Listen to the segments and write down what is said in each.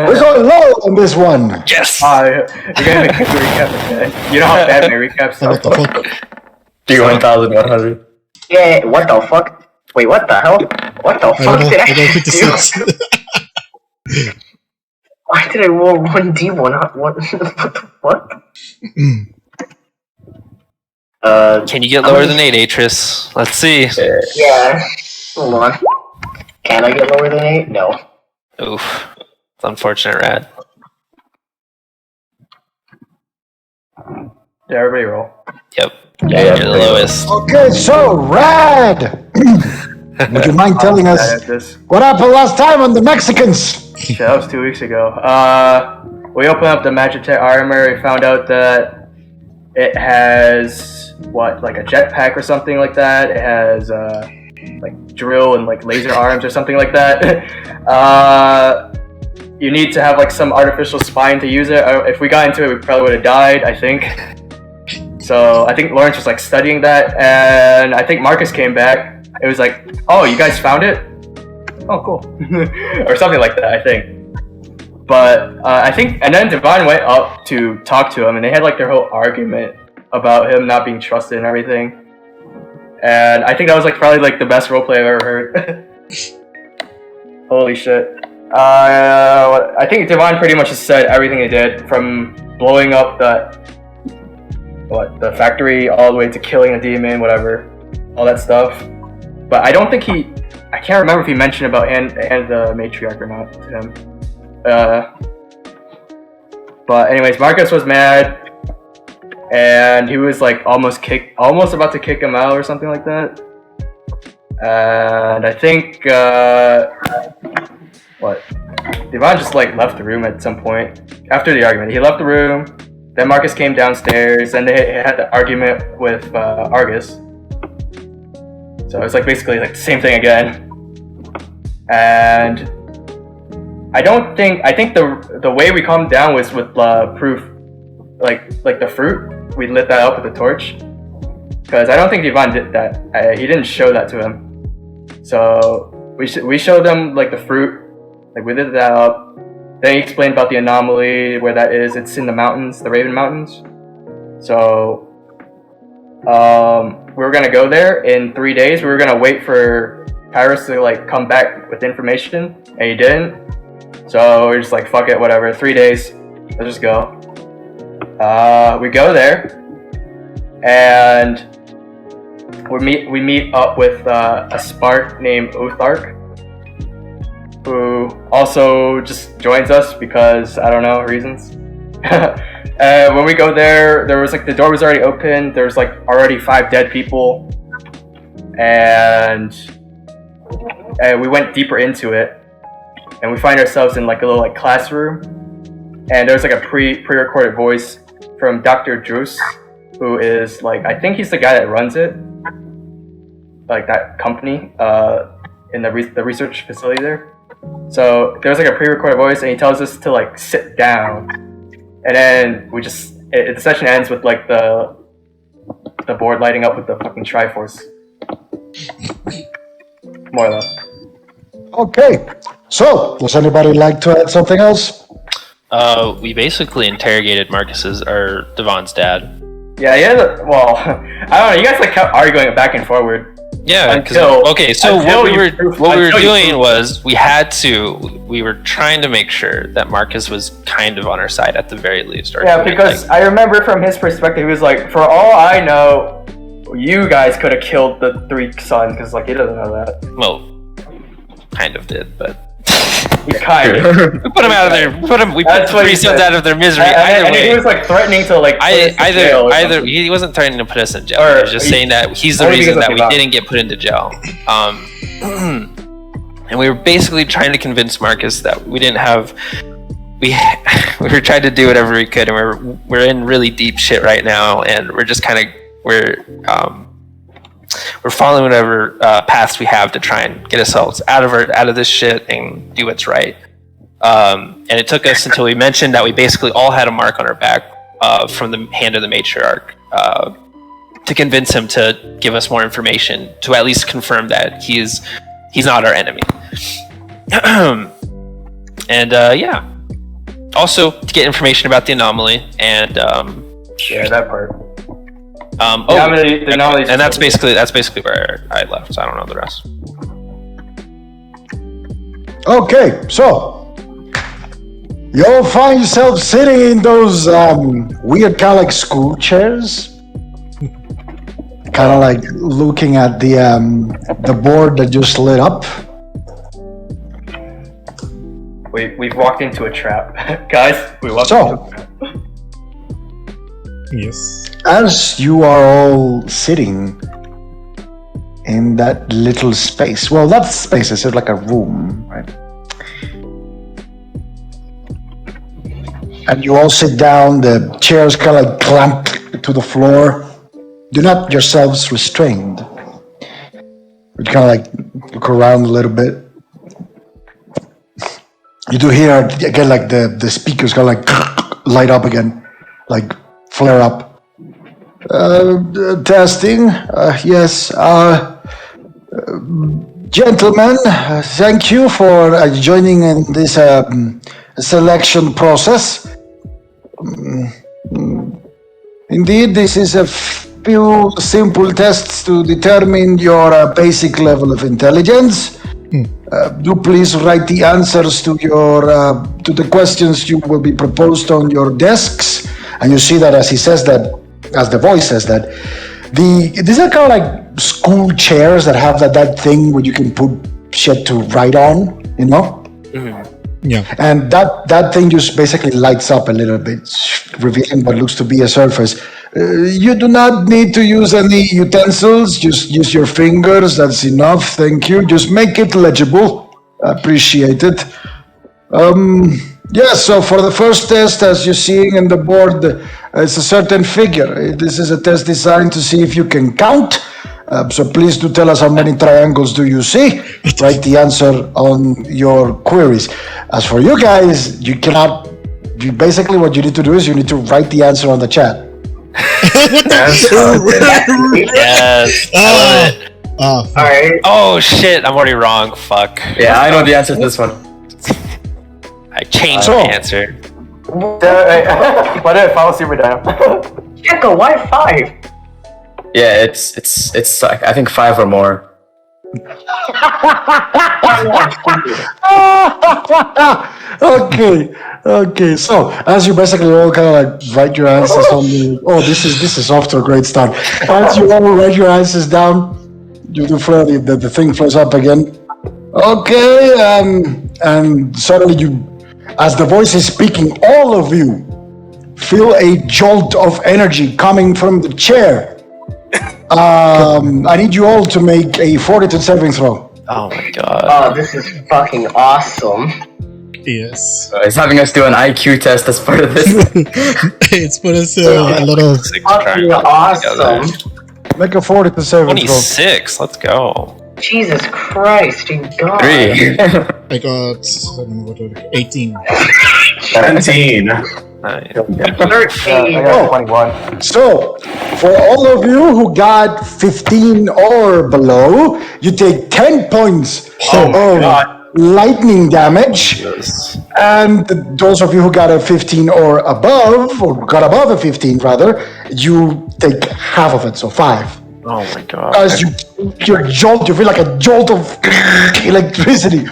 We're going low on this one. Yes! You're gonna make a recap again. You know how bad my recaps What the are? fuck? 31,100. Yeah, what the fuck? Wait, what the hell? What the I fuck don't did know. I I got 56. do? Why did I roll 1d1? What the fuck? Can you get lower than 8, Atris? Let's see. Yeah. Hold on. Can I get lower than 8? No. Oof. It's unfortunate, Rad. Did everybody roll? Yep. Yeah, You're the lowest. Okay, so Rad. Would you mind telling Bad us at this. what happened last time on the Mexicans? Shit, that was 2 weeks ago. We opened up the Magitech armor. We found out that it has like a jetpack or something like that. It has like drill and like laser arms or something like that. You need to have like some artificial spine to use it. If we got into it, we probably would have died, I think. So I think Lawrence was like studying that, and I think Marcus came back. It was like, oh, you guys found it? Oh, cool. Or something like that, I think. But I think, and then Devon went up to talk to him, and they had like their whole argument about him not being trusted and everything. And I think that was like probably like the best roleplay I've ever heard. Holy shit. I think Devon pretty much just said everything he did, from blowing up the factory all the way to killing a demon, whatever, all that stuff. But I don't think I can't remember if he mentioned about and the matriarch or not to him. But anyways, Marcus was mad, and he was like almost about to kick him out or something like that. And I think Devon just like left the room at some point after the argument. He left the room. Then Marcus came downstairs, and they had the argument with Argus. So it's like basically like the same thing again. And I think the way we calmed down was with proof, like the fruit. We lit that up with a torch, because I don't think Devon did that. He didn't show that to him. So we showed them like the fruit, like we lit that up. Then he explained about the anomaly, where that is. It's in the mountains, the Raven Mountains. So we were gonna go there in 3 days. We were gonna wait for Kairos to like come back with information, and he didn't. So we're just like, fuck it, whatever. 3 days, let's just go. We go there, and we meet up with a Spark named Othark, who also just joins us because I don't know reasons. When we go there was like the door was already open. There was like already 5 dead people, and we went deeper into it. And we find ourselves in like a little like classroom, and there's like a pre-recorded voice from Dr. Druce, who is like, I think he's the guy that runs it, like that company in the research facility there. So there's like a pre-recorded voice, and he tells us to like sit down, and then the session ends with like the board lighting up with the fucking Triforce, more or less. Okay, so does anybody like to add something else? We basically interrogated or Devon's dad. Yeah, well, I don't know. You guys like kept arguing back and forward. Yeah, Until what we were doing was we were trying to make sure that Marcus was kind of on our side at the very least. Yeah, because I remember from his perspective, he was like, for all I know, you guys could have killed the 3 sons, because like he doesn't know that. Well, kind of did, but He kind of. we put him out of their. We put the 3 sons out of their misery. And he was like threatening to like. Either he wasn't threatening to put us in jail. He was just saying that he's the reason that we didn't get put into jail. And we were basically trying to convince Marcus that we didn't have. We were trying to do whatever we could, and we're in really deep shit right now, and we're just kind of we're following whatever paths we have to try and get ourselves out of this shit and do what's right. And it took us until we mentioned that we basically all had a mark on our back from the hand of the matriarch to convince him to give us more information, to at least confirm that he's not our enemy. And yeah, also to get information about the anomaly and Yeah, that part. the anomaly, and that's basically where I left. So I don't know the rest. Okay, so you'll find yourself sitting in those weird kind of like school chairs, kind of like looking at the board that just lit up. We've walked into a trap, guys. We walked So- into a trap. Yes. As you are all sitting in that little space, well, that space is sort of like a room, right? And you all sit down, the chairs kind of like clamp to the floor. Do not yourselves restrained. You kind of like look around a little bit. You do hear again, like the speakers kind of like light up again, like flare up. Testing. Yes. Gentlemen, thank you for joining in this selection process. Indeed, this is a few simple tests to determine your basic level of intelligence. Do please write the answers to your to the questions you will be proposed on your desks. And you see that as he says that, as the voice says that, these are kind of like school chairs that have that thing where you can put shit to write on, you know? Yeah. And that thing just basically lights up a little bit, revealing what looks to be a surface. You do not need to use any utensils, just use your fingers, that's enough, thank you. Just make it legible, appreciate it. Yes, so for the first test, as you're seeing in the board, it's a certain figure. This is a test designed to see if you can count. So please do tell us how many triangles do you see. Write the answer on your queries. As for you guys, you cannot. Basically, what you need to do is you need to write the answer on the chat. Yes. I love it. Alright. Oh shit! I'm already wrong. Fuck. Yeah, I know the answer to this one. I changed So- my answer. Why did I follow Super Dino? Echo, why 5? Yeah, it's like, I think 5 or more. Okay. So as you basically all kind of like write your answers on the. Oh, this is off to a great start. As you all write your answers down, you do flare the thing flares up again. Okay, and suddenly you, as the voice is speaking, all of you feel a jolt of energy coming from the chair. I need you all to make a fortitude saving throw. Oh my god. Oh, this is fucking awesome. Yes. It's having us do an IQ test as part of this. It's put us a lot of. Fucking awesome. Make a fortitude saving throw. 26. Let's go. Jesus Christ, you God. 3. I got 18. 17. Nice. 13. Oh. 21. So, for all of you who got 15 or below, you take 10 points of lightning damage. And those of you who got a 15 or above, or got above a 15 rather, you take half of it, so 5. Oh my god. As you feel like a jolt of electricity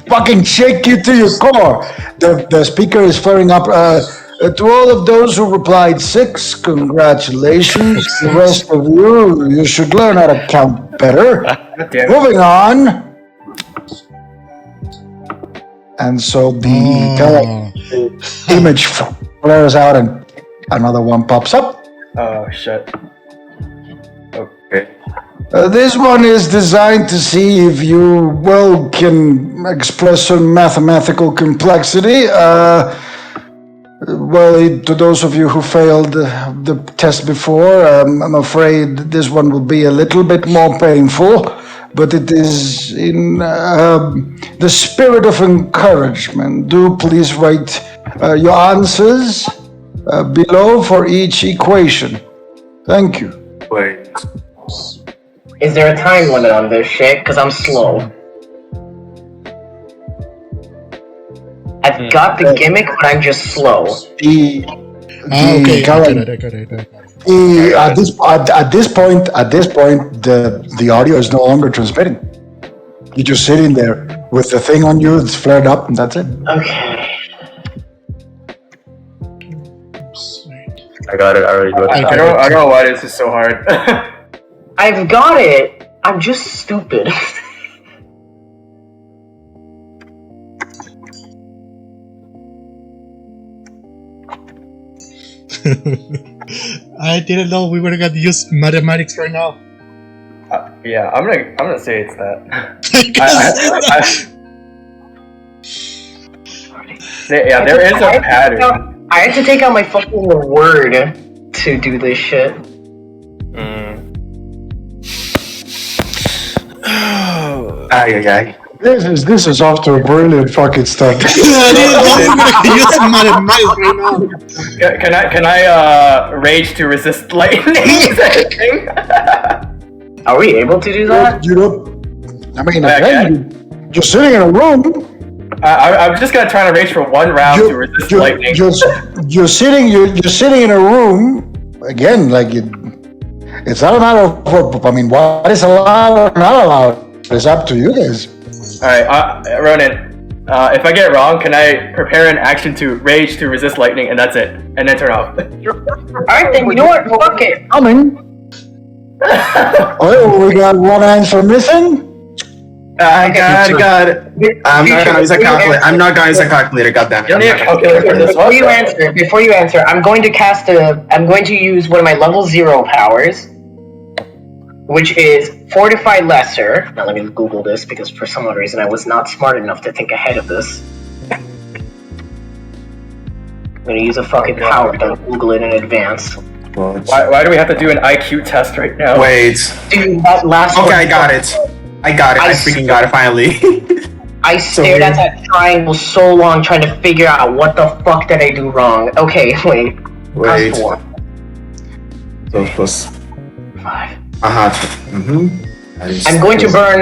fucking shake you to your core. The speaker is flaring up. To all of those who replied 6, congratulations. The rest of you should learn how to count better. Moving on. And so the kind of image flares out and another one pops up. Oh shit. Okay. This one is designed to see if you, can express some mathematical complexity. To those of you who failed the test before, I'm afraid this one will be a little bit more painful, but it is in the spirit of encouragement. Do please write your answers below for each equation. Thank you. Wait. Is there a time limit on this shit? Cause I'm slow. I've got the gimmick, but I'm just slow. The Okay, I kind got of- it. at this point, the audio is no longer transmitting. You're just sitting there with the thing on you. It's flared up, and that's it. Okay. I got it. I already wrote it. I don't know why this is so hard. I've got it. I'm just stupid. I didn't know we were gonna use mathematics right now. Yeah, I'm gonna say it's that. Yeah, there is a pattern. I had to take out my fucking word to do this shit. Ay. This is off to a brilliant fucking start. I didn't know we were gonna use mathematics right now. Can I rage to resist lightning? Is that a thing? Are we able to do that? You know, I mean, Okay. again, you're sitting in a room. I'm just gonna try to rage for one round to resist lightning. You're sitting in a room again. Like it's not a matter of. I mean, what is allowed or not allowed? It's up to you guys. Alright, Ronan, if I get it wrong, can I prepare an action to rage to resist lightning, and that's it, and then turn off? Alright then, you know what? Fuck it. Coming. Oh, we got one answer missing. I got it. I'm not gonna use a calculator. I'm not gonna use a calculator. Goddamn You need a calculator for this one? Before you answer, I'm going to use one of my level 0 powers, which is Fortify Lesser. Now let me Google this because for some odd reason I was not smart enough to think ahead of this. I'm gonna use a fucking power, don't Google it in advance. Why do we have to do an IQ test right now? Wait. Dude, that last Okay, one. I got it. I freaking got it finally. I stared at that triangle so long trying to figure out what the fuck did I do wrong. Okay, wait. Wait. Plus 4. So plus. 5. Mm-hmm. I'm going to burn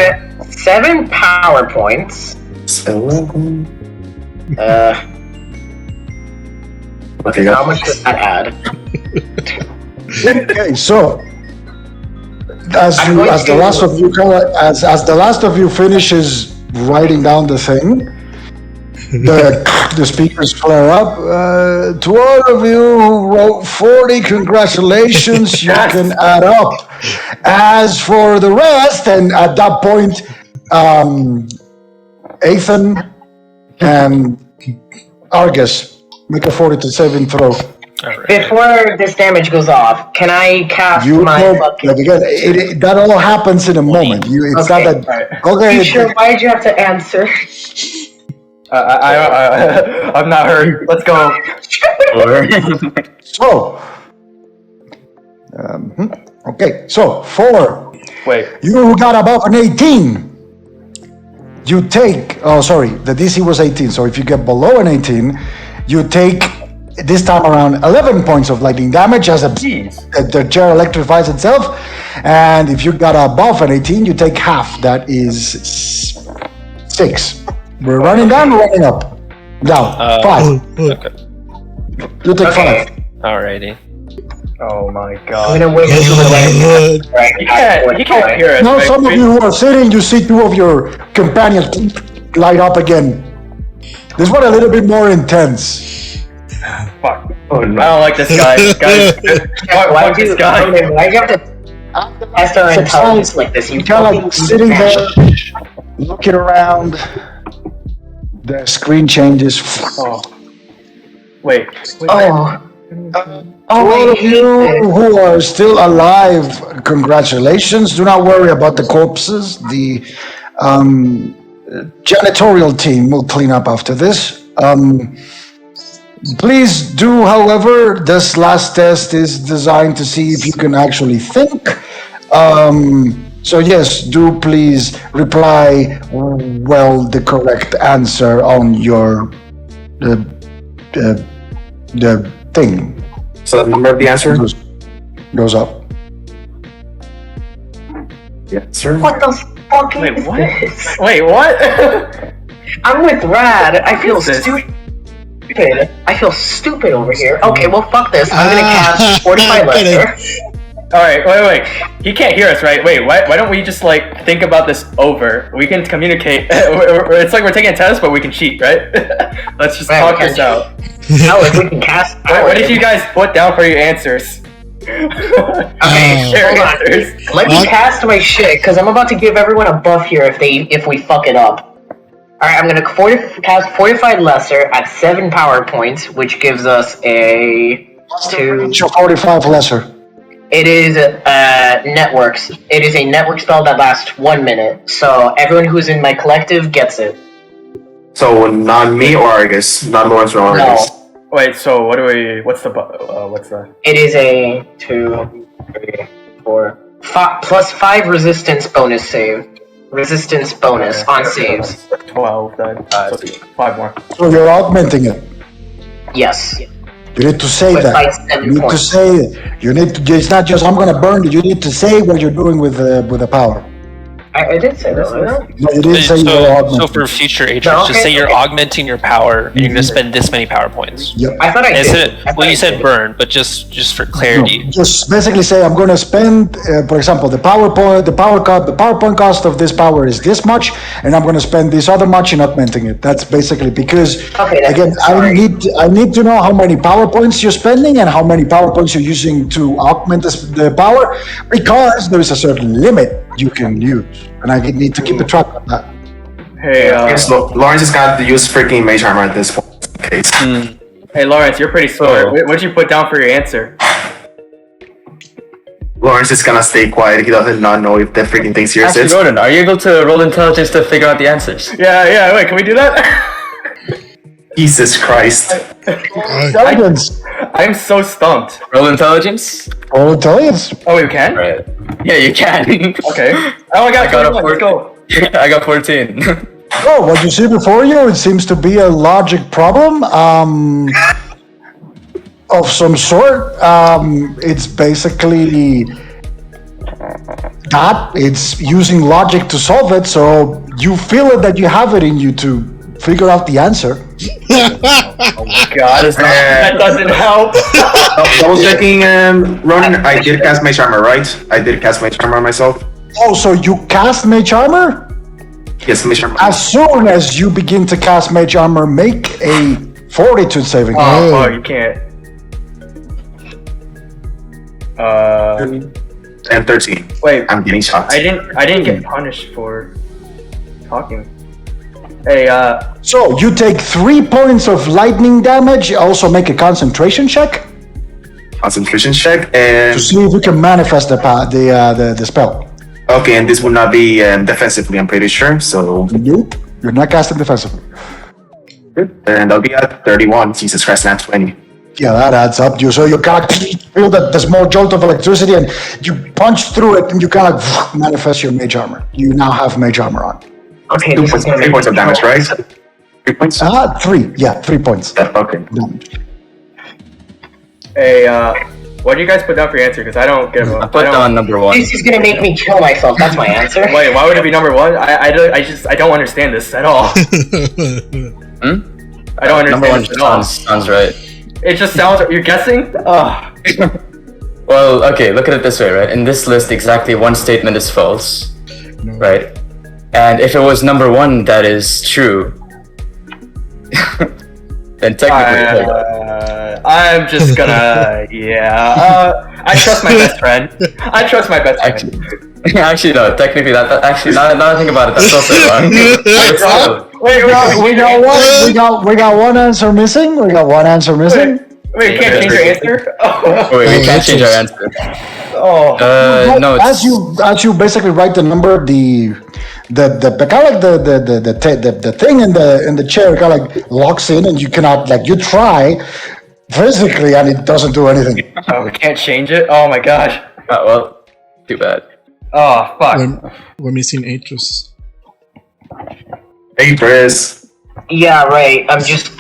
7 power points. 11. Okay, How much does that add? Okay, so as I'm going the to- last of you as the last of you finishes writing down the thing, the speakers flare up. To all of you who wrote 40, congratulations, you can add up. As for the rest, and at that point, Ethan and Argus make a 40 saving throw. Alright. Before this damage goes off, can I cast my fucking... Like again, that all happens in a moment. It's Okay. not that. Alright. Okay, You sure? Why did you have to answer? I'm not hurt. Let's go. so. Okay, so for Wait. you who got above an 18, you take. Oh, sorry, the DC was 18. So if you get below an 18, you take this time around 11 points of lightning damage as the chair electrifies itself. And if you got above an 18, you take half. That is 6. We're running down, running up. Down. 5. Okay. You take 5. Alrighty. Oh my I'm god. gonna wait until the lightning. Right, He can't hear us. Now right? some of you who are sitting, you see 2 of your companions light up again. This one a little bit more intense. Fuck. Oh I no. don't like this guy. Why Fuck do this you guy. why do you have to test our intelligence like this? You Kind of fucking like sitting there, looking around. The screen changes. Oh. Wait. Oh. All I of hate you this. who are still alive, congratulations. Do not worry about the corpses. The janitorial team will clean up after this. Please do, however, this last test is designed to see if you can actually think. So yes, do please reply the correct answer on your the thing. So the number of the answer? Goes up. Yeah, sir. What the fuck Wait, is what? this? Wait, what? I'm with Rad. I feel What is this? stupid. stupid. I feel stupid over here. Okay, well, fuck this. I'm gonna cast Fortify Lesser. Alright, wait. He can't hear us, right? Wait, why don't we just, like, think about this over? We can communicate. It's like we're taking a test, but we can cheat, right? Let's just talk this out. No, if we can cast... What did you guys put down for your answers? Okay, hold on. Answers. Let me cast my shit, because I'm about to give everyone a buff here if we fuck it up. Alright, I'm gonna cast Fortified Lesser at 7 power points, which gives us a... 45 lesser. It is networks. It is a network spell that lasts 1 minute, so everyone who's in my collective gets it. So not me or Argus, not Lawrence or Argus. No. Wait, so what do we... What's the... It is a 2, 3, 4, 5, plus 5 resistance bonus save. Resistance bonus on saves. 12, then. So 5 more. So you're augmenting it. Yes. You need to say With that. like 7 You need to points. say it. You need to. It's not just I'm gonna burn it. You need to say what you're doing with the power. I did say that, didn't I? No, you didn't say you're augmenting. So for future agents, No, just say you're okay. augmenting your power, and you're going to spend this many power points. Yep. I thought I did. Instead, I thought well, I you said did. burn, but just for No, clarity. just basically say I'm going to spend, for example, the PowerPoint cost of this power is this much, and I'm going to spend this other much in augmenting it. That's basically because Okay, that's- again, sorry. I need to know how many PowerPoints you're spending and how many PowerPoints you're using to augment the power, because there is a certain limit you can use, and I need to keep a track of that. Hey, So Lawrence has got to use freaking mage armor at this point. Okay. hey, Lawrence, you're pretty smart. What'd you put down for your answer? Lawrence is gonna stay quiet. He doesn't not know if the freaking thing serious Actually, is. Gordon, are you able to roll intelligence to figure out the answers? Yeah, wait, can we do that? Jesus Christ. Intelligence. I'm so stumped. Roll intelligence? All intelligence. Oh, you can? Right. Yeah, you can. Okay. Oh, I got got a 21, let's go. I got 14. Oh, what you see before you, it seems to be a logic problem of some sort. It's basically that. It's using logic to solve it, so you feel it that you have it in you to figure out the answer. God, that doesn't help. Double checking, Ronan. I did cast mage armor, right? I did cast mage armor myself. Oh, so you cast Mage Armor? Yes, mage armor. As soon as you begin to cast Mage Armor, make a fortitude saving throw. Oh, fuck, you can't. And 13. Wait, I'm getting shots. I didn't get punished for talking. Hey, So you take 3 points of lightning damage. Also make a concentration check Concentration check to and see if you can manifest the spell. okay, and this will not be defensively. I'm pretty sure. So Nope, you're not casting defensively. good. And I'll be at 31. Jesus Christ, not 20. Yeah, that adds up. So you kind of feel that the small jolt of electricity, and you punch through it, and you kind of manifest your mage armor. You now have mage armor on. Okay, 2 this is points, gonna 3 be points of damage, right? 3 points. 3. Yeah, 3 points. Yeah, okay. Damage. hey, what do you guys put down for your answer? Because I don't give a... I put down number 1. This is gonna make me kill myself. That's my answer. Wait, why would it be number 1? I don't understand this at all. I don't Number 1 understand this at all. sounds right. It just sounds... You're guessing? Ugh. Well, okay, look at it this way, right? In this list, exactly one statement is false, right? And if it was number 1 that is true, then technically... I'm just gonna... Yeah. I trust my best friend. I trust my best friend. Actually, no, technically, actually, now that I think about it, that's also wrong. It's still- Wait, We got one. We got one answer missing. We got one answer missing. Wait, you can't change your answer? Oh. Wait, we can't change our answer. Oh. No, as you basically write the number, the kind of like the thing in the chair kind of like locks in, and you cannot, like, you try physically and it doesn't do anything. Oh, we can't change it? Oh my gosh. Oh, well, too bad. Oh, fuck. We're missing Atrus. Hey, Briz. Yeah, right. I'm just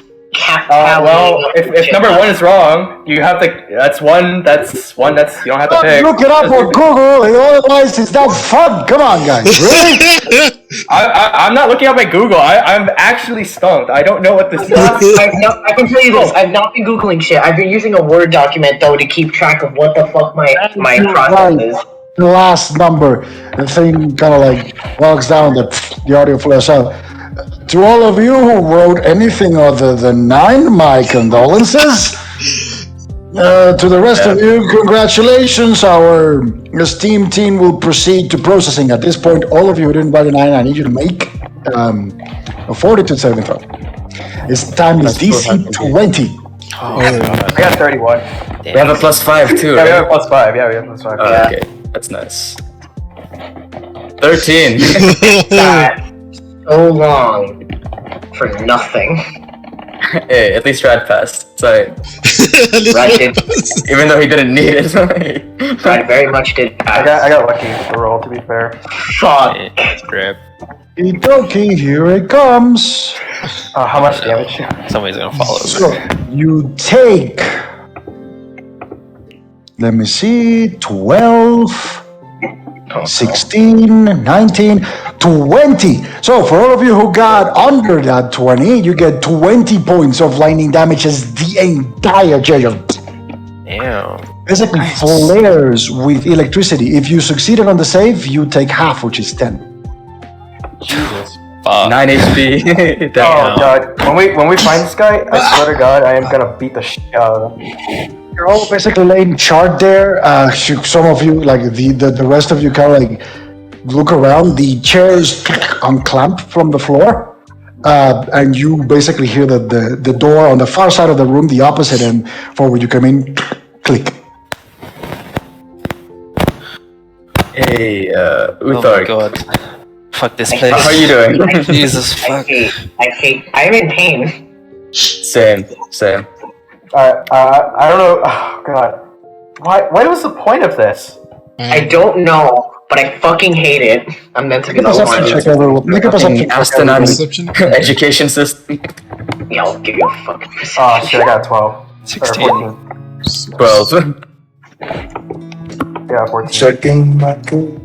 Well, if number one is wrong, you have to. That's one. That's one. That's you don't have to pick. Look it up on Google, otherwise it's not fun. Come on, guys. Really? I'm not looking at my Google. I'm actually stumped. I don't know what this is. I can tell you this. I've not been Googling shit. I've been using a Word document, though, to keep track of what the fuck my process is. The last number, the thing kind of like logs down, the audio flares out. To all of you who wrote anything other than 9, my condolences. To the rest of you, congratulations. Our esteemed team will proceed to processing. At this point, all of you who didn't write a 9, I need you to make a fortitude saving throw. Its time is DC 20. Oh, I got 31. We have a +5 too. Yeah, we right? have a +5. Yeah, we have a +5. Yeah. Okay, that's nice. 13. So long for nothing. Hey, at least Rad passed. Sorry. Rad did. Even though he didn't need it. Rad very much did pass. I got lucky with the roll, to be fair. Fuck. Grip. Okie here it comes. How much damage? Somebody's gonna fall over. So you take, let me see, 12, 16, 19, 20. So for all of you who got under that 20, you get 20 points of lightning damage as the entire chair Damn. basically flares with electricity. If you succeeded on the save, you take half, which is 10. Jesus. 9 HP. Oh Damn. god. When we find this guy, I swear to God, I am gonna beat the shit out of him. You're all basically laying chart there. Some of you, like the rest of you, kind of like look around. The chairs unclamp from the floor, and you basically hear that the door on the far side of the room, the opposite end for where you come in, click. Hey, Oh my Uthar. god. Fuck this How place. How are you doing? Jesus I fuck. hate. I'm in pain. Same. I don't know. Oh god. What was the point of this? I don't know, but I fucking hate it. I'm meant to be the Perception one. check, everyone. Make a perception check, everyone. Perception? Education system. Yeah, I'll give you a fucking Oh perception. shit, I got 12. 16. Or 14. 12. Yeah, 14. Checking my code.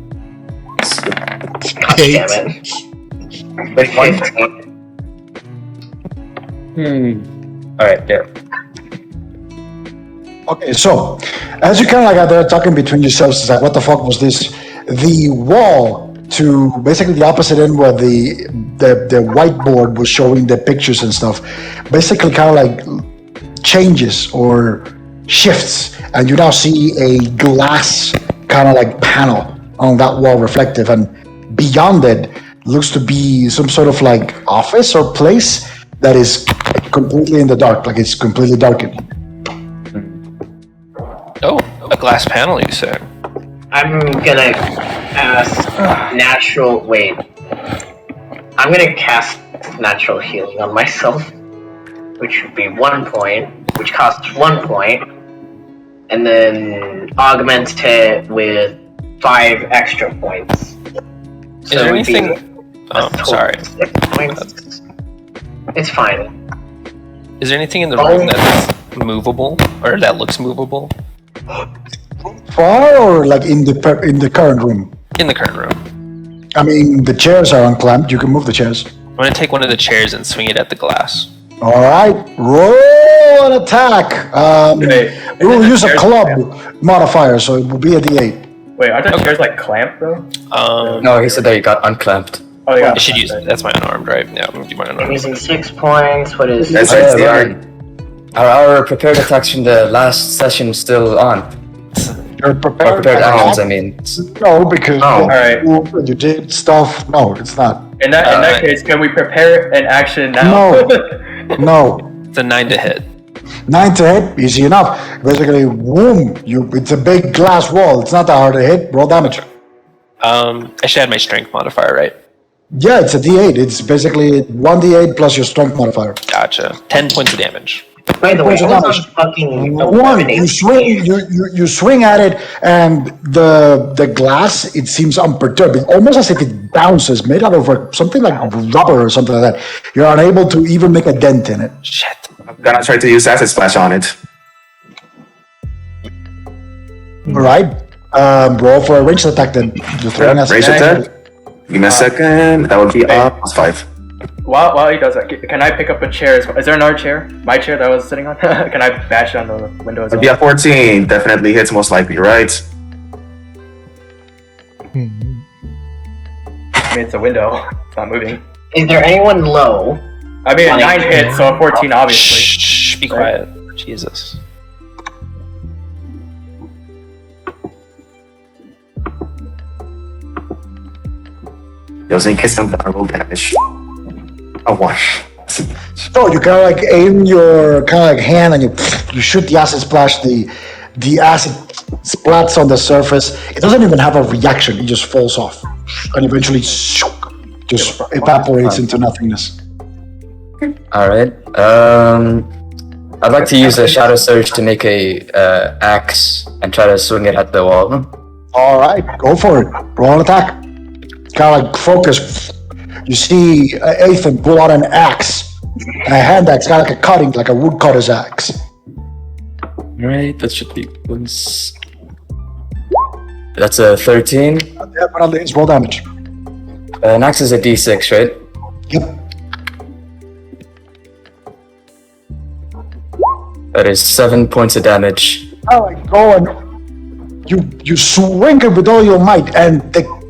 God damn it. With 15. Alright, yeah. Okay, so as you kind of like are there talking between yourselves, it's like, what the fuck was this? The wall to basically the opposite end where the whiteboard was showing the pictures and stuff, basically kind of like changes or shifts, and you now see a glass kind of like panel on that wall, reflective, and beyond it looks to be some sort of like office or place that is completely in the dark, like it's completely darkened. Oh, a glass panel, you said. I'm gonna cast natural. Wait. I'm gonna cast natural healing on myself, which would be 1 point, which costs 1 point, and then augment it with 5 extra points. Is there it would be anything? a Oh, total sorry. of 6 points. It's fine. Is there anything in the room that's movable or that looks movable? Far or like in the current room? In the current room. I mean, the chairs are unclamped. You can move the chairs. I'm gonna take one of the chairs and swing it at the glass. All right, roll an attack. We will use a club modifier, so it will be a D8. Wait, aren't the chairs like clamped though? No, he said that you got unclamped. Oh yeah. I should use that's my unarmed, right? Yeah, I'm gonna do my I'm unarmed. using 6 points. What is That's Oh, right, they yeah, are. Our prepared attacks from the last session still on. You're Or prepared. prepared actions, I mean. No, because Oh. Alright. you did stuff. No, it's not. In that case, can we prepare an action now? No. It's a 9 to hit. 9 to hit, easy enough. Basically, boom. It's a big glass wall. It's not that hard to hit. Roll damage. I should add my strength modifier, right? Yeah, it's a D8. It's basically 1D8 plus your strength modifier. Gotcha. 10 points of damage. By the way, Points of I was damage. on fucking One, you swing, you swing at it, and the glass, it seems unperturbed, almost as if it bounces, made out of something like rubber or something like that. You're unable to even make a dent in it. Shit. I'm gonna try to use acid splash on it. All right. Roll for a ranged attack then. You're throwing Yeah, us. range attack. Give me a second. That would be +5. While he does that, can I pick up a chair as well? Is there another chair? My chair that I was sitting on? Can I bash it on the window as That'd be well? a 14. Definitely hits most likely, right? I mean, it's a window. It's not moving. Is there anyone low? I mean, a 9 hits, so a 14 obviously. Shh, be quiet. Jesus. Doesn't hit some roll damage. A 1. So you kind of like aim your kind of like hand and you shoot the acid splash. The acid splats on the surface. It doesn't even have a reaction. It just falls off and eventually just evaporates into nothingness. All right. I'd like to use a shadow surge to make a axe and try to swing it at the wall. All right, go for it. Roll an attack. Kind of like focus. You see Ethan pull out an axe, a hand axe, kind of like a cutting, like a woodcutter's axe. Right, that should be once. That's a 13. Yeah, but at least roll damage. An axe is a d6, right? Yep. That is 7 points of damage. All right, go and you swing it with all your might, and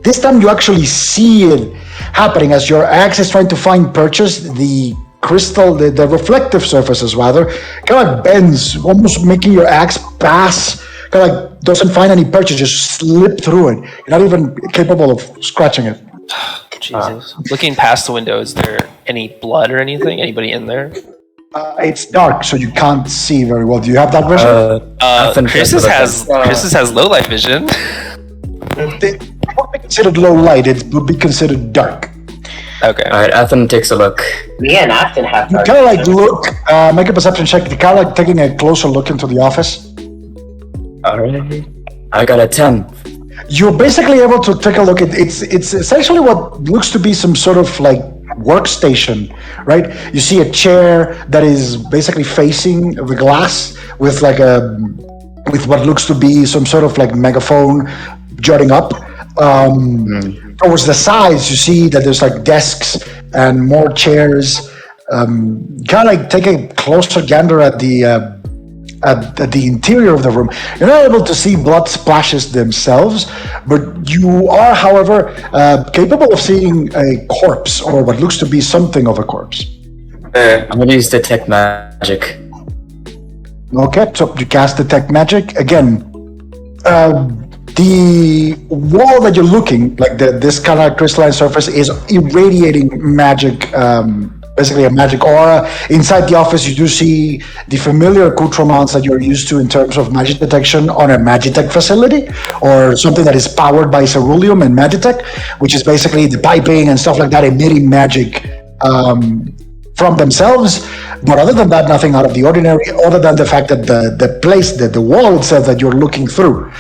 this time you actually see it happening as your axe is trying to find perches. The crystal, the reflective surfaces rather, kind of bends, almost making your axe pass. Kind of like doesn't find any perches, just slip through it. You're not even capable of scratching it. Jesus. Looking past the window, is there any blood or anything? Anybody in there? It's dark, so you can't see very well. Do you have that vision? Chris's has low light vision. It would be considered low light. It would be considered dark. Okay. All right, Athen takes a look. Me and Afton have You kind of like look, make a perception check. You kind of like taking a closer look into the office. All right, I got a 10. You're basically able to take a look at it's essentially what looks to be some sort of like workstation, right? You see a chair that is basically facing the glass with like with what looks to be some sort of like megaphone jutting up. Towards the sides, you see that there's like desks and more chairs. Kind of like take a closer gander at the interior of the room. You're not able to see blood splashes themselves, but you are, however, capable of seeing a corpse or what looks to be something of a corpse. I'm gonna use detect magic. Okay, so you cast detect magic again. The wall that you're looking, like this kind of crystalline surface, is irradiating magic. Basically a magic aura. Inside the office, you do see the familiar accoutrements that you're used to in terms of magic detection on a Magitech facility, or something that is powered by Ceruleum and Magitech, which is basically the piping and stuff like that, emitting magic from themselves. But other than that, nothing out of the ordinary, other than the fact that the wall itself that you're looking through,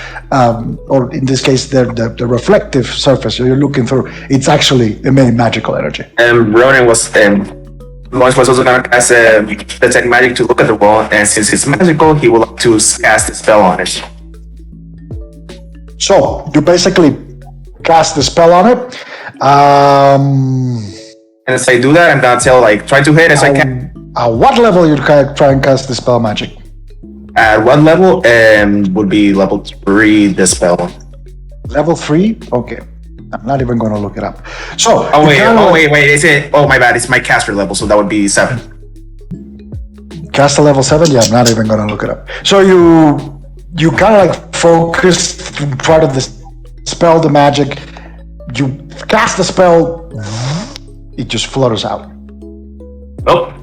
or in this case, the reflective surface you're looking through, it's actually emitting magical energy. Ronan was also gonna cast detect magic to look at the wall, and since it's magical, he will have to cast a spell on it. So you basically cast the spell on it. And as I do that, I'm gonna try to hit as I can. At what level you try and cast the spell magic? At what level? Would be level 3. The spell. Level 3. Okay. I'm not even going to look it up. So. Wait. Is it? Oh, my bad. It's my caster level, so that would be 7. Caster level 7? Yeah, I'm not even going to look it up. So you kind of like focus, try to dispel the magic. You cast the spell, it just flutters out. Oh,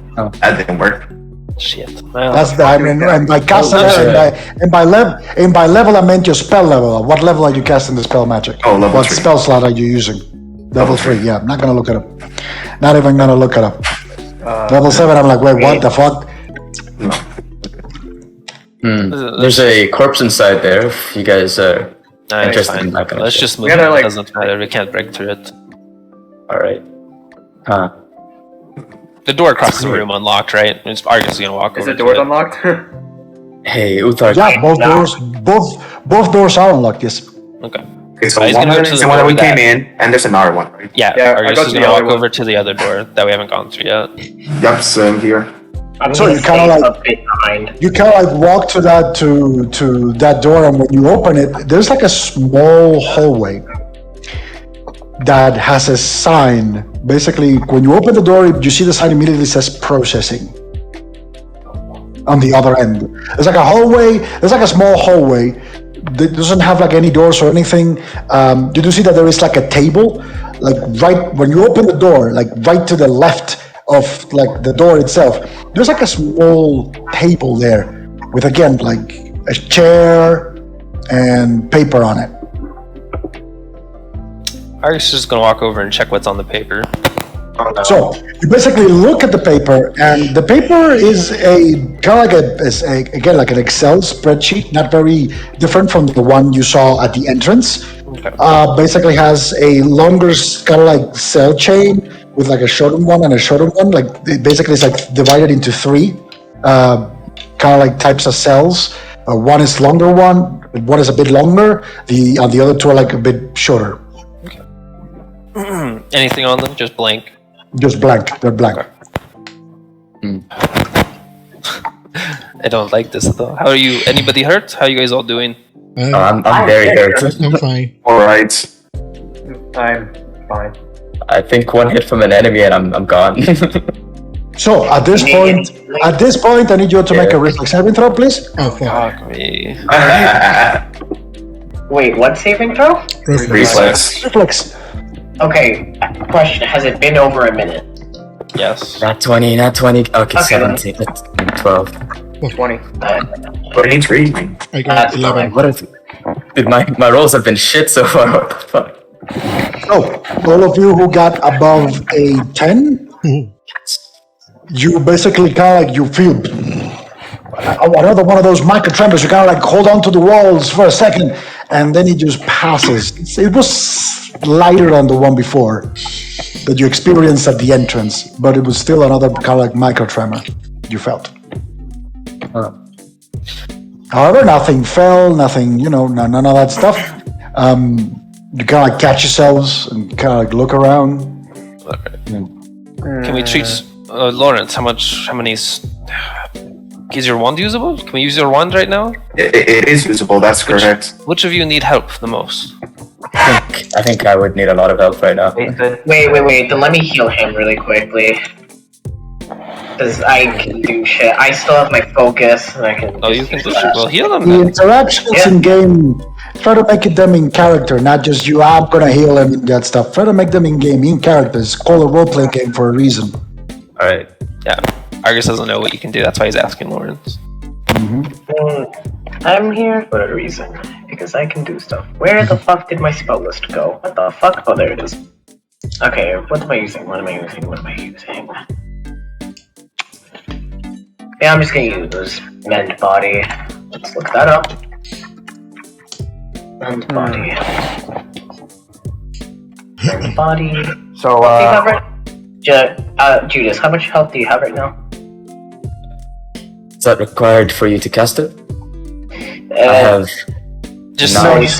that didn't work. Shit. Well, That's and by caster and by level I meant your spell level. What level are you casting the spell magic? Oh, level What 3. spell slot are you using? Level 3. Yeah, I'm not gonna look it up. Not even gonna look it up. Level 7. I'm like, wait, what the fuck? There's a corpse inside there. If you guys are it's interested fine. in that kind of Let's shit. just move. We gotta, It doesn't matter. We can't break through it. All right. The door across the room unlocked, right? It's Argus is gonna walk Is over. the door to it. unlocked? Hey, Uthar. Yeah, both doors are unlocked. Yes. Okay. Okay, so He's gonna go to is the the one door that we that- came in, and there's another one, right? Yeah, Yeah, I Argus go is to gonna the walk other one. over to the other door that we haven't gone through yet. Yup, same here. I'm So gonna you kinda stay like- a bit behind. You kind of like walk to that door, and when you open it, there's like a small hallway that has a sign. Basically, when you open the door, you see the sign immediately says processing on the other end. There's like a hallway. There's like a small hallway that doesn't have like any doors or anything. You do see that there is like a table, like right when you open the door, like right to the left of like the door itself. There's like a small table there with again like a chair and paper on it. Argus is just gonna walk over and check what's on the paper. So you basically look at the paper, and the paper is a kind of like again like an Excel spreadsheet, not very different from the one you saw at the entrance. Okay. Basically has a longer kind of like cell chain with like a shortened one and a shortened one. Like it basically it's like divided into three kind of like types of cells. One is longer one is a bit longer. The other two are like a bit shorter. Anything on them? Just blank. Just blank. They're blank. I don't like this though. How are you? Anybody hurt? How are you guys all doing? I'm very hurt. I'm fine. Alright. I'm fine. I think one hit from an enemy and I'm gone. So at this point, I need you to make a reflex saving throw, please. Oh, fuck. Fuck me. Wait, what saving throw? Reflex. Reflex. Okay, question. Has it been over a minute? Yes. Not 20, not 20. Okay, 17, 12. 20. 23. I got 11. What is... Dude, my rolls have been shit so far. What the fuck? So all of you who got above a 10, you basically kind of like you feel another one of those micro tremors. You kind of like hold on to the walls for a second, and then it just passes. It was lighter than the one before that you experienced at the entrance, but it was still another kind of like micro tremor you felt. However, nothing fell, nothing, none of that stuff. You kind of like catch yourselves and kind of like look around. Can we treat Lawrence? How many is your wand usable? Can we use your wand right now? It is usable, that's correct. Which of you need help the most? I think I would need a lot of help right now. Wait. Then let me heal him really quickly. Because I can do shit. I still have my focus, and I can. Oh, you can do shit. Well, heal them The then. interactions in game, try to make them in character, not just you, I'm gonna heal him and that stuff. Try to make them in game, in character. It's called a roleplay game for a reason. Alright. Yeah. Argus doesn't know what you can do. That's why he's asking Lawrence. I'm here for a reason. Because I can do stuff. Where the fuck did my spell list go? What the fuck? Oh, there it is. Okay, what am I using? Yeah, I'm just gonna use Mend Body. Let's look that up. Mend Body. Mend Body. So, Do you have right? Judas, how much health do you have right now? Is that required for you to cast it? I have... Just No. no, It's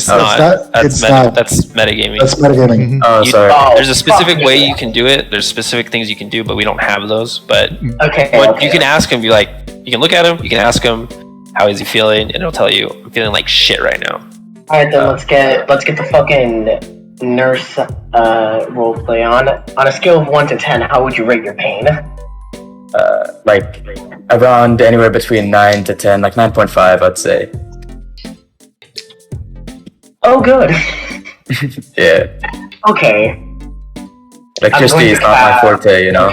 not. not. That's It's meta, not. that's metagaming. That's metagaming. Oh, You- sorry. Oh, There's a specific fuck. way you can do it. There's specific things you can do, but we don't have those. But Okay. what you can ask him, be like, you can look at him, you can ask him, how is he feeling, and it'll tell you, I'm feeling like shit right now. Alright then, let's get the fucking nurse roleplay on. On a scale of 1 to 10, how would you rate your pain? Like, around anywhere between 9 to 10, like 9.5, I'd say. Oh, good. Yeah. Okay. Electricity is not my forte, you know?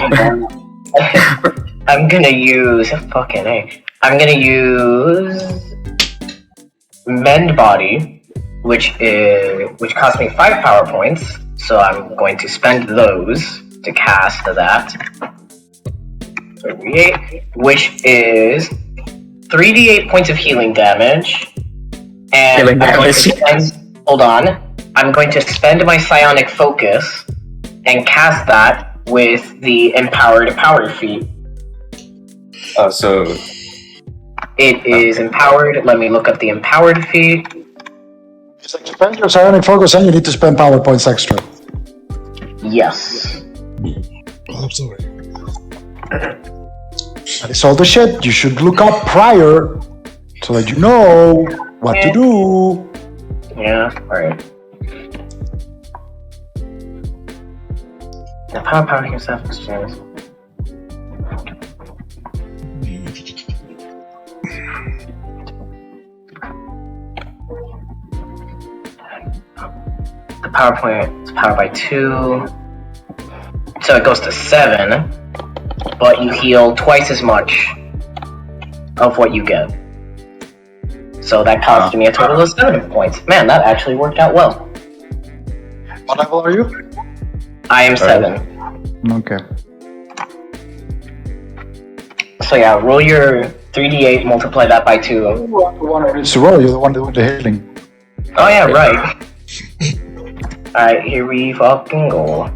I'm gonna use fucking A. I'm gonna use Mend Body, which costs me 5 power points. So I'm going to spend those to cast that. 38, which is 3d8 points of healing damage. And Healing I'm going damage. to spend, hold on. I'm going to spend my psionic focus and cast that with the empowered power feat. Oh, so It is empowered. Let me look up the empowered feat. It's like spend your psionic focus and you need to spend power points extra. Yes. Absolutely. That is all the shit you should look up prior so that you know what to do. Yeah, alright. The power yourself exchange. The PowerPoint is powered by 2. So it goes to 7, but you heal twice as much of what you get. So that cost me a total of 7 points. Man, that actually worked out well. What level are you? I am 7. Okay. So yeah, roll your 3d8, multiply that by 2. You're the one who needs to roll, you're the one doing the healing. Oh yeah, right. Alright, here we fucking go.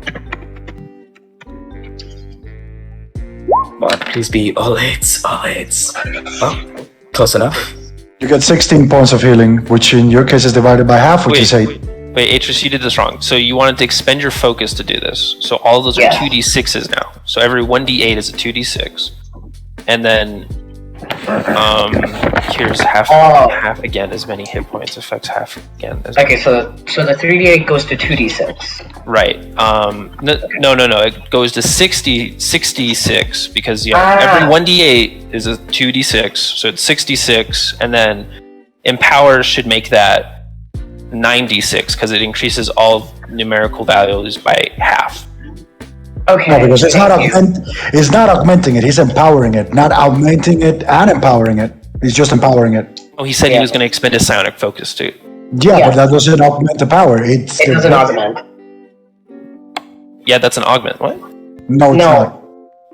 Come on, please be all eights, all eights. Oh, close enough. You get 16 points of healing, which in your case is divided by half, which is 8. Wait, Atris, you did this wrong. So you wanted to expend your focus to do this. So all of those are 2d6s now. So every 1d8 is a 2d6. And then here's half again as many hit points, affects half again as Okay, so the 3d8 goes to 2d6. Right. No. It goes to 66 because every 1d8 is a 2d6, so it's 66, and then Empower should make that 96 because it increases all numerical values by half. Okay. No, because it's not augmenting it, he's empowering it, not augmenting it and empowering it. He's just empowering it. Oh, he said he was going to expend his psionic focus too. Yeah, but that doesn't augment the power. It doesn't augment. Yeah, that's an augment. What? No, it's not.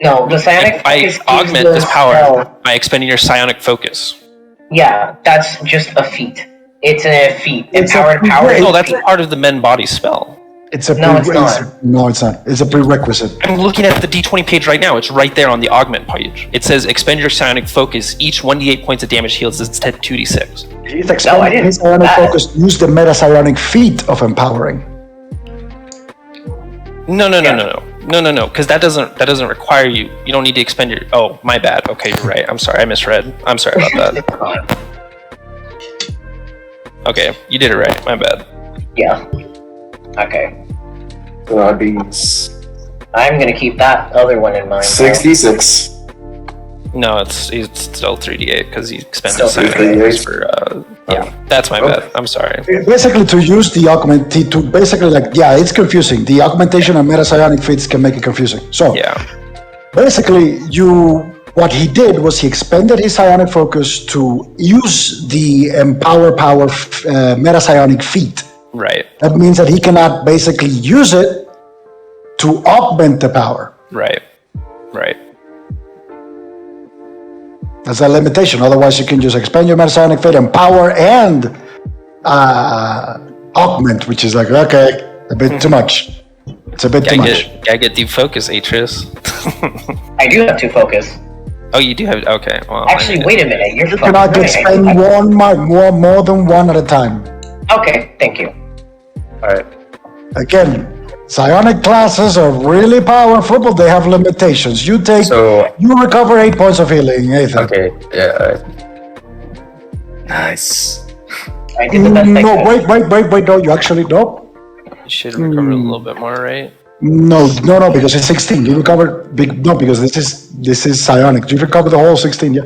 No, the psionic I focus augment gives this the power spell- by expending your psionic focus. Yeah, that's just a feat. It's a feat. Empowered power. No, that's part of the men body spell. It's a No, it's not. No, it's not. It's a prerequisite. I'm looking at the D20 page right now. It's right there on the augment page. It says expend your psionic focus. Each 1d8 points of damage heals instead 2d6. He's expending his psionic focus. Use the meta psionic feat of empowering. No. Because that doesn't require you. You don't need to expend your. Oh, my bad. Okay, you're right. I'm sorry. I misread. I'm sorry about that. Okay, you did it right. My bad. Yeah. Okay. That'd be I'm gonna keep that other one in mind. 66. No, it's still 3d8 because he expended Still psionic 3d8. focus for. Yeah, that's my bad. I'm sorry. Basically, to use the augment, to basically it's confusing. The augmentation and meta psionic feats can make it confusing. So, basically, what he did was he expended his psionic focus to use the empower power meta psionic feat. Right. That means that he cannot basically use it to augment the power. Right. That's a limitation. Otherwise, you can just expand your meta psionic feat, empower, and augment, which is like, okay, a bit too much. It's a bit too much. Gotta get deep focus, Atris. I do have 2 focus. Oh, you do have. Okay. Well, Actually, wait a minute. You're You cannot expend more than one at a time. Okay, thank you. Alright. Again, psionic classes are really powerful, but they have limitations. You recover 8 points of healing, Nathan. Okay, yeah, alright. Nice. I did the best I No, could. wait, no, you actually, no. You should recover a little bit more, right? No, because it's 16. You recover, because this is psionic. You recover the whole 16, yeah.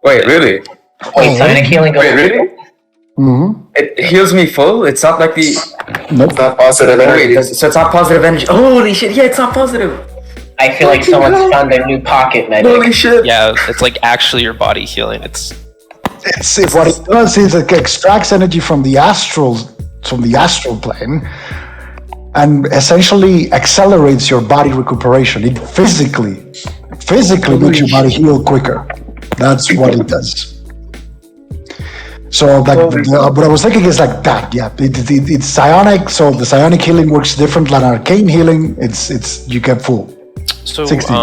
Wait, really? Wait, psionic healing goes. Wait, really? Mm-hmm. It heals me full? It's not like the... Nope. Not positive energy. So it's not positive energy. Holy shit, yeah, it's not positive. I feel like someone's found a new pocket medic. Holy shit. Yeah, it's like actually your body healing. It's what it does is it extracts energy from the astral plane and essentially accelerates your body recuperation. It physically makes your body heal quicker. That's what it does. So what I was thinking is like that. Yeah, it's psionic. So the psionic healing works different than arcane healing. It's you get full. So 16.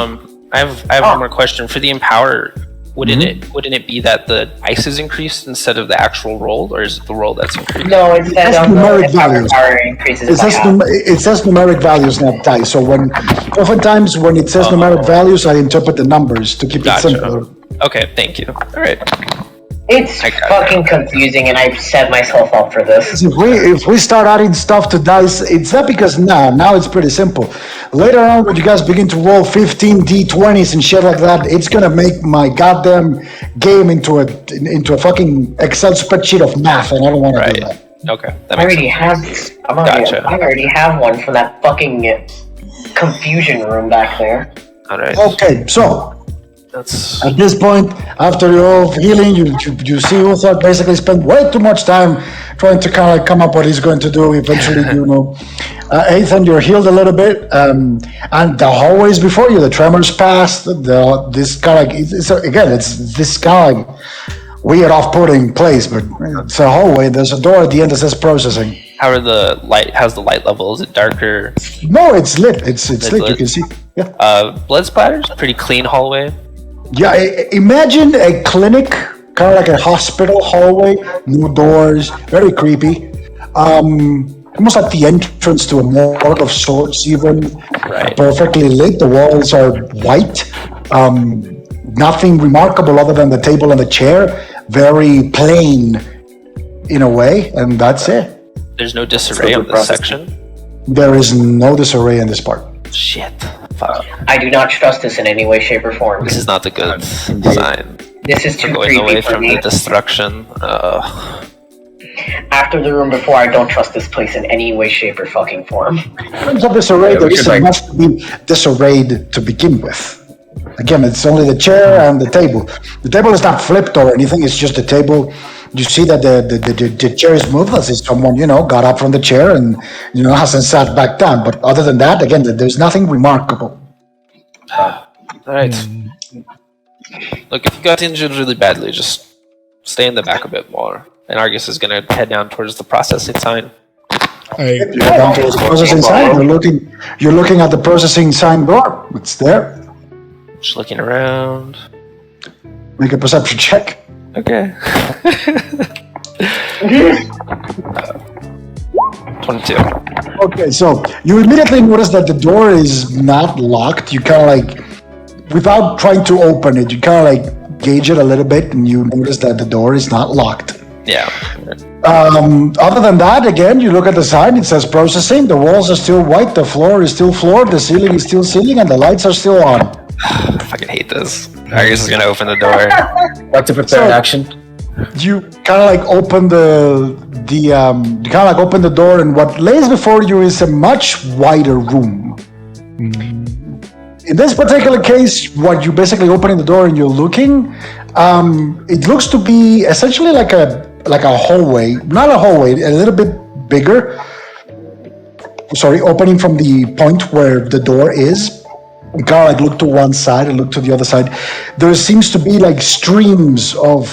I have one more question for the empower. Wouldn't it be that the dice is increased instead of the actual roll, or is it the roll that's increased? No, it's that numeric values. power increases It by says, half. it says numeric values, not dice. So oftentimes when it says numeric values, I interpret the numbers to keep it simpler. Okay, thank you. All right. It's fucking confusing, and I've set myself up for this. If we start adding stuff to dice, it's not because now it's pretty simple. Later on, when you guys begin to roll 15 d20s and shit like that, it's gonna make my goddamn game into a fucking Excel spreadsheet of math, and I don't want to do that. Okay, that I makes already sense. have. Gotcha. I already have one from that fucking confusion room back there. All right. Okay, so That's at this point, after your healing, you see Uthar basically spend way too much time trying to kind of like come up what he's going to do. Eventually, Ethan, you're healed a little bit, and the hallways before you, the tremors passed. This kind of like it's this kind of like weird, off-putting place, but it's a hallway. There's a door at the end that says processing. how's the light level? Is it darker? No, it's lit. It's lit. You can see. Yeah. Blood splatters. Pretty clean hallway. Yeah, imagine a clinic, kind of like a hospital hallway, no doors, very creepy. Almost like the entrance to a morgue of sorts, even. Right. Perfectly lit. The walls are white. Nothing remarkable other than the table and the chair. Very plain, in a way, and that's it. There's no disarray on this section. There is no disarray in this part. Shit. Fuck. I do not trust this in any way, shape, or form. This is not the good sign. This is We're too going creepy away for from me. the destruction. After the room before, I don't trust this place in any way, shape, or fucking form. In terms of disarray, there we should, isn't like- much to be disarrayed to begin with. Again, it's only the chair and the table. The table is not flipped or anything, it's just the table. You see that the chair is moved as if someone, got up from the chair and, hasn't sat back down. But other than that, again, there's nothing remarkable. Alright. Look, if you got injured really badly, just stay in the back a bit more. And Argus is gonna head down towards the processing sign. You're down to the processing sign, you're looking at the processing sign door. It's there. Just looking around. Make a perception check. Okay. 22. Okay, so you immediately notice that the door is not locked. You kind of like, without trying to open it, you kind of like gauge it a little bit and you notice that the door is not locked. Yeah. Other than that, again, you look at the sign, it says processing, the walls are still white, the floor is still floor, the ceiling is still ceiling, and the lights are still on. I fucking hate this. Argus is gonna open the door. Like to prepare an action. You kind of like open open the door, and what lays before you is a much wider room. In this particular case, what you basically opening the door and you're looking, it looks to be essentially like a hallway, not a hallway, a little bit bigger. Sorry, opening from the point where the door is. You kind of like look to one side and look to the other side. There seems to be like streams of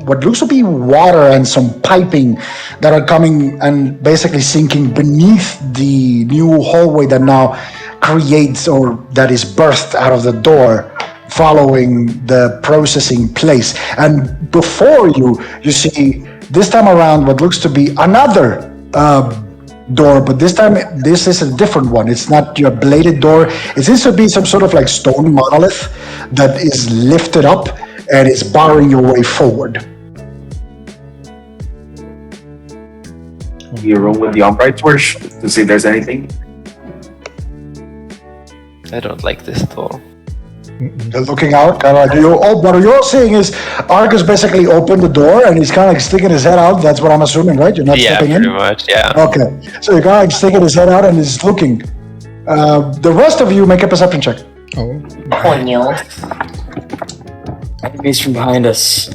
what looks to be water and some piping that are coming and basically sinking beneath the new hallway that now creates or that is birthed out of the door following the processing place. And before you see this time around what looks to be another door, but this time this is a different one. It's not your bladed door. It seems to be some sort of like stone monolith that is lifted up and is barring your way forward. You roll with the upright torch to see if there's anything. I don't like this at all. They're looking out, kind of like what you're seeing is Argus basically opened the door and he's kind of like sticking his head out. That's what I'm assuming, right? You're not Yeah, stepping pretty in. much. Yeah. Okay, so you're kind of like sticking his head out and he's looking. The rest of you make a perception check. Coño. Enemies from behind us.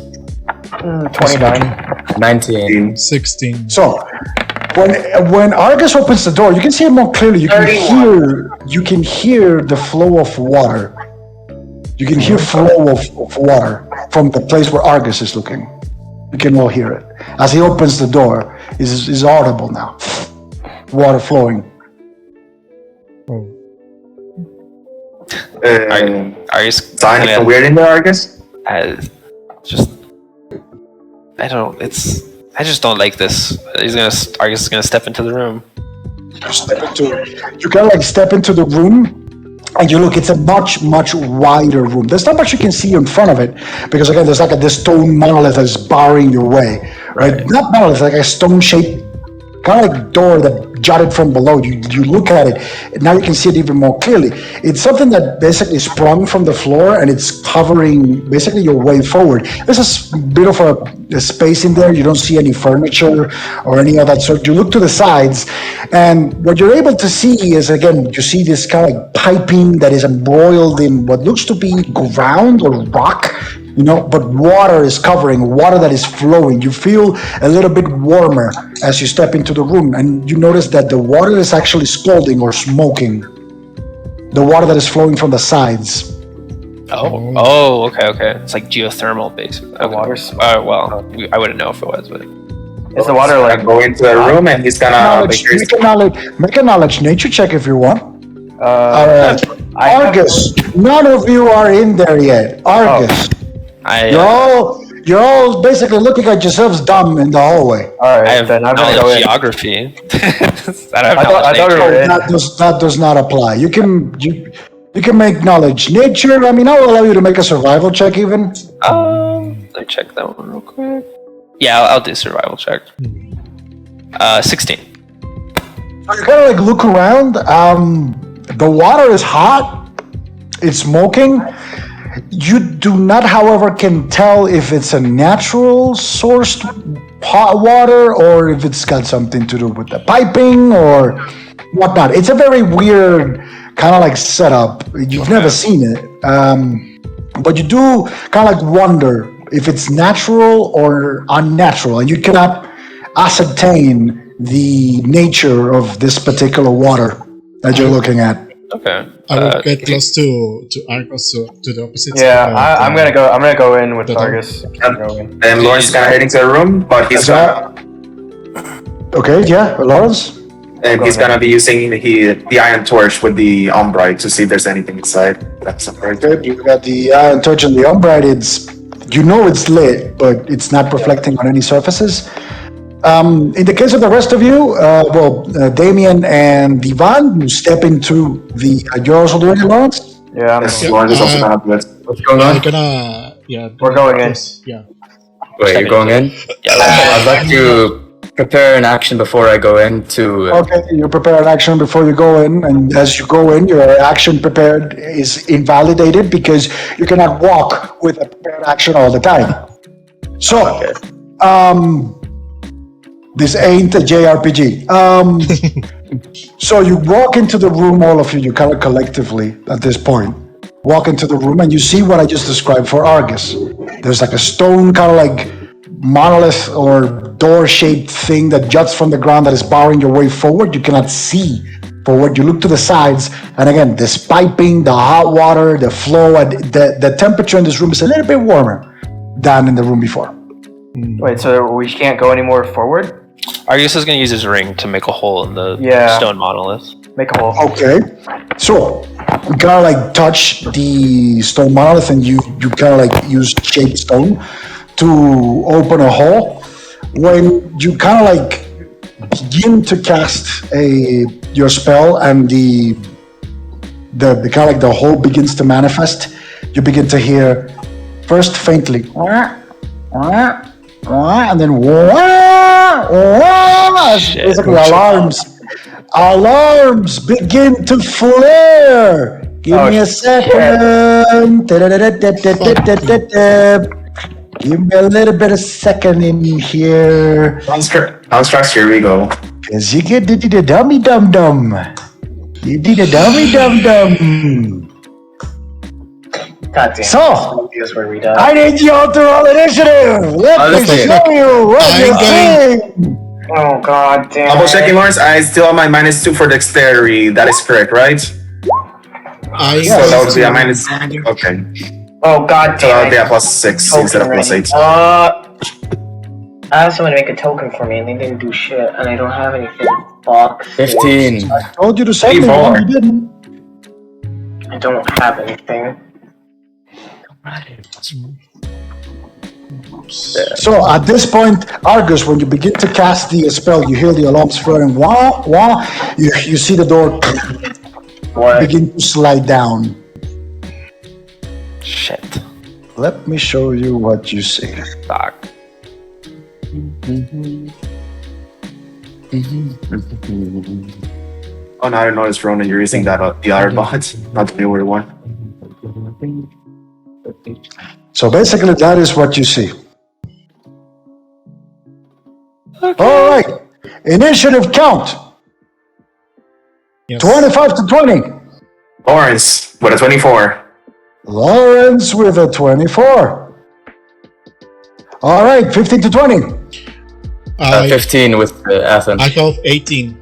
29. 19. 16. So when Argus opens the door, you can see it more clearly. You can hear the flow of water. You can hear flow of water from the place where Argus is looking. You can all hear it. As he opens the door, is audible now. Water flowing. Argus Is anything weird in there, Argus? just I just don't like this. Argus is gonna step into the room. You kind of like step into the room. And you look, it's a much, much wider room. There's not much you can see in front of it because, again, there's like this stone monolith that's barring your way, right? Not monolith, like a stone-shaped kind of like door that jutted from below. You look at it, and now you can see it even more clearly. It's something that basically sprung from the floor, and it's covering basically your way forward. There's a bit of a space in there. You don't see any furniture or any of that sort. You look to the sides, and what you're able to see is, again, you see this kind of like piping that is embroiled in what looks to be ground or rock, but water is covering, water that is flowing. You feel a little bit warmer as you step into the room, and you notice that the water is actually scalding or smoking. The water that is flowing from the sides. Okay. It's like geothermal, basically. The water's... I wouldn't know if it was, but... Is the water like... Go into the room and he's gonna... Make a knowledge nature check if you want. Argus, none of you are in there yet. Argus. You're all basically looking at yourselves dumb in the hallway. Alright, I have then I'm gonna go in. geography. I thought we were in. That does not apply. You can make knowledge nature. I mean, I'll allow you to make a survival check even. Let me check that one real quick. Yeah, I'll do survival check. 16. You kind of like look around. The water is hot. It's smoking. You do not, however, can tell if it's a natural sourced hot water or if it's got something to do with the piping or whatnot. It's a very weird kind of like setup. You've never seen it. But you do kind of like wonder if it's natural or unnatural, and you cannot ascertain the nature of this particular water that you're looking at. Okay. I would get close to Argus, to the opposite Yeah, side. I'm gonna go in with The Argus. And Lawrence is gonna head into the room, but he's gonna... Okay, yeah, Lawrence? And he's gonna be using the iron torch with the ombrite to see if there's anything inside. That's right. Okay, you got the iron torch and the ombrite. It's lit, but it's not reflecting on any surfaces. In the case of the rest of you, Damien and Divan, you step into the... you're also doing it, Lawrence? Yeah, Lawrence is also gonna do it. What's going on? We're going in. Yeah. Wait, you're going in? Yeah, I'd like to prepare an action before I go in to... Okay, you prepare an action before you go in, and as you go in, your action prepared is invalidated because you cannot walk with a prepared action all the time. So, this ain't a JRPG. So you walk into the room, all of you kind of collectively at this point, walk into the room and you see what I just described for Argus. There's like a stone kind of like monolith or door-shaped thing that juts from the ground that is barring your way forward. You cannot see forward. You look to the sides, and again, this piping, the hot water, the flow, and the temperature in this room is a little bit warmer than in the room before. Wait, so we can't go any more forward? Argus is going to use his ring to make a hole in the stone monolith. Make a hole. Okay, so you kind of like touch the stone monolith, and you kind of like use shaped stone to open a hole. When you kind of like begin to cast your spell, and the kind of like the hole begins to manifest, you begin to hear first faintly, and then basically alarms begin to flare. Give me a second. Give me a little bit of second in here. Constructs, here we go. Cause you get the dummy dum dum. You did a dummy dum dum. God damn. So, Here's where we die. I need you all to roll initiative. Let me show you what you're seeing. Oh god damn. Double checking, Lawrence. I still have my -2 for dexterity. That is correct, right? So that would be a minus. Okay. Oh god So that damn. would be a +6 instead of +8. I also want to make a token for me, and they didn't do shit, and I don't have anything. Box. 15. Told you to send me one, you didn't. I don't have anything. So at this point, Argus, when you begin to cast the spell, you hear the alarms flaring. Wah, wah. You see the door begin to slide down. Shit. Let me show you what you see. Fuck. Oh, now I noticed, Ronan, you're using that the other bot, not the newer one. So basically, that is what you see. All right. Initiative count. Yes. 25 to 20. Lawrence with a 24. Lawrence with a 24. All right, 15 to 20. 15 with Athens. I have 18.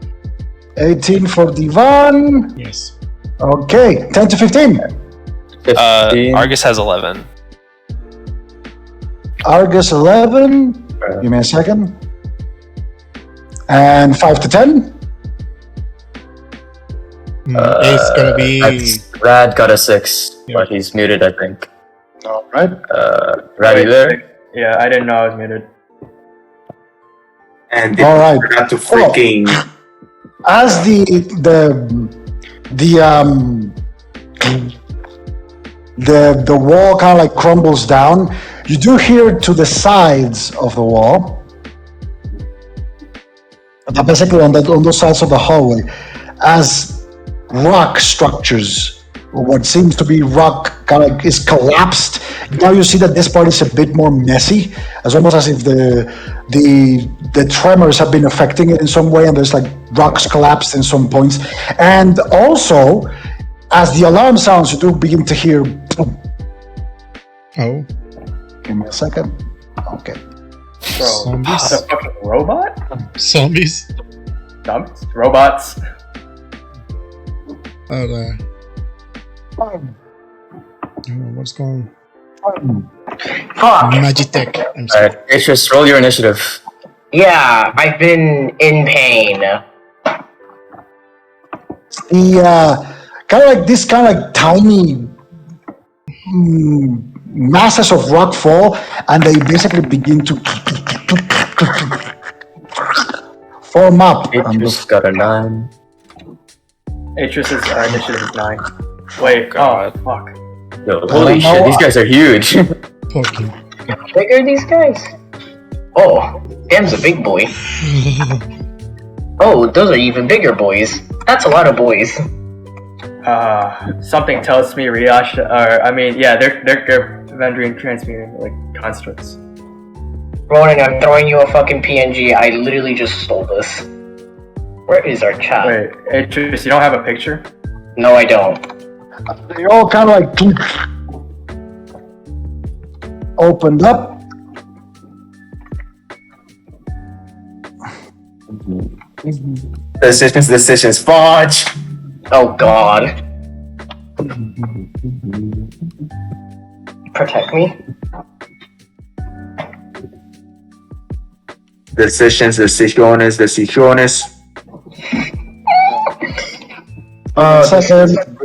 18 for Divan. Yes. Okay, 10 to 15. 15. Argus has 11. Argus 11. Give me a second. And 5 to 10. It's gonna be. Rad got a 6, but he's muted, I think. All right. Rad, you there? Yeah, I didn't know I was muted. And All right. forgot to freaking. As the wall kind of like crumbles down, you do hear to the sides of the wall, basically on those sides of the hallway, as rock structures, or what seems to be rock, kind of is collapsed. Now you see that this part is a bit more messy, as almost as if the tremors have been affecting it in some way, and there's like rocks collapsed in some points. And also, as the alarm sounds, you do begin to hear. Boom. Oh. Give me a second. Okay. Bro, Zombies? the fucking robot? Zombies? Zombies? Robots? Oh, what's going on? Fuck. Magitech. I'm sorry. Alright, Atrius, roll your initiative. Yeah, I've been in pain. The kind of like this kind of like tiny masses of rock fall, and they basically begin to form up. Atrius got a 9. Atrius's initiative is 9. Wait, God. oh, fuck. Yo, holy know. shit, these guys are huge. Fucking. How big are these guys? Oh, Dam's a big boy. Oh, those are even bigger boys. That's a lot of boys. Something tells me Riyash, they're rendering transmuting, like, constructs. Ronan, I'm throwing you a fucking PNG. I literally just stole this. Where is our chat? Wait, Atrius, you don't have a picture? No, I don't. They all kind of like opened up. Decisions, fudge. Oh god. Protect me. Decisions. Second,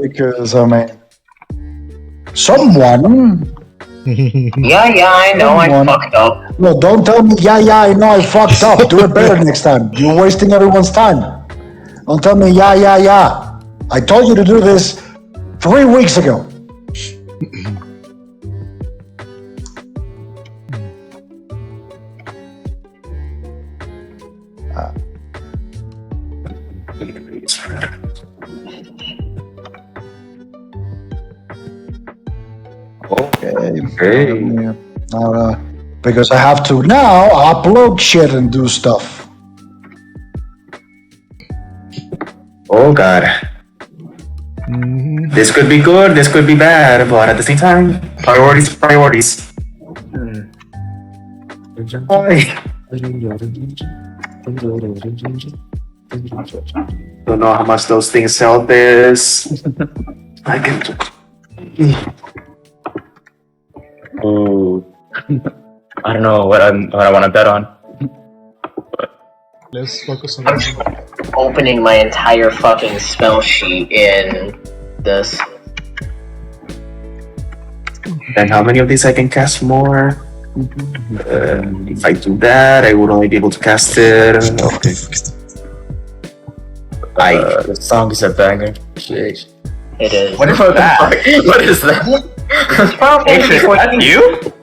because I mean, someone. Yeah, I know I Someone- fucked up. No, don't tell me. Yeah, I know I fucked up. Do it better next time. You're wasting everyone's time. Don't tell me. Yeah. I told you to do this 3 weeks ago. Okay. Now, because I have to now upload shit and do stuff. Oh god. This could be good, this could be bad, but at the same time, priorities. Don't know how much those things sell this. I can. Ooh. I don't know what I want to bet on. Let's focus on I'm that. opening my entire fucking spell sheet in this. Then how many of these I can cast more? If I do that, I would only be able to cast it. Okay. The song is a banger. Jeez. It is. What is that? What is that? It's Final Fantasy Is that 14. you?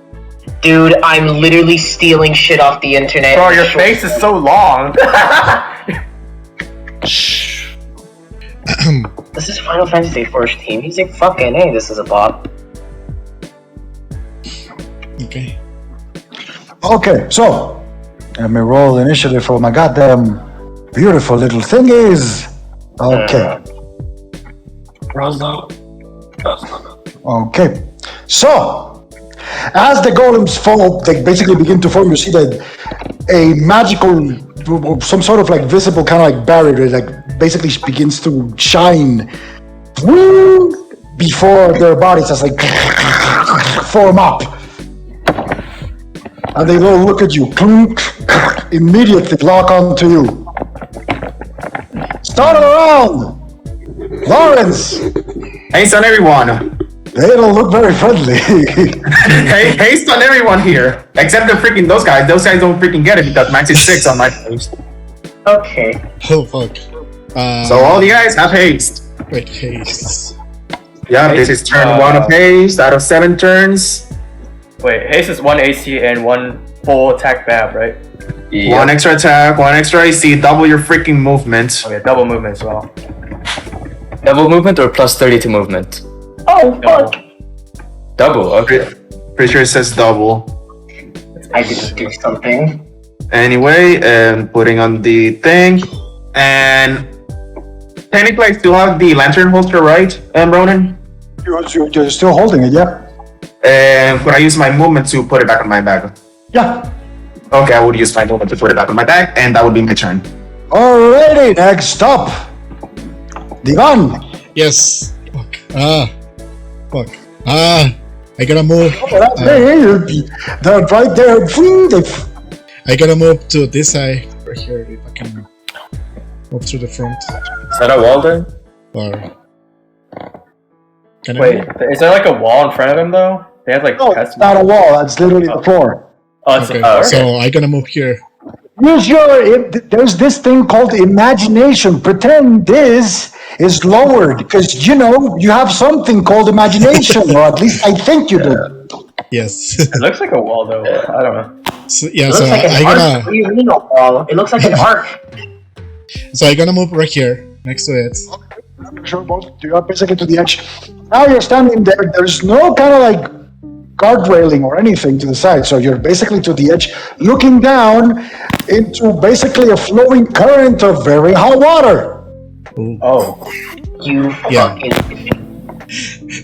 Dude, I'm literally stealing shit off the internet. Bro, your face is so long. Shh. This is Final Fantasy 14. He's like, fucking hey, this is a bop. Okay. Okay, so let me roll initiative for my goddamn beautiful little thingies. Okay. Okay. So, as the golems fall, they basically begin to form. You see that a magical, some sort of like visible kind of like barrier, like basically begins to shine before their bodies as like form up. And they all look at you, immediately lock onto you. Start around! Lawrence! Haste on everyone! They don't look very friendly. Hey, haste on everyone here! Except the freaking those guys. Those guys don't freaking get it because max is 6 on my haste. Okay. Oh fuck. So all you guys have haste. Wait, haste. Yeah, this is turn 1 of haste out of 7 turns. Wait, haste is 1 AC and 1 full attack bab, right? Yeah. 1 extra attack, 1 extra AC, double your freaking movement. Okay, double movement as well. Double movement or plus 30 to movement? Oh, fuck! Double, okay. Pretty sure it says double. I didn't do something. Anyway, putting on the thing, and technically I still have the lantern holster, right, Ronan? You're still holding it, yeah? And could I use my movement to put it back on my bag? Yeah. Okay, I would use my movement to put it back on my bag, and that would be my turn. Alrighty, next up. Divan. Yes. Fuck. Fuck. I gotta move. They're right there. I gotta move to this side right here if I can move through the front. Is that a wall then? Or can I Wait, move? is there like a wall in front of him though? They have like No, test it's not a wall. That's literally the floor. Oh, it's Okay, okay. so I gotta move here. Use your. There's this thing called imagination. Pretend this is lowered because you know you have something called imagination, or at least I think you do. Yes. It looks like a wall though. I don't know. So, yeah, It so looks like I an arc. gotta What do you mean a wall? It looks like an arc. so I gotta move right here next to it. Sure, both. You are basically to the edge. Now you're standing there. There's no kind of like guard railing or anything to the side, so you're basically to the edge, looking down into basically a flowing current of very hot water. Oh, You Yeah. fucking.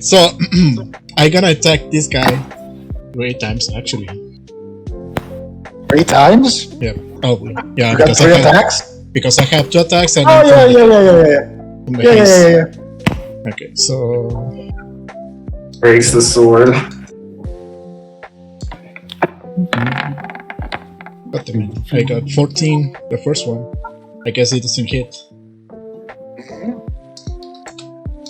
So I gotta attack this guy 3 times actually. 3 times? Yeah. Oh yeah, You got 3 attacks? because I have 2 attacks and Oh then yeah, from yeah, the- yeah, yeah, yeah. from the Yeah, haste. yeah, yeah, yeah. Okay, so Raise the sword. what the mean? I got 14 the first one. I guess it doesn't hit.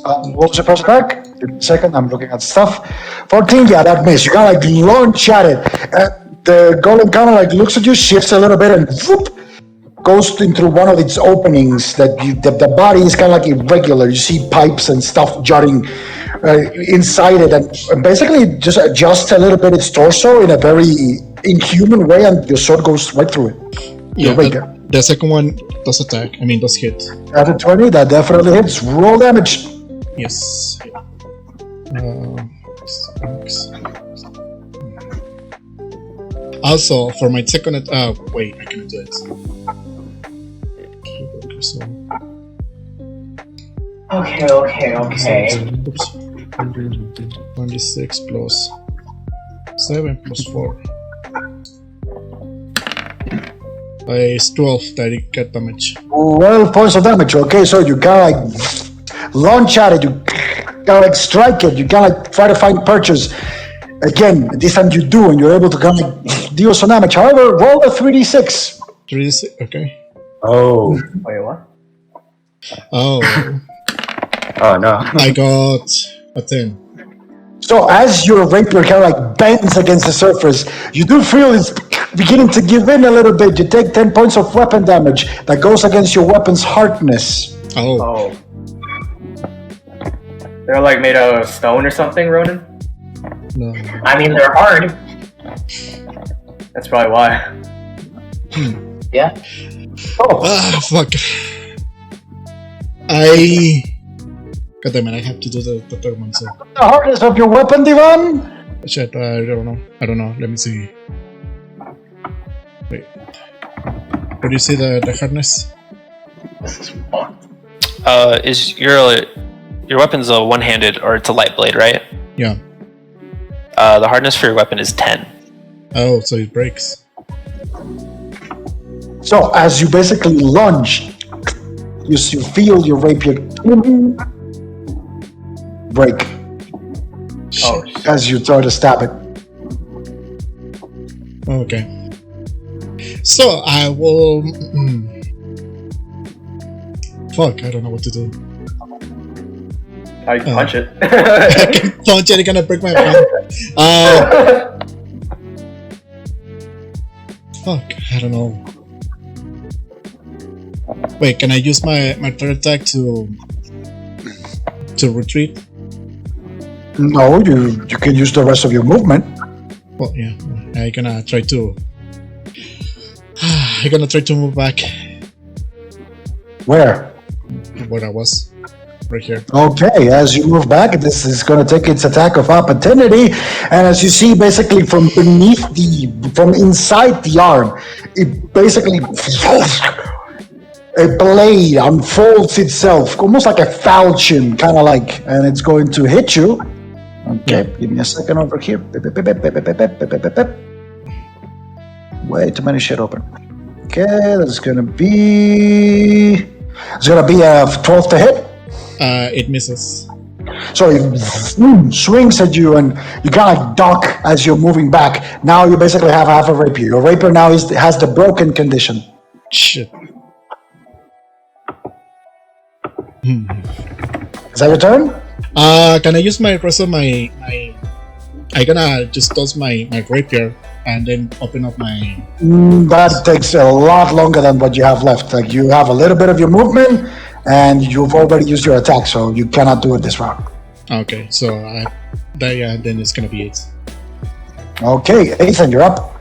What was your first attack? Second, I'm looking at stuff. 14, yeah, that missed. You kind of like launch at it. The golem kind of like looks at you, shifts a little bit, and whoop, goes into one of its openings. The body is kind of like irregular. You see pipes and stuff jutting inside it, and basically just adjusts a little bit its torso in a very inhuman way, and your sword goes right through it. Yeah, right but the second one does attack. I mean, does hit. At a 20, that definitely hits. Roll damage. Yes. Thanks. Also, for my second wait, I can do it. So, Okay. oops. 26 plus 7 plus 4. It's 12 that it get damage. 12 points of damage. Okay, so you kind of like launch at it, you kind of like strike it, you kind of like try to find purchase. Again, this time you do, and you're able to kind of like deal some damage. However, roll a 3d6. 36, okay. Oh. Wait, what? Oh, Oh no. I got a 10. So as your rapier kind of like bends against the surface, you do feel it's beginning to give in a little bit. You take 10 points of weapon damage that goes against your weapon's hardness. Oh, Oh. They're like made out of stone or something, Ronan? no. I mean, they're hard. That's probably why. Yeah. Ah, fuck. God damn it, I have to do the third one, so. The hardness of your weapon, Divan? Shit, I don't know. Let me see. Wait. Where do you see the hardness? This is fucked. Is your weapon's a one-handed or it's a light blade, right? Yeah. The hardness for your weapon is 10. Oh, so it breaks. So as you basically lunge, you feel your rapier break Oh, as you try to stab it. Okay. So I will. Fuck, I don't know what to do. how you punch it? I can punch it, it's gonna break my arm. Fuck, I don't know. Wait, can I use my third attack to retreat? No, you can use the rest of your movement. Well, yeah, I'm gonna try to. I'm gonna try to move back Where? where I was, right here. Okay, as you move back, this is going to take its attack of opportunity, and as you see, basically from from inside the arm, it basically a blade unfolds itself, almost like a falchion, kind of like, and it's going to hit you. Okay, give me a second over here. Way too many shit open. Okay, that's gonna be. It's gonna be a 12 to hit. It misses. So it swings at you, and you kind of duck as you're moving back. Now you basically have half a rapier. Your rapier now has the broken condition. Shit. Is that your turn? Can I use my rest of my I gonna just toss my rapier and then open up my. That takes a lot longer than what you have left. Like you have a little bit of your movement, and you've already used your attack, so you cannot do it this round. Okay, so then it's gonna be it. Okay, Ethan, you're up.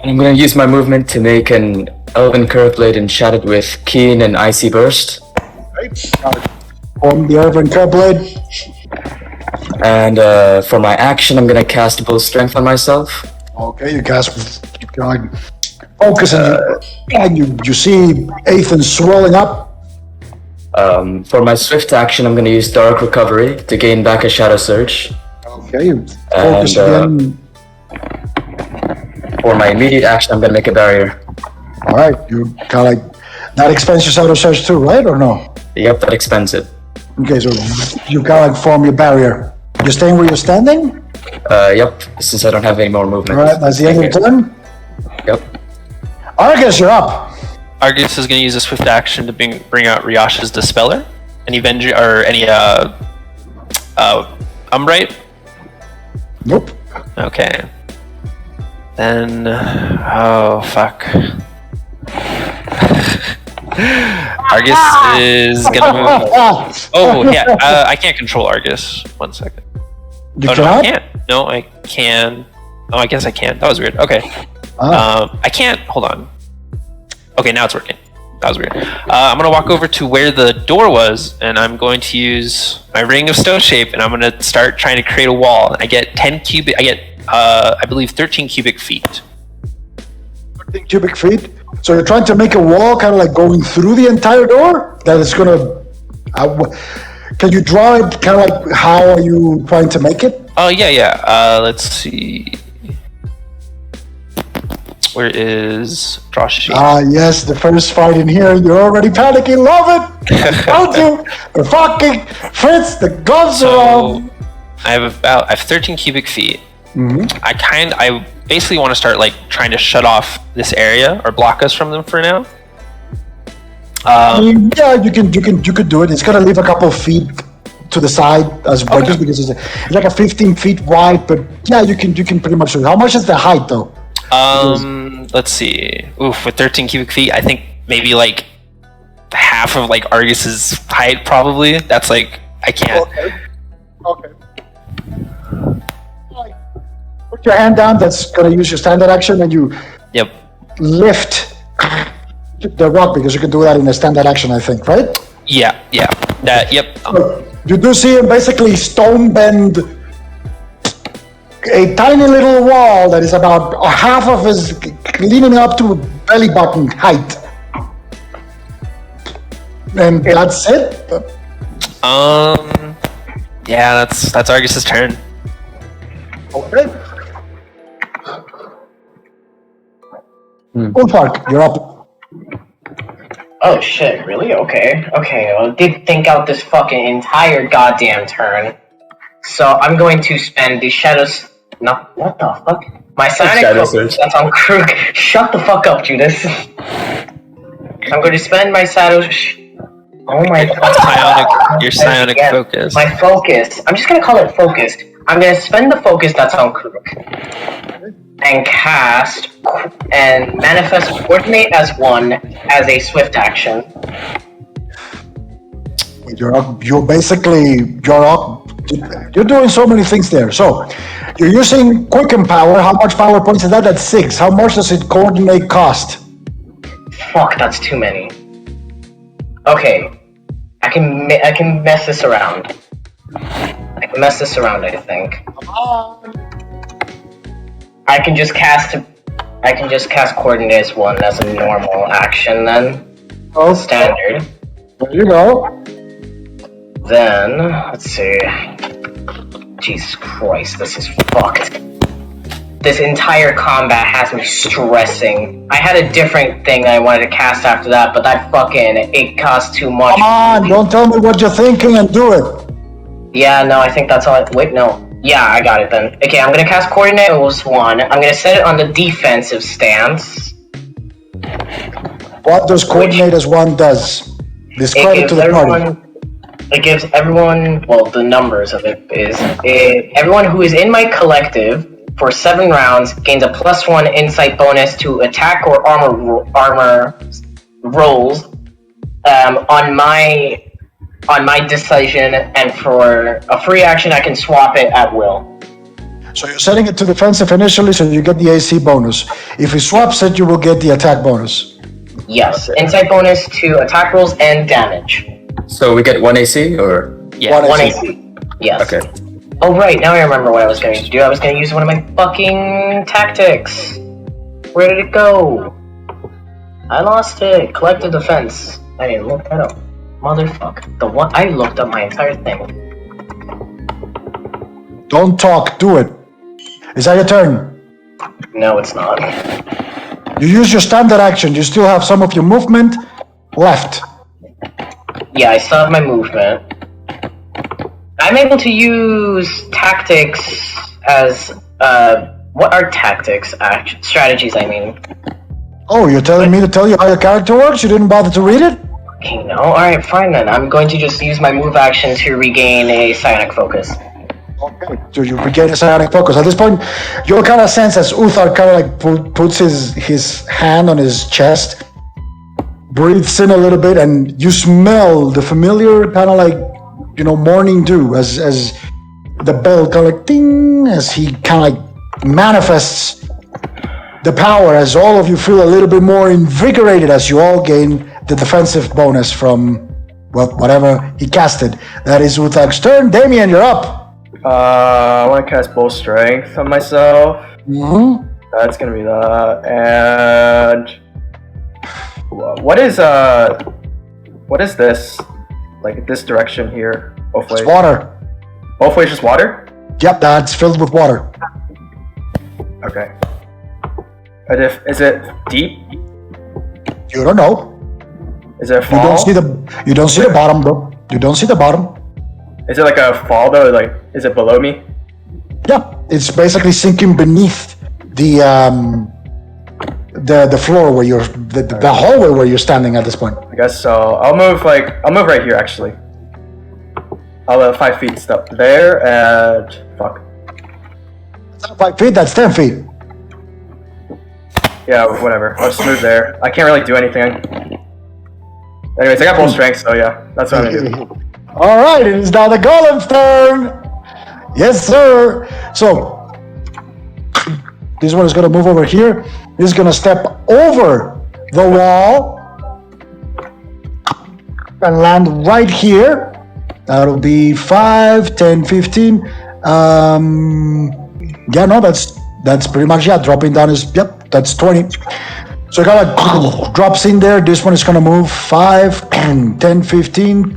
I'm gonna use my movement to make an Elven Curve Blade enchanted with Keen and Icy Burst. Form the Elven Curve Blade. And for my action, I'm gonna cast Bull Strength on myself. Okay, you cast. You can focus, and you see Ethan swelling up. For my swift action, I'm gonna use Dark Recovery to gain back a Shadow Surge. Okay, you focus And, again. For my immediate action, I'm gonna make a barrier. All right, you kind of like that expends your Shadow Surge too, right, or no? Yep, that expends it. Okay, so you kind of like form your barrier. You're staying where you're standing? Yep, since I don't have any more movement. Alright, that's the end of your turn. Yep. Argus, you're up. Argus is going to use a swift action to bring out Ryash's Dispeller. Any Avenger or any Umbrite? Nope. Okay. Then oh fuck. Argus is gonna move. Oh yeah, I can't control Argus. 1 second. You No, I cannot? can't. No, I can. Oh, I guess I can. That was weird. Okay. I can't. Hold on. Okay, now it's working. That was weird. I'm gonna walk over to where the door was, and I'm going to use my Ring of Stone Shape, and I'm gonna start trying to create a wall. I get 10 cubic. I get, I believe, 13 cubic feet. 13 cubic feet. So you're trying to make a wall, kind of like going through the entire door. That is gonna. Can you draw it? Kind of like how are you trying to make it? Oh yeah. Let's see. Where is draw sheet? Yes, the first fight in here. You're already panicking. Love it. Don't you? The fucking Fritz. The gloves are on. I have 13 cubic feet. I basically want to start like trying to shut off this area or block us from them for now. Yeah, you could do it. It's gonna leave a couple feet to the side as wedges because it's like a 15 feet wide. But yeah, you can pretty much do it. How much is the height though? Let's see. Oof, with 13 cubic feet, I think maybe like half of like Argus's height, probably. That's like I can't. Okay. Put your hand down. That's gonna use your standard action, and you Yep. lift the rock because you can do that in a standard action, I think, right? Yeah. That. Yep. You do see him basically stone bend a tiny little wall that is about half of his leaning up to belly button height. And that's it. Yeah, that's Argus's turn. Okay. Ulfark, you're up. Oh shit, really? Okay. Well, I did think out this fucking entire goddamn turn. So I'm going to spend the shadows. No, what the fuck? My psionic focus. That's on crook. Shut the fuck up, Judas. I'm going to spend my shadows. Oh my god. Your psionic focus. My focus. I'm just gonna call it focused. I'm gonna spend the focus that's on crook. And cast and manifest coordinate as one as a swift action. You're up. You're up. You're doing so many things there. So you're using quicken power. How much power points is that? That's 6. How much does it coordinate cost? Fuck, that's too many. Okay, I can mess this around. I think. I can just cast coordinate as one as a normal action then. Oh, standard. There you go. Then let's see. Jesus Christ, this is fucked. This entire combat has me stressing. I had a different thing that I wanted to cast after that, but it costs too much. Come on, don't tell me what you're thinking and do it. Yeah, no, I think that's all. Wait, no. Yeah, I got it then. Okay, I'm gonna cast Coordinate as 1. I'm gonna set it on the defensive stance. What does Coordinate as 1 does? Describe it to the party. It gives everyone, well, the numbers of it is, everyone who is in my collective for 7 rounds gains a +1 insight bonus to attack or armor rolls on my decision, and for a free action I can swap it at will. So you're setting it to defensive initially, so you get the AC bonus. If he swaps it, you will get the attack bonus. Yes, insight bonus to attack rolls and damage. So we get 1 AC, or? Yeah. 1 AC. Yes. Okay. Oh right, now I remember what I was going to do. I was going to use one of my fucking tactics. Where did it go? I lost it. Collective defense. I didn't look that up. Motherfucker. The one I looked up my entire thing. Don't talk, do it. Is that your turn? No, it's not. You use your standard action. You still have some of your movement left. Yeah, I still have my movement. I'm able to use tactics as, what are tactics? Strategies, I mean. Oh, you're telling me to tell you how your character works? You didn't bother to read it? Okay, no. Alright, fine then. I'm going to just use my move action to regain a psionic focus. Okay, so you regain a psionic focus. At this point, you'll kind of sense as Uthar kind of like puts his hand on his chest, breathes in a little bit, and you smell the familiar kind of like, morning dew as the bell kind of like ding, as he kind of like manifests the power, as all of you feel a little bit more invigorated as you all gain the defensive bonus from, well, whatever he casted. That is Uthar's turn. Damien, you're up. I want to cast Bull Strength on myself. Mm-hmm. That's gonna be that. And what is this? Like this direction here? Hopefully. It's water. Hopefully it's just water? Yep, that's filled with water. Okay. Is it deep? You don't know. Is it a You fall? don't see the bottom, though. You don't see the bottom. Is it like a fall though? Like, is it below me? Yeah, it's basically sinking beneath the the floor where you're the hallway where you're standing at this point. I guess so. I'll move right here actually. I'll 5 feet step there and fuck. That's not 5 feet. That's 10 feet. Yeah, whatever. I'll just move there. I can't really do anything. Anyways, I got full strength, so yeah, that's what I'm gonna do. All right, it is now the golem's turn. Yes, sir. So this one is going to move over here. He's going to step over the wall and land right here. That'll be 5, 10, 15. Yeah, no, that's pretty much, yeah, dropping down is, yep, that's 20. So it kind of drops in there. This one is going to move 5, 10, 15,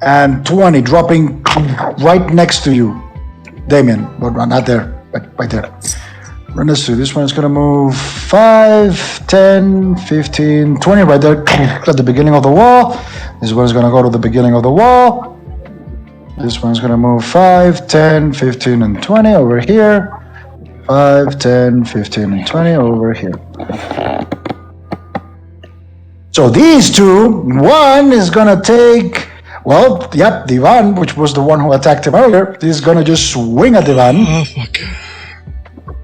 and 20, dropping right next to you, Damien. But not there, but right there. Right next to you. This one is going to move 5, 10, 15, 20, right there at the beginning of the wall. This one is going to go to the beginning of the wall. This one's going to move 5, 10, 15, and 20 over here. 5, 10, 15, and 20 over here. So these two, one is going to take... Well, yep, Divan, which was the one who attacked him earlier, is gonna just swing at Divan. Oh, fuck.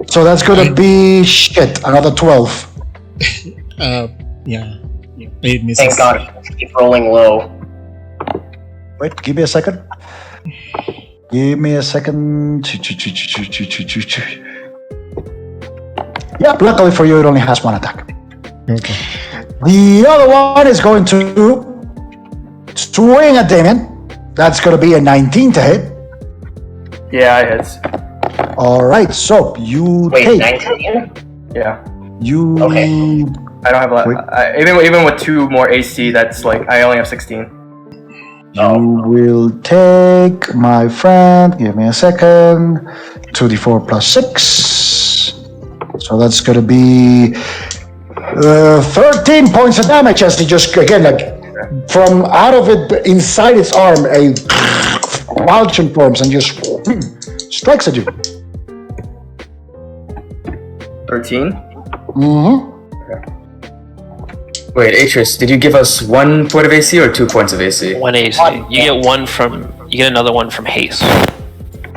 So that's gonna be, shit, another 12. Yeah. It misses. Thank God. Keep rolling low. Wait, give me a second. Give me a second. Yep, luckily for you, it only has one attack. Okay. The other one is going to swing at Damien. That's going to be a 19 to hit. Yeah, it hits. All right, so you Wait, take. 19? Yeah. You. Okay. I don't have a lot. Even with 2 more AC, that's like I only have 16. You will take, my friend. Give me a second. 2d4 plus 6. So that's going to be 13 points of damage as he just again like. From out of it, inside its arm, a falchion forms and just strikes at you. 13? Mm-hmm. Wait, Atreus, did you give us 1 point of AC or 2 points of AC? 1 AC. You get another one from haste.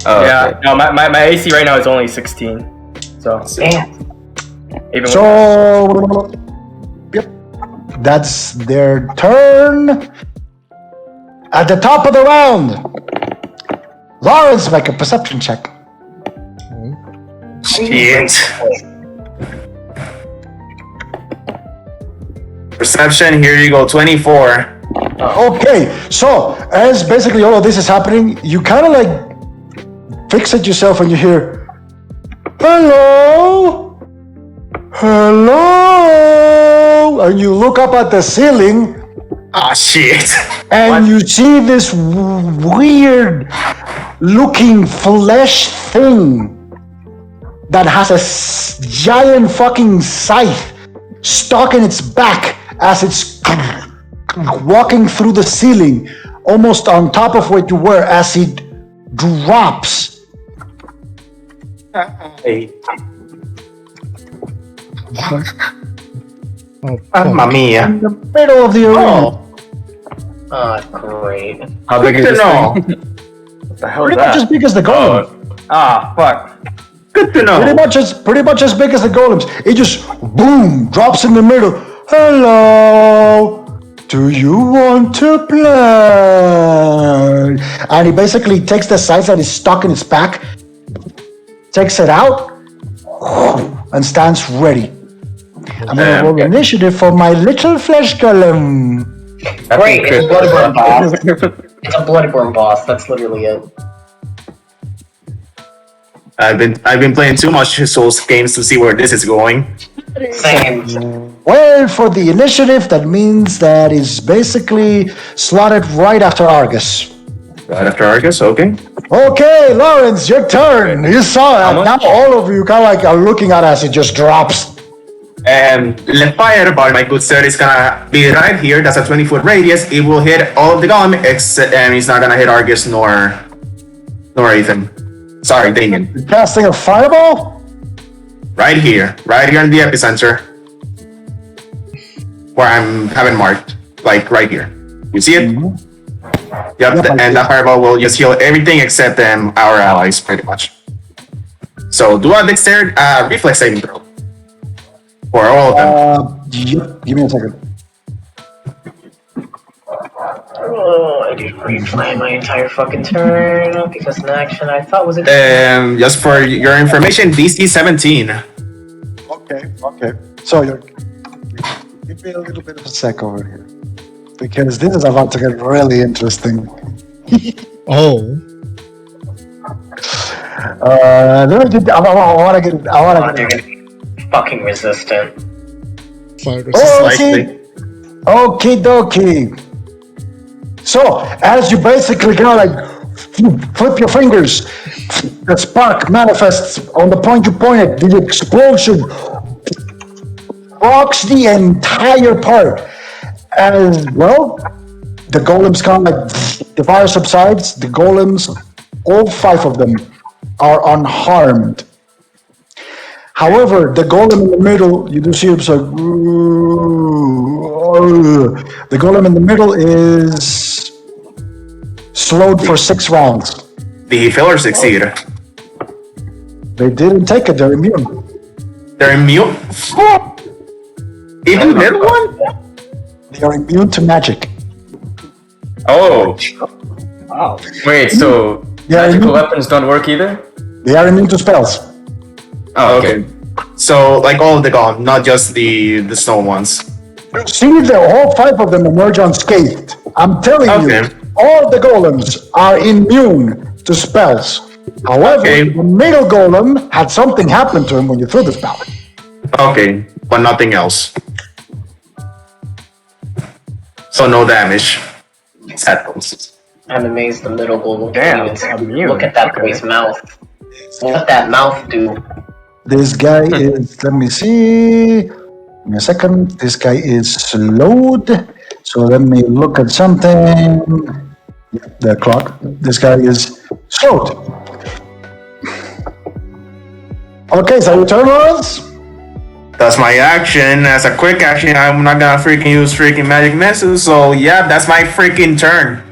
Oh, Yeah. okay. No, my AC right now is only 16. So Damn. even So, yep, that's their turn. At the top of the round, Lawrence, make a perception check. Shit. Perception, here you go, 24. Okay, so as basically all of this is happening, you kind of like fixate yourself and you hear, hello, hello, and you look up at the ceiling Ah, shit. and you see this weird looking flesh thing that has a giant fucking scythe stuck in its back as it's walking through the ceiling, almost on top of where you were, as it drops. Hey. Oh, Mamma mia. In the middle of the arena. Oh, great. How big is Good this to know. thing? what the hell is Pretty much as that? big as the golem. Ah, fuck. Good to know. Pretty much as big as the golems. It just boom drops in the middle. Hello, do you want to play? And he basically takes the scythe that is stuck in its back, takes it out, and stands ready. I'm gonna roll initiative for my little flesh golem. Great, it's a Bloodborne boss. It's a Bloodborne boss, that's literally it. I've been playing too much Souls games to see where this is going. Same. Well, for the initiative, that means that is basically slotted right after Argus. Right after Argus, okay. Okay, Lawrence, your turn. You saw it. Now all of you kind of like are looking at it as it just drops. And the fireball, my good sir, is gonna be right here. That's a 20-foot radius. It will hit all of the golem, except, and it's not gonna hit Argus nor Ethan. Sorry, Damien. Casting a fireball? right here in the epicenter, where I'm having marked, like right here. You see it? Mhm. Yep, Yep, and that fireball will just heal everything except our allies, pretty much. So do a dexterity reflex saving throw for all of them. Yep. Give me a second. Oh, I didn't replan my entire fucking turn because an action I thought was a. Just for your information, DC 17. Okay. So give me a little bit of a sec over here, because this is about to get really interesting. Oh, Let me get. I want to get. I Oh, want they're to gonna get. be fucking resistant. fire Oh, resistance. Likely. see. Okie dokie. So, as you basically kind of like flip your fingers, the spark manifests on the point you pointed. The explosion rocks the entire part. As well, the golems kind of like, the fire subsides. The golems, all 5 of them, are unharmed. However, the golem in the middle, you do see it's like, the golem in the middle is slowed for 6 rounds. The fillers succeed. They didn't take it, they're immune. They're immune. Even middle one? They are immune to magic. Oh, Wow. wait, so Yeah, magical you- weapons don't work either? They are immune to spells. Oh, okay. So like all of the golem, not just the stone ones. See, all 5 of them emerge unscathed. I'm telling Okay. you, all the golems are immune to spells. However, Okay. the middle golem had something happen to him when you threw the spell. Okay, but nothing else. So no damage. Settles. I'm amazed the middle golem Damn, can even immune. look at that Okay. boy's mouth. What that mouth do? This guy is, let me see, give me a second. This guy is slowed. So let me look at something. The clock. This guy is slowed. Okay, so your turn was? That's my action. As a quick action, I'm not gonna freaking use freaking magic missiles. So yeah, that's my freaking turn.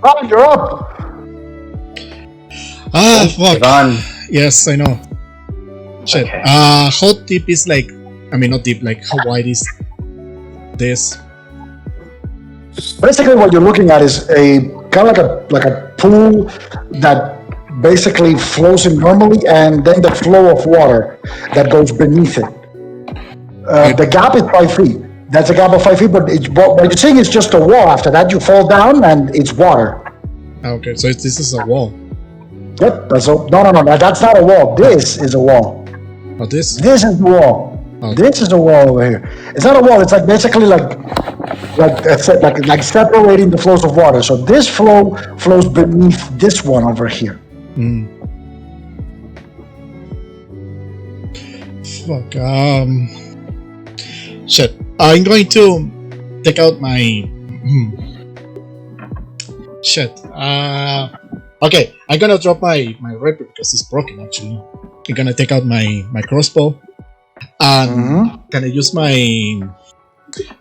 Oh, you're up. Ah, fuck. Ivan, Yes, I know. Shit. Okay. How deep is like? I mean, not deep. Like, how wide is this? Basically, what you're looking at is a kind of like a pool that basically flows in normally, and then the flow of water that goes beneath it. The gap is 5 feet. That's a gap of 5 feet, but what you're seeing is just a wall. After that, you fall down, and it's water. Ah, okay, so this is a wall. Yep. No. That's not a wall. This is a wall. Oh, this. This is the wall. Oh. This is a wall over here. It's not a wall. It's like basically like separating the flows of water. So this flow flows beneath this one over here. Hmm. Fuck. Shit. I'm going to take out my. Shit. Okay. I'm gonna drop my rapier because it's broken. Actually, I'm gonna take out my crossbow, and can I use my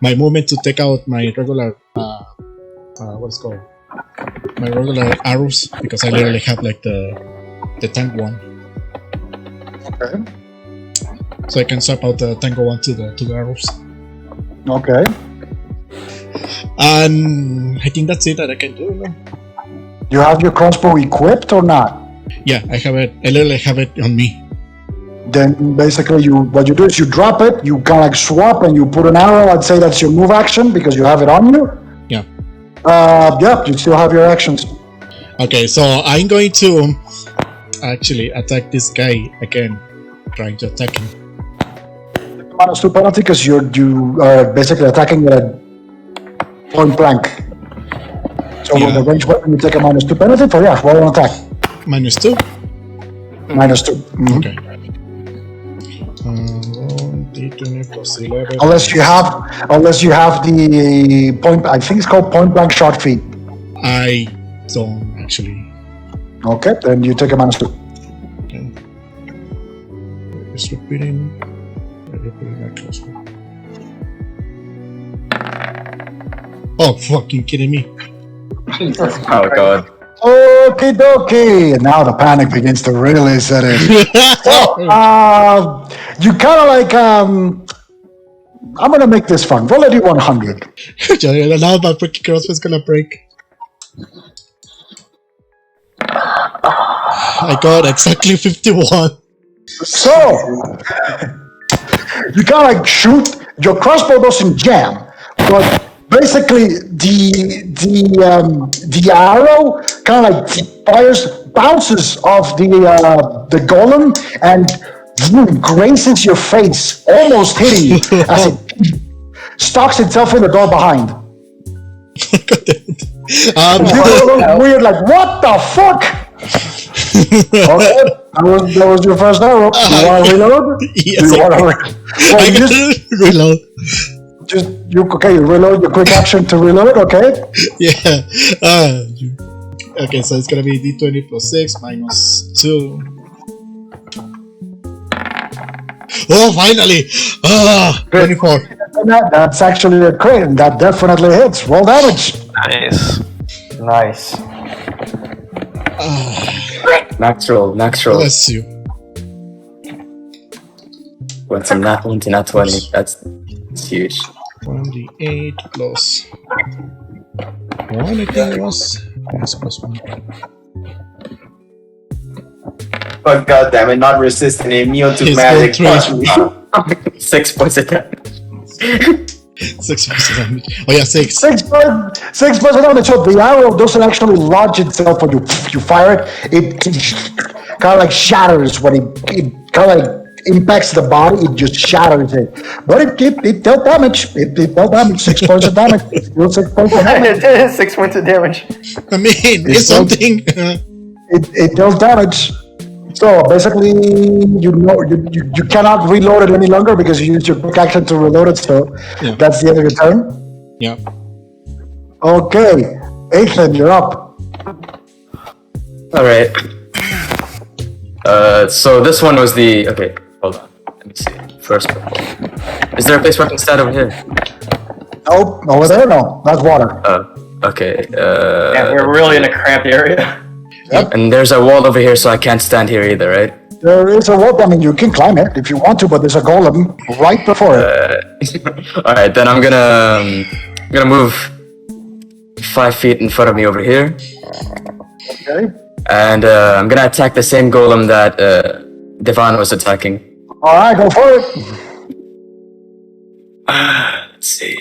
movement to take out my regular what's it called, my regular arrows, because I literally have like the tank one. Okay. So I can swap out the tango one to the arrows. Okay. And I think that's it that I can do. No? You have your crossbow equipped or not? Yeah, I have it. I literally have it on me. Then basically what you do is you drop it, you kind of like swap, and you put an arrow. I'd say that's your move action because you have it on you. Yeah. Yep, you still have your actions. Okay, so I'm going to actually attack this guy again, trying to attack him. -2 penalty because you are basically attacking at point blank. So with Yeah. the range weapon, you take a -2 penalty for roll an attack. -2. -2. Mhm. Okay. D20 plus 11. Unless you have the point. I think it's called point blank shot feat. I don't actually. Okay, then you take a -2. Just repeating. Repeating that crossbow. Oh, fucking kidding me. Oh god. Okie dokie. Now the panic begins to really set in. So, you kind of like, I'm gonna make this fun. Roll a d100. Now my freaking crossbow's gonna break. I got exactly 51. So, you kind of like shoot. Your crossbow doesn't jam, but basically the arrow kind of like fires, bounces off the golem and grazes your face, almost hitting you as it stalks itself in the door behind. Weird, like what the fuck? Okay, that was your first arrow. You want to reload? Yes, you want to reload. You reload your quick action to reload. Okay. Yeah. Okay, so it's gonna be d20 plus 6 minus 2. Oh, finally! 24. That's actually a crit, and that definitely hits. Roll damage. Nice. Max roll. Bless you. Went from nat 1 to nat 20. That's huge. 1d8 plus 1, I think it was. Yes, plus 1. But goddammit, not resistant, immune to He's magic. going Punch me. 6 points of damage. 6 points of damage. Oh yeah, 6. 6 points of damage. So the arrow doesn't actually lodge itself when you fire it. It kind of like shatters when it kind of like impacts the body. It just shatters it. But it dealt damage. It dealt damage. 6 points of damage. It dealt 6 points of damage. It is 6 points of damage. I mean, it's something. It dealt damage. So basically, you cannot reload it any longer because you used your quick action to reload it. So that's the end of your turn. Yeah. Okay, Ethan, you're up. Alright. So this one was the... Okay, hold on. Let me see. First one. Is there a place where I can stand over here? Nope, over there, no. That's water. Okay. Yeah, we're really in a cramped area. Yep. And there's a wall over here, so I can't stand here either, right? There is a wall. I mean, you can climb it if you want to, but there's a golem right before it. Alright, then I'm gonna move 5 feet in front of me over here. Okay. And I'm gonna attack the same golem that Devon was attacking. All right, go for it. Let's see.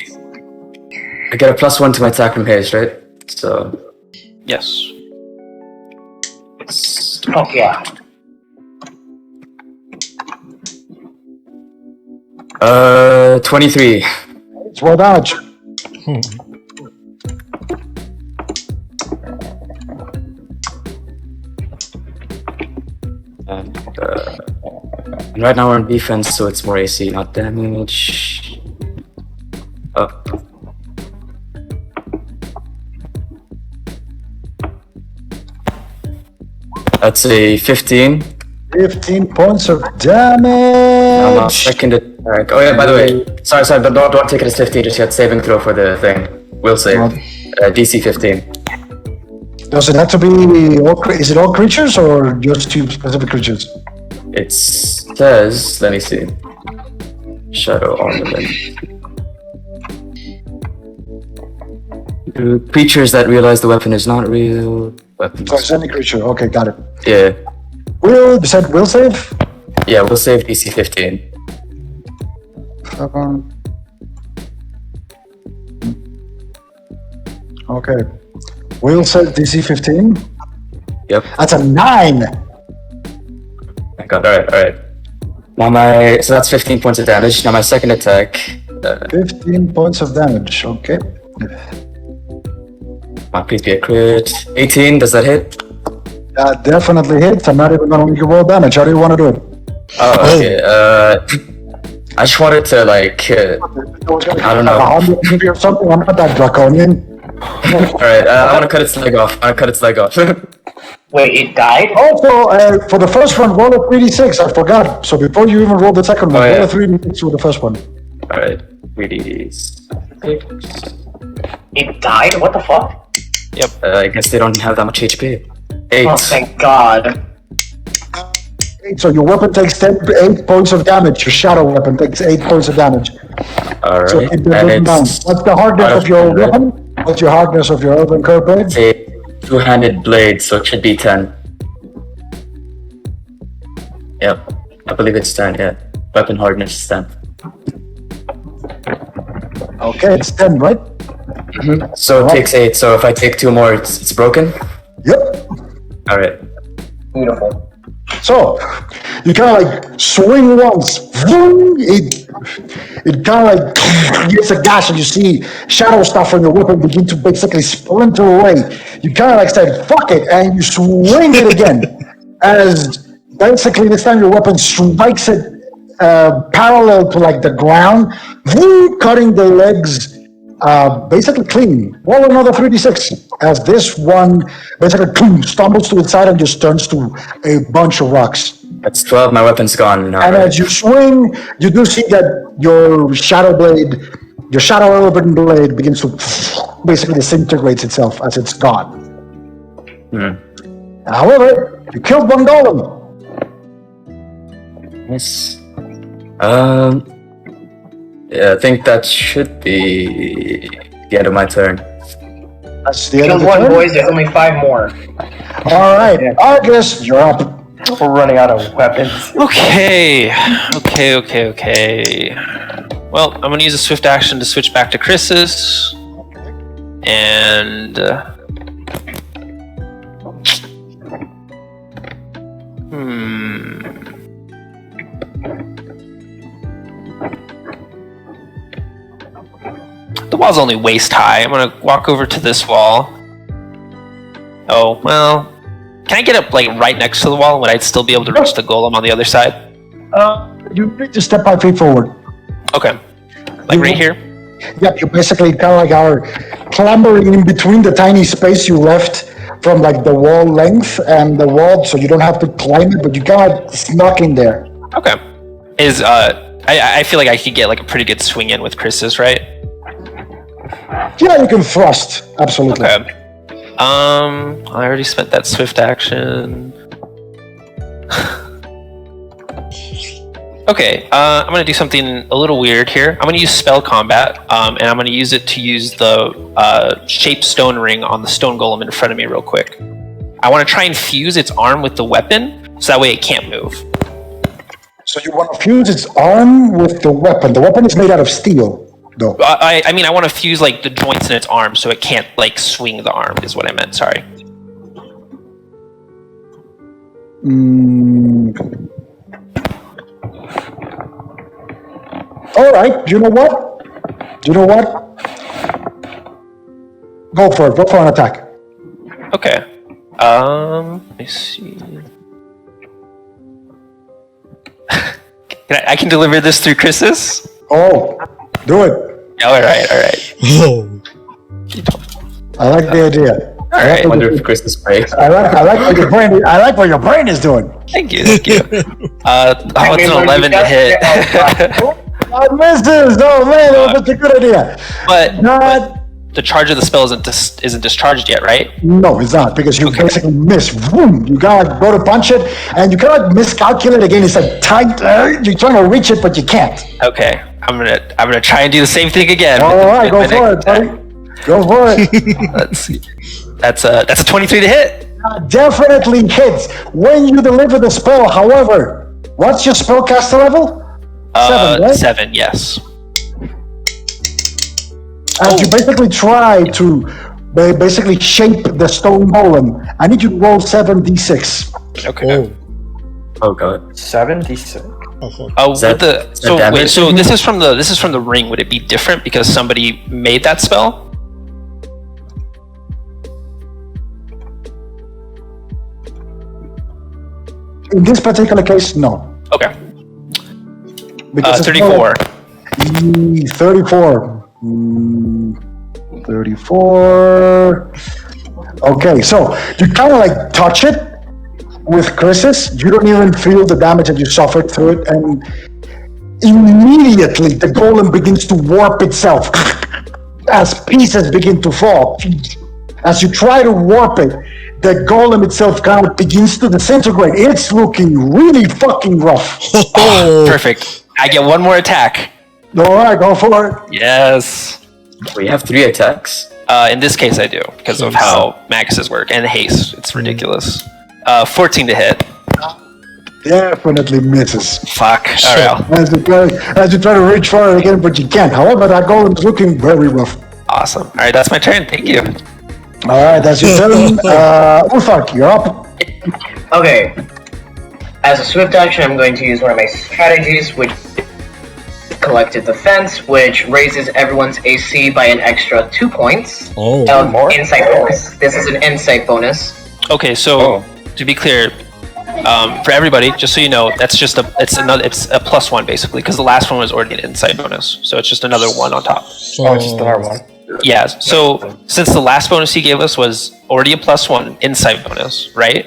I get a +1 to my attack from haste, right? So... Yes. Oh, yeah. 23. It's roll damage. And right now we're on defense, so it's more AC, not damage. Up. That's a 15. 15 points of I'm damage. second attack. Oh yeah, by the way, sorry, but don't take it as 15 just yet. Saving throw for the thing. Will save. DC 15. Does it have to be is it all creatures or just 2 specific creatures? It says, let me see. Shadow ornament. Creatures that realize the weapon is not real. Weapons. So it's any creature. Okay, got it. Yeah. You said will save? Yeah, we'll save DC 15. Okay. Will save DC 15? Yep. That's a 9! Thank God. Alright. Now so that's 15 points of damage. Now my second attack. 15 points of damage, okay. Please be a crit. 18, does that hit? That definitely hits. I'm not even gonna make you roll damage. How do you want to do it? Oh, okay. I just wanted to, like, I don't know. Or something. I'm not that draconian. Alright, I want to cut its leg off. Wait, it died? Also, for the first one, roll a 3d6. I forgot. So before you even roll the second one, Oh, roll yeah. a 3d6 with the first one. Alright, 3Ds. It died? What the fuck? I guess they don't have that much HP. 8. Oh, thank God. So your weapon takes 8 points of damage. Your shadow weapon takes 8 points of damage. Alright, So keep and that down. it's What's the hardness out of of your 10, right? weapon? What's your hardness of your earthen curve blade? a two-handed blade, so it should be 10. Yep, I believe it's 10, yeah. Weapon hardness is 10. Okay, it's 10, right? So it takes 8, so if I take 2 more, it's broken? Yep. Alright. Beautiful. So you kind of like swing once, vroom, it kind of like gets a gash, and you see shadow stuff from your weapon begin to basically splinter away. You kind of like say, "Fuck it," and you swing it again. As basically this time your weapon strikes it parallel to like the ground, vroom, cutting the legs basically clean. Roll another 3d6 as this one basically stumbles to its side and just turns to a bunch of rocks. That's 12, my weapon's gone now. And right? as you swing, you do see that your shadow element blade begins to basically disintegrates itself as it's gone. However, you killed one golem. Yes. Yeah, I think that should be the end of my turn. That's the end of Killed the one, turn. boys. There's only 5 more. All right, Argus, you're up. We're running out of weapons. Okay. Well, I'm gonna use a swift action to switch back to Chris's. And the wall's only waist high. I'm gonna walk over to this wall. Oh, well. Can I get up like right next to the wall? Would I still be able to reach the golem on the other side? You need to step 5 feet forward. Okay. Like right here? Yep, you basically kind of like are clambering in between the tiny space you left from like the wall length and the wall, so you don't have to climb it, but you kind of snuck in there. Okay. I feel like I could get like a pretty good swing in with Chris's, right? Yeah, you can thrust, absolutely. Okay. I already spent that swift action. Okay, I'm gonna do something a little weird here. I'm gonna use spell combat, and I'm gonna use it to use the shape stone ring on the stone golem in front of me real quick. I want to try and fuse its arm with the weapon, so that way it can't move. So you want to fuse its arm with the weapon. The weapon is made out of steel, though. I mean, I want to fuse like the joints in its arm, so it can't like swing the arm. Is what I meant. Sorry. All right. Do you know what? Go for it. Go for an attack. Okay. Let me see. I can deliver this through Chris's? Oh, do it. All right. Oh, I like the idea. All right. I wonder if Chris is brave. I like what your brain. I like what your brain is doing. Thank you. It's an 11 to hit. That misses. Oh man, that's a good idea. but Not. the charge of the spell isn't discharged yet, right? No, it's not, because you basically miss. Boom! You gotta go to punch it, and you cannot miscalculate again. It's like tight. You're trying to reach it, but you can't. Okay. I'm gonna try and do the same thing again. All right, go My for it, next buddy. Go for it. attack. Let's see. That's a 23 to hit. Definitely hits when you deliver the spell. However, what's your spellcaster level? 7, right? 7, yes. As you basically try to basically shape the stone golem, I need you to roll 7d6. Okay. Oh god. 76. oh fuck. Oh, Is that- with the is that so wait, damage? so this is from the ring. Would it be different because somebody made that spell? In this particular case, no. Okay. Because it's 34. 34. 34. Okay, so you kind of like touch it, with Chris's, you don't even feel the damage that you suffered through it, and immediately the golem begins to warp itself as pieces begin to fall. As you try to warp it, the golem itself kind of begins to disintegrate. It's looking really fucking rough. Perfect. I get one more attack. Alright, go for it. Yes. We have 3 attacks. In this case, I do, because of how Max's work, and haste. It's ridiculous. 14 to hit. Definitely misses. Fuck. Alright. As you try to reach for it again, but you can't. However, that golem is looking very rough. Awesome. Alright, that's my turn. Thank you. Alright, that's your turn. Ulfark, you're up. Okay. As a swift action, I'm going to use one of my strategies, which is collective defense, which raises everyone's AC by an extra 2 points. Oh, Insight bonus. This is an insight bonus. Okay, so to be clear, for everybody, just so you know, that's just it's a +1 basically, because the last one was already an insight bonus, so it's just another 1 on top. so It's just another one. Yeah. So since the last bonus he gave us was already a +1 insight bonus, right?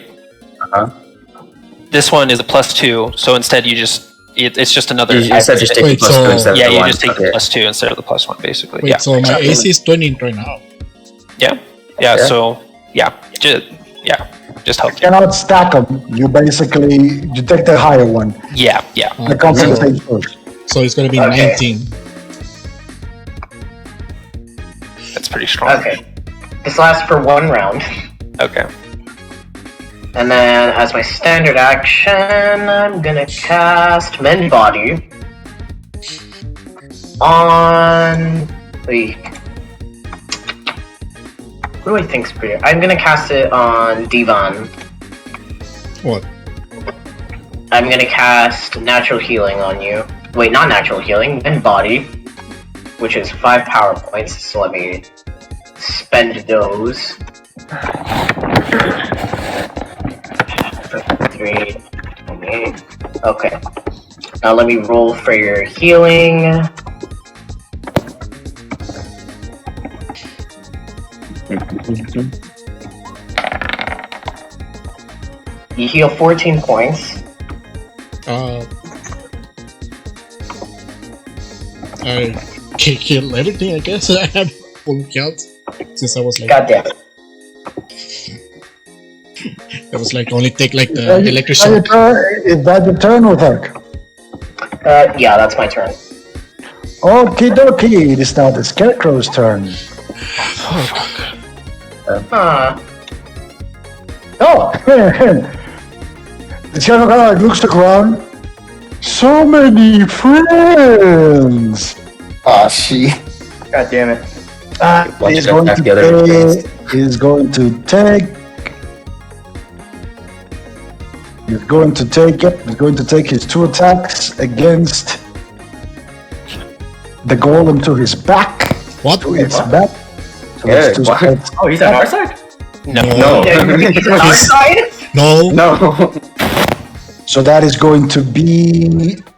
This one is a +2, so instead you just it's just another. You said just take Wait, the +2 so- instead of Yeah, the you 1. just take the +2 instead of the +1, basically. wait, Yeah. so my AC is 20 right now. Yeah. So just help. You cannot stack them. You take the higher one. Yeah. The compensation first. So it's gonna be Okay. 19. That's pretty strong. Okay. This lasts for 1 round. Okay. And then, as my standard action, I'm gonna cast Mend Body on. Wait. Who do I think's pretty? I'm gonna cast it on Divan. What? I'm gonna cast Natural Healing on you. Wait, not Natural Healing, Mend Body, which is 5 power points. So let me spend those. 3, 28. Okay. Now let me roll for your healing. You heal 14 points. I can't kill everything, I guess. I have full count since I was like, God damn it. I was like only take like the electric shock. Is that your turn, Ulfark? Yeah, that's my turn. Okie dokie, it is now the Scarecrow's turn. Oh, the Scarecrow kind of looks around. So many friends! She. God damn it. He's going to take. He's going to take his 2 attacks against the golem to his back. What? To its back. So Yeah, that's 2 what? steps. Oh, he's on our side? No. He's on our side? No. No. So that is going to be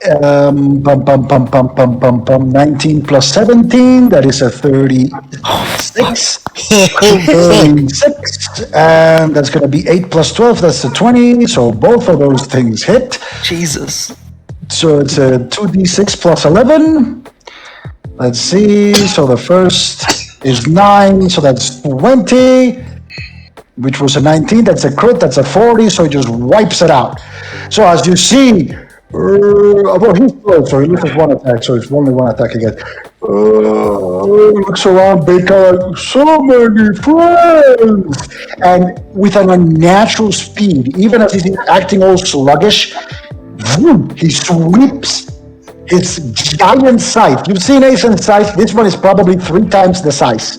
19 plus 17. That is a 36. 36. And that's going to be 8 plus 12. That's a 20. So both of those things hit. Jesus. So it's a 2d6 plus 11. Let's see. So the first is 9. So that's 20. Which was a 19, that's a crit, that's a 40, so it just wipes it out. So as you see, well, he's slow, so he misses 1 attack, so it's only 1 attack again. Looks around, Baker, so many friends! And with an unnatural speed, even as he's acting all sluggish, he sweeps his giant scythe. You've seen Aeson's scythe, this one is probably 3 times the size.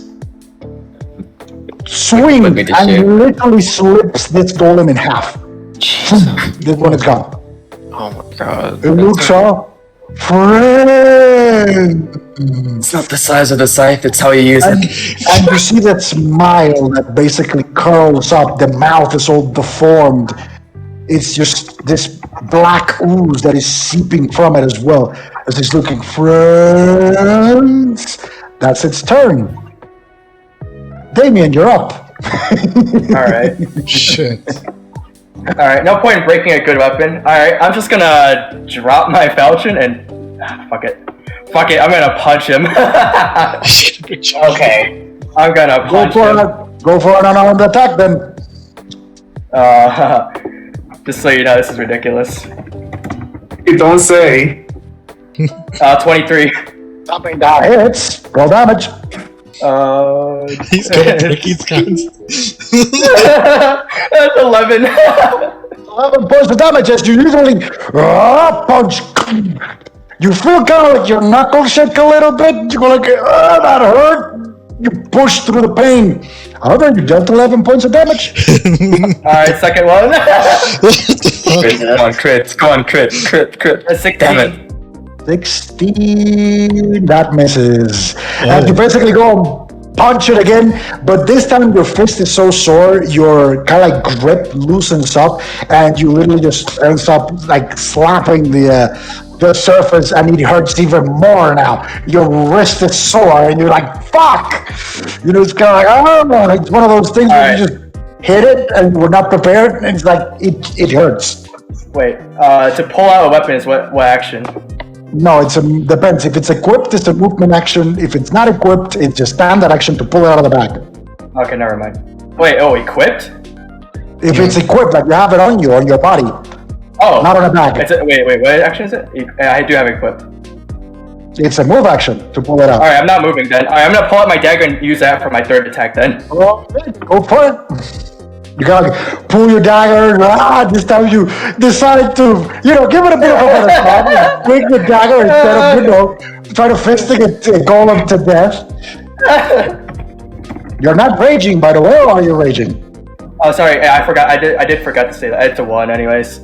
Swing Let me just and share. literally slips this golem in half. Jesus. This one is gone. Oh my god. It looks up. Friend! It's not the size of the scythe, it's how you use And, it. and you see that smile that basically curls up. The mouth is all deformed. It's just this black ooze that is seeping from it as well. As he's looking, friends. That's its turn. Damien, you're up. Alright. Shit. Alright, no point in breaking a good weapon. Alright, I'm just gonna drop my falchion and... fuck it. Fuck it, I'm gonna punch him. Okay. I'm gonna punch him. Go for an unarmed attack then. Just so you know, this is ridiculous. You don't say. 23. That hits. Roll damage. He's gonna take his guns. That's 11. 11 points of damage as you usually punch. You feel kind of like your knuckles shake a little bit. You go like, that hurt. You push through the pain. However, you dealt 11 points of damage. Alright, second one. Come on, crit. Come on, crit. 16. Damn it. 16. That misses. And you basically go and punch it again, but this time your fist is so sore, your kind of like grip loosens up, and you literally just ends up like slapping the surface, and it hurts even more now. Your wrist is sore, and you're like, fuck! You know, it's kind of like, I don't know, it's one of those things where you just hit it, and we're not prepared, and it's like, it hurts. Wait, to pull out a weapon is what action? No, depends. If it's equipped, it's a movement action. If it's not equipped, it's just standard action to pull it out of the bag. Okay, never mind. Wait, equipped? If it's equipped, like you have it on your body. Oh. Not on a bag. Wait, what action is it? I do have it equipped. It's a move action to pull it out. Alright, I'm not moving then. Alright, I'm gonna pull out my dagger and use that for my third attack then. Go for it. You gotta pull your dagger. This time you decide to, give it a bit of a better shot. Bring the dagger instead of, try to fisting a golem to death. You're not raging, by the way, or are you raging? Oh, sorry, I forgot. I did forget to say that. It's a 1 anyways.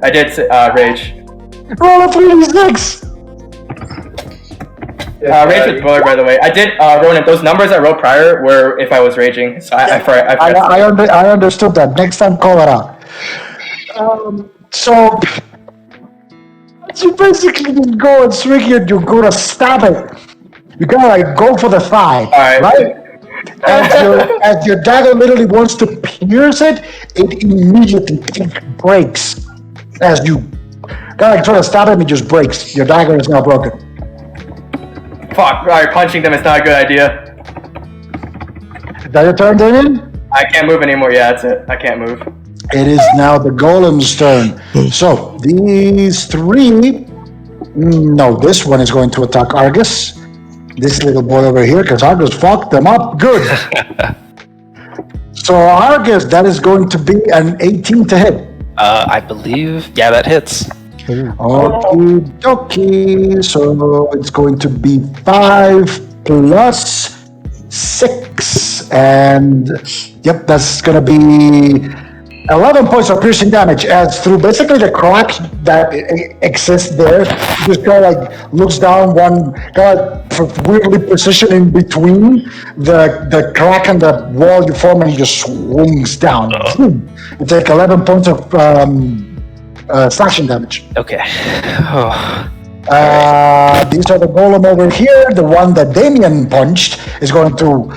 I did say, rage. Roll a 3d6. Rage with boiler, by the way. I did, Ronan, those numbers I wrote prior were if I was raging, so I forgot. I understood that. Next time, call it out. So, you basically just go and swing it, you're gonna stab it. You gotta like go for the thigh, right? As your dagger literally wants to pierce it, it immediately breaks. As you gotta like try to stab it, it just breaks. Your dagger is now broken. Fuck, alright, punching them is not a good idea. Is that your turn, Damien? I can't move anymore, yeah, that's it. I can't move. It is now the golem's turn. So, these three... No, this one is going to attack Argus. This little boy over here, because Argus fucked them up good. So, Argus, that is going to be an 18 to hit. I believe, yeah, that hits. Okie dokie. So it's going to be 5 plus 6. And yep, that's going to be 11 points of piercing damage as through basically the crack that exists there. Just kind of like looks down one, kind of weirdly positioned in between the crack and the wall you form, and he just swings down. You take 11 points of slashing damage. Okay. Oh. These are the golem over here. The one that Damien punched is going to,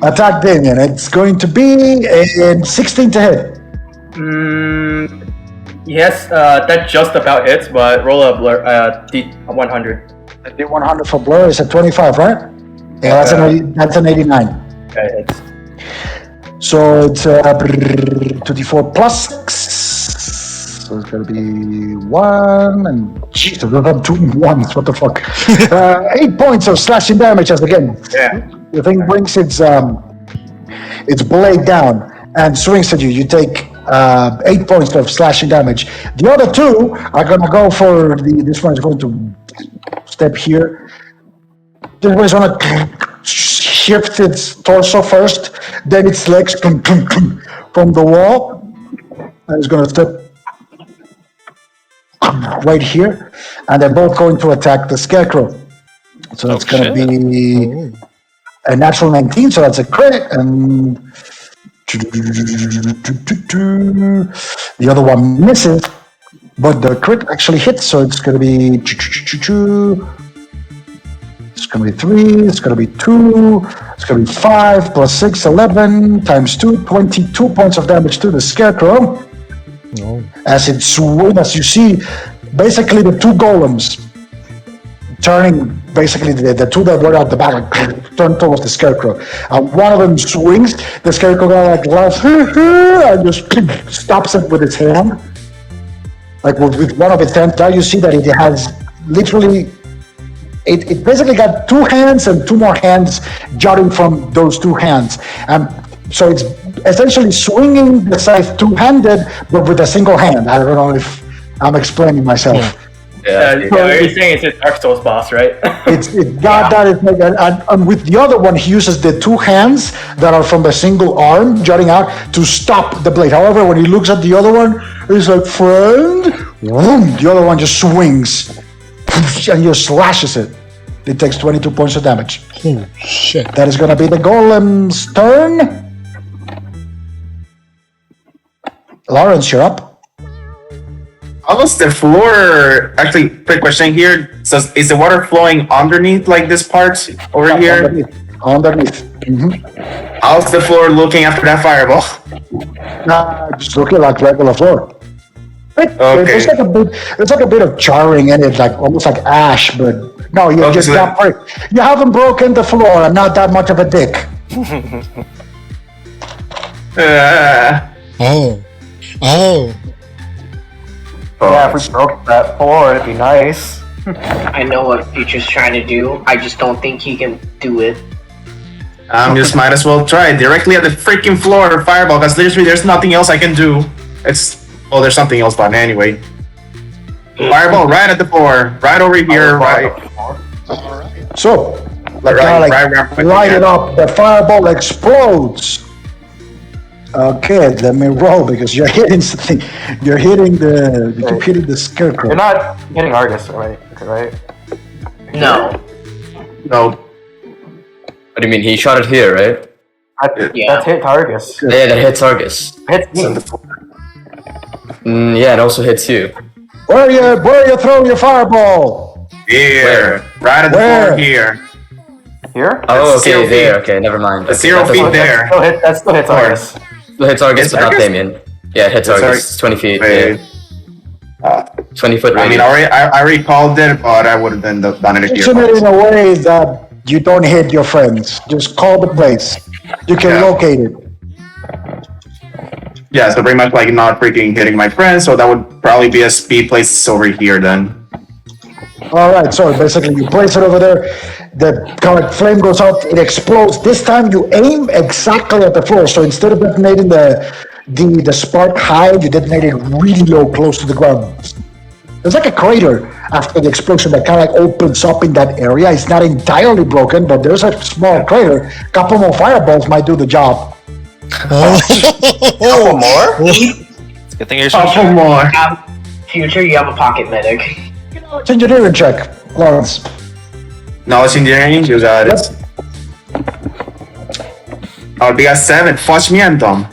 attack Damien. It's going to be a 16 to hit. Yes, that just about hits, but roll a blur, D100. The D100 for blur is a 25, right? Yeah, that's an 89. Okay, hits. So it's 2d4 plus 6. So it's gonna be 1 and Jesus, we've had 2 1s. What the fuck? 8 points of slashing damage as again. Yeah. The thing brings its blade down and swings at you. You take 8 points of slashing damage. The other 2 are gonna go for this one is going to step here. This one is gonna shift its torso first, then its legs from the wall, and it's gonna step right here, and they're both going to attack the scarecrow. So it's going to be a natural 19, so that's a crit, and the other one misses, but the crit actually hits, so it's going to be It's going to be 3. It's going to be 2. It's going to be 5 plus 6, 11 times 2, 22 points of damage to the Scarecrow. No. As it swings, as you see, basically the two golems turning, basically the two that were at the back, like, turn towards the Scarecrow. And one of them swings, the Scarecrow like laughs, and just stops it with its hand. Like with one of its hands. Now you see that it has literally, it basically got 2 hands and 2 more hands jutting from those 2 hands. And so it's essentially swinging the scythe 2-handed, but with a single hand. I don't know if I'm explaining myself. So you're saying it's a Dark Souls boss, right? It got that. It's like, and with the other one, he uses the 2 hands that are from a single arm jutting out to stop the blade. However, when he looks at the other one, he's like, friend, boom, the other one just swings and just slashes it. It takes 22 points of damage. Oh, shit. That is going to be the golem's turn. Lawrence, you're up. How does the floor, actually, quick question here. So is the water flowing underneath like this part over here? Underneath. How's the floor looking after that fireball? Just looking like regular floor. Okay. There's like a bit of charring in it, like almost like ash, but no, you Okay, just so got you haven't broken the floor. I'm not that much of a dick. Oh. Yeah, if we broke that floor, it'd be nice. I know what Future's trying to do. I just don't think he can do it. Just might as well try directly at the freaking floor fireball, because literally there's nothing else I can do. There's something else, but anyway. Fireball right at the floor, right over here, right. So, Right, light it up. The fireball explodes. Okay, let me roll because you're hitting something. You keep hitting the Scarecrow. You're not hitting Argus, right? No. No. What do you mean? He shot it here, right? Yeah. That's hit Argus. Yeah, that hits Argus. Hits me. Yeah, it also hits you. Where you throw your fireball? Here. Right at the floor here. Here? Oh, That's 0 okay, there. feet. Okay, never mind. The 0 feet there. That still hits Argus. Still hits Argus, Hits but not Argus? Damien. Yeah, it hits Sorry. Argus. It's 20 feet. Wait. Yeah. 20 foot I mean, radius. I already called it, but I would have done it Position it here. in a way that you don't hit your friends. Just call the place. You can Yeah. locate it. Yeah, so pretty much like not freaking hitting my friends, so that would probably be a speed place over here then. All right, so basically you place it over there. The colored flame goes out. It explodes. This time you aim exactly at the floor. So instead of detonating the spark high, you detonate it really low, close to the ground. There's like a crater after the explosion that kind of like opens up in that area. It's not entirely broken, but there's a small crater. A couple more fireballs might do the job. Couple more? It's a good thing you're Couple more. Future, you have a pocket medic. It's engineering check, Lawrence. Knowledge engineering, you got it. I'll be at 7. Fudge me, I'm dumb.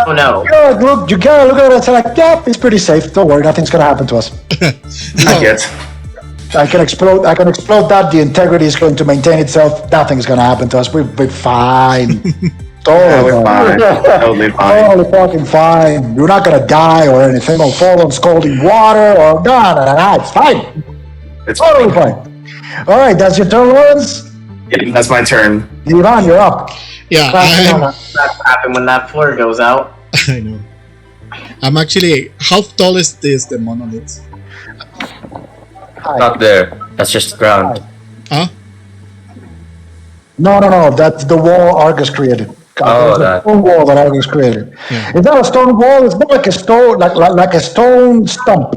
Oh no. You gotta look at it and say like, yeah, it's pretty safe. Don't worry, nothing's gonna happen to us. Not yet. I can explode that. The integrity is going to maintain itself. Nothing's gonna happen to us. We're fine. Yeah, we're fine. Totally fine. Totally fucking fine. You're not gonna die or anything or fall on scalding water or no. It's fine. It's Totally fine. All right, that's your turn, Lawrence. Yeah, that's my turn. Ivan, you're up. Yeah, That's happen when that floor goes out. I know. I'm actually. How tall is the monolith? Not there. That's just ground. Huh? No. That's the wall Argus created. Oh, There's a that. stone wall that Argus created. Yeah. It's not a stone wall. It's more like a stone, like a stone stump,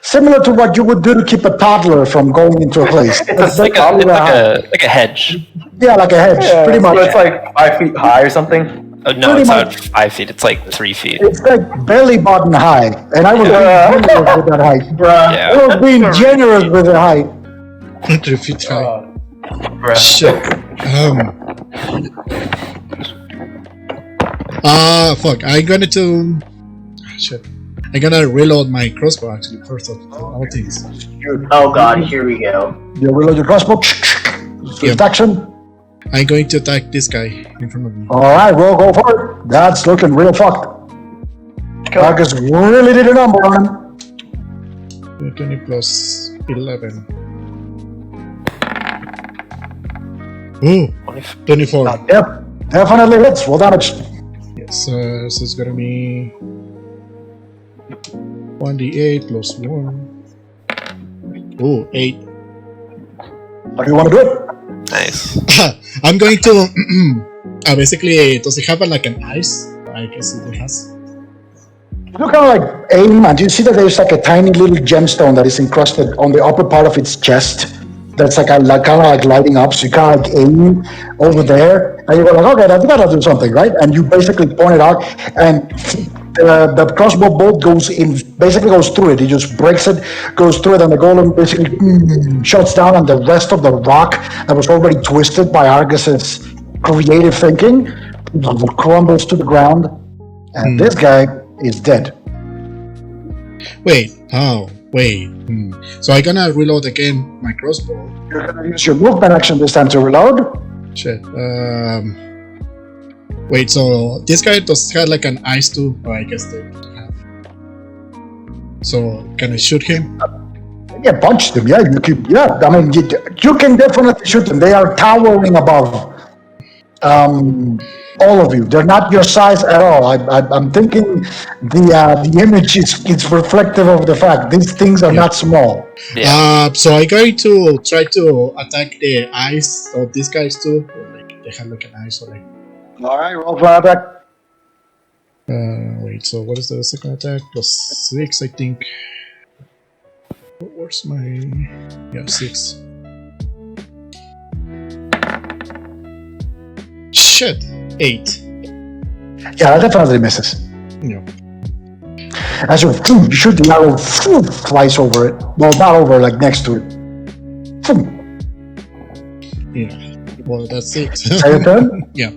similar to what you would do to keep a toddler from going into a place. It's like a hedge. Yeah, like a hedge, pretty much. So it's like 5 feet high or something? Oh, no, Pretty it's much. not 5 feet. It's like 3 feet. It's like belly button high, and I was being generous with that height. Yeah. I was being generous with the height. 3 feet high. Bruh. Shit. Fuck. I'm gonna do. Shit. I'm gonna reload my crossbow actually first of all things. Oh god, here we go. You reload your crossbow. Swift action. I'm going to attack this guy in front of me. Alright, we'll go for it. That's looking real fucked. Argus really did a number on him. 20 plus 11. Ooh, 24. Yep, definitely hits. Roll damage. Yes, so it's gonna be 1d8 plus 1. Ooh, 8. How do you want to do it? Nice. I'm going to basically, does it have like an ice? I guess it has. You kind of like aim, and you see that there's like a tiny little gemstone that is encrusted on the upper part of its chest. That's like kind of like lighting up. So you kind of like aim over there, and you go like, okay, I've got to do something, right? And you basically point it out, and the crossbow bolt goes in, basically goes through it. He just breaks it, goes through it, and the golem basically shuts down, and the rest of the rock that was already twisted by Argus's creative thinking crumbles to the ground, and this guy is dead. Wait, So I'm gonna reload again my crossbow. You're gonna use your movement action this time to reload. Shit. Wait, so this guy does have like an ice too? Oh, I guess they have. So can I shoot him? Yeah, punch them. Yeah, you can. Yeah, I mean, you can definitely shoot them. They are towering above all of you. They're not your size at all. I'm thinking the image is reflective of the fact these things are not small. Yeah. So I'm going to try to attack the eyes of these guys too. Or like they have like an eye, so like. All right, roll for attack. Wait. So what is the second attack? Plus 6, I think. Where's my? Yeah, 6. Shit. 8. Yeah, that definitely misses. Yeah. As you shoot, the arrow flies over it. Well, not over, like next to it. Yeah. Well, that's it. Is that your turn? Yeah.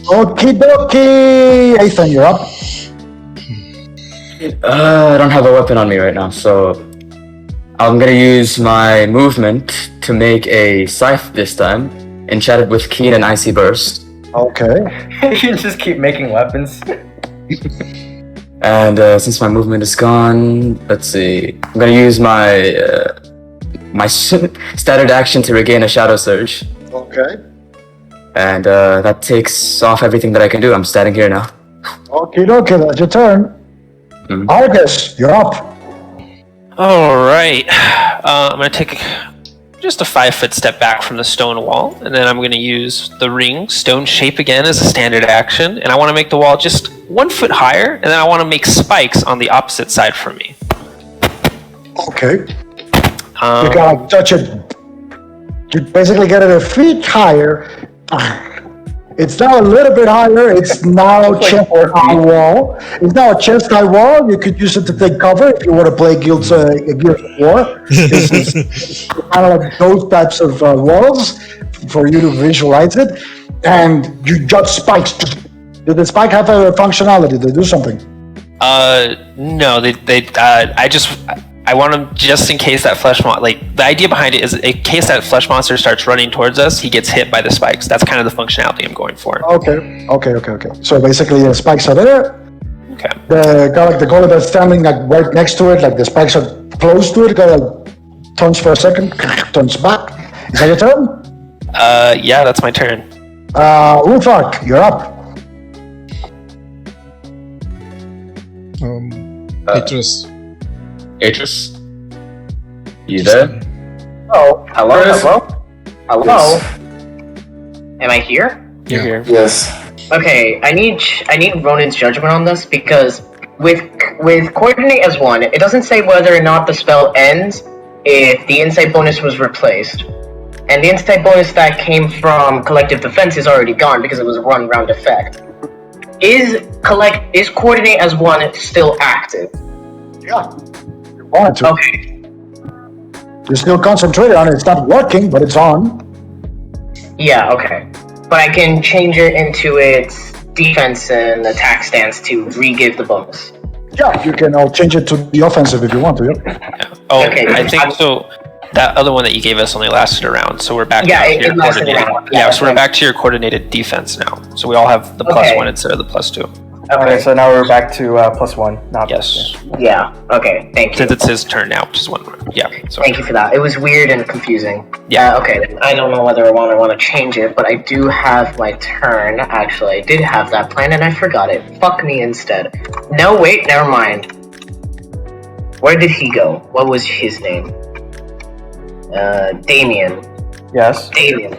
Okie dokie! Ethan, you're up. I don't have a weapon on me right now, so I'm gonna use my movement to make a scythe this time, enchanted with keen and icy burst. Okay. You just keep making weapons. And since my movement is gone, let's see. I'm gonna use my my standard action to regain a shadow surge, Okay. and that takes off everything that I can do. I'm standing here now. Okie dokie, that's your turn. Mhm. Argus, you're up. All right. I'm gonna take just a 5-foot step back from the stone wall, and then I'm gonna use the ring stone shape again as a standard action, and I want to make the wall just 1 foot higher, and then I want to make spikes on the opposite side from me. Okay. You gotta touch it. You basically get it a feet higher. It's now a little bit higher. It's now chest high wall. It's now a chest high wall. You could use it to take cover if you want to play Guild of War. This is kind of like those types of walls for you to visualize it. And you judge spikes. Do the spike have a functionality? They do something? No, I want him just in case that flesh monster, like, the idea behind it is in case that flesh monster starts running towards us, he gets hit by the spikes. That's kind of the functionality I'm going for. Okay. So basically, the spikes are there. Okay. The guy, like the golem that's standing like right next to it, like the spikes are close to it. Kind of turns for a second, turns back. Is that your turn? Yeah, that's my turn. Ulfark, you're up. Petrus. Atris, you there? Oh, hello, Chris? hello. Am I here? You're here. Yes. Okay, I need Ronan's judgment on this because with coordinate as 1, it doesn't say whether or not the spell ends if the insight bonus was replaced, and the insight bonus that came from collective defense is already gone because it was a round effect. Is coordinate as 1 still active? Yeah. You want to. Okay. You're still concentrated on it. It's not working, but it's on. Yeah. Okay. But I can change it into its defense and attack stance to re-give the bonus. Yeah, you can change it to the offensive if you want to. Yeah. Oh, Okay. I think so. that other one that you gave us only lasted a round, so we're back to it your lasted a coordinated. round. Yeah, so we're back to your coordinated defense now. So we all have the +1 instead of the +2. Okay, so now we're back to +1. Not Yes. Yeah. Okay. Thank you. Since it's his turn now, which is 1 round. Yeah. So Thank you for that. It was weird and confusing. Yeah. Okay. I don't know whether I want to change it, but I do have my turn. Actually, I did have that plan and I forgot it. Fuck me instead. No, wait. Never mind. Where did he go? What was his name? Damien. Yes. Damien.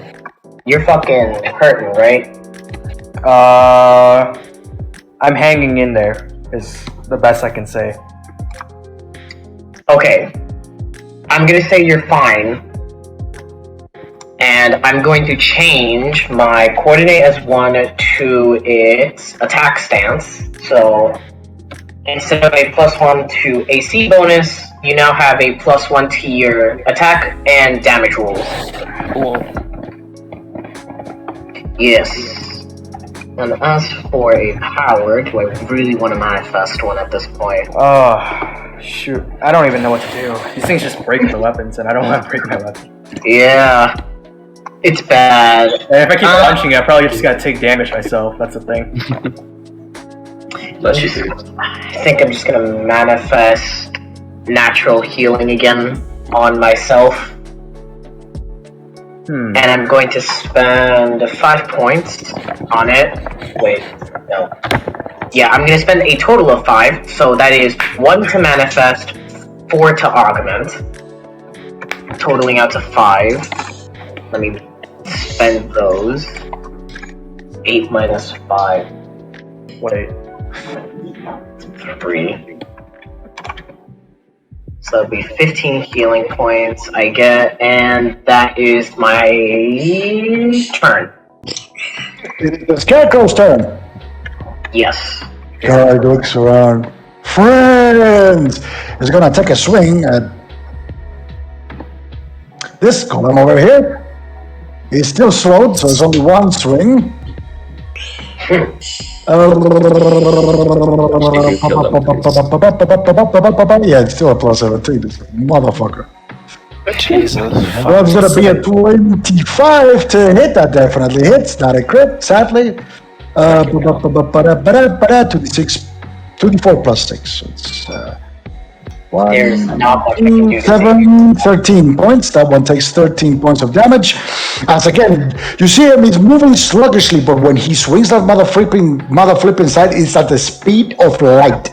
You're fucking hurting, right? I'm hanging in there, is the best I can say. Okay. I'm gonna say you're fine. And I'm going to change my coordinate as 1 to its attack stance. So instead of a +1 to AC bonus, you now have a +1 to your attack and damage rolls. cool. Yes. And as for a power, do I really want to manifest one at this point? Oh, shoot. I don't even know what to do. These things just break the weapons, and I don't want to break my weapon. Yeah. It's bad. And if I keep punching, I probably just gotta take damage myself. That's the thing. Bless you, dude. I think I'm just gonna manifest natural healing again on myself. And I'm going to spend 5 points on it. Wait, no. Yeah, I'm gonna spend a total of 5, so that is 1 to manifest, 4 to augment. Totaling out to 5. Let me spend those. 8 minus 5. Wait. 3. So that'd be 15 healing points I get, and that is my turn. It's the Scarecrow's turn. Yes. Guy looks around. Friends! He's gonna take a swing at this column over here. He's still slowed, so it's only 1 swing. Yeah, it's still a +17. This motherfucker. Jesus. That's gonna be a 25 to hit. That definitely hits. Not a crit, sadly. 2d6, 2d4 plus 6. So it's There's 1, not much I can do to 7, 13 points. That one takes 13 points of damage. As again, you see him, he's moving sluggishly, but when he swings that mother flipping side, it's at the speed of light.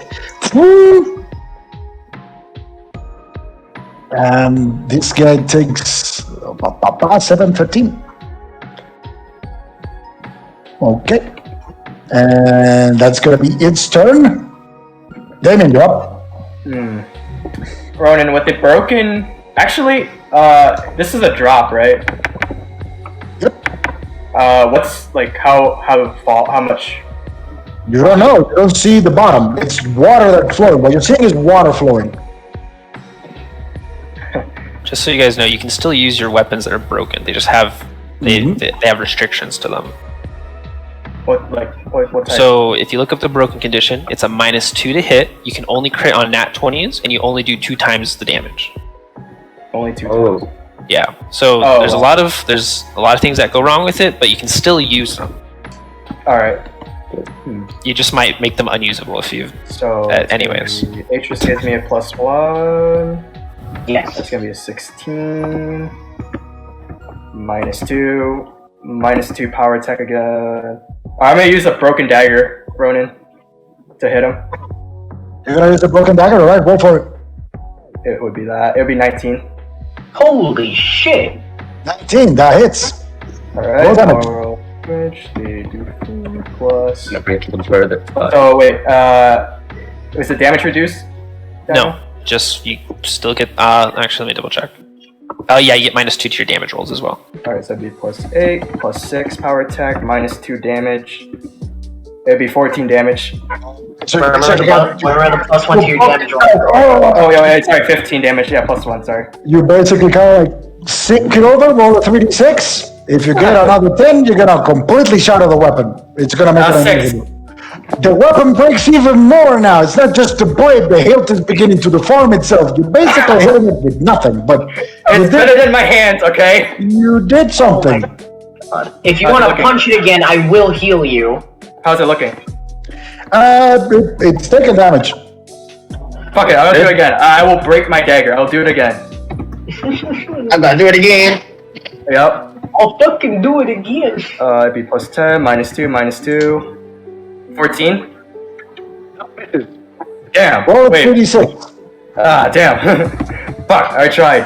And this guy takes 7, 13. Okay. And that's gonna be its turn. Damien, you're up. Ronan, with it broken... Actually, this is a drop, right? Yep. What's, like, how much... You don't know. You don't see the bottom. It's water that's flowing. What you're seeing is water flowing. Just so you guys know, you can still use your weapons that are broken. They just have they have restrictions to them. What type? So if you look up the broken condition, it's a -2 to hit. You can only crit on nat 20s, and you only do 2 times the damage. Only 2 Oh. times. Yeah. So there's a lot of things that go wrong with it, but you can still use them. Alright. You just might make them unusable if you. So... anyways. Atris gives me a +1. Yes. That's gonna be a 16. -2. -2 power attack again. I'm gonna use a broken dagger, Ronan, to hit him. You're gonna use the broken dagger, alright? Go for it. It would be that. It would be 19. Holy shit! 19, that hits. Alright, Roll damage. I'll roll damage. They do 4 plus. Gonna break them further. Oh, wait, is the damage reduced? No, just you still get. Actually, let me double check. Oh yeah, you get -2 to your damage rolls as well. Alright, so it'd be +8, +6 power attack, -2 damage. It'd be 14 damage. So, Remember the +1 to your damage roll. Oh, yeah, sorry, 15 damage. Yeah, +1, sorry. you basically kind of like sink it over, roll a 3d6. If you get another 10, you're gonna completely shatter the weapon. It's gonna make it 6. unusable. the weapon breaks even more now. It's not just the blade, the hilt is beginning to deform itself. You're basically hitting it with nothing, but It's better than my hands, okay? you did something. If you How's want it to looking? punch it again, I will heal you. How's it looking? It's taking damage. Fuck it, I'll do it again. I will break my dagger. I'll do it again. I'm gonna do it again. Yep. I'll fucking do it again. It'd be plus 10, minus 2, minus 2. 14? Damn. Roll a Wait. 36. Ah, damn. Fuck, I tried.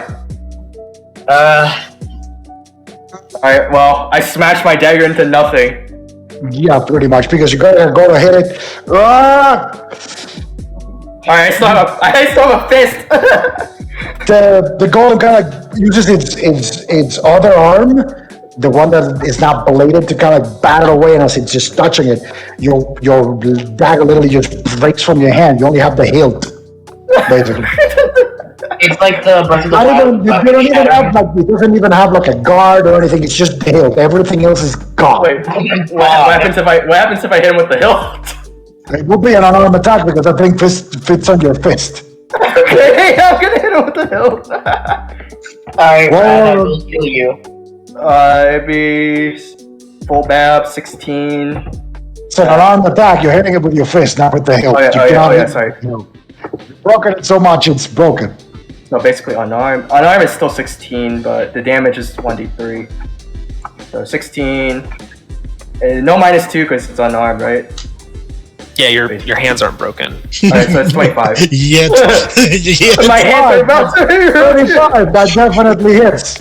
Alright, well, I smashed my dagger into nothing. Yeah, pretty much, because you gotta go to hit it. Ah! Alright, I still have a fist! The golem kind of uses its other arm, the one that is not bladed, to kind of bat it away, and as it's just touching it, your dagger literally just breaks from your hand. You only have the hilt, basically. It's like the Breath of the Not Wild. even, you don't even have like, it doesn't even have like a guard or anything. It's just the hilt. Everything else is gone. Wait, what happens if I hit him with the hilt? It will be an unarmed attack because that thing fits on your fist. Okay, I'm gonna hit him with the hilt. Alright, Whoa. I will heal you. It'd be full map, 16. It's an unarmed attack. You're hitting it with your fist, not with the hilt. Oh yeah, You oh yeah, cannot oh yeah, hit sorry. the hilt. You've broken it so much, it's broken. No, basically unarmed. Unarmed is still 16, but the damage is 1d3. So 16. No minus 2 because it's unarmed, right? Yeah, your hands aren't broken. Alright, so it's 25. Yet. Yet. My hands are about to 35, that definitely hits.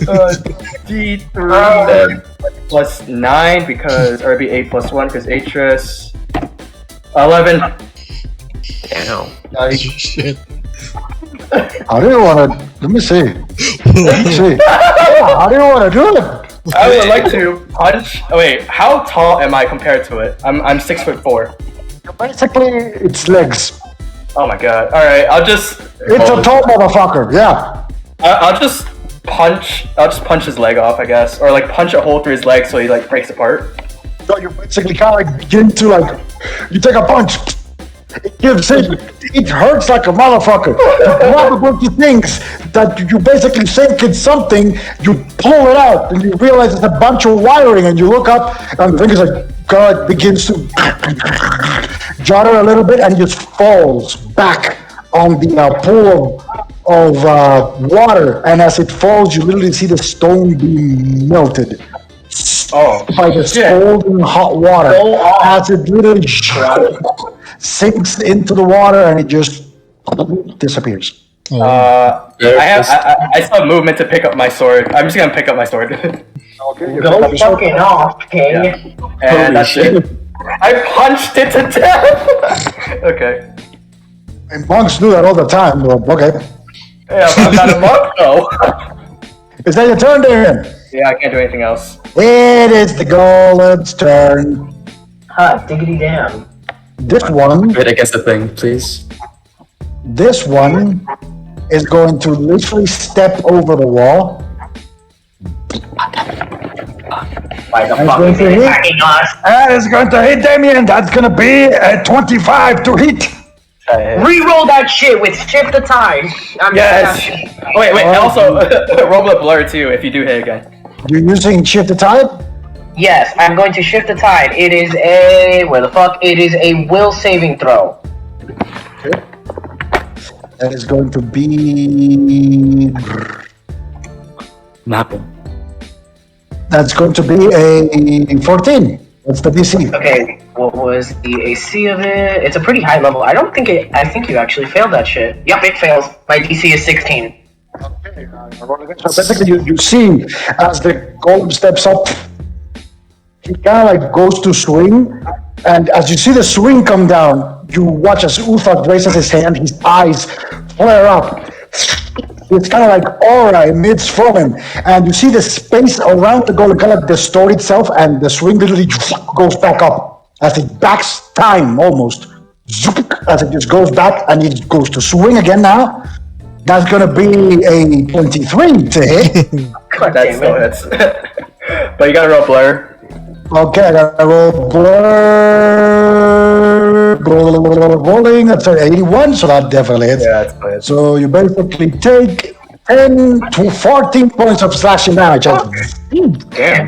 D3 plus 9 because, or it'd be 8 plus 1 because Atris. 11. Damn. Shit. How do you want to? Let me see. Let me see. How do you want to do it? I would like to punch. Oh, wait, how tall am I compared to it? I'm 6'4". Basically, it's legs. Oh my god. Alright, I'll just. It's a tall motherfucker. Yeah. I'll just punch his leg off, I guess. Or like punch a hole through his leg so he like breaks apart. So you basically kind of like begin to like, you take a punch. It gives it hurts like a motherfucker. You grab a bunch of things that you basically think it's something, you pull it out, and you realize it's a bunch of wiring, and you look up, and the thing is like, God begins to judder a little bit, and just falls back on the pool of water, and as it falls, you literally see the stone being melted. Oh, By the shit. scalding hot water, as it literally sinks into the water and it just disappears. I still have movement to pick up my sword. I'm just gonna pick up my sword. Go fucking off, King. And that's it. I punched it to death! Okay. And monks do that all the time, but okay. Yeah, but I'm not a monk though. Is that your turn, Darren? Yeah, I can't do anything else. It is the golem's turn. Hot diggity damn. This one Wait against the thing, please. is going to literally step over the wall. Why the I'm fuck going is to it hit. attacking us? That is going to hit Damien. That's going to be a 25 to hit. Reroll that shit with shift the time. Yes! Wait, and also roll a blur too if you do hit again. You're using shift the type? Yes, I'm going to shift the tide. It is a It is a will saving throw. That is going to be. Mapping. That's going to be a 14. That's the DC. Okay, what was the AC of it? It's a pretty high level. I think you actually failed that shit. Yep, it fails. My DC is 16. So basically, you see as the golem steps up, he kind of like goes to swing, and as you see the swing come down, you watch as Uthak raises his hand, his eyes flare up. It's kind of like aura emits from him, and you see the space around the golem kind of distort itself, and the swing literally goes back up as it backs time almost. As it just goes back, and it goes to swing again now. That's gonna be a 23 to hit. God That's damn still it. hits. But you gotta roll blur. Okay, I gotta roll blur. rolling. That's an 81, so that definitely hits. Yeah, it's good. So you basically take 10 to 14 points of slashing damage. Damn.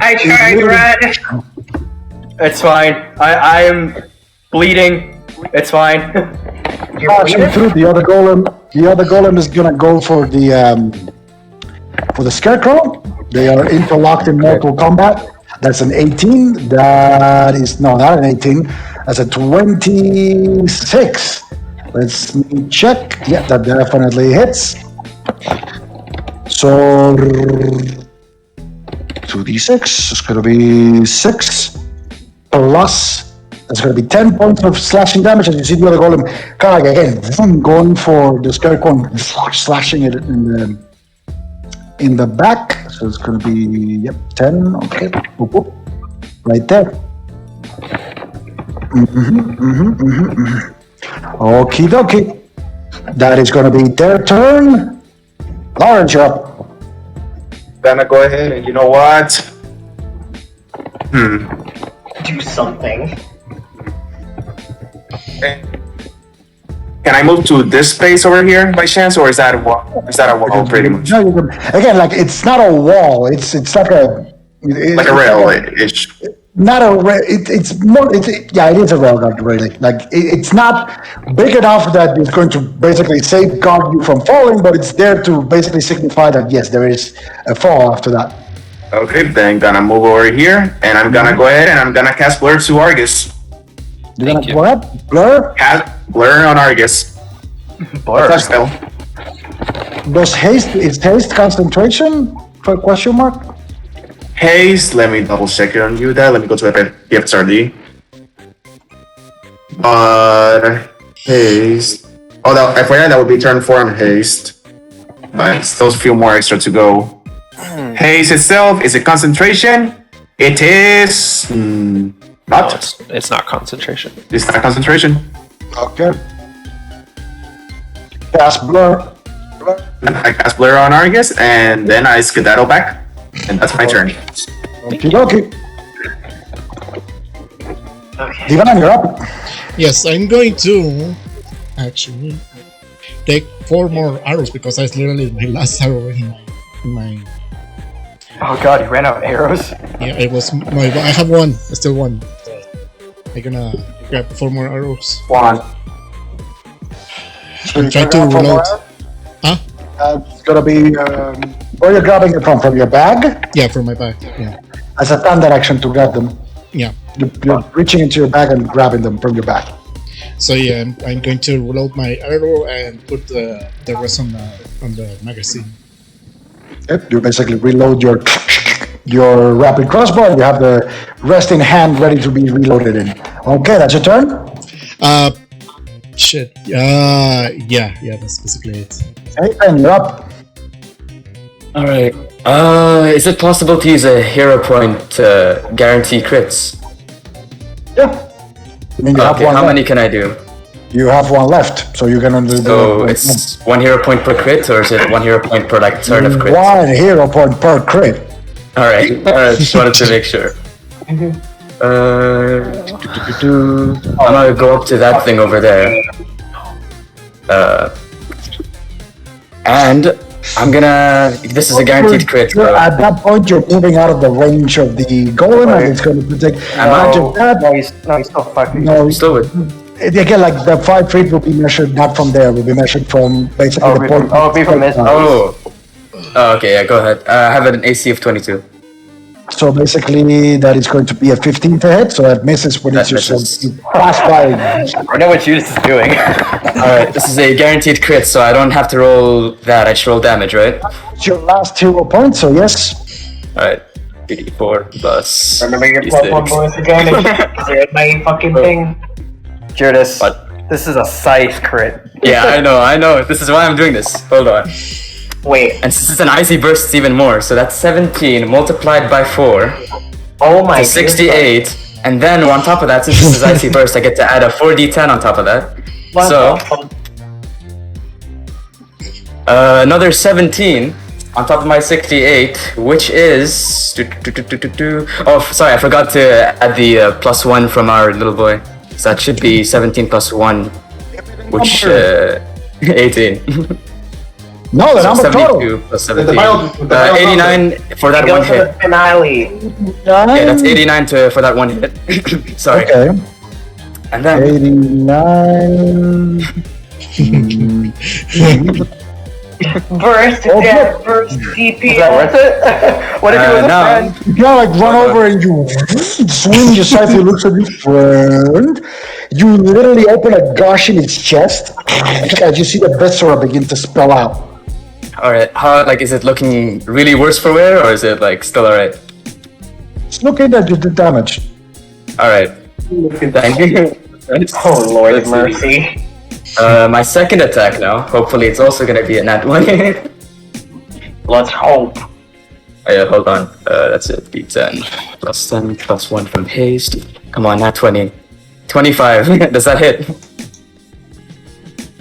I tried, Red. It's fine. I am bleeding. It's fine. You're Passing bleeding? through the other golem. The other golem is gonna go for the scarecrow. They are interlocked in mortal combat. That's an 18. That is not an 18. That's a 26. Let's check. Yeah, that definitely hits. So 2d6 is gonna be 6 plus. That's going to be 10 points of slashing damage. As you see the other golem kind of like again going for the scarecrow and slashing it in the back. So it's going to be 10. Okay, whoop, whoop. Right there. Okie dokie. That is going to be their turn. Lawrence, you're up. Gonna go ahead and you know what? Do something. Can I move to this space over here by chance, or is that a wall? Is that a wall, pretty much? No, you can, again, like it's not a wall. It's like a Like a rail-ish. Not a rail. It's more. Yeah, it is a railgun, really. Like it's not big enough that it's going to basically safeguard you from falling, but it's there to basically signify that yes, there is a fall after that. Okay, then gonna move over here, and I'm gonna go ahead and I'm gonna cast Blur to Argus. You're Thank gonna what? Blur? Cast Blur on Argus. Blur. Touch spell. Does haste is haste concentration? For question mark? Haste, let me double check it on you there. Let me go to FSRD. Haste. Oh, no, FYI, that would be turn 4 on haste. But still a few more extra to go. Haste itself is a concentration. It is. No, Not. it's not concentration. It's not concentration. Okay. Cast blur. I cast Blur on Argus, and then I skedaddle back. And that's my turn. Okie dokie. Okay. Divan, you're up. Yes, I'm going to actually take 4 more arrows because that's literally my last arrow in my Oh god, he ran out of arrows. yeah, it was my. I have one, still one. I'm gonna grab 4 more arrows. One. And try to reload. Huh? It's gonna be. Where you're grabbing it from your bag? Yeah, from my bag. Yeah, As a standard action to grab them. yeah. You're reaching into your bag and grabbing them from your bag. So yeah, I'm going to reload my arrow and put the rest on the magazine. Yep, you basically reload your rapid crossbow and you have the rest in hand ready to be reloaded in. Okay, that's your turn. Shit. Yeah, that's basically it. Hey, Ben, you're up. Alright. Is it possible to use a hero point to guarantee crits? Yeah. I mean, you have Okay, one how left. many can I do? You have one left, so you're gonna do So it's 1 hero point per crit, or is it 1 hero point per like turn of crit? 1 hero point per crit. Alright, just wanted to make sure. I'm gonna go up to that thing over there. And I'm gonna. This is a guaranteed crit. At that point, you're moving out of the range of the golem, and it's going to protect advantage of that. No, he's still 5 feet. No, Still with. again, like the 5 feet will be measured not from there, will be measured from basically the point. it'll be from this. Oh. Oh, okay, yeah, go ahead. I have an AC of 22. So basically, that is going to be a 15 to hit, so that misses when That it's just misses. you pass by. I know what Judas is doing. Alright, this is a guaranteed crit, so I don't have to roll that. I just roll damage, right? It's your last hero point, so yes. Alright. 84 plus. Remember your plus 1 D6. bonus advantage? Is there my fucking thing? Judas, What? this is a scythe crit. Yeah, I know. This is why I'm doing this. Hold on. Wait. And since it's an icy burst, it's even more. So that's 17 multiplied by 4 Oh my to 68. And then on top of that, since this is icy burst, I get to add a 4d10 on top of that. So another 17 on top of my 68, which is... Oh, sorry, I forgot to add the +1 from our little boy. So that should be 17 plus 1, which 18. No, the number total. 72 plus 17. 89 for that Go one for the hit. finale. Yeah, that's 89 for that one hit. Sorry. Okay. And then 89. Burst death, burst DP. Is that worth it? What if he was a no. friend? You kind of like run over and you swing your scythe. You look at your friend. You literally open a gash in its chest as you see the viscera begin to spell out. Alright, how, like, is it looking really worse for wear, or is it, like, still alright? It's looking at you did damage. Alright. Thank you. Oh Lord Let's see. mercy. My second attack now. Hopefully it's also gonna be a nat 1. Let's hope. Oh yeah, hold on. That's it. D10 plus 10 plus 1 from haste. Come on, nat 20. 25. Does that hit?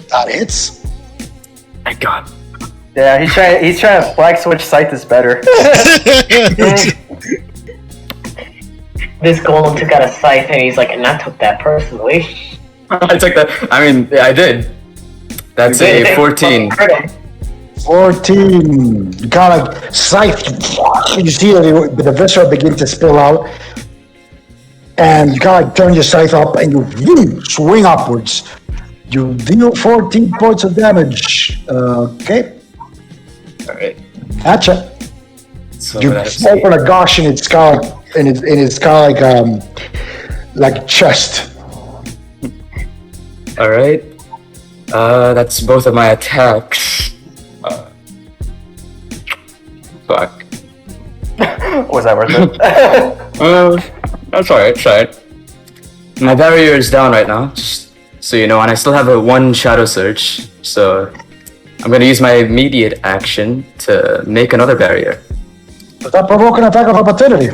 That hits. My god. Yeah, he's trying to black switch scythe is better. This golem took out a scythe and he's like, and I took that personally. I took that. I mean, yeah, I did. That's a 14. 14. You kind of like scythe. You see the viscera begin to spill out. And you kind of like turn your scythe up and you swing upwards. You deal 14 points of damage. Okay. Alright. Gotcha. So You that's open a gash in its kind of like chest. Alright. That's both of my attacks. Fuck. Was that worth it? That's alright, it's alright. My barrier is down right now, just so you know, and I still have a 1 shadow surge, so I'm gonna use my immediate action to make another barrier. Does that provoke an attack of opportunity?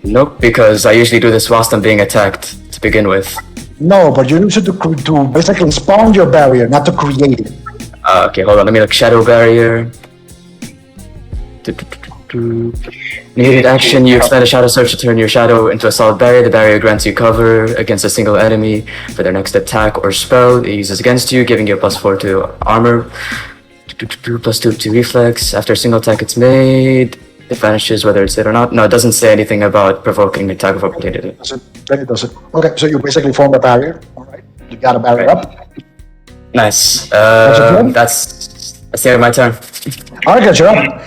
Nope, because I usually do this whilst I'm being attacked to begin with. No, but you use it to basically spawn your barrier, not to create it. Okay, hold on, let me look. Shadow barrier. Immediate action, you expend a shadow surge to turn your shadow into a solid barrier. The barrier grants you cover against a single enemy for their next attack or spell it uses against you, giving you a +4 to armor, +2 to reflex. After a single attack it's made, it vanishes whether it's hit or not. No, it doesn't say anything about provoking the attack of opportunity. Then it does it. Okay, so you basically form a barrier. Alright. You got a barrier up. Nice. your turn? That's the end of my turn. Alright, you're up.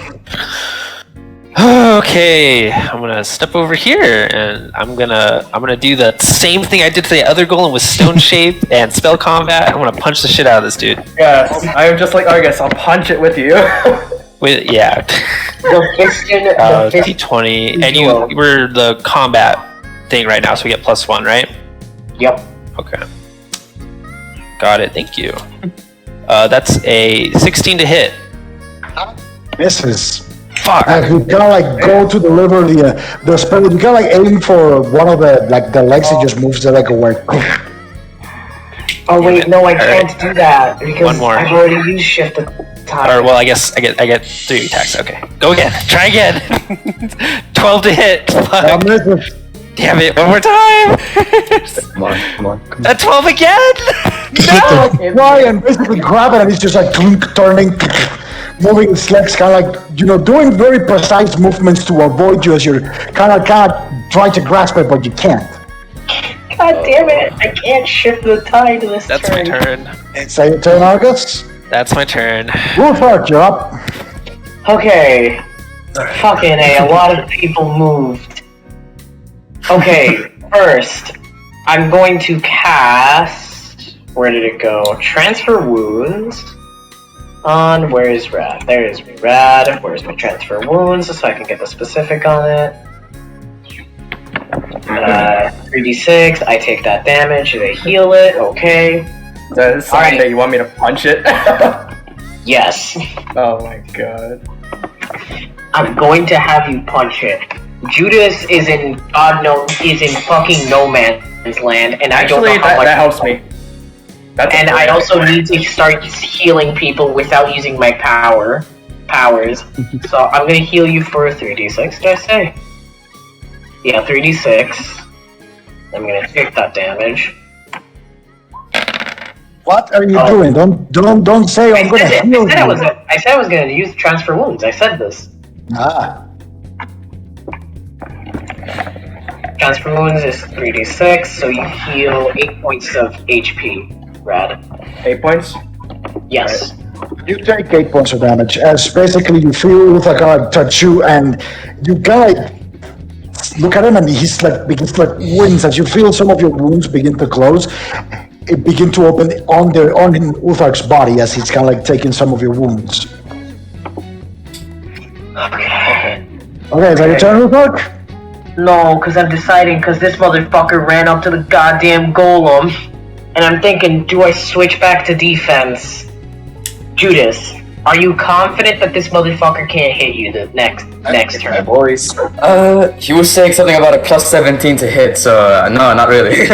Okay, I'm gonna step over here and I'm gonna do the same thing I did to the other golem with stone shape and spell combat. I'm gonna punch the shit out of this dude. Yeah, I'm just like Argus. I'll you with you. With yeah, The piston, the piston. T20, and we're the combat thing right now, so we get +1, right? Yep. Okay, got it. Thank you. That's a 16 to hit. Misses. Fuck. And you kind of like go to deliver the spell. You kind of like aim for one of the legs. It just moves it like away. Oh wait, no, I can't Alright. do that because One more. I've already used shift attack. Or well, I guess I get 3 attacks. Okay, go again. Try again. 12 to hit. Fuck. Misses. Damn it! One more time. Come on. A 12 again. No. Try and basically grab it, and it's just like turning, moving its legs, kind of like doing very precise movements to avoid you as you're kind of trying to grasp it, but you can't. God damn it! I can't shift the tide this That's turn. my turn. It's your turn, Argus. That's my turn. Wolfhard, you're up. Okay. Fucking A, a lot of people moved. Okay, first, I'm going to cast... Where did it go? Transfer Wounds on... Where is Rad? There is Rad. Where's my Transfer Wounds so I can get the specific on it? 3d6, I take that damage, they heal it, okay. Is that something Alright. that you want me to punch it? Yes. Oh my god. I'm going to have you punch it. Judas is in fucking no man's land, and I don't Actually, know how much. that helps me. That's And I also need to start healing people without using my powers. So I'm gonna heal you for 3d6. Did I say? Yeah, 3d6. I'm gonna take that damage. What are you doing? Don't say I'm gonna heal I said I was gonna use transfer wounds. I said this. Ah. Transfer wounds is 3d6, so you heal 8 points of HP. Rad. 8 points? Yes. You take 8 points of damage as basically you feel Uthakar touch you and you kind of look at him and he's like begins to like wince as you feel some of your wounds begin to close. It begin to open on Uthark's body as he's kind of like taking some of your wounds. Okay. Okay, is that your turn, Uthark? No, because I'm deciding because this motherfucker ran up to the goddamn golem. And I'm thinking, do I switch back to defense? Judas, are you confident that this motherfucker can't hit you the next turn? Boys. He was saying something about a plus 17 to hit, so no, not really.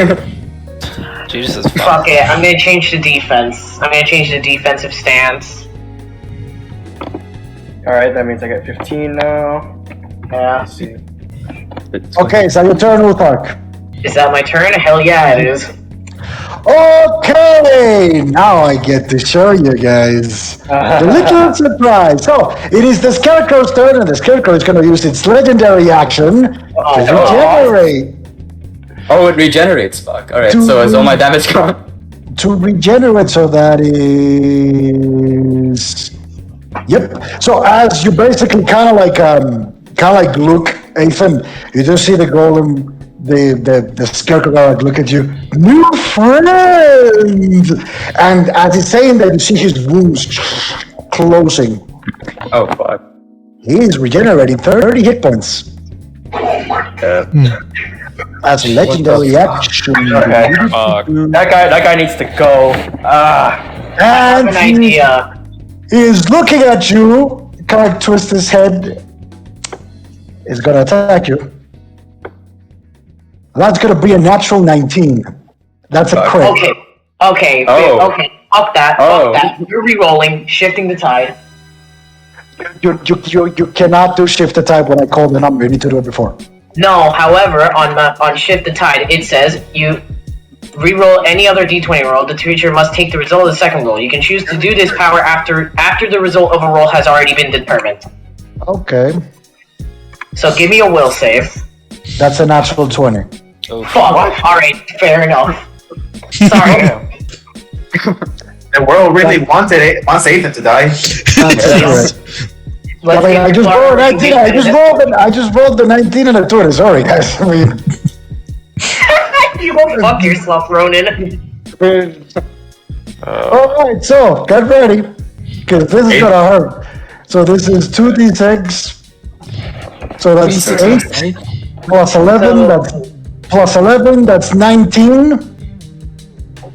Jesus is Fuck it, I'm gonna change to defense. I'm gonna change to defensive stance. Alright, that means I get 15 now. Yeah. Let's see. Okay, is that your turn, Uthark? Is that my turn? Hell yeah, it is. Okay, now I get to show you guys the little surprise. So, it is the Scarecrow's turn, and the Scarecrow is going to use its legendary action to regenerate. Oh, it regenerates, fuck. Alright, so is all my damage gone? To regenerate, so that is... Yep. So, as you basically kind of like look, Ethan, you just see the golem... The Scarecrow like look at you, new friend, and as he's saying that, you see his wounds closing. Oh fuck. He's regenerating 30 hit points. As a legendary action. Okay. That guy needs to go. And An idea. he is looking at you, kind of twist his head. He's gonna attack you. That's gonna be a natural 19. That's a crit. Okay. Oh. Okay. Fuck that. You're re-rolling, shifting the tide. You cannot do shift the type when I call the number. You need to do it before. No, however, on shift the tide, it says you re-roll any other d20 roll. The creature must take the result of the second roll. You can choose to do this power after the result of a roll has already been determined. Okay. So give me a will save. That's a natural 20. Oh, Fuck. Alright, fair enough. Sorry. The world really wants Ethan to die. I just rolled a 19. I just rolled the 19 and a 20. Sorry, guys. I mean, You go fuck yourself, Ronan. Alright, so get ready. Because this is gonna hurt. So this is 2d6. So that's 8 plus 11. That's 19.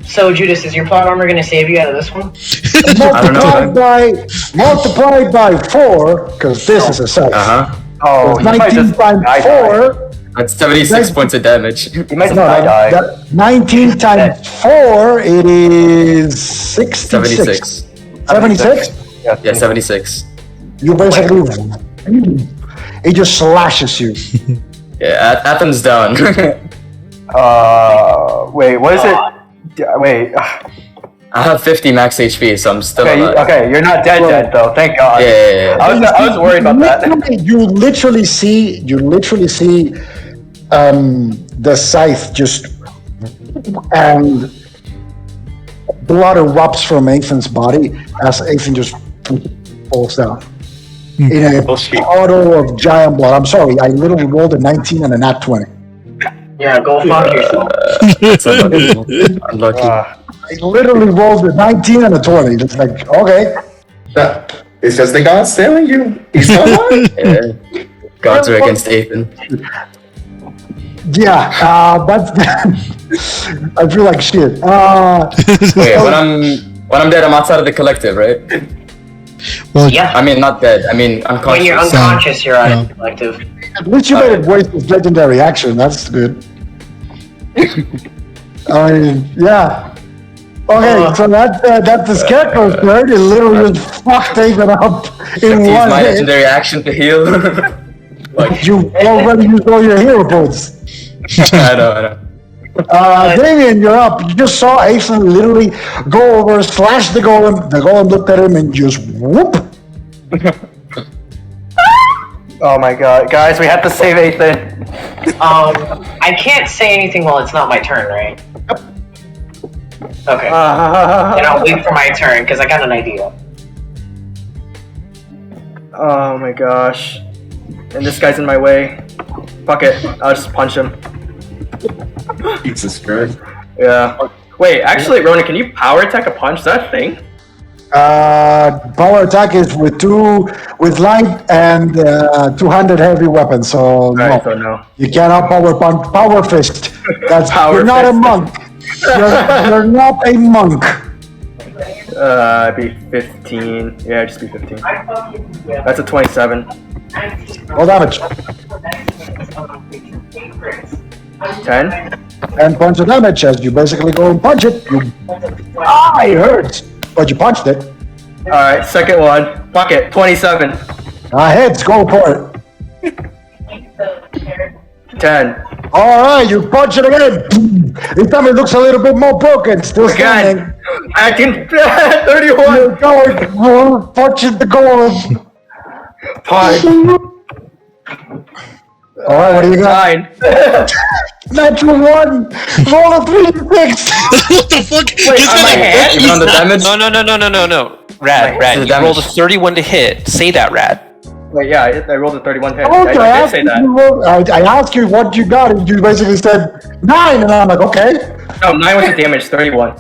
So Judas, is your plot armor gonna save you out of this one? Multiplied by 4, because this is a 7. Oh, So 19 times 4. That's 76 points of damage. You might die. 19 times 4, it is 66. 76? Yeah, 76. You basically, it just slashes you. Yeah, Athens down. Wait, what is it? Wait. I have 50 max HP, so I'm still alive. Okay, you're not dead though. Thank God. Yeah. I was worried about that. You literally see the scythe just, and blood erupts from Ethan's body as Ethan just falls down. In a puddle of giant blood. I'm sorry, I literally rolled a 19 and a nat 20. Yeah, go fuck yourself. That's unlucky. I literally rolled a 19 and a 20. It's like, okay. It's just the gods telling you. He's not lying. Yeah. Gods are against Ethan. Yeah, but I feel like shit. Wait, when I'm dead, I'm outside of the collective, right? Well, Yeah. I mean, not dead. I mean, unconscious. When you're unconscious, you're out of the collective. At least you made it waste his legendary action. That's good. I mean, yeah. Okay, so that's the Scarecrow's turn. It literally just fucked Ethan up in Use one my hit. legendary action to heal. You already used all your hero points. I know. Damien, you're up. You just saw Aeson literally go over, slash the golem. The golem looked at him and just whoop. Oh my god, guys, we have to save Ethan. I can't say anything while it's not my turn, right? Yep. Okay. Then I'll wait for my turn because I got an idea. Oh my gosh. And this guy's in my way. Fuck it, I'll just punch him. Jesus Christ. Yeah. Wait, actually, Ronan, can you power attack a punch? Is that a thing? Power attack is with light and two-handed heavy weapon. So Alright, so no. you cannot power fist. That's Power you're not a fist. monk. You're not a monk. It'd be 15. Yeah, just be 15. That's a 27. Roll damage. 10. And punch the damage as you basically go and punch it. It hurts, but you punched it. Alright, second one. Fuck it, 27. Heads, go for it. 10. Alright, you punch it again. This time it looks a little bit more broken. Still standing. God. I can. 31. You're going, punching the golem. 5. Alright, what do you got? 9. Natural 1! Roll a 3 6! What the fuck? Wait, He's on my gonna- hand? Even on the damage? No. Rad, the you damage. rolled a 31 to hit. Say that, Rad. Wait, yeah, I rolled a 31 hit. Okay, I did say that. I asked you what you got, and you basically said 9, and I'm like, okay. No, 9 was the damage, 31.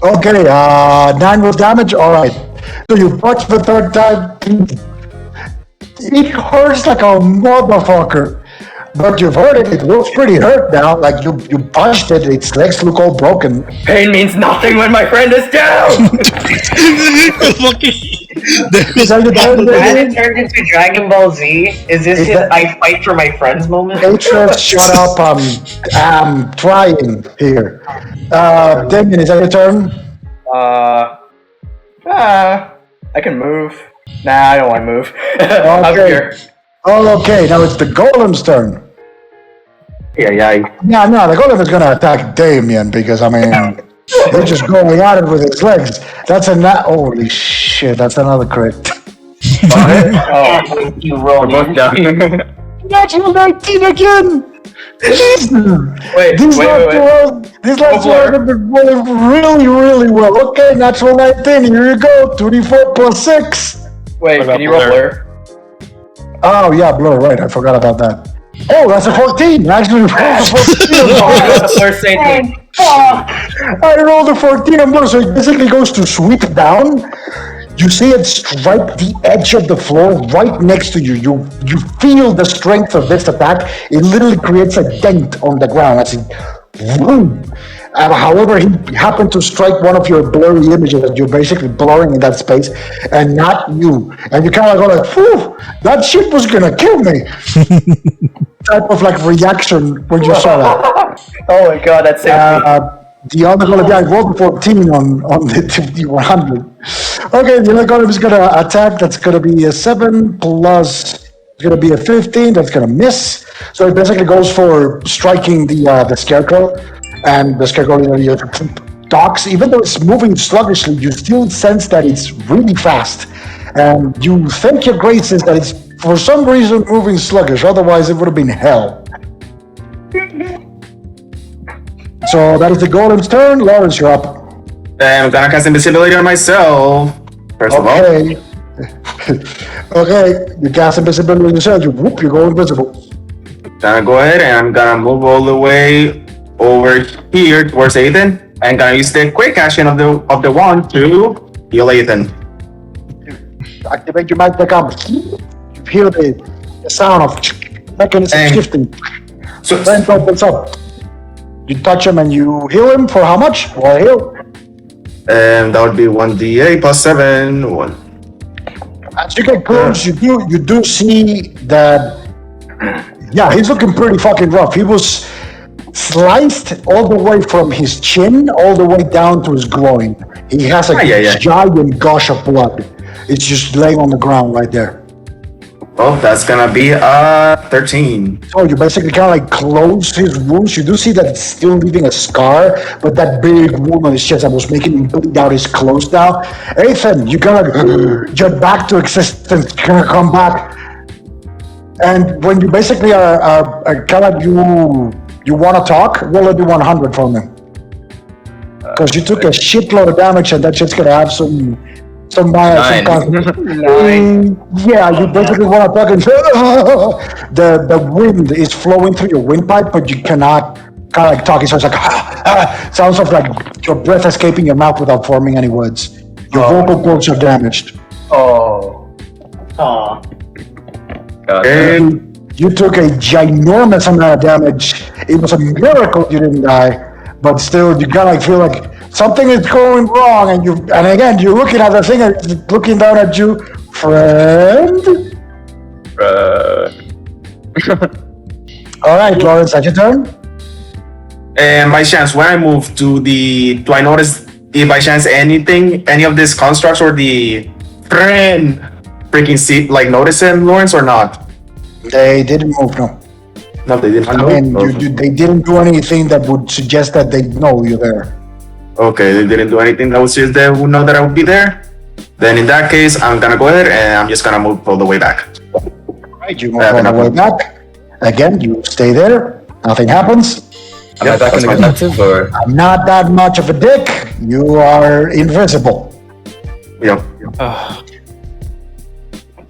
Okay, 9 was damage? Alright. So you punch the third time. It hurts like a motherfucker. But you've heard it, it looks pretty hurt now. Like you punched it, its legs look all broken. Pain means nothing when my friend is down! Is that your turn, Has David? it turned into Dragon Ball Z? Is this Is his that- I fight for my friends moment? Atreus, shut up, I'm trying here. Damien, is that your turn? I can move. Nah, I don't want to move. I'm Okay. here. Oh, okay, now it's the golem's turn. Yeah. Yeah, no, the golem is gonna attack Damien because, I mean, he's just going at it with his legs. That's holy shit, that's another crit. Oh, You rolled We're both down. Natural 19 again! Jesus! wait. These last two Blur. have been rolling really, really well. Okay, natural 19, here you go, 24 plus 6. Wait, What can you roll about blur? Oh, yeah, blur, right, I forgot about that. Oh, that's a 14! Actually, rolled a 14 on blur. Blur saved me. I rolled a 14 on blur, so it basically goes to sweep down. You see it strike the edge of the floor right next to you. You feel the strength of this attack. It literally creates a dent on the ground. As it, boom. However, he happened to strike one of your blurry images that you're basically blurring in that space, and not you. And you kind of go like, "Whew, that shit was gonna kill me." Type of like reaction when you saw that. Oh my god, that saved me. The other golem, yeah, I rolled a 14 on the 100. Okay, the other golem is gonna attack. That's gonna be a 7 plus. It's gonna be a 15. That's gonna miss. So it basically goes for striking the scarecrow, and the scarecrow docks. Even though it's moving sluggishly, you still sense that it's really fast, and you thank your graces that it's for some reason moving sluggish. Otherwise, it would have been hell. So that is the golem's turn. Lawrence, you're up. I'm gonna cast invisibility on myself. First of all. Okay. Okay, you cast invisibility on yourself. You go invisible. Gonna go ahead and I'm gonna move all the way over here towards Ethan. I'm gonna use the quick action of the wand to heal Ethan. Activate your magic arm. You hear the sound of mechanism Dang. shifting. So Vent opens up. You touch him and you heal him for how much? Well, heal. that would be 1d8 plus 7. 1. As you get close, you do see that. Yeah, he's looking pretty fucking rough. He was sliced all the way from his chin all the way down to his groin. He has a yeah. giant gush of blood. It's just laying on the ground right there. Oh, that's gonna be 13. So you basically kind of like close his wounds. You do see that it's still leaving a scar, but that big wound on his chest that was making him bleed out is closed now. Ethan, you kind of jump back to existence. You kind of come back, and when you basically are kind of you want to talk, roll a d100 for me, because you took a shitload of damage, and that shit's gonna have some. Some Nine. Yeah, you basically want to talk and the wind is flowing through your windpipe, but you cannot kind of like talk. It sounds like sounds of like your breath escaping your mouth without forming any words. Your vocal cords are damaged. Oh. Aw. God. You took a ginormous amount of damage. It was a miracle you didn't die, but still, you kind of like feel like something is going wrong, and again, you're looking at the thing, and it's looking down at you, friend. All right, Lawrence, that's your turn. And by chance, when I move do I notice if by chance any of these constructs or the friend freaking see like notice him, Lawrence, or not? They didn't move, no. No, they didn't. I mean, they didn't do anything that would suggest that they know you're there. Okay, they didn't do anything that would suggest they would know that I would be there. Then in that case, I'm gonna go ahead and I'm just gonna move all the way back. Right, you move all the way back. Again, you stay there. Nothing happens. Am I back in the collective, or? I'm not that much of a dick. You are invisible. Yep.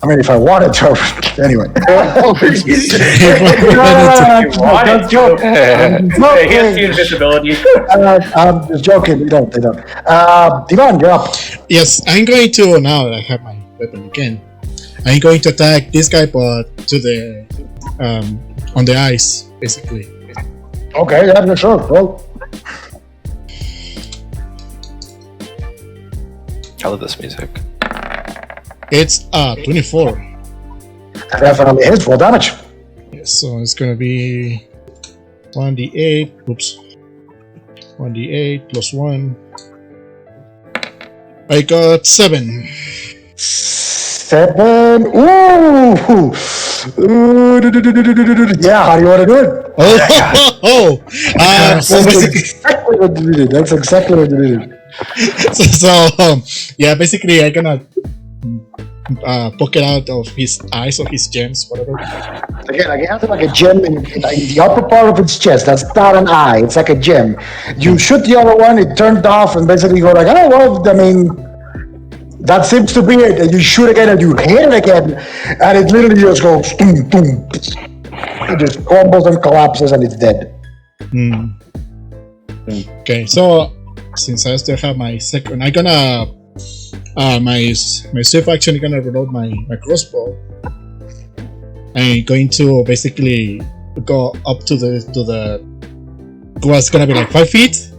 I mean, if I wanted to, anyway. Don't joke. He has invisibility. I'm just joking. They don't. Divan, you're up. Yes, I'm going to, now that I have my weapon again, I'm going to attack this guy, but to the, on the ice, basically. Okay, yeah, sure. Roll. I love this music. It's 24. Definitely hits. Roll damage. Yes, so it's gonna be 1d8. Oops. 1d8 plus 1. I got 7. 7. Ooh. Yeah, how do you want to do it? Oh, so Exactly what you did. That's exactly what you did. yeah, basically I'm gonna poke it out of his eyes or his gems, whatever. Again, like it has like a gem in the upper part of its chest. That's not an eye. It's like a gem. You shoot the other one, it turned off, and basically go like, oh well. I mean, that seems to be it. And you shoot again, and you hit it again, and it literally just goes boom, boom. It just crumbles and collapses, and it's dead. Okay, so since I still have my second, I'm gonna my swift action. I'm gonna reload my crossbow. I'm going to basically go up to the what's gonna be like 5 feet.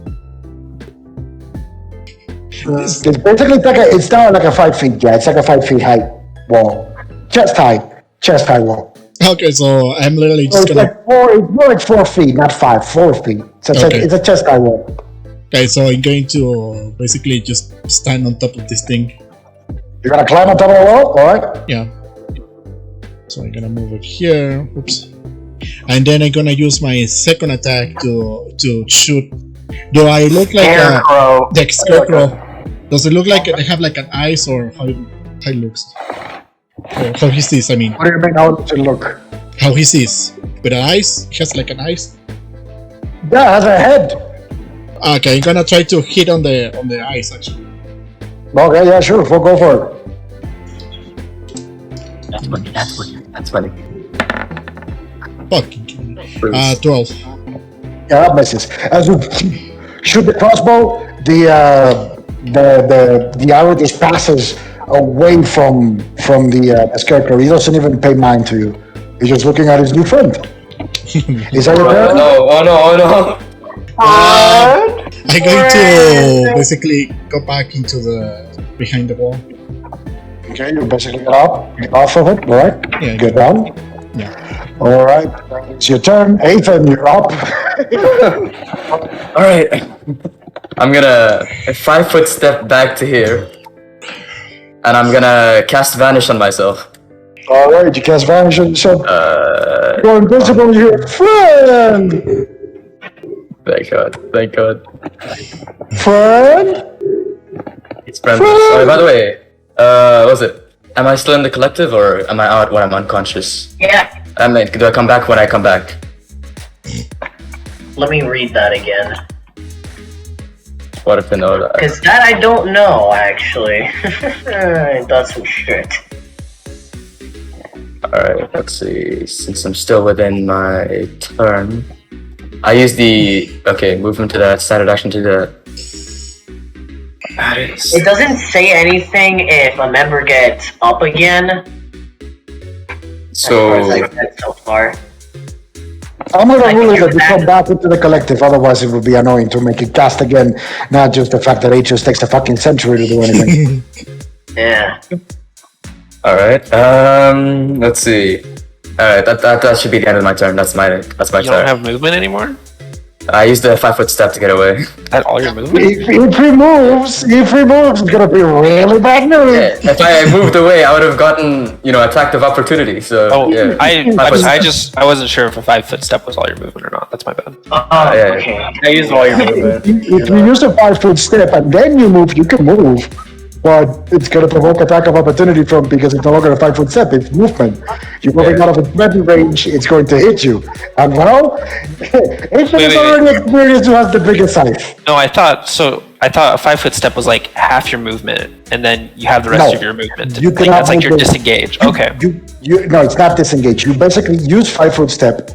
It's basically it's not like a 5 feet. Yeah, it's like a 5 feet high wall, chest high wall. Okay, so I'm literally So just it's gonna. like it's more like 4 feet, not 5. 4 feet. So it's Okay. it's a chest high wall. Okay, so I'm going to basically just stand on top of this thing. You're gonna climb on top of the wall, all right? Yeah. So I'm gonna move it here. Oops. And then I'm gonna use my second attack to shoot. Do I look like Scarecrow. the scarecrow? Does it look like I have like an eyes, or how it looks? Or how he sees? I mean, What do you mean? How does it look? how he sees with an eyes? He has like an eyes. Yeah, it has a head. Okay, I'm gonna try to hit on the eyes actually. Okay, yeah, sure. We'll go for it. That's funny. Fucking 12. Yeah, that misses. As you shoot the crossbow, the arrow just passes away from the scarecrow. He doesn't even pay mind to you. He's just looking at his new friend. Is that your turn? Oh no. I'm going to basically go back into the behind the wall. Okay, you basically get off of it, all right? Yeah. Get down. Yeah. All right, it's your turn. Ethan, you're up. All right. I'm gonna a 5-foot step back to here, and I'm gonna cast Vanish on myself. Alright, you cast Vanish on yourself. You're invisible, you're a friend! Thank God. Thank God. Friend? It's friendly. Sorry, by the way, what was it? Am I still in the collective or am I out when I'm unconscious? Yeah. I mean, do I come back when I come back? Let me read that again. What if I know that? Because that I don't know, actually. That's some shit. Alright, let's see. Since I'm still within my turn, I use the movement to that, standard action to the. It doesn't say anything if a member gets up again. So. As far as I've read so far. I'm gonna rule it that you come back into the collective, otherwise it would be annoying to make it cast again, not just the fact that it just takes a fucking century to do anything. Yeah. Alright, let's see. Alright, that should be the end of my turn. That's my You turn. don't have movement anymore? I used the 5-foot step to get away. That all your movement? If he moves, it's gonna be really bad news. If I moved away, I would have gotten, attack of opportunity. So Oh, yeah. I wasn't sure if a 5-foot step was all your movement or not. That's my bad. Yeah. Okay. I use all your movement. If you use a 5-foot step and then you move, you can move. But it's gonna provoke attack of opportunity because it's no longer a 5-foot step, it's movement. You're moving out of a threatened range, it's going to hit you. And well, it's already experienced who has the biggest size. No, I thought a 5-foot step was like half your movement, and then you have the rest of your movement. You cannot That's like you're move disengaged. Okay. No, it's not disengage. You basically use 5-foot step.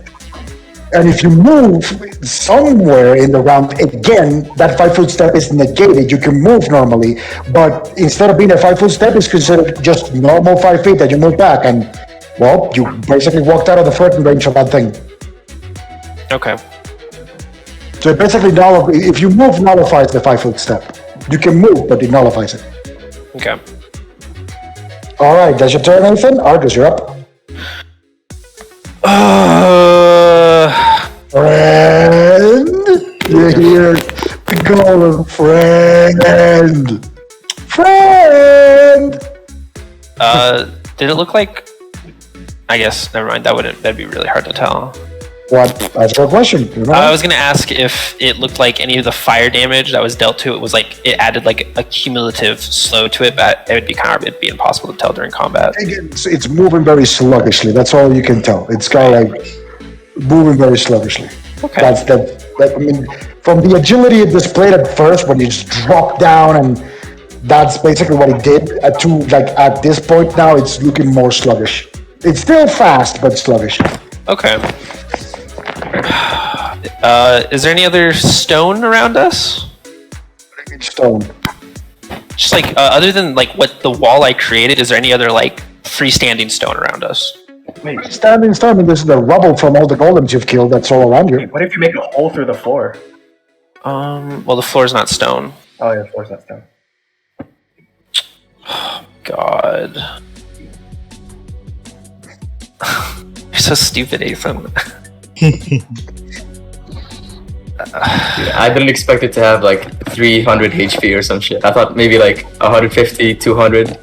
And if you move somewhere in the round again, that 5-foot step is negated. You can move normally, but instead of being a 5-foot step, it's considered just normal 5 feet that you move back, and well, you basically walked out of the threatened range of that thing. Okay. So it basically if you move, nullifies the 5-foot step. You can move, but it nullifies it. Okay. All right, that's your turn, Nathan. Argus, you're up. Friend, you hear the golem, friend. Did it look like? I guess never mind. That'd be really hard to tell. What? That's a good question. You know? I was gonna ask if it looked like any of the fire damage that was dealt to it was like it added like a cumulative slow to it, but it'd be impossible to tell during combat. Again, it's moving very sluggishly. That's all you can tell. It's kind of like moving very sluggishly. Okay. That. I mean, from the agility it displayed at first, when you just drop down, and that's basically what it did. At this point now, it's looking more sluggish. It's still fast, but sluggish. Okay. Is there any other stone around us? Stone. Just like other than like what the wall I created, is there any other like freestanding stone around us? Standing stone. This is the rubble from all the golems you've killed. That's all around you. What if you make a hole through the floor? Well, the floor's not stone. Oh yeah, the floor's not stone. God. You're so stupid, Ethan. I didn't expect it to have like 300 HP or some shit. I thought maybe like 150, 200.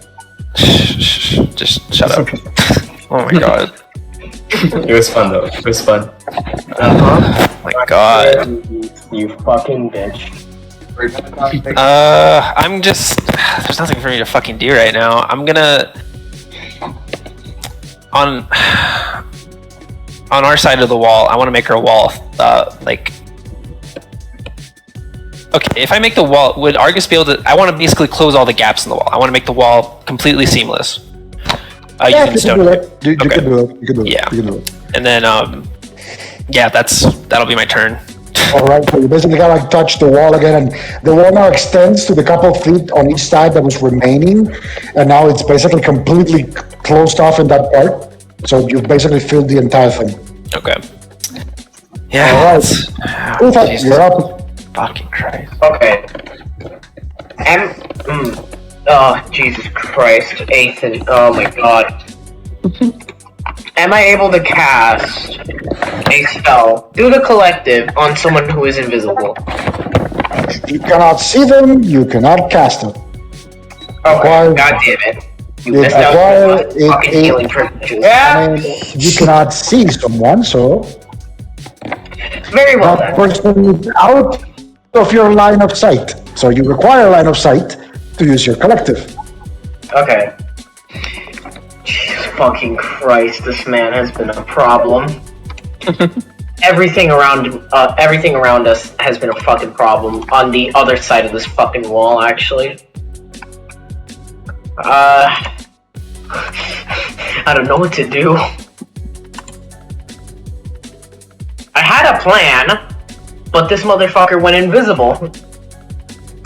Just shut up. Oh my god. It was fun though. It was fun. Oh my god. You fucking bitch. I'm just. There's nothing for me to fucking do right now. I'm gonna. On our side of the wall, I want to make her wall, like. Okay, if I make the wall, would Argus be able to? I want to basically close all the gaps in the wall. I want to make the wall completely seamless. Yeah, Using you stone. can do it. You Okay. can do it. You can do it. Yeah. You can do it. And then, yeah, that'll be my turn. All right, so you basically gotta like touch the wall again, and the wall now extends to the couple of feet on each side that was remaining, and now it's basically completely closed off in that part. So you've basically filled the entire thing. Okay. Yeah. All right. Ethan, Jesus. you're up. Fucking Christ. Okay. Oh, Jesus Christ, Ethan. Oh my god. Am I able to cast a spell through the collective on someone who is invisible? You cannot see them. You cannot cast them. Okay, god damn it. You It missed out on acquire- fucking it- healing privileges. I mean, you cannot see someone, so Very well that then. person is out of your line of sight. So you require line of sight to use your collective. Okay. Jesus fucking Christ, this man has been a problem. everything around us has been a fucking problem. On the other side of this fucking wall, actually. I don't know what to do. I had a plan, but this motherfucker went invisible.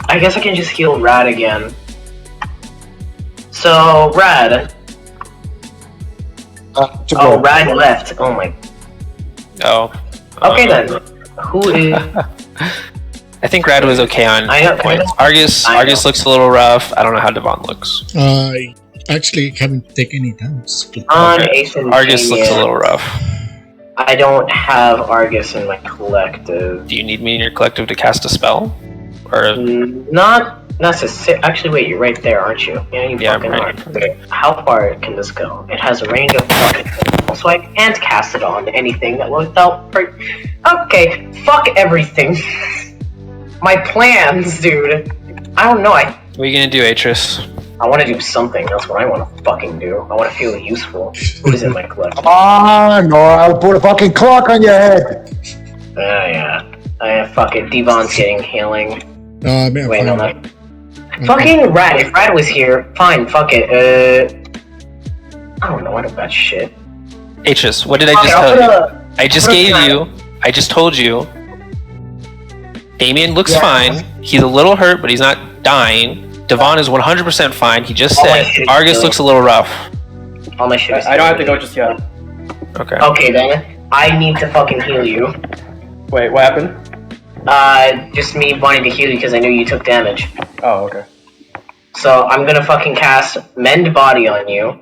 I guess I can just heal Rad again. So, Rad. Oh, Rad left. Oh my. Oh. Okay then. Who is? I think Rad was okay on points. Argus looks a little rough. I don't know how Devon looks. I actually haven't taken any damage. Argus looks a little rough. I don't have Argus in my collective. Do you need me in your collective to cast a spell? Or Not necessarily. Actually, wait, you're right there, aren't you? Yeah, you Yeah, fucking I'm are. right. Okay, how far can this go? It has a range of fucking. So I can't cast it on anything that without. Okay, fuck everything. My plans, dude. I don't know. what are you gonna do, Atris? I want to do something. That's what I want to fucking do. I want to feel useful. Who's in my collective? Come on, or I'll put a fucking clock on your head. Yeah. Fuck it. Devon's getting healing. Man, Wait, no, fine. not. Fucking Rad. If Rad was here, fine. Fuck it. I don't know. I don't got shit. Atris, what did I just tell you? I just gave you. I just told you. Damien looks fine. He's a little hurt, but he's not dying. Devon is 100% fine. He just said Argus looks a little rough. All my shit is I don't have to go just yet. Okay. Okay then. I need to fucking heal you. Wait, what happened? Just me wanting to heal you because I knew you took damage. Oh, okay. So I'm gonna fucking cast Mend Body on you.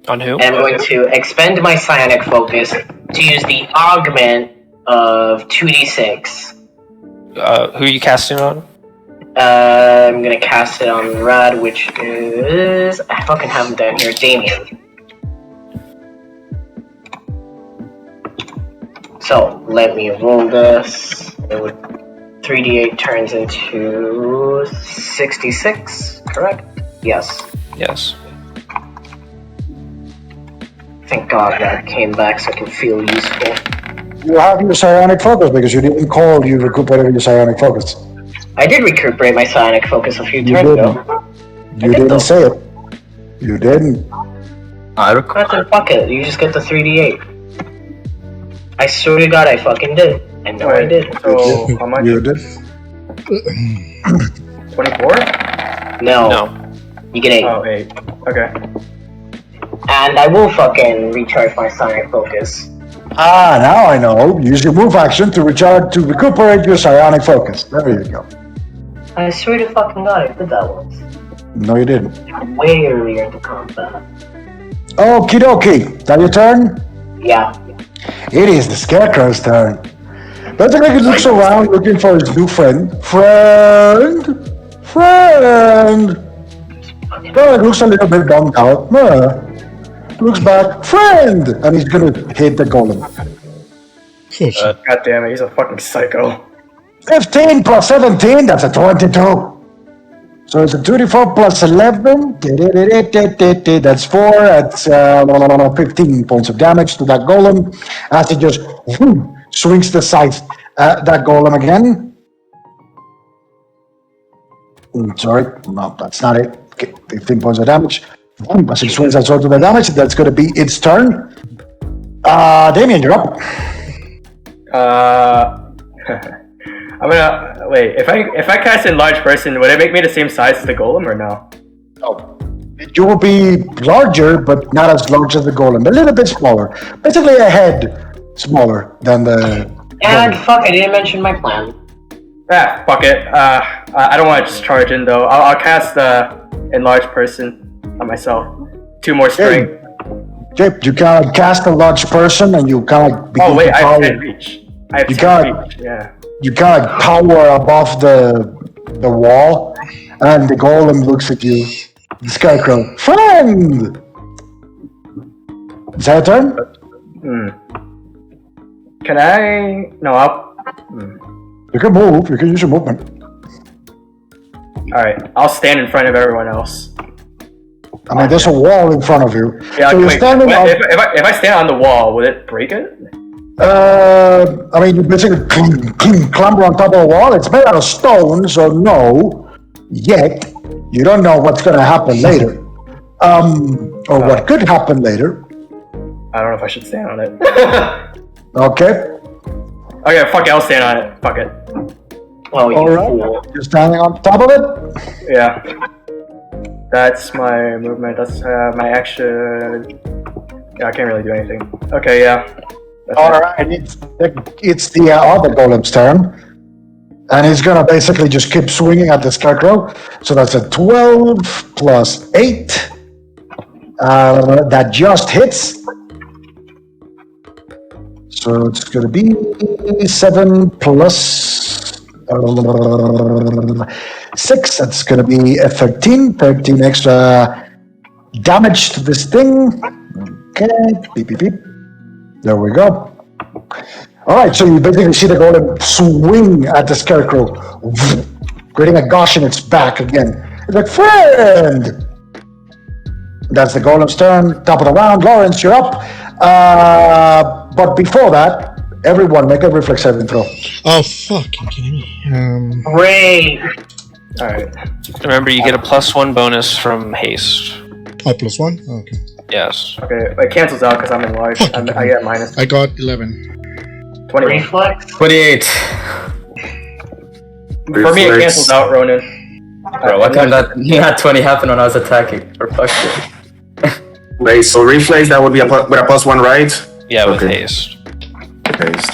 On who? And I'm going to expend my Psionic Focus to use the augment of 2d6. Who are you casting on? I'm gonna cast it on Rad, which is... I fucking have him down here. Damien. So, let me roll this. It would 3d8 turns into 66, correct? Yes. Yes. Thank God that came back so I can feel useful. You have your psionic focus because you didn't call you recuperated your psionic focus. I did recuperate my Psionic Focus a few You turns didn't. ago. You didn't say it. You didn't. Then fuck it, you just get the 3d8. I swear to God I fucking did. I know I did. So, how much? You did. 24? No. No. You get 8. Oh, 8. Okay. And I will fucking recharge my Psionic Focus. Ah, now I know. Use your move action to recuperate your psionic focus. There you go. I swear to fucking God I did that once. No, you didn't. Way earlier into combat. Okie dokie. That your turn? Yeah. It is the Scarecrow's turn. Basically, he looks around looking for his new friend. Friend! Oh, it looks a little bit bummed out. Looks back. Friend! And he's gonna hit the golem. Oh, shit. God damn it, he's a fucking psycho. 15 plus 17, that's a 22. So it's a 24 plus 11. That's 4. That's 15 points of damage to that golem. As he just swings the scythe at that golem again. Sorry, no, that's not it. Okay, 15 points of damage. As he swings that sword to the damage, that's going to be its turn. Damien, you're up. I'm gonna wait. If I cast Enlarge Person, would it make me the same size as the golem or no? Oh, you will be larger, but not as large as the golem. A little bit smaller. Basically, a head smaller than the. And golem. fuck, I didn't mention my plan. Ah, fuck it. I don't want to just charge in though. I'll cast Enlarge Person on myself. 2 more strength. Jake, you can cast a large person, and you kind of. Oh wait, I have 10 reach. I have You 10 got- reach. Yeah. You kind of tower above the wall, and the golem looks at you. Scarecrow. Friend! Is that your turn? Can I? No, I'll. You can move. You can use your movement. Alright, I'll stand in front of everyone else. I mean, there's a wall in front of you. Yeah, so you're wait, standing on. if I stand on the wall, will it break it? I mean, you basically clamber on top of a wall. It's made out of stone, so no. Yet, you don't know what's going to happen later. Or what could happen later. I don't know if I should stand on it. Okay. Okay, fuck it, I'll stand on it. Fuck it. Oh, you All fool. right. You're standing on top of it. Yeah. That's my movement. That's my action. Yeah, I can't really do anything. Okay, yeah. That's All it. right. It's the other golem's turn. And he's going to basically just keep swinging at the Scarecrow. So that's a 12 plus 8. That just hits. So it's going to be 7 plus 6. That's going to be a 13. 13 extra damage to this thing. Okay. Beep, beep, beep. There we go. All right, so you basically see the golem swing at the Scarecrow, creating a gash in its back again. It's like, friend! That's the golem's turn. Top of the round. Lawrence, you're up. But before that, everyone make a reflex saving throw. Oh fuck! You kidding me? Great. Alright. Remember, you get a +1 bonus from haste. Oh, +1. Okay. Yes. Okay, it cancels out because I'm in life. I get minus I got 11. 20. Reflex. 28. For me, it cancels out, Ronan. Bro, what time that you had 20 happen when I was attacking? For fuck's sake. Wait, so reflex, that would be with a +1, right? Yeah, with Okay. haste. Paste.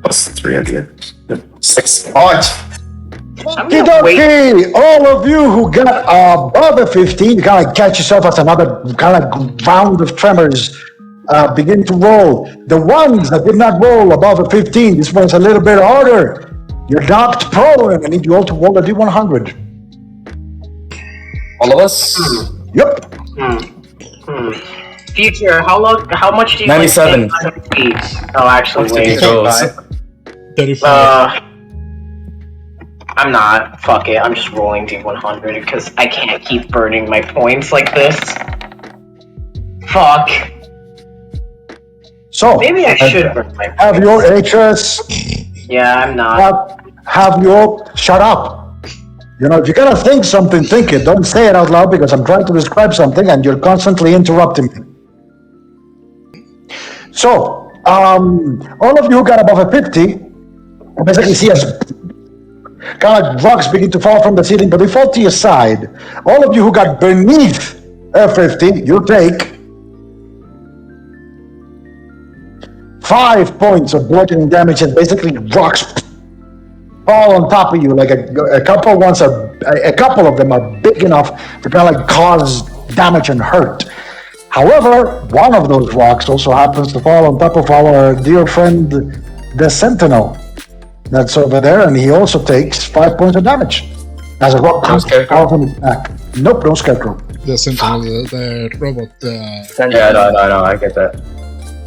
+3 at the end. 6. Oh, I'm gonna wait. Okay, all of you who got above a 15, you kind of catch yourself as another kind of round of tremors begin to roll. The ones that did not roll above a 15, this one's a little bit harder. You're knocked prone. I need you all to roll a D100. All of us? Yep. Future, how much do you 97. like feet? Oh, actually, wait. Rolls. 35. I'm not. Fuck it. I'm just rolling D100 because I can't keep burning my points like this. Fuck. So, Maybe I should burn my have points. your HS, Yeah, I'm not. have your, shut up. You know, if you're gonna think something, think it. Don't say it out loud because I'm trying to describe something and you're constantly interrupting me. So, all of you who got above a 50, basically see as kind of rocks begin to fall from the ceiling, but they fall to your side. All of you who got beneath a 50, you take 5 points of bludgeoning damage and basically rocks fall on top of you. Like a couple of them are big enough to kind of like cause damage and hurt. However, one of those rocks also happens to fall on top of our dear friend, the Sentinel. That's over there, and he also takes 5 points of damage. As a rock comes out from his back. Nope, no Scarecrow. The Sentinel, the robot. Yeah, no, I get that.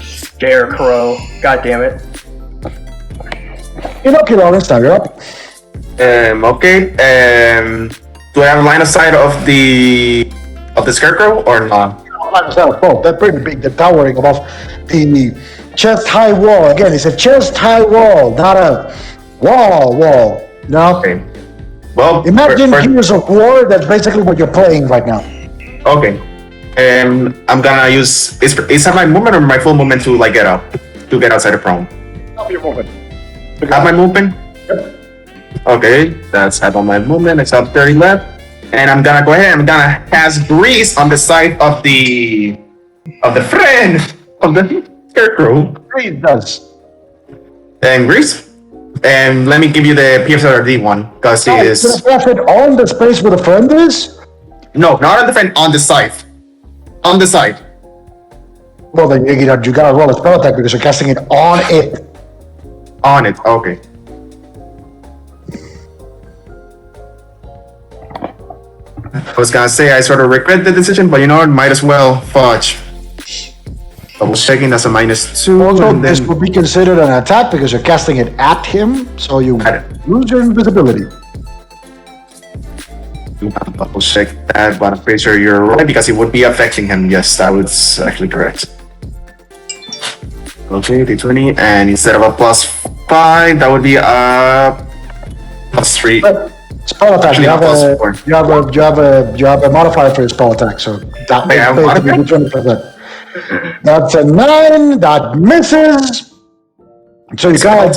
Scarecrow. God damn it. Okay, Lawrence, now you're up. Okay. Do I have a line of sight of the Scarecrow or not? Oh, they're pretty big. They're towering above the chest-high wall. Again, it's a chest-high wall, not a wall. No. Okay. Well, Imagine Gears of War. That's basically what you're playing right now. Okay. I'm gonna use. Is that my movement or my full movement to like get up, to get outside the prone? Stop your movement. Have my movement? Okay, that's half of my movement. It's up 30 left. And I'm gonna go ahead and I'm gonna cast Grease on the side of the friend of the Scarecrow. Grease does. And Grease. And let me give you the PSRD one, because he is. Is it on the space where the friend is? No, not on the friend, on the side. On the side. Well, then you gotta roll a spell attack because you're casting it on it. On it, okay. was gonna say I sort of regret the decision, but you know what? Might as well fudge. Double checking, that's a -2. Also, and this then will be considered an attack because you're casting it at him, so you Got it. lose your invisibility. double check that, but I'm pretty sure you're right because it would be affecting him. Yes, that was actually correct. Okay, D20, and instead of a +5, that would be a +3. But spell attack, Actually, you not have, +4. you have a modifier for your spell attack, so that I have makes basically 20%. That's a 9, that misses. So you kind of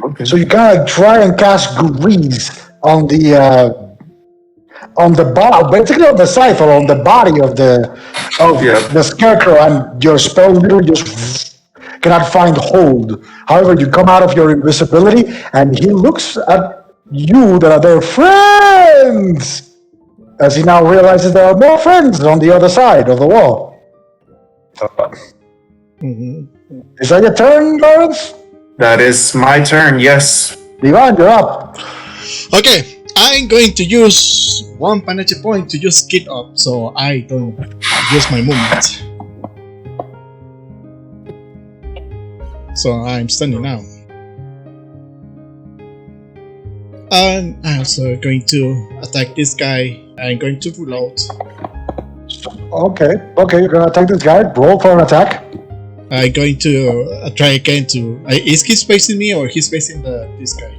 Okay. So you gotta try and cast grease on the bottom, basically on the scythe or on the body of Yeah. the scarecrow, and your spell literally just cannot find hold. However, you come out of your invisibility, and he looks at you that are their friends, as he now realizes there are more friends on the other side of the wall. Mhm. Is that your turn, Lawrence? That is my turn, yes. Divan, you're up. Okay, I'm going to use 1 energy point to just get up, so I don't use my movement. So I'm standing now. And I'm also going to attack this guy. I'm going to reload. Okay, you're gonna attack this guy. Roll for an attack. I'm going to try again to. Is he facing me or he's facing this guy?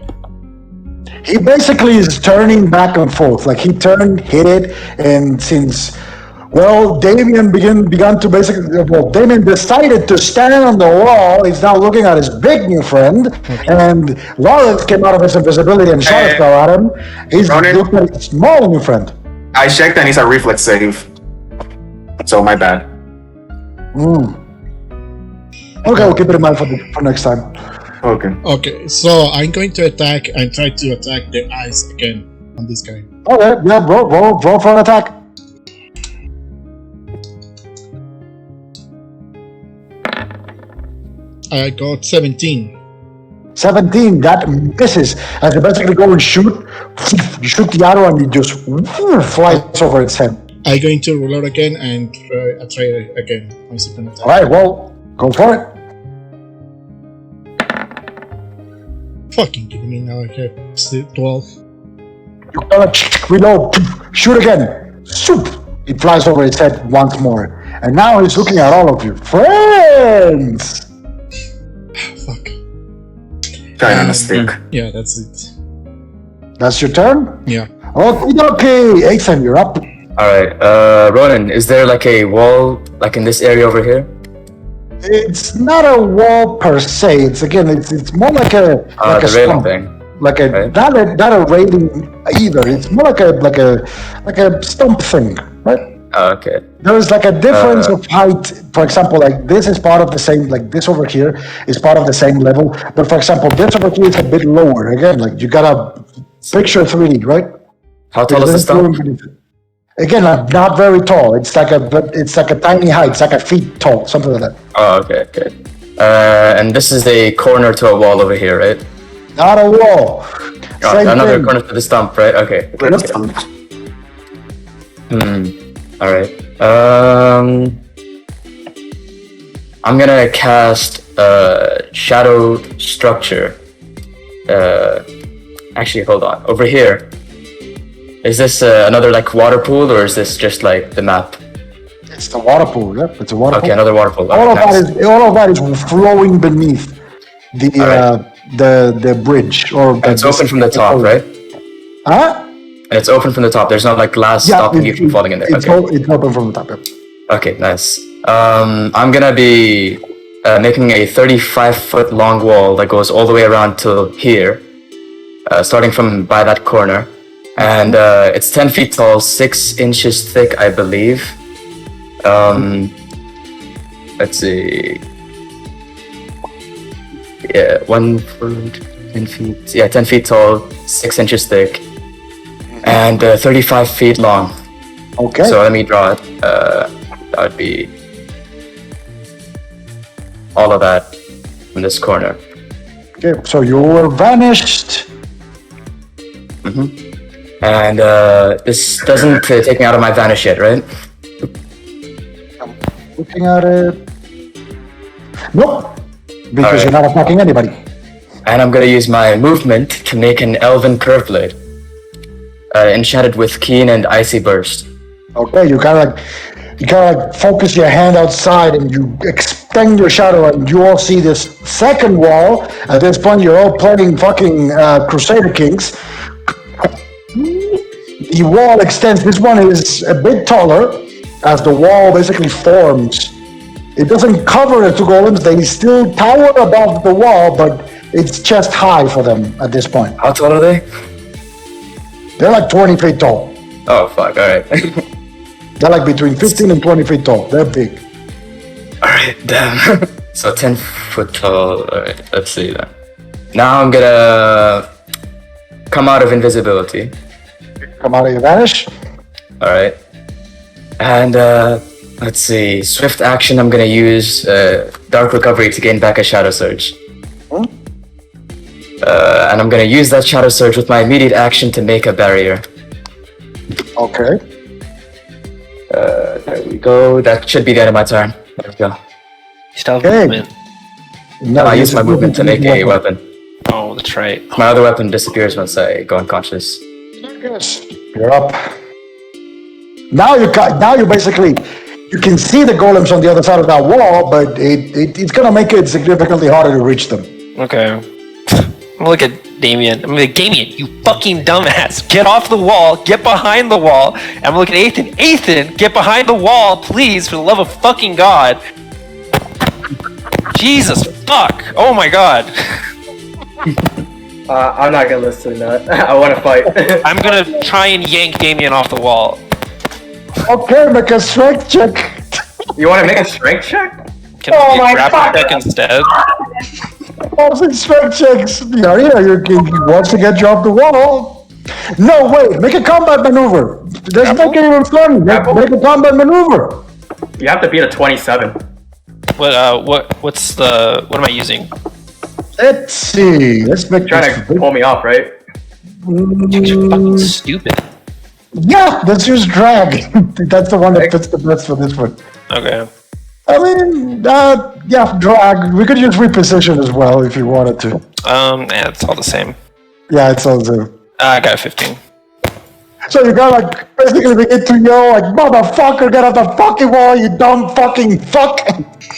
He basically is turning back and forth. Like he turned, hit it, and since Damien began to basically. Well, Damien decided to stand on the wall. He's now looking at his big new friend, and Lawrence came out of his invisibility and shot a spell at him. He's Ronan? looking at his small new friend. I checked and it's a reflex save. So my bad. Okay, we'll keep it in mind for next time. Okay. Okay, so I'm going to attack and try to attack the eyes again on this guy. Okay, yeah, roll for an attack. I got 17. 17, that misses. As you basically go and shoot, you shoot the arrow and it just flies over its head. I'm going to reload again and try again. My second attack. Alright, well, go for it. Fucking kidding me now. I have 12. You gotta reload, shoot again. Shoot! It flies over its head once more. And now he's looking at all of you. Friends! Fuck. Trying on a stick. Yeah, that's it. That's your turn? Yeah. Okay, Ethan, you're up. Alright, Ronan, is there like a wall, like in this area over here? It's not a wall per se. It's more like a The railing stump. thing. Like a Right. not a railing either. It's more like a stump thing, right? Okay. There is like a difference of height. For example, like this is part of the same. Like this over here is part of the same level. But for example, this over here is a bit lower. Again, like you gotta picture 3D, right? How tall is the stump? Again, not very tall. It's like a tiny height. It's like a feet tall, something like that. Oh, okay. And this is the corner to a wall over here, right? Not a wall. Oh, Same another thing. corner to the stump, right? Okay. Alright. I'm gonna cast Shadow Structure. Actually, hold on. Over here. Is this another like water pool, or is this just like the map? It's the water pool. Yep, it's a water Okay, pool. another water pool. All Okay, of that is flowing beneath the bridge or. And it's open from the top, right? Huh? And it's open from the top. There's not like glass stopping you from falling in there. It's open from the top. Yep. Okay, nice. I'm gonna be making a 35-foot long wall that goes all the way around to here, starting from by that corner. And it's 10 feet tall, 6 inches thick, I believe. Let's see. Yeah, 1 foot, 10 feet. Yeah, 10 feet tall, 6 inches thick, and 35 feet long. Okay. So let me draw it. That would be all of that from this corner. Okay. So you were vanished. And this doesn't take me out of my vanish yet, right? Looking at it. Nope. Because Alright. you're not attacking anybody. And I'm gonna use my movement to make an elven curve blade. Enchanted with keen and icy burst. Okay, you kind of like focus your hand outside and you extend your shadow and you all see this second wall. At this point, you're all playing fucking Crusader Kings. The wall extends. This one is a bit taller as the wall basically forms. It doesn't cover the two golems. They still tower above the wall, but it's chest high for them at this point. How tall are they? They're like 20 feet tall. Oh fuck, alright. They're like between 15 and 20 feet tall. They're big. Alright, damn. So 10 foot tall. Alright, let's see then. Now I'm gonna come out of invisibility. Come out of your vanish. Alright. And let's see. Swift action, I'm gonna use Dark Recovery to gain back a Shadow Surge. And I'm gonna use that Shadow Surge with my immediate action to make a barrier. Okay. There we go. That should be the end of my turn. There we go. You still have Okay. movement. No, I use my movement to make a weapon. Oh, that's right. My other weapon disappears once I go unconscious. Yes. You're up. Now you basically you can see the golems on the other side of that wall, but it's gonna make it significantly harder to reach them. Okay. I'm gonna look at Damien. I'm gonna be like, Damien, you fucking dumbass. Get off the wall. Get behind the wall. And I'm gonna look at Ethan. Ethan, get behind the wall, please, for the love of fucking God. Jesus fuck. Oh my God. I'm not gonna listen to that. I want to fight. I'm gonna try and yank Damien off the wall. Okay, make a strength check. You want to make a strength check? Can Oh I my grab fuck. check instead? Awesome strength checks. Yeah, he wants to get you off the wall. No, wait, make a combat maneuver. Let's make it even fun. Make a combat maneuver. You have to beat a 27. What am I using? Let's see. Let's make Trying to pull me off, right? Dude, you're fucking stupid. Yeah, let's use drag. That's the one that fits the best for this one. Okay. I mean, yeah, drag. We could use reposition as well if you wanted to. Yeah, it's all the same. Yeah, it's all the same. I got a 15. So you gotta like basically begin to yell like, motherfucker, get off the fucking wall, you dumb fucking fuck.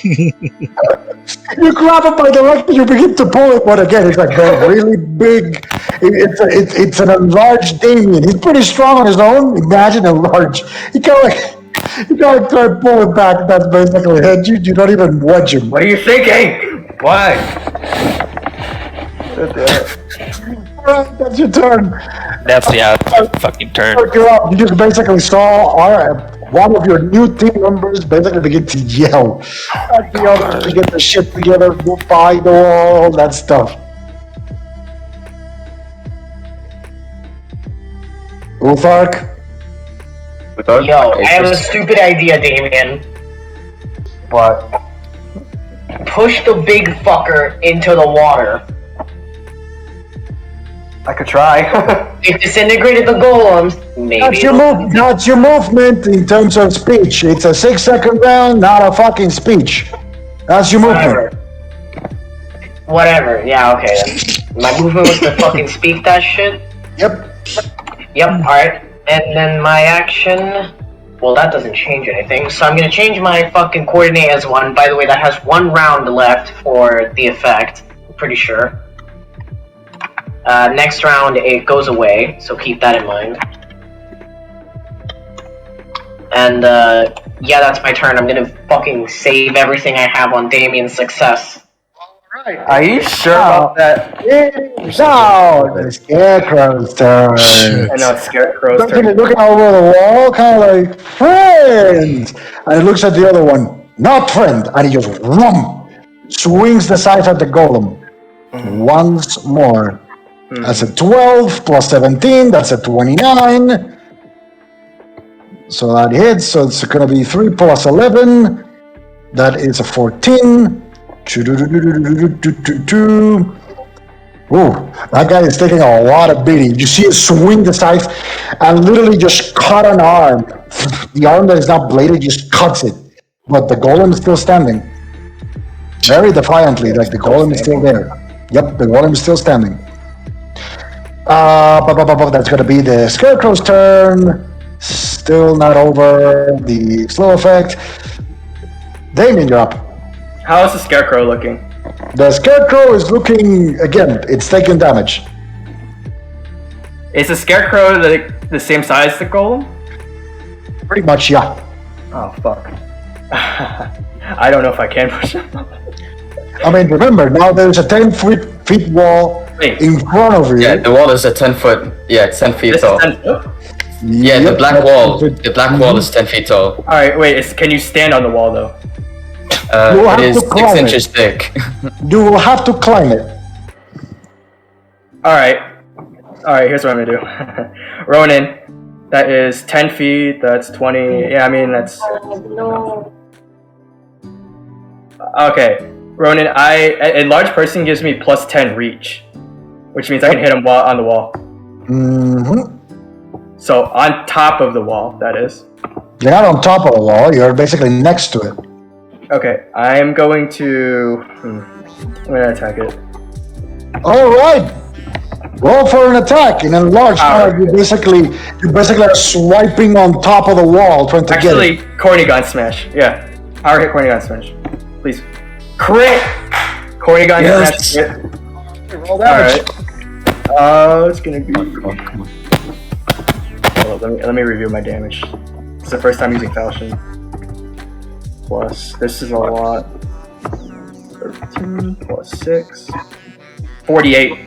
You grab it by the leg and you begin to pull it, but again, it's like a really big, it's an enlarged Damien. He's pretty strong on his own. Imagine enlarged. You gotta try and pull it back. That's basically it. You don't even wedge him. What are you thinking? Why? Alright, that's your turn. That's fucking turn. You're up. You just basically saw one of your new team members basically begin to yell at the others to get the shit together, go by the wall, all that stuff. Ulfark? Yo, I have a stupid idea, Damien. What? Push the big fucker into the water. I could try. It disintegrated the golems. Maybe. That's your movement in terms of speech. It's a 6-second round, not a fucking speech. That's your movement. Whatever. Yeah, okay then. My movement was to fucking speak that shit. Yep. Yep, alright. And then my action... Well, that doesn't change anything. So I'm gonna change my fucking coordinate as 1. By the way, that has 1 round left for the effect. I'm pretty sure. Next round, it goes away, so keep that in mind. And, yeah, that's my turn. I'm gonna fucking save everything I have on Damien's success. Are you sure about that? Now, the scarecrow's turn. I know it's Scarecrow's turn. Looking over the wall, kind of like, friends! And he looks at the other one, not friend, and he just, whoom, swings the scythe at the golem. Once more. That's a 12 plus 17, that's a 29. So that hits, so it's gonna be 3 plus 11. That is a 14. Ooh, that guy is taking a lot of beating. You see it swing the scythe and literally just cut an arm. The arm that is not bladed just cuts it. But the golem is still standing. Very defiantly, like the golem is still there. Yep, the golem is still standing. That's gonna be the Scarecrow's turn. Still not over. The slow effect. Damien, you're up. How is the Scarecrow looking? The Scarecrow is looking, again, it's taking damage. Is the Scarecrow the same size as the Golem? Pretty much, yeah. Oh, fuck. I don't know if I can push him. I mean, remember, now there's a 10-feet wall in front of you. Yeah, the wall is a 10 foot. Yeah, it's 10 feet This tall. is 10 foot? Yeah, the Yep, black that's wall. 10 feet. The black wall is 10 feet tall. Alright, wait, can you stand on the wall though? You have It is to 6 climb it. inches thick. You will have to climb it. Alright, here's what I'm gonna do. Ronan, that is 10 feet, that's 20, yeah, I mean, that's... Okay, Ronan, a large person gives me plus 10 reach, which means I can hit him on the wall. Mm-hmm. So, on top of the wall, that is. You're not on top of the wall, you're basically next to it. Okay, I'm going to... I'm gonna attack it. Alright! Roll for an attack in a large Alright. part. You basically are swiping on top of the wall trying to Actually, get it. corny gun smash. Yeah. Power hit corny gun smash. Please. Crit! Corny gun Yes. smash. Crit. Roll damage. Alright. It's gonna be... Come on, come on. Hold on, let me review my damage. It's the first time using Falchion. Plus, this is a lot. 13 plus 6. 48.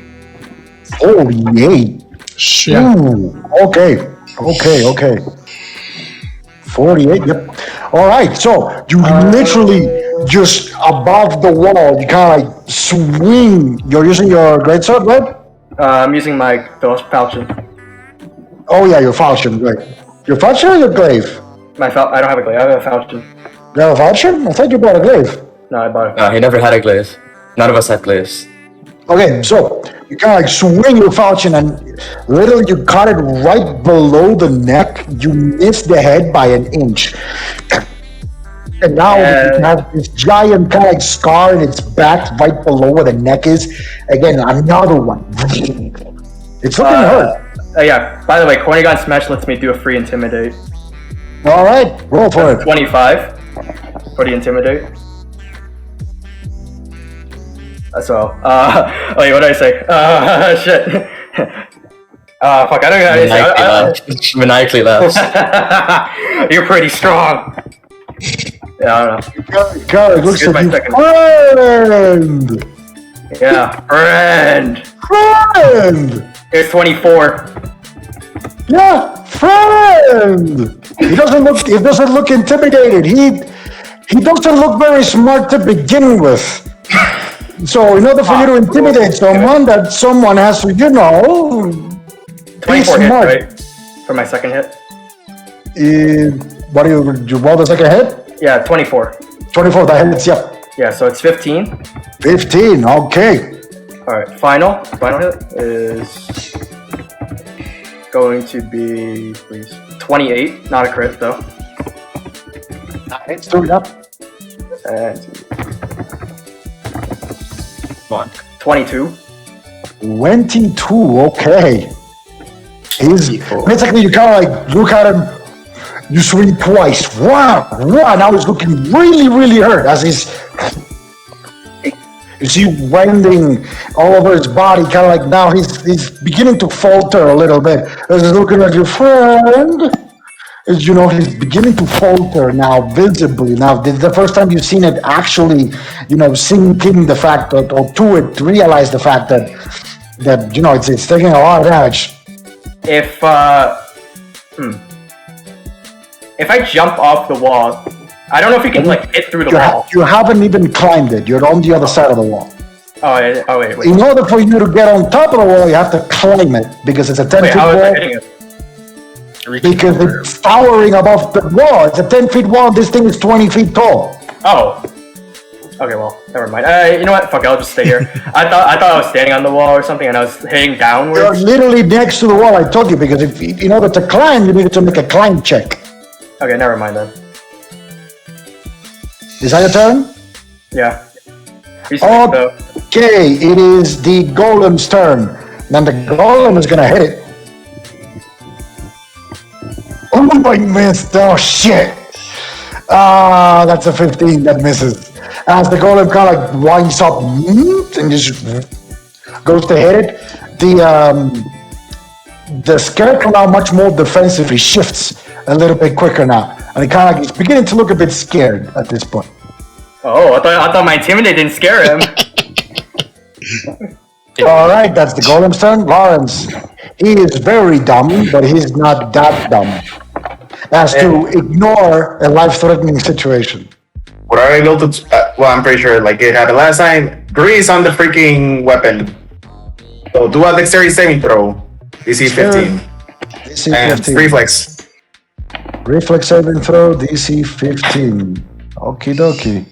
48. Shit. Ooh, okay. 48, yep. Alright, so you literally just above the wall, you kind of like swing. You're using your greatsword, right? I'm using my Falchion. Oh yeah, your falchion, right. Your falchion or your glaive? I don't have a glaive, I have a Falchion. You have a falchion? I thought you bought a glaive. No, I bought it. No, he never had a glaive. None of us had glaives. Okay, so you kind of like swing your falchion and literally you cut it right below the neck. You miss the head by an inch. And now you have this giant kind of like scar in its back right below where the neck is. Again, another one. It's looking hurt. Yeah, by the way, corny gun smash lets me do a free intimidate. Alright, roll for it. 25 for the intimidate. That's all. Wait, what did I say? Shit. Fuck, I don't know how to say. Maniacally laughs. You're pretty strong. Yeah, I don't know. God, it looks Here's like my you second. friend! Yeah, friend. Friend! Here's 24. Yeah, friend! He doesn't look intimidated. He doesn't look very smart to begin with. So in order for you to intimidate someone, that someone has to, you know, be 24 hits, smart. right? For my second hit? What do you roll the second hit? Yeah, 24. 24, that hits, yep. Yeah, so it's 15. 15, okay. Alright, final hit is going to be, please, 28. Not a crit, though. That hits too, yep. And Come on. 22. 22, okay. He's basically, you kind of like look at him, you swing twice. Wow, now he's looking really, really hurt as he's, you see winding all over his body, kind of like now he's beginning to falter a little bit. As he's looking at your friend, as you know, he's beginning to falter now visibly. Now, this is the first time you've seen it actually, you know, sinking the fact that, or to it, to realize the fact that you know, it's taking a lot of damage. If I jump off the wall, I don't know if you can like hit through the wall. You haven't even climbed it. You're on the other side of the wall. Oh wait. In order for you to get on top of the wall, you have to climb it because it's a 10 Wait, feet how is I wall. hitting it? Because it's towering above the wall. It's a 10 feet wall. This thing is 20 feet tall. Oh. Okay, well, never mind. You know what? Fuck it, I'll just stay here. I thought I was standing on the wall or something, and I was hitting You're downwards. literally next to the wall. I told you because if in order to climb, you needed to make a climb check. Okay, never mind then. Is that your turn? Yeah. Okay, it is the golem's turn. Then the golem is gonna hit it. Oh, I missed! Oh shit! Ah, that's a 15 that misses. As the golem kind of like winds up and just goes to hit it, the scarecrow now much more defensively shifts a little bit quicker now, and it kind of like is beginning to look a bit scared at this point. Oh, I thought my intimidate didn't scare him. All right, that's the golem's turn. Lawrence, he is very dumb, but he's not that dumb as to ignore a life-threatening situation. What are I able to? Well, I'm pretty sure like it happened last time. Grease on the freaking weapon. So do a dexterity saving throw. DC 15. DC And 15. reflex. Reflex saving throw, DC 15. Okie dokie.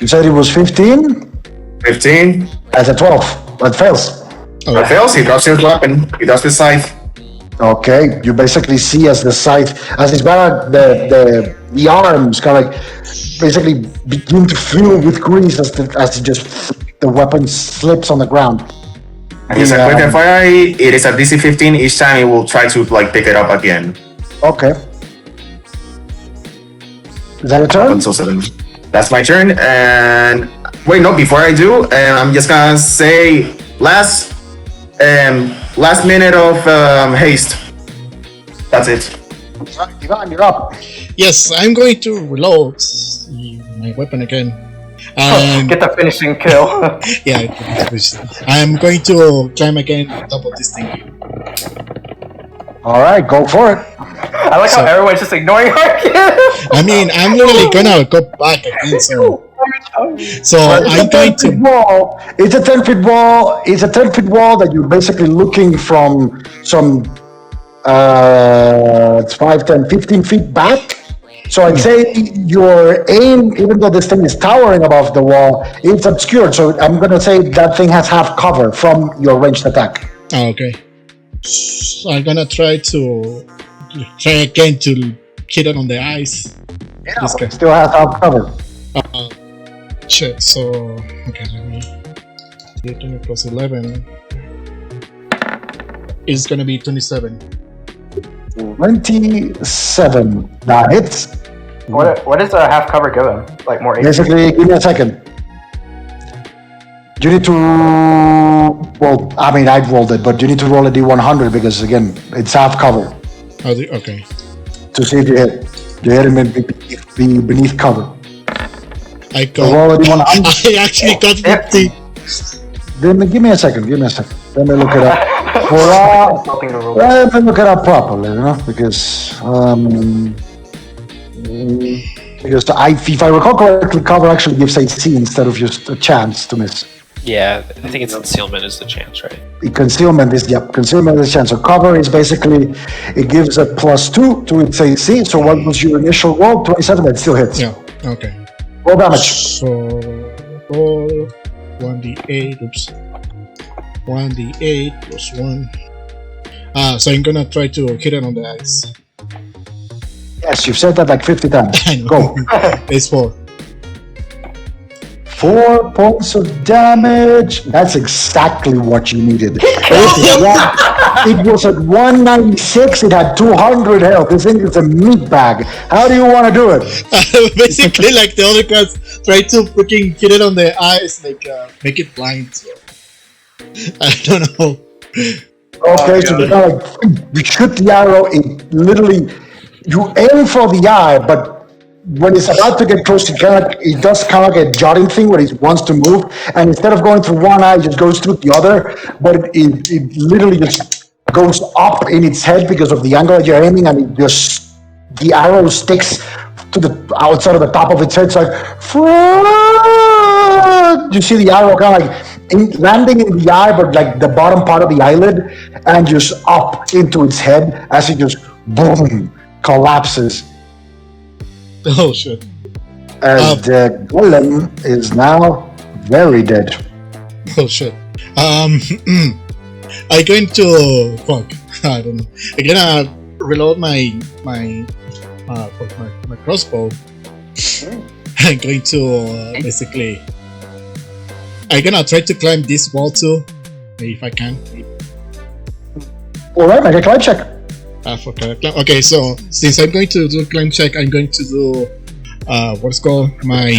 You said it was 15? 15. That's a 12. That fails. That fails. He drops his weapon. He drops his scythe. Okay, you basically see as the scythe, as his back, the arms kind of like basically begin to fill with grease as the weapon slips on the ground. And he's like, with FYI, it is a DC 15. Each time he will try to like pick it up again. Okay. Is that a turn? So 7. That's my turn. And wait, no, before I do, I'm just gonna say last minute of haste. That's it. Ivan, you're up. Yes, I'm going to reload my weapon again. And Get the finishing kill. yeah, I'm going to climb again on top of this thing. All right, go for it. I like how everyone's just ignoring her. I mean, I'm literally gonna go back again. So I'm going to. Wall. It's a 10-foot wall. It's a 10-foot wall that you're basically looking from some 5, 10, 15 feet back. So I'd say your aim, even though this thing is towering above the wall, it's obscured. So I'm going to say that thing has half cover from your ranged attack. Oh, okay. So I'm gonna try again to hit it on the eyes. Yeah, but it still has half cover. Shit, so okay, let me 20 plus 11 is gonna be 27. 27. That hits. What does a half cover give him? Like more HP? Basically, give me a second. You need to, well, I mean, I rolled it, but you need to roll a D100 because, again, it's half cover. Okay. To see if you hit. You hit him beneath cover. I So roll a got. D100. I actually got 50. Then give me a second. Let me look it up. Let me look it up properly, you know, because if I recall correctly, cover actually gives AC instead of just a chance to miss. Yeah, I think it's concealment is the chance, right? Concealment is a chance. So cover is basically, it gives a +2 to its AC. So what was your initial roll? 27, that still hits. Yeah, okay. Roll damage. So, roll 1d8, oops. 1d8 plus 1. So I'm gonna try to hit it on the eyes. Yes, you've said that like 50 times. I know. Go. It's 4. 4 points of damage. That's exactly what you needed. It was at 196. It had 200 health. This thing is a meat bag. How do you want to do it? Basically, like the other guys try to freaking hit it on the eyes, like make it blind. So. I don't know. Okay, so you shoot the arrow. It literally, you aim for the eye, but when it's about to get close, it does kind of like a jutting thing where it wants to move, and instead of going through one eye, it just goes through the other. But it literally just goes up in its head because of the angle that you're aiming, and the arrow sticks to the outside of the top of its head. It's like, you see the arrow kind of like landing in the eye, but like the bottom part of the eyelid, and just up into its head as it just boom collapses Oh shit. as the golem is now very dead. Oh shit. I'm going to fuck. I don't know. I'm gonna reload my crossbow. I'm going to basically. I'm gonna try to climb this wall too, if I can. All right, make a climb check. Okay, so since I'm going to do a climb check, I'm going to do what's called my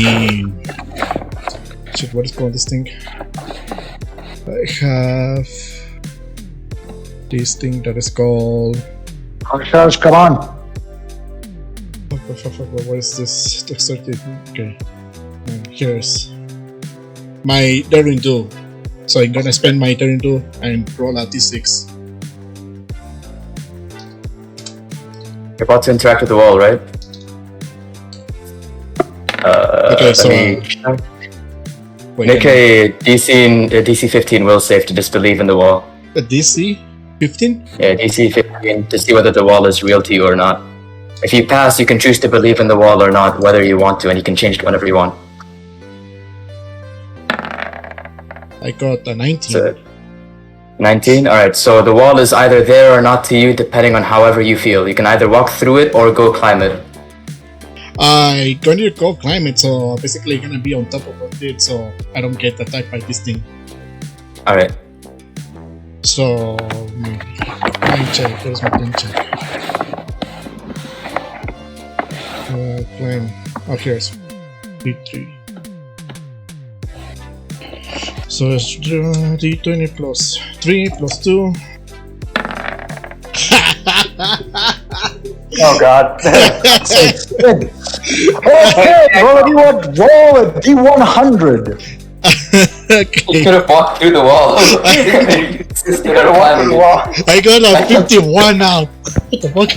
shit. What is called this thing? I have this thing that is called. Hushers, come on. What is this? Dexterity. Okay, here's my daring do. So I'm gonna spend my daring do and roll a d6. You're about to interact with the wall, right? Okay, so make a DC 15 will save to disbelieve in the wall. a DC 15. Yeah, DC 15 to see whether the wall is real to you or not. If you pass, you can choose to believe in the wall or not, whether you want to, and you can change it whenever you want. I got a 19. So, 19? Alright, so the wall is either there or not to you, depending on however you feel. You can either walk through it or go climb it. I'm going to go climb it, so basically gonna be on top of it, so I don't get attacked by this thing. Alright. So, my climb check. There's my climb check. Climb. Oh, here's D3. So it's D20 plus 3 plus 2. Oh god. Okay, roll a D100. Okay. You could have walked through the wall. I got a 51 now. What the fuck?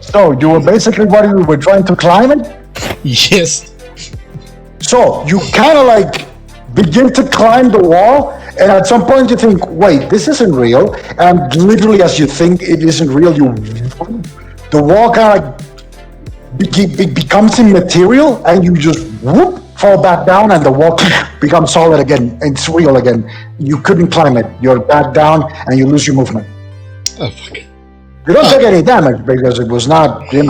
So you were basically what you were trying to climb it? Yes. So you kind of like begin to climb the wall, and at some point you think, wait, this isn't real. And literally as you think it isn't real, the wall kind of becomes immaterial, and you just whoop, fall back down, and the wall becomes solid again. It's real again. You couldn't climb it. You're back down, and you lose your movement. Oh fuck. You don't take any damage because it was not, very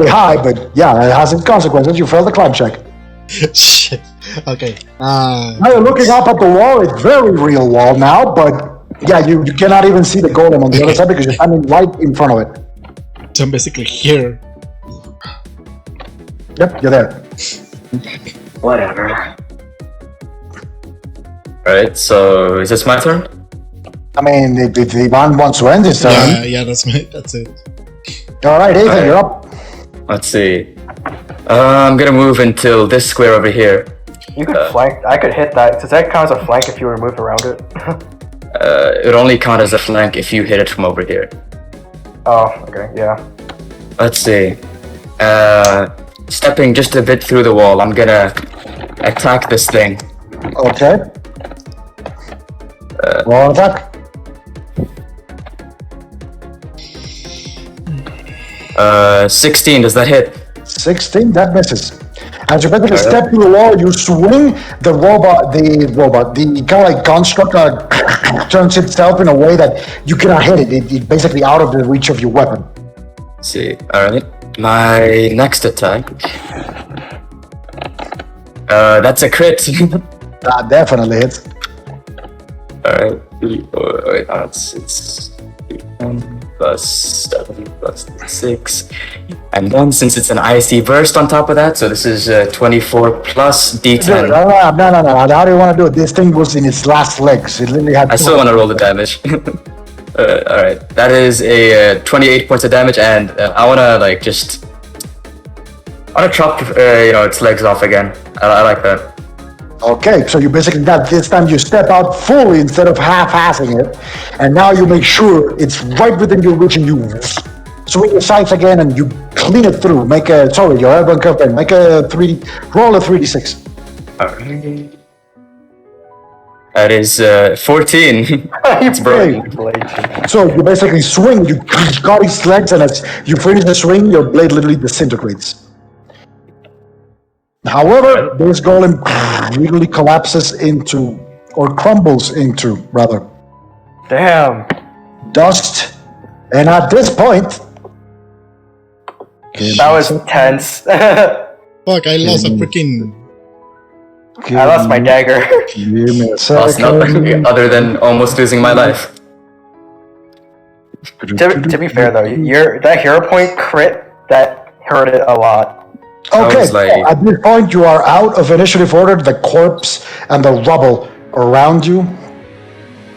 high, but yeah, it has its consequences. You failed the climb check. Shit. Okay. Now you're looking up at the wall. It's very real wall now, but yeah, you cannot even see the golem on the other side because you're standing right in front of it. So I'm basically here. Yep, you're there. Whatever. Alright, so is this my turn? I mean, if Ivan wants to end his turn. Yeah, that's it. All right, Ethan, Alright. you're up. Let's see. I'm gonna move until this square over here. You could flank. I could hit that. Does that count as a flank if you were moved around it? It would only count as a flank if you hit it from over here. Oh, okay, yeah. Let's see. Stepping just a bit through the wall, I'm gonna attack this thing. Okay. Roll attack. 16, does that hit? 16, that misses. As you basically step through the wall, you swing the kind of like construct turns itself in a way that you cannot hit it. It's basically out of the reach of your weapon. Let's see, alright. My next attack. That's a crit. That definitely hits. Alright. Wait, it's 1 plus 7 plus 6. And then since it's an icy burst on top of that, so this is 24 plus d10. No. How do you want to do it? This thing was in its last legs. It literally had. I still want to roll the damage. Alright, that is a 28 points of damage, and I want to chop its legs off again. I like that. Okay, so you basically this time you step out fully instead of half-assing it, and now you make sure it's right within your reach, and you swing your sights again, and you clean it through. Your airborne campaign. Roll a 3d6. Alright. That is 14. It's broken. So you basically swing, you got his legs, and as you finish the swing, your blade literally disintegrates. However, this golem literally collapses into, or crumbles into, rather, Damn. dust. And at this point, That was tense. Fuck, I lost a freaking. I lost my dagger. Give me a Lost nothing second. other than almost losing my life. To be fair though, that hero point crit, that hurt it a lot. Okay, was like- at this point you are out of initiative order. The corpse and the rubble around you.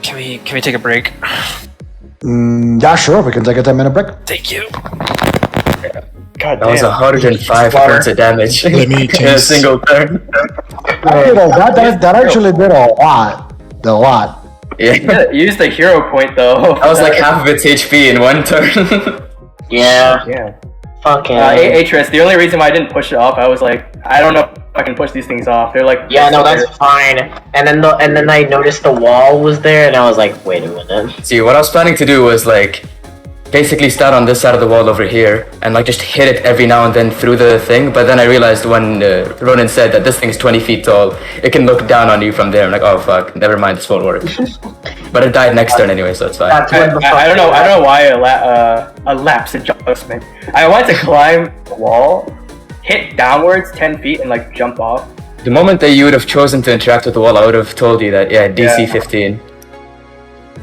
Can we take a break? Yeah, sure, we can take a 10-minute break. Thank you. God That was damn. 105 points of damage Let me in a change. single turn. That actually did a lot. A lot. Yeah. Use the hero point though. That was like half of its HP in one turn. Yeah. Yeah. Fucking. Atris, the only reason why I didn't push it off, I was like, I don't know if I can push these things off. They're like, Yeah, no, that's fine. And then I noticed the wall was there, and I was like, wait a minute. See, what I was planning to do was like basically stand on this side of the wall over here and like just hit it every now and then through the thing. But then I realized when Ronan said that this thing's 20 feet tall, it can look down on you from there. I'm like, oh fuck, never mind, this won't work. But it died next turn anyway, so it's fine. That's when the I don't know why a lapse adjustment. I wanted to climb the wall, hit downwards 10 feet, and like jump off. The moment that you would have chosen to interact with the wall, I would have told you that, yeah, DC Yeah. 15.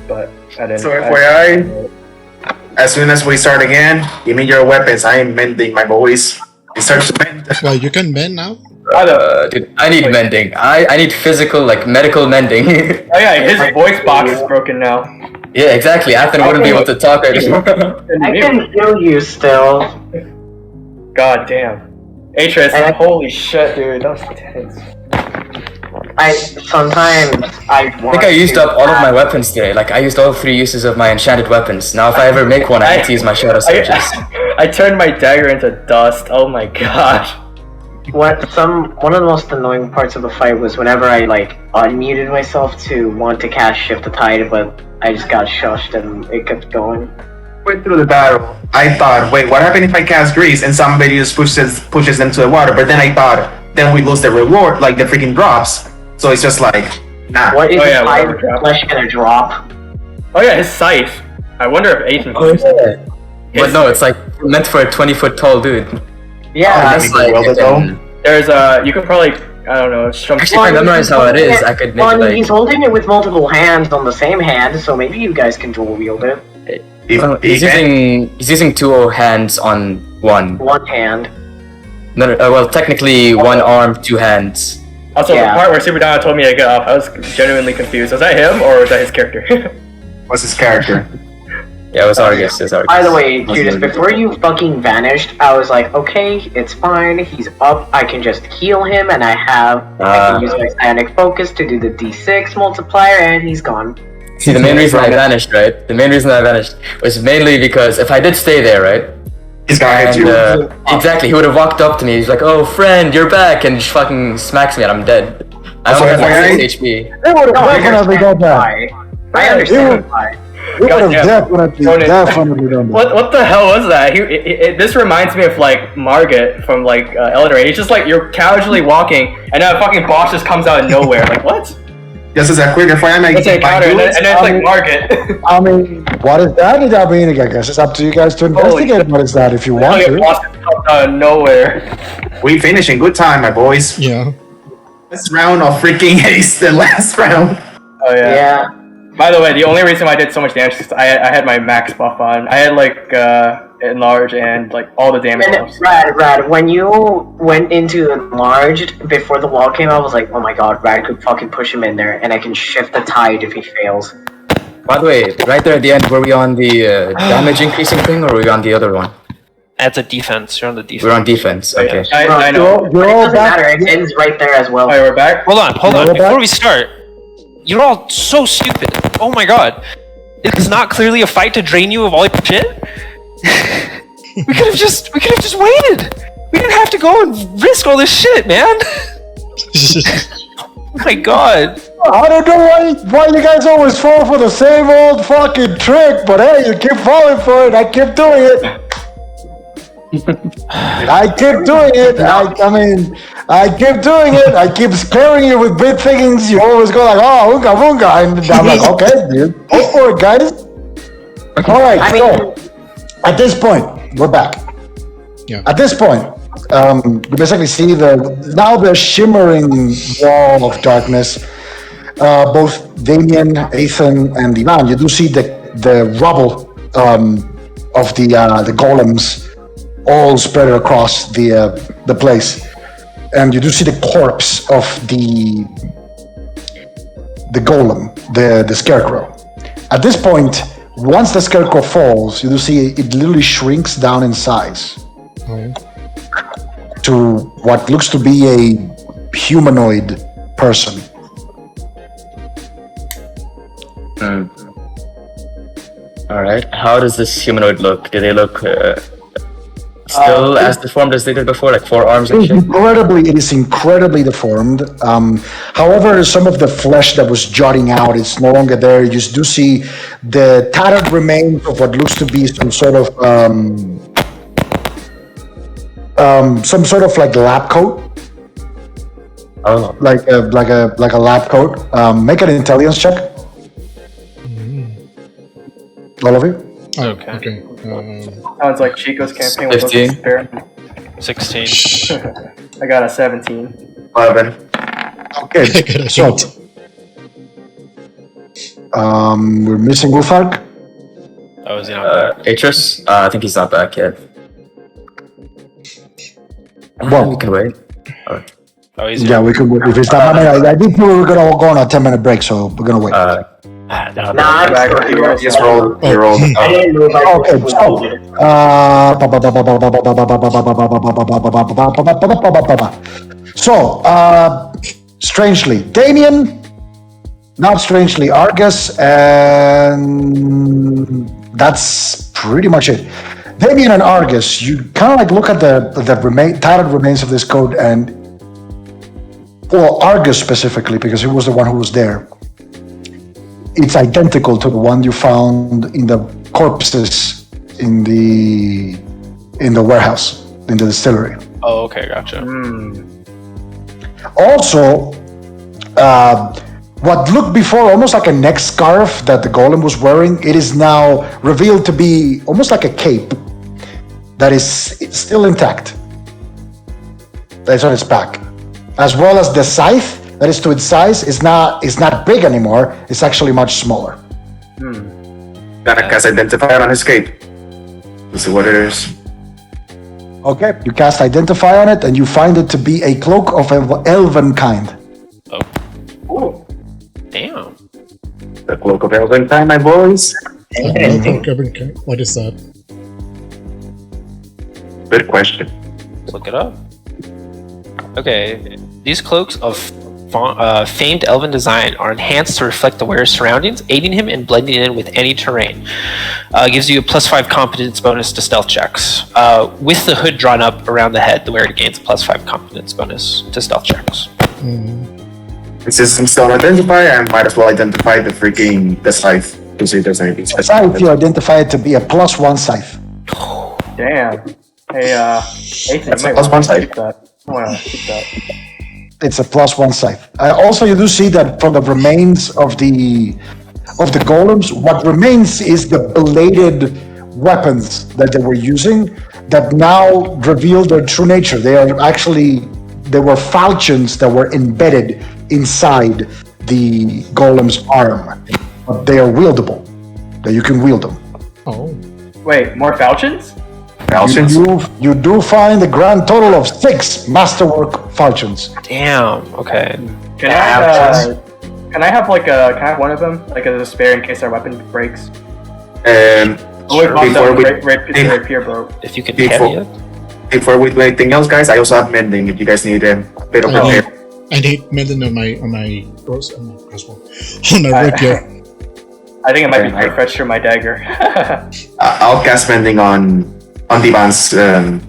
But I didn't. So FYI, as soon as we start again, give me your weapons. I am mending, my boys. It starts to mend. Well, you can mend now. Dude, I need mending. I need physical, like, medical mending. Oh yeah, his voice box is broken now. Yeah, exactly. Athen wouldn't be able to talk anymore. I can heal you still. God damn. Atris, And I- holy shit, dude, that was tense. Sometimes I I think I used up all of my weapons today. Like, I used all 3 uses of my enchanted weapons. Now, if I ever make one, I need to use my shadow surges. I turned my dagger into dust. Oh my god. one of the most annoying parts of the fight was whenever I like unmuted myself to want to cast Shift the Tide, but I just got shushed and it kept going. Went through the battle. I thought, wait, what happened if I cast grease and somebody just pushes them to the water? But then I thought, then we lose the reward, like the freaking drops. So it's just like, nah. What is Oh, the yeah, Tide whatever drop. flesh gonna drop? Oh yeah, his scythe. I wonder if Aiden Oh, yeah. But no, it's like meant for a 20-foot tall dude. Yeah, That's like, well, There's you could probably, I don't know, actually, if I memorize how it is, I could make Well, like. he's holding it with multiple hands on the same hand, so maybe you guys can dual wield it. He's using 2 hands on one. One hand. No, well, technically 1 arm, 2 hands. Also, Yeah. the part where Super Donna told me to get up, I was genuinely confused. Was that him or was that his character? What's his character? Yeah, it was Argus. It was Argus. By the way, Judas, before you fucking vanished, I was like, okay, it's fine, he's up, I can just heal him, and I can use my Psionic Focus to do the D6 multiplier, and he's gone. See, the main reason I vanished, right? The main reason I vanished was mainly because if I did stay there, right? He's gonna hit And, you. exactly, he would have walked up to me. He's like, "Oh, friend, you're back," and just fucking smacks me, and I'm dead. I only have like 6 HP. They would have No, I definitely done that. why. I understand why. They would have Goddamn. definitely done that. What the hell was that? This reminds me of like Margit from like Elden Ring. It's just like you're casually walking, and then a fucking boss just comes out of nowhere. Like what? Just as a quick FYI, It's a encounter, and then it's like Margit. I mean, what is that? I mean, I guess it's up to you guys to investigate what is that if you want Like, a to. boss just comes out of nowhere. we finish in good time, my boys. Yeah. This round of freaking haste, the last round. Oh yeah. Yeah. By the way, the only reason why I did so much damage is 'cause I had my max buff on. I had like enlarge and like all the damage And buffs. Rad, when you went into enlarged before the wall came out, I was like, oh my god, Rad could fucking push him in there, and I can shift the tide if he fails. By the way, right there at the end, were we on the damage increasing thing, or were we on the other one? That's a defense. You're on the defense. We're on defense. Oh, yeah. Okay. I know. You're It all doesn't matter, back. it ends right there as well. Alright, we're back. Hold on. Roll Before back. we start, you're all so stupid. Oh my god. It's not clearly a fight to drain you of all your shit? we could have just waited. We didn't have to go and risk all this shit, man. My God. I don't know why you guys always fall for the same old fucking trick, but hey, you keep falling for it. I keep doing it. I keep doing it. I keep doing it. I keep scaring you with big things. You always go like, oh, unga bunga. And I'm like, okay, dude, go for it, guys. All right, so at this point, we're back. Yeah. At this point, you basically see the shimmering wall of darkness. Both Damien, Ethan, and Ivan, you do see the rubble of the golems all spread across the place, and you do see the corpse of the golem, the scarecrow. At this point, once the scarecrow falls, you do see it literally shrinks down in size to what looks to be a humanoid person. Alright, how does this humanoid look? Do they look still as deformed as they did before, like 4 arms and shit? It is incredibly deformed. However, some of the flesh that was jutting out is no longer there. You just do see the tattered remains of what looks to be some sort of like lab coat. Oh. Like a lab coat. Make an intelligence check. All of you? Okay. Sounds like Chico's campaign with 15. 16. I got a 17. 11. Okay, so we're missing Ulfark. Oh, is he not back? Atris? I think he's not back yet. Well, we can wait. Oh, he's yeah, we could. If it's not, I think we were gonna go on a 10-minute break, so we're gonna wait. Just roll. You rolled. I didn't move. Okay, so strangely, Damien, not strangely, Argus, and that's pretty much it. Damien and Argus, you kind of like look at the tattered remains of this coat, and well, Argus specifically, because he was the one who was there. It's identical to the one you found in the corpses in the warehouse, in the distillery. Oh, okay, gotcha. Also, what looked before almost like a neck scarf that the golem was wearing, it is now revealed to be almost like a cape that is still intact. That's on its back, as well as the scythe. That is to its size, is not big anymore. It's actually much smaller. Gotta cast Identify on his cape. Let's see what it is. Okay, you cast Identify on it, and you find it to be a cloak of elven kind. Oh. Damn. The cloak of elven time, my boys. What is that? Good question. Let's look it up. Okay, these cloaks of famed elven design are enhanced to reflect the wearer's surroundings, aiding him in blending in with any terrain. Gives you a +5 competence bonus to stealth checks. With the hood drawn up around the head, the wearer gains a +5 competence bonus to stealth checks. The system still identify, I might as well identify the scythe to see if there's anything The special. scythe, you identify it to be a +1 scythe. Damn. Hey, Ethan, That's you a might +1 want to scythe. keep that. I want to keep that. It's a +1 scythe. Also, you do see that from the remains of the golems, what remains is the bladed weapons that they were using that now reveal their true nature. They were falchions that were embedded inside the golem's arm, but they are wieldable. That you can wield them. Oh. Wait, more falchions? Falchions? You do find a grand total of 6 masterwork falchions. Damn. Okay. Can I have one of them, like as a spare in case our weapon breaks? Before we rapier broke. If you can Before- carry it. Before we do anything else, guys, I also have mending if you guys need a bit of repair. I need mending on my crossbow. On my rapier. I think it might be quick fetched through my dagger. I'll cast mending on Divan's. Okay,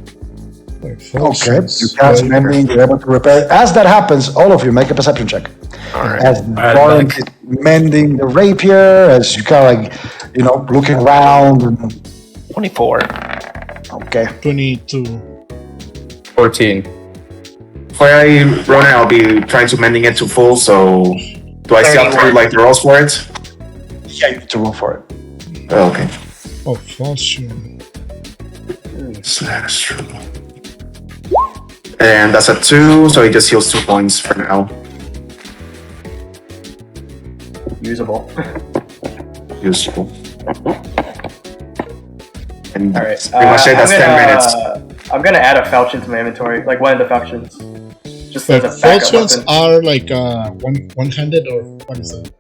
you cast mending, you're able to repair. As that happens, all of you make a perception check. Alright. As Lauren is mending the rapier, as you kind of like, looking around. And, 24. okay. 22. 14. Before I run it, I'll be trying to mending it to full. So, do I still have to do like the rolls for it? Yeah, you need to roll for it. Oh, okay. Oh, falchion. That's true. And that's a 2, so he just heals 2 points for now. Usable. Useful. And Alright. pretty much it, that's 10 minutes. I'm gonna add a falchion to my inventory, like one of the falchions. Just But as a backup falchions weapon. are like one-handed or what is that?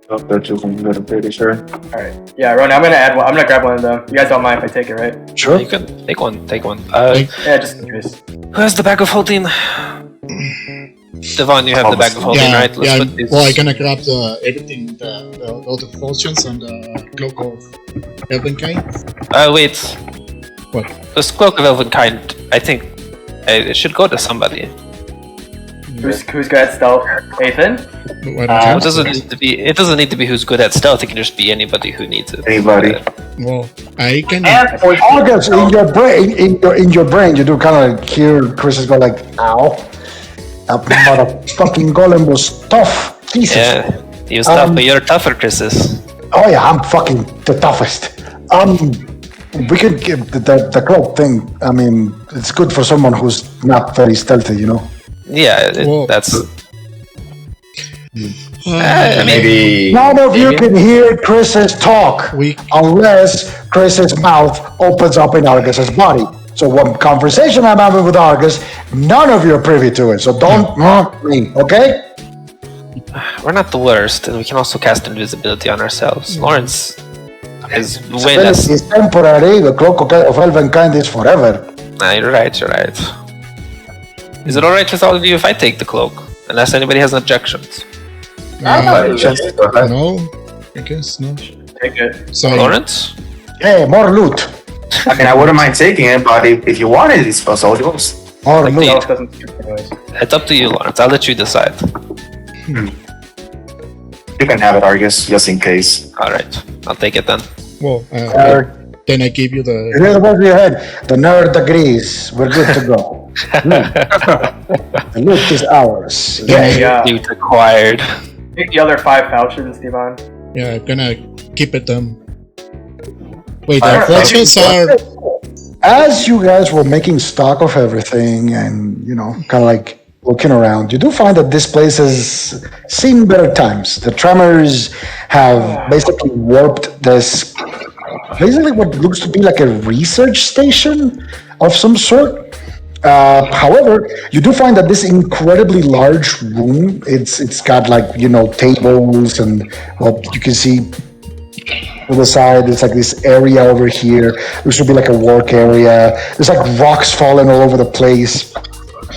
Oh, they're 200, I'm pretty sure. Alright. Yeah, Ron, I'm gonna add one. I'm gonna grab one of them. You guys don't mind if I take it, right? Sure. You can take one. Yeah, just in case. Who has the bag of holding? Devon, you have the bag of holding, Yeah, right? yeah. put this. Well, I'm gonna grab everything, all the falchions and the cloak of Elvenkind. Wait. What? This cloak of Elvenkind, I think it should go to somebody. Who's good at stealth? Ethan? Why don't you? It doesn't need to be. It doesn't need to be who's good at stealth. It can just be anybody who needs it. Anybody. Well, I can. August, in your brain, you do kind of hear Chris go like, "Ow, that motherfucking golem was tough." Jesus. Yeah, he was tough, but you're tougher, Chris's. Oh yeah, I'm fucking the toughest. We could give the cloak thing. I mean, it's good for someone who's not very stealthy, Yeah, Well- that's. Maybe. None of you can hear Chris's talk We- unless Chris's mouth opens up in Argus's body. So what conversation I'm having with Argus, none of you are privy to it. So don't me, okay? We're not the worst, and we can also cast invisibility on ourselves. Lawrence is way Invisibility less. is temporary. The cloak of Elvenkind is forever. Nah, you're right. You're right. Is it all right with all of you if I take the cloak? Unless anybody has objections. No, I guess no. Take it. So Lawrence? Hey, more loot. I mean, I wouldn't mind taking it, but if you want it, it's all yours. More Like loot. Stealth doesn't skip anyways. It's up to you, Lawrence. I'll let you decide. You can have it, Argus, just in case. All right, I'll take it then. well, Nerd. then I give you You the. hear the voice in your head. The nerd agrees. We're good to go. The loot is ours. Yeah. Yeah. Loot acquired. Take the other 5 falchions, Devon. Yeah, I'm gonna keep it. Wait, the Alright. falchions are. As you guys were making stock of everything and, kind of like looking around, you do find that this place has seen better times. The tremors have basically warped this, basically what looks to be like a research station of some sort. However, you do find that this incredibly large room, it's got like, tables and, well, you can see to the side, there's like this area over here. This would be like a work area. There's like rocks falling all over the place.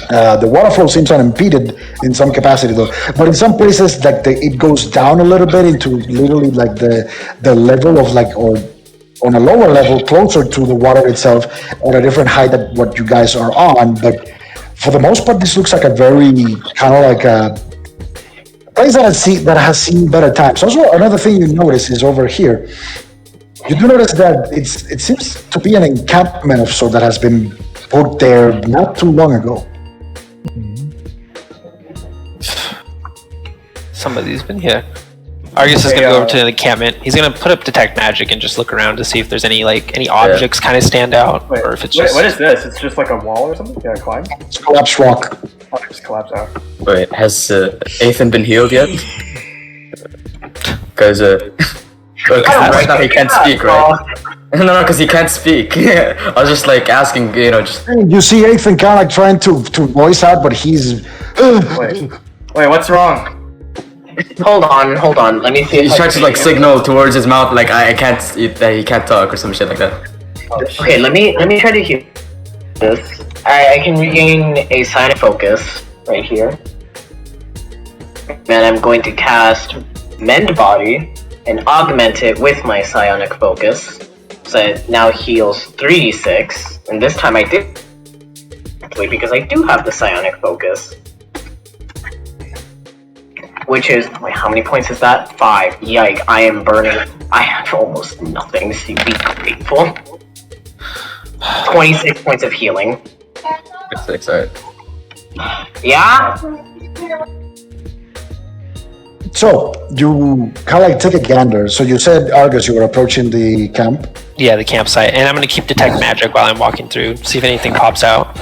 The water flow seems unimpeded in some capacity though, but in some places like it goes down a little bit into literally like the level of like, or on a lower level closer to the water itself at a different height than what you guys are on. But for the most part, this looks like a very kind of like a place that has seen better times. Also, another thing you notice is over here. You do notice that it seems to be an encampment of sort that has been put there not too long ago. Somebody's been here. Argus is gonna go over to the encampment. He's gonna put up detect magic and just look around to see if there's any objects kind of stand out, Wait, or if it's just. what is this? It's just like a wall or something? You gotta climb? It's collapsed rock. Oh, it just collapse out. Wait, has Ethan been healed yet? Because right now he can't speak, right? No, because he can't speak. I was just like asking, just. You see Ethan kind of like trying to voice out, but he's. Wait, what's wrong? Hold on. Let me see. He's trying to like signal towards his mouth, like I can't, that he can't talk or some shit like that. Okay, let me try to heal this. I can regain a psionic focus right here. And I'm going to cast Mend Body and augment it with my psionic focus. So it now heals 3d6. And this time I did because I do have the psionic focus. which is, wait, how many points is that? 5. Yike, I am burning. I have almost nothing, so be grateful. 26 points of healing. 6, alright. Yeah? So you kind of like take a gander. So you said, Argus, you were approaching the camp. Yeah, the campsite, and I'm gonna keep detect magic while I'm walking through, see if anything pops out.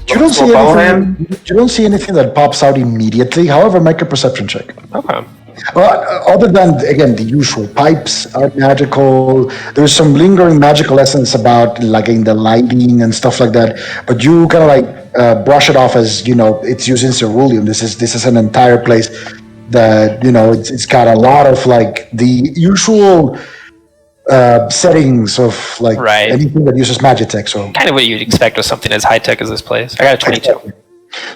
You don't see anything. You don't see anything that pops out immediately. However, make a perception check. Okay. Well, other than again the usual, pipes are magical. There's some lingering magical essence about like in the lighting and stuff like that. But you kind of like brush it off as it's using ceruleum. This is an entire place that it's got a lot of like the usual settings of like anything that uses Magitech. So kind of what you'd expect with something as high tech as this place. I got a 22.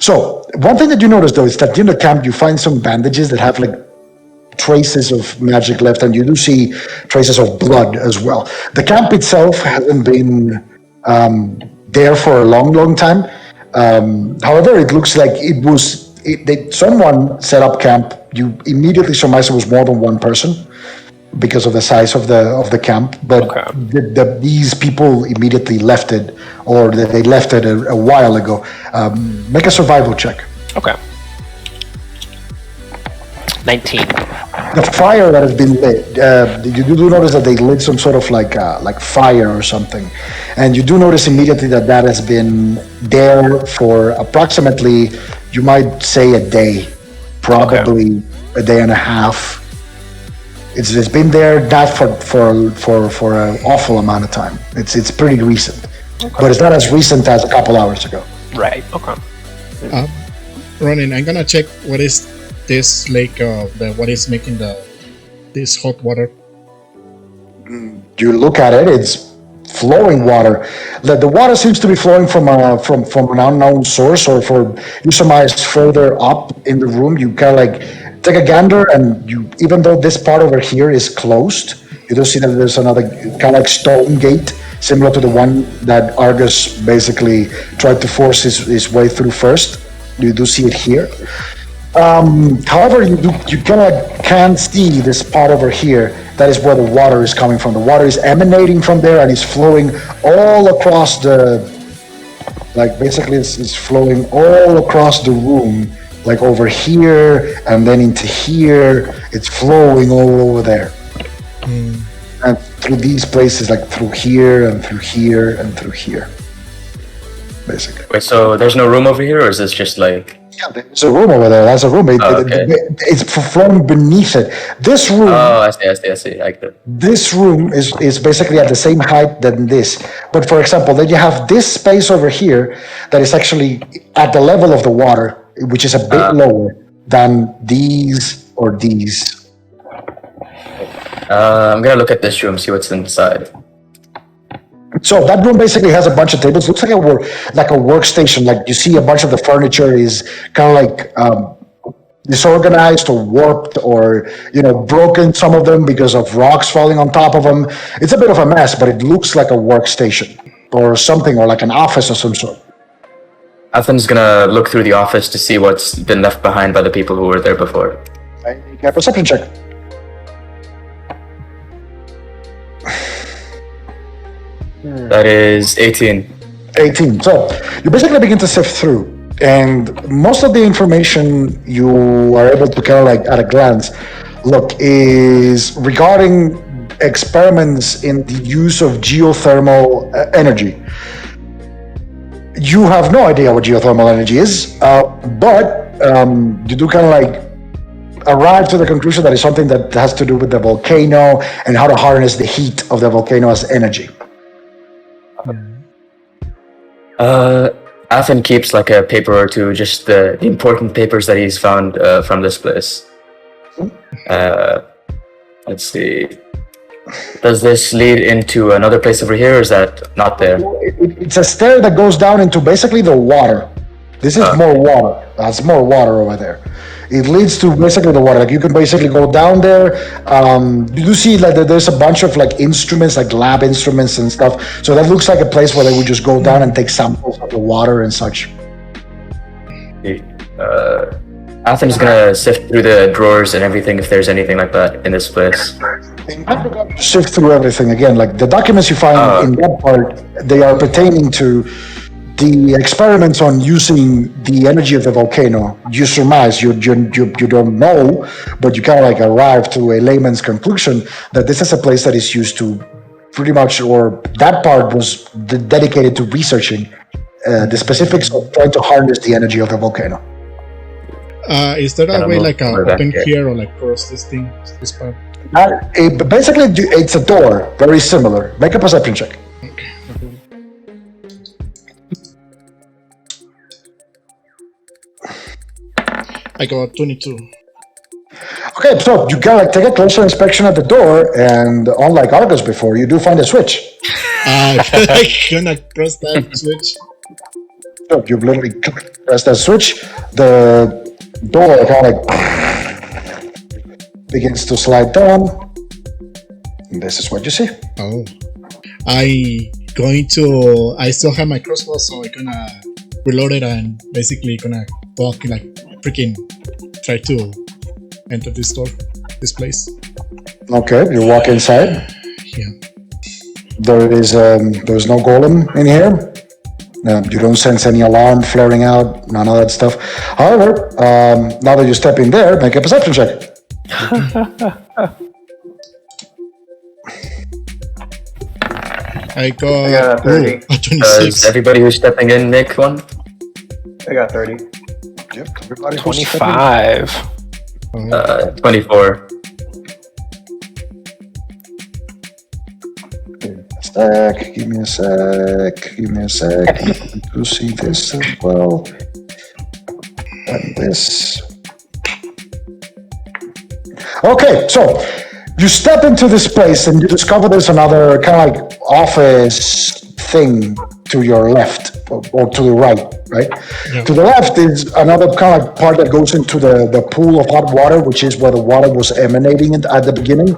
So one thing that you notice though is that in the camp you find some bandages that have like traces of magic left, and you do see traces of blood as well. The camp itself hasn't been there for a long time. However, it looks like someone set up camp. You immediately surmise it was more than one person because of the size of the camp. But these people immediately left it, or they left it a while ago. Make a survival check. Okay. 19. The fire that has been lit, you do notice that they lit some sort of like fire or something, and you do notice immediately that has been there for approximately, you might say, a day, probably a day and a half. It's been there not for an awful amount of time. It's pretty recent, but it's not as recent as a couple hours ago. Right. Okay. Ronin, I'm gonna check what is this lake, what is making this hot water. You look at it; it's flowing water. The water seems to be flowing from an unknown source, or you surmise further up in the room. You kind of like take a gander, and even though this part over here is closed, you do see that there's another kind of like stone gate, similar to the one that Argus basically tried to force his way through first. You do see it here. However, you kind of can see this part over here. That is where the water is coming from. The water is emanating from there and is flowing all across basically it's flowing all across the room, like over here and then into here. It's flowing all over there. And through these places, like through here and through here and through here. Basically. Wait, so there's no room over here, or is this just like... Yeah, there's a room over there. That's a room. It's flowing beneath it. This room. Oh, I see. I get it. This room is basically at the same height than this. But for example, then you have this space over here that is actually at the level of the water, which is a bit lower than these or these. I'm gonna look at this room, see what's inside. So that room basically has a bunch of tables. Looks like a workstation. Like you see, a bunch of the furniture is kind of like disorganized or warped or broken. Some of them because of rocks falling on top of them. It's a bit of a mess, but it looks like a workstation or something, or like an office of some sort. Athen's gonna look through the office to see what's been left behind by the people who were there before. Make a perception check. That is 18. 18. So you basically begin to sift through, and most of the information you are able to kind of like at a glance look is regarding experiments in the use of geothermal energy. You have no idea what geothermal energy is, but you do kind of like arrive to the conclusion that it's something that has to do with the volcano and how to harness the heat of the volcano as energy. Athen keeps like a paper or two, just the important papers that he's found from this place. Let's see. Does this lead into another place over here, or is that not there? It's a stair that goes down into basically the water. This is more water. That's more water over there. It leads to basically the water. Like you can basically go down there. You do see like there's a bunch of like instruments, like lab instruments and stuff. So that looks like a place where they would just go down and take samples of the water and such. Athen's gonna sift through the drawers and everything if there's anything like that in this place. In that regard, sift through everything again. Like the documents you find in that part, they are pertaining to the experiments on using the energy of the volcano. You surmise, you don't know, but you kind of like arrive to a layman's conclusion that this is a place that is used to pretty much, or that part was dedicated to researching the specifics of trying to harness the energy of the volcano. Is there a way like open here or like cross this thing, this part? Basically, it's a door, very similar. Make a perception check. Okay. I got 22. Okay, so you gotta like take a closer inspection at the door, and unlike Argus before, you do find a switch. I'm gonna press that switch. So you literally press that switch, the door kind of like begins to slide down. And this is what you see. Oh. I still have my crossbow, so I'm gonna reload it and basically gonna walk like freaking try to enter this door, this place. Okay, you walk inside. Yeah. There's no golem in here. You don't sense any alarm flaring out, none of that stuff. However, now that you step in there, make a perception check. I I got got 30. a 26. Does everybody who's stepping in make one? I got 30. Yep, everybody. 25. 24. Give me a sec. To see this as well. And this. Okay, so you step into this place and you discover there's another kind of like office thing to your left or to the right? Yeah. To the left is another kind of part that goes into the pool of hot water, which is where the water was emanating at the beginning.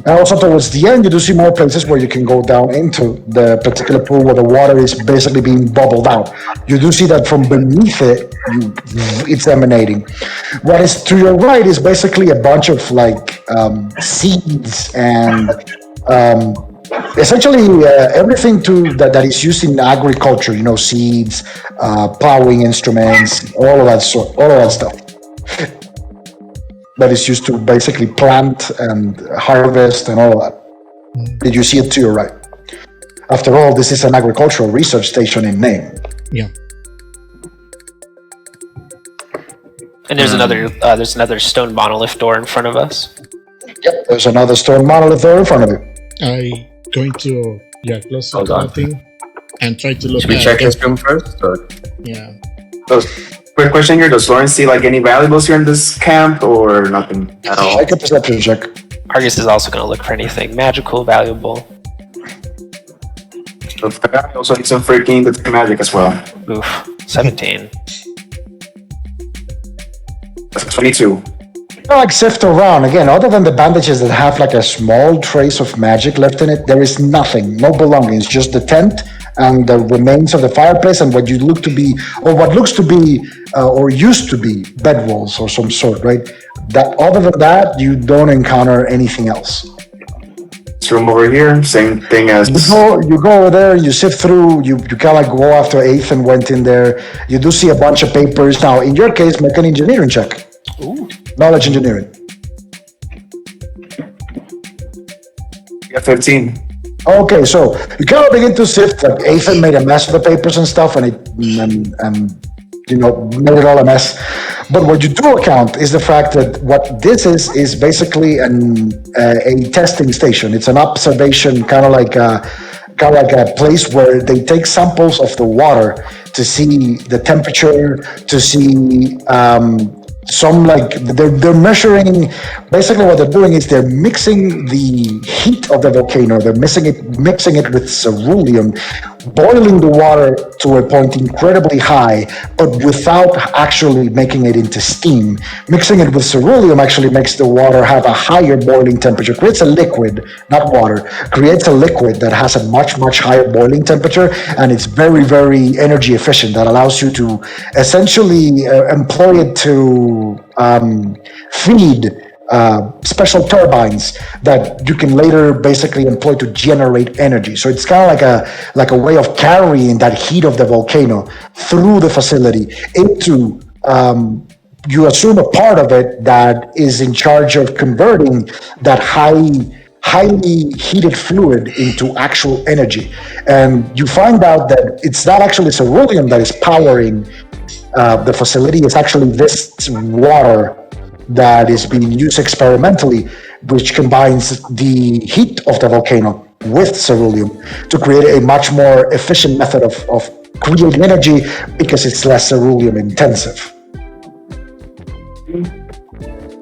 And also towards the end, you do see more places where you can go down into the particular pool where the water is basically being bubbled out. You do see that from beneath it, it's emanating. What is to your right is basically a bunch of like seeds and essentially everything that is used in agriculture. You know, seeds, plowing instruments, all of that stuff. That is used to basically plant and harvest and all of that. Did you see it to your right? After all, this is an agricultural research station in name. Yeah. And there's another stone monolith door in front of us. Yep, there's another stone monolith there in front of you. I going to close to Hold on. that thing and try to look Should we at check this room first? Or? Yeah. Quick question here: does Lawrence see like any valuables here in this camp, or nothing at all? Make a perception check. Argus is also going to look for anything magical, valuable. I also need some freaking detect magic as well. Oof, 17. That's 22. Like sift around again, other than the bandages that have like a small trace of magic left in it, there is nothing, no belongings, just the tent and the remains of the fireplace and what looks to be or used to be bed walls or some sort, right? That other than that, you don't encounter anything else. This room over here, same thing as. You go over there, you sift through, you kind of like go after Ethan went in there. You do see a bunch of papers. Now, in your case, make an engineering check. Ooh. Knowledge engineering. Yeah, 15. Okay, so you kind of begin to sift. Like Ethan made a mess of the papers and stuff, and made it all a mess. But what you do account is the fact that what this is basically a testing station. It's an observation, kind of like a place where they take samples of the water to see the temperature, to see they're measuring. Basically what they're doing is they're mixing the heat of the volcano, they're mixing it with ceruleum, boiling the water to a point incredibly high, but without actually making it into steam. Mixing it with ceruleum actually makes the water have a higher boiling temperature, creates a liquid, not water, creates a liquid that has a much, much higher boiling temperature, and it's very, very energy efficient. That allows you to essentially employ it to feed special turbines that you can later basically employ to generate energy. So it's kind of like a way of carrying that heat of the volcano through the facility into you assume a part of it that is in charge of converting that highly heated fluid into actual energy. And you find out that it's not actually ceruleum that is powering the facility, it's actually this water that is being used experimentally, which combines the heat of the volcano with ceruleum to create a much more efficient method of creating energy because it's less ceruleum intensive.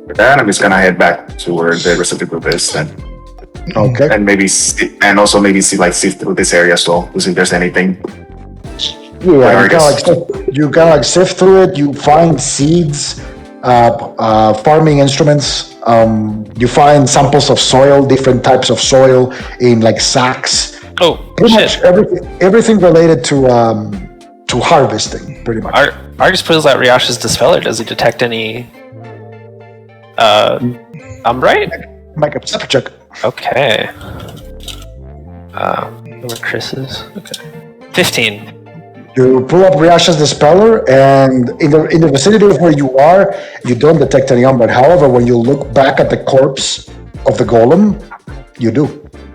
With that, I'm just gonna head back to where the rest of the group is, and Okay. and maybe see through this area as well to see if there's anything. Yeah, you kind of like sift through it. You find seeds, farming instruments. You find samples of soil, different types of soil in like sacks. Oh, Pretty shit. much everything related to harvesting, pretty much. Argus pulls out Ryasha's dispeller. Does he detect any? I'm right. Make a perception check. Okay. Where Chris is. Okay. 15. You pull up Ryasha's dispeller, and in the vicinity of where you are, you don't detect any umbra. However, when you look back at the corpse of the golem, you do.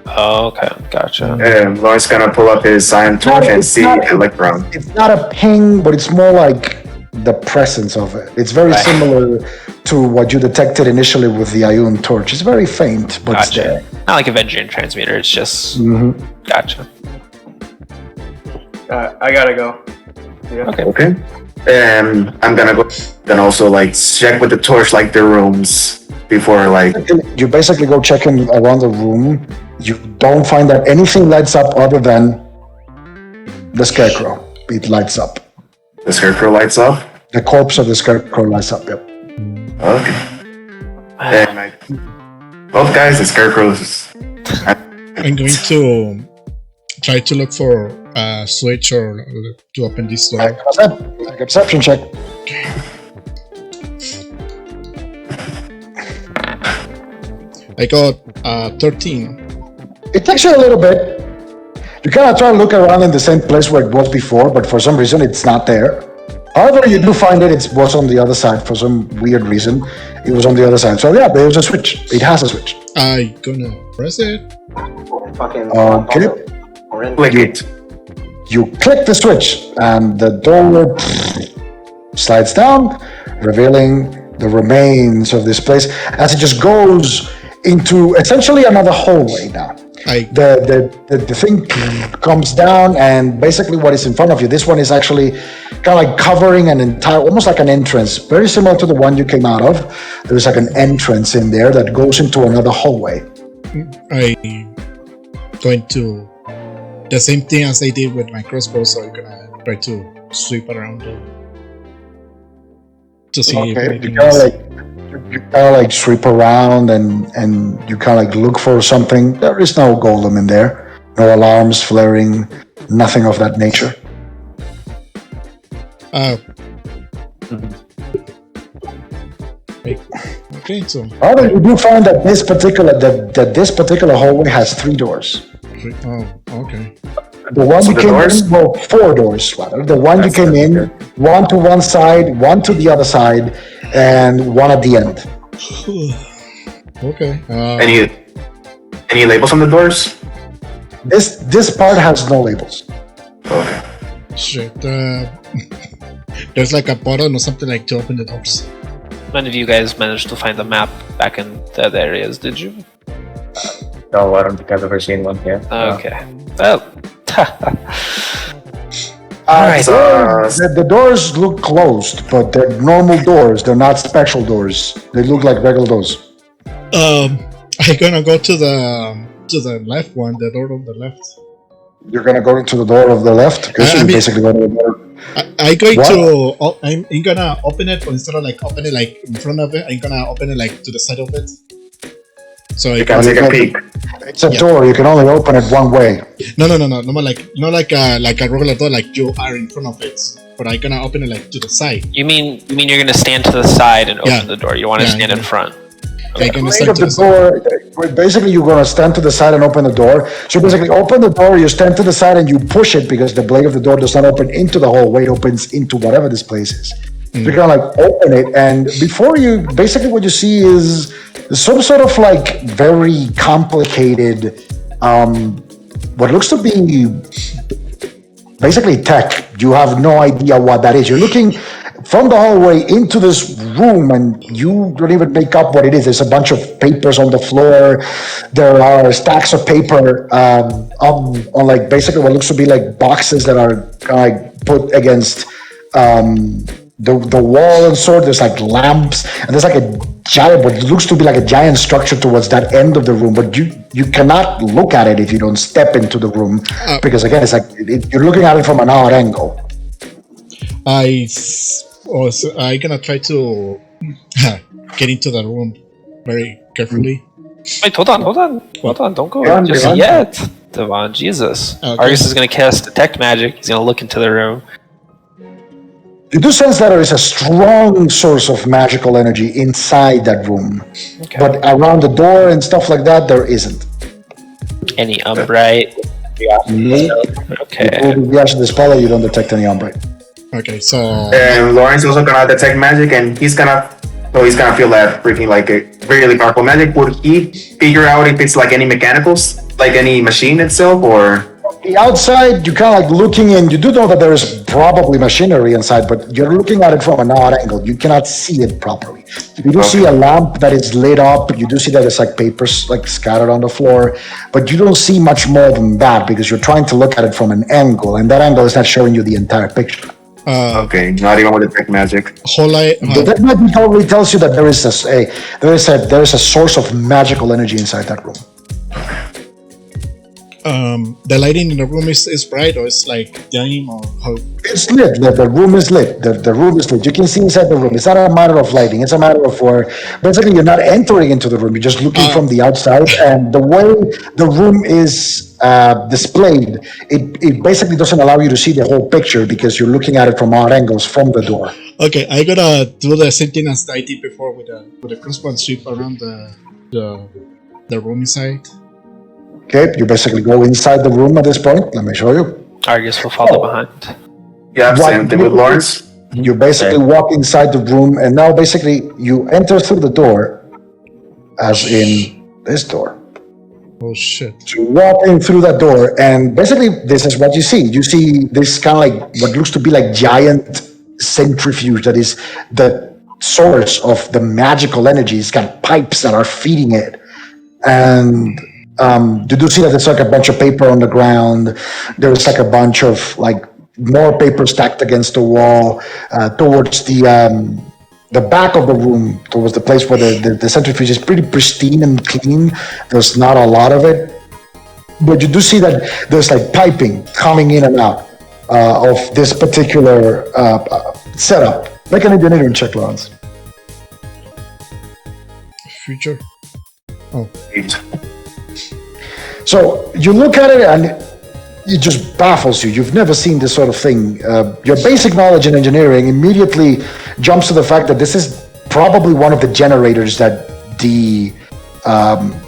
Oh, okay, gotcha. And Lawrence gonna pull up his cyan torch and see electron. It's not a ping, but it's more like the presence of it. It's very similar to what you detected initially with the Ioun torch. It's very faint, but it's there. Not like a Vengerian transmitter. It's just gotcha. I gotta go. Yeah. Okay. And I'm gonna go then also like check with the torch like the rooms before like You basically go checking around the room. You don't find that anything lights up other than the scarecrow. It lights up. the scarecrow lights up. The corpse of the scarecrow lights up, yep. Okay. And both guys, the scarecrows. I'm going to try to look for a switch or to open this door. Make a perception check. I got 13. It takes you a little bit. You kind of try to look around in the same place where it was before, but for some reason it's not there. However, you do find it was on the other side for some weird reason. It was on the other side. So yeah, there's a switch. It has a switch. I'm gonna press it. Okay. Click it. You click the switch and the door slides down, revealing the remains of this place as it just goes into essentially another hallway now. The thing comes down, and basically what is in front of you, this one is actually kind of like covering an entire, almost like an entrance, very similar to the one you came out of. There's like an entrance in there that goes into another hallway. I'm going to the same thing as I did with my crossbow, so I'm gonna try to sweep around to see if anything you kind of like sweep around and you kind of like look for something. There is no golem in there, no alarms flaring, nothing of that nature. Okay, so However, you do find that this particular hallway has 3 doors. Okay. The one you came in, well, 4 doors rather. The one you came in, one to one side, one to the other side, and one at the end. Okay. Any labels on the doors? This part has no labels. Okay. Shit. There's like a button or something like to open the doors. None of you guys managed to find the map back in the other areas, did you? No, I don't think I've ever seen one here. Okay. Well. Alright. The doors look closed, but they're normal doors. They're not special doors. They look like regular doors. I'm gonna go to the left one, the door on the left. You're gonna go into the door of the left because I you're mean- basically going to the door. I'm going What? to. I'm gonna open it, but instead of like open it like in front of it, I'm gonna open it like to the side of it. So You I can take a peek. It's a Yeah. door. You can only open it one way. no, more like not like a regular door, like you are in front of it. But I'm gonna open it like to the side. You mean you're gonna stand to the side and open Yeah. the door? You want to Yeah, stand in yeah. front? I'm gonna Weight stand of to the the side. door. Basically, you're gonna stand to the side and open the door. So basically, open the door. You stand to the side and you push it because the blade of the door does not open into the hallway. It opens into whatever this place is. So you're gonna like open it, and before you, basically, what you see is some sort of like very complicated, what looks to be basically tech. You have no idea what that is. You're looking from the hallway into this room and you don't even make up what it is. There's a bunch of papers on the floor. There are stacks of paper on like basically what looks to be like boxes that are kind of like put against the wall and sort. There's like lamps and there's like a giant, what looks to be like a giant structure towards that end of the room, but you cannot look at it if you don't step into the room because again, it's like you're looking at it from an odd angle. I'm gonna try to get into the room very carefully. Wait, hold on, don't go Yeah, just Devon. yet, Devon. Jesus, Okay. Argus is gonna cast detect magic. He's gonna look into the room. You do sense that there is a strong source of magical energy inside that room, Okay. but around the door and stuff like that, there isn't. Any umbrite? Okay. With the action dispel, you don't detect any umbrite. Okay, so And Lawrence is also gonna detect magic, and he's gonna feel that freaking like a really powerful magic. Would he figure out if it's like any mechanicals, like any machine itself, or? The outside, you're kind of like looking in. You do know that there is probably machinery inside, but you're looking at it from an odd angle. You cannot see it properly. You do see a lamp that is lit up. You do see that there's like papers like scattered on the floor, but you don't see much more than that because you're trying to look at it from an angle, and that angle is not showing you the entire picture. Okay, not even with detect magic. whole I That magic totally tells you that there is a source of magical energy inside that room. the lighting in the room is bright or it's like dim or how? It's lit. The room is lit. The room is lit. You can see inside the room. It's not a matter of lighting. It's a matter of where basically you're not entering into the room. You're just looking from the outside. And the way the room is displayed, it basically doesn't allow you to see the whole picture because you're looking at it from odd angles from the door. Okay, I gotta do the same thing as I did before with the crossbow and sweep around the room inside. Okay, you basically go inside the room at this point. Let me show you. Argus will follow behind. Yeah, What same thing with you- Lawrence. You basically walk inside the room, and now basically you enter through the door, as in this door. Oh shit! So you walk in through that door, and basically this is what you see. You see this kind of like what looks to be like giant centrifuge that is the source of the magical energy. It's got pipes that are feeding it, and you do see that there's like a bunch of paper on the ground. There's like a bunch of like more paper stacked against the wall towards the back of the room, towards the place where the centrifuge is pretty pristine and clean. There's not a lot of it, but you do see that there's like piping coming in and out of this particular setup. Make an engineering check, Lawrence. Future. Oh, So you look at it and it just baffles you. You've never seen this sort of thing. Your basic knowledge in engineering immediately jumps to the fact that this is probably one of the generators that the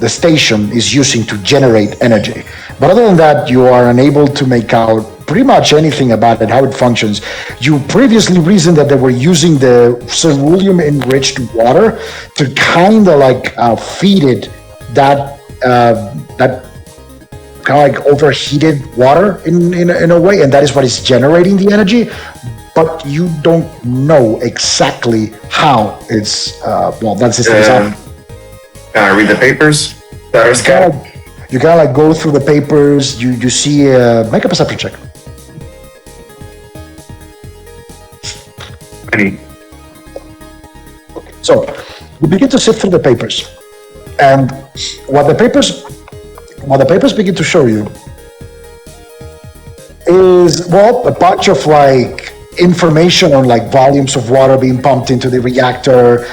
station is using to generate energy. But other than that, you are unable to make out pretty much anything about it, how it functions. You previously reasoned that they were using the ceruleum enriched water to kind of like feed it that kind of like overheated water in a way, and that is what is generating the energy. But you don't know exactly how it's that system is up. Can I read the papers that are scattered? You kind of like go through the papers. You see. Make a perception check. Any? So you begin to sift through the papers, and what the papers begin to show you is, well, a bunch of like information on like volumes of water being pumped into the reactor,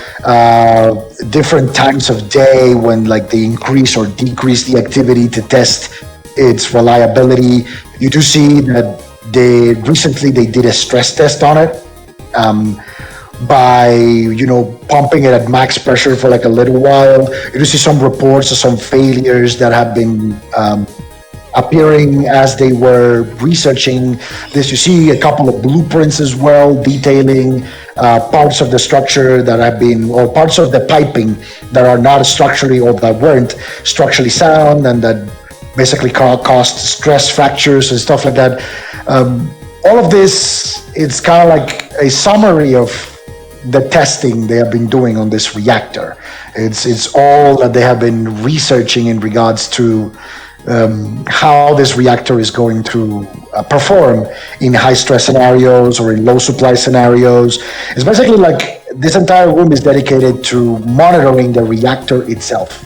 different times of day when like they increase or decrease the activity to test its reliability. You do see that recently they did a stress test on it. By pumping it at max pressure for like a little while. You do see some reports of some failures that have been appearing as they were researching this. You see a couple of blueprints as well, detailing parts of the structure that have been, or parts of the piping that are not structurally, or that weren't structurally sound, and that basically caused stress fractures and stuff like that. All of this, it's kind of like a summary of the testing they have been doing on this reactor. It's all that they have been researching in regards to how this reactor is going to perform in high stress scenarios or in low supply scenarios. It's basically like this entire room is dedicated to monitoring the reactor itself.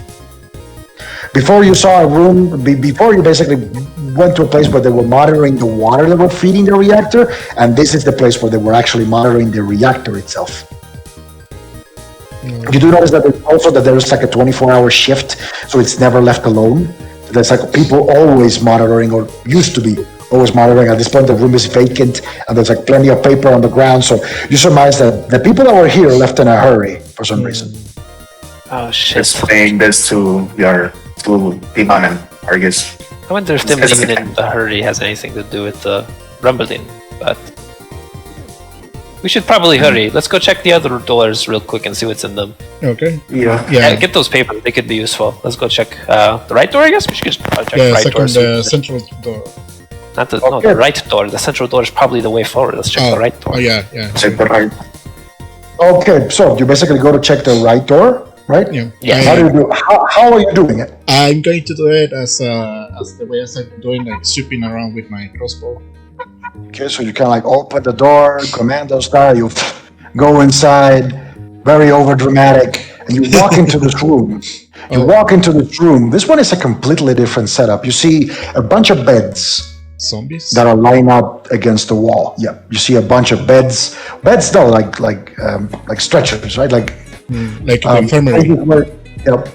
Before you saw a room, before you basically went to a place where they were monitoring the water that were feeding the reactor, and this is the place where they were actually monitoring the reactor itself. You do notice that there's like a 24-hour shift, so it's never left alone. There's like people always monitoring, or used to be always monitoring. At this point, the room is vacant, and there's like plenty of paper on the ground. So you surmise that the people that were here left in a hurry for some reason. Oh shit! Explain this to Timan and Argus. I wonder if them even in the hurry has anything to do with the rumbling, but we should probably hurry. Let's go check the other doors real quick and see what's in them. Okay. Yeah. Get those papers. They could be useful. Let's go check the right door, I guess? We should just check the right door. The central door. Not the, no, the right door. The central door is probably the way forward. Let's check the right door. Oh, yeah. Check the right. Okay, so you basically go to check the right door, right? Yeah. How do you do? How are you doing it? I'm going to do it as the way as I'm doing, like sweeping around with my crossbow. Okay, so you kind of like open the door, commando style. You go inside, very over dramatic, and you walk into this room. This one is a completely different setup. You see a bunch of beds. Zombies that are lined up against the wall. Yeah, you see a bunch of beds though, like stretchers, right? Like an infirmary.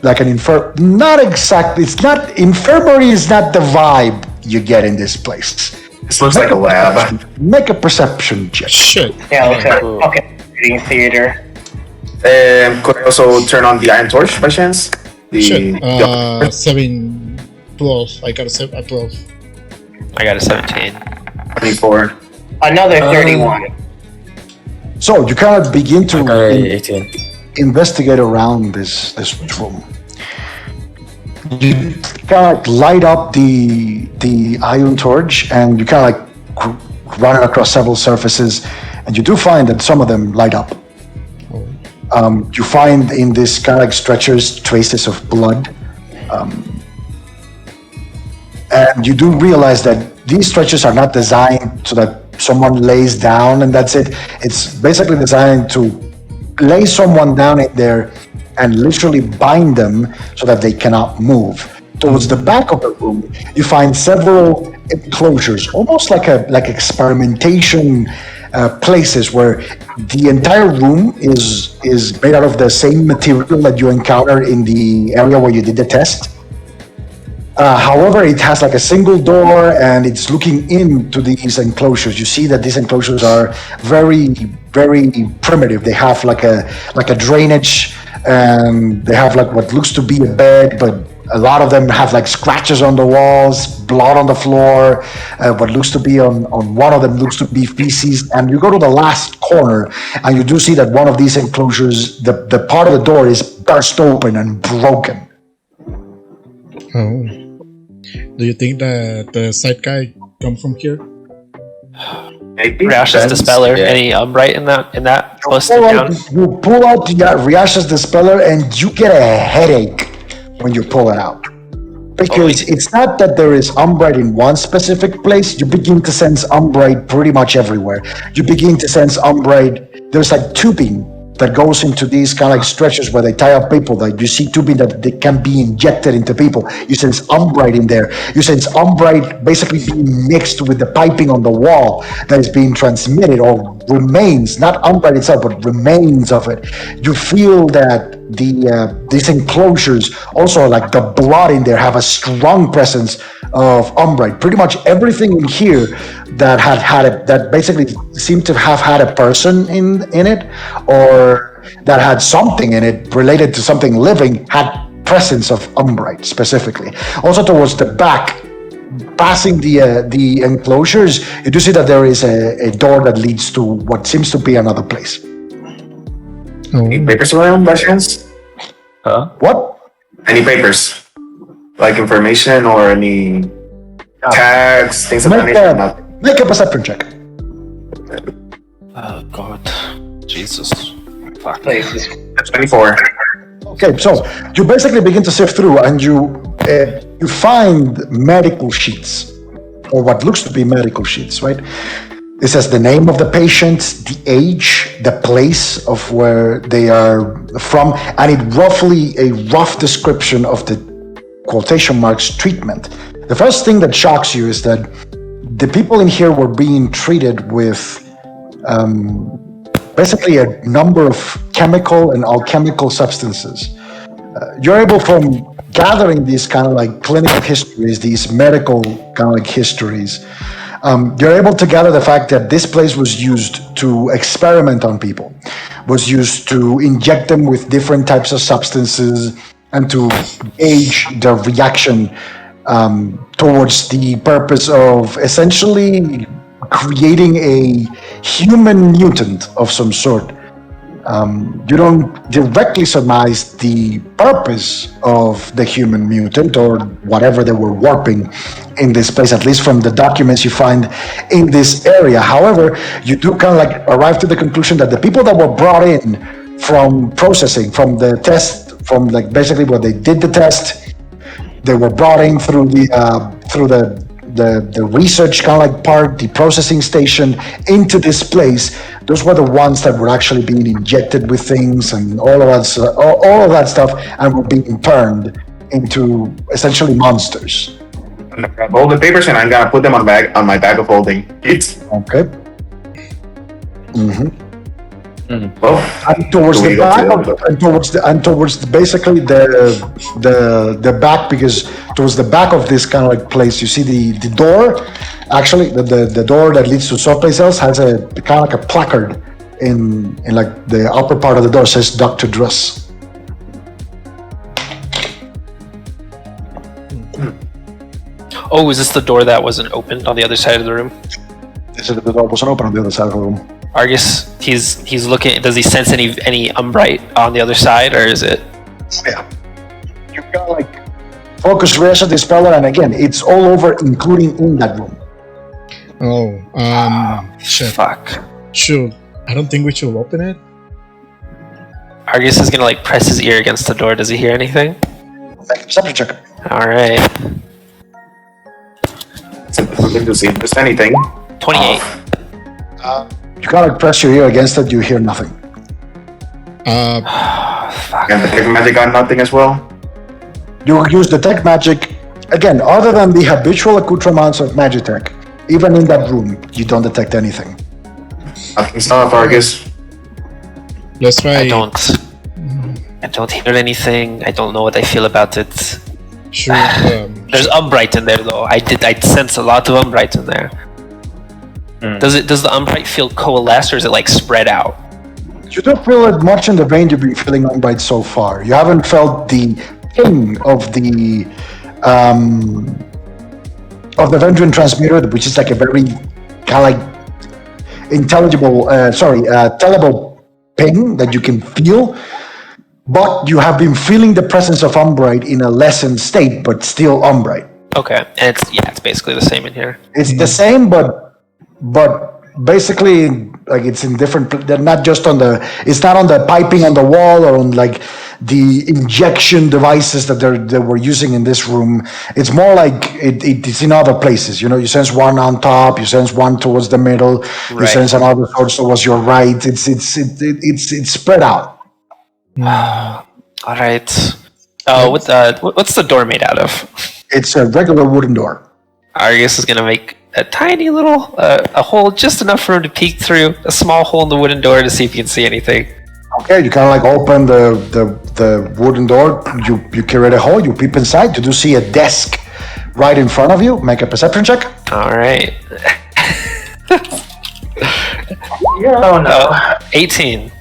Like an not exactly. It's not infirmary. Is not the vibe you get in this place. This looks like a lab. Make a perception check. Shit. Yeah, okay. Reading theater. Could I also turn on the iron torch by chance? Shit. 7, 12. I got a 12. I got a 17. 24. Another 31. So you kind of begin to 18. Investigate around this room. You kind of light up the iron torch, and you kind of like run it across several surfaces, and you do find that some of them light up. You find in this kind of like stretchers traces of blood. And you do realize that these stretchers are not designed so that someone lays down and that's it. It's basically designed to lay someone down in there and literally bind them so that they cannot move. Towards the back of the room, you find several enclosures, almost like experimentation places where the entire room is made out of the same material that you encounter in the area where you did the test. However, it has like a single door and it's looking into these enclosures. You see that these enclosures are very, very primitive. They have like a drainage, and they have like what looks to be a bed, but a lot of them have like scratches on the walls, blood on the floor. What looks to be on one of them looks to be feces. And you go to the last corner and you do see that one of these enclosures, the part of the door is burst open and broken. Oh. Do you think that the side guy come from here? Riash's Dispeller. Yeah. Any Umbright in that close to You town? pull out Riash's Dispeller and you get a headache when you pull it out. Because it's not that there is Umbright in one specific place. You begin to sense Umbright pretty much everywhere. You begin to sense Umbright. There's like tubing that goes into these kind of like stretchers where they tie up people. Like you see tubing that they can be injected into people. You sense umbrite in there. You sense umbrite basically being mixed with the piping on the wall that is being transmitted, or remains, not umbrite itself, but remains of it. You feel that these enclosures, also like the blood in there, have a strong presence of umbrite. Pretty much everything in here that basically seemed to have had a person in it, or that had something in it related to something living, had presence of umbrite specifically. Also towards the back, passing the enclosures, you do see that there is a door that leads to what seems to be another place. Any papers around by chance? Huh? What? Any papers? Like information or any tags, things of that nature? Make a perception check. Oh God, Jesus, fuck. Places. 24. Okay, so you basically begin to sift through, and you find medical sheets, or what looks to be medical sheets, right? It says the name of the patient, the age, the place of where they are from, and a rough description of the quotation marks treatment. The first thing that shocks you is that the people in here were being treated with basically a number of chemical and alchemical substances. You're able, from gathering these kind of like clinical histories, these medical kind of like histories, you're able to gather the fact that this place was used to experiment on people, was used to inject them with different types of substances and to gauge the reaction towards the purpose of essentially creating a human mutant of some sort. You don't directly surmise the purpose of the human mutant or whatever they were warping in this place, at least from the documents you find in this area. However, you do kind of like arrive to the conclusion that the people that were brought in from processing, from the test, from like basically where they did the test, they were brought in through the research kind of like part, the processing station, into this place. Those were the ones that were actually being injected with things and all of that stuff, and were being turned into essentially monsters. I'm gonna grab all the papers and I'm gonna put them on my bag of holding. Okay. Well, And towards the back towards basically the back, because towards the back of this kind of like place, you see the door. Actually, the door that leads to someplace else has a kind of like a placard in like the upper part of the door, says Dr. Druss. Oh, is this the door that wasn't opened on the other side of the room? This is the door wasn't open on the other side of the room. Argus, he's looking. Does he sense any umbrite on the other side, or is it? Yeah. You've got like focus, rest, dispeller, and again, it's all over, including in that room. Shit. Fuck. Shoot. I don't think we should open it. Argus is gonna like press his ear against the door. Does he hear anything? Make a perception check. All right. something to see if there's anything. 28. You gotta press your ear against it, you hear nothing. Fuck. And the detect magic on nothing as well. You use detect magic, again, other than the habitual accoutrements of Magitech, even in that room, you don't detect anything. Nothing's off, Argus. Let's try. I don't hear anything. I don't know what I feel about it. Sure. There's umbrite in there though. I sense a lot of umbrite in there. Does the umbrite feel coalesced, or is it like spread out? You don't feel it much in the vein you've been feeling umbrite so far. You haven't felt the ping of the Vendrian transmitter, which is like a very kind of like tellable ping that you can feel. But you have been feeling the presence of umbrite in a lessened state, but still umbrite. Okay, and it's basically the same in here. It's the same, but basically, like it's in different. They're not just on the. It's not on the piping on the wall or on like the injection devices that they were using in this room. It's more like it's in other places. You know, you sense one on top, you sense one towards the middle, you Right. sense another towards your right. It's spread out. All right. What's the door made out of? It's a regular wooden door. Argus is gonna make a tiny little a hole, just enough for him to peek through, a small hole in the wooden door to see if he can see anything. Okay, you kind of like open the wooden door. You create a hole. You peep inside. You do see a desk right in front of you. Make a perception check. All right. Oh no. 18.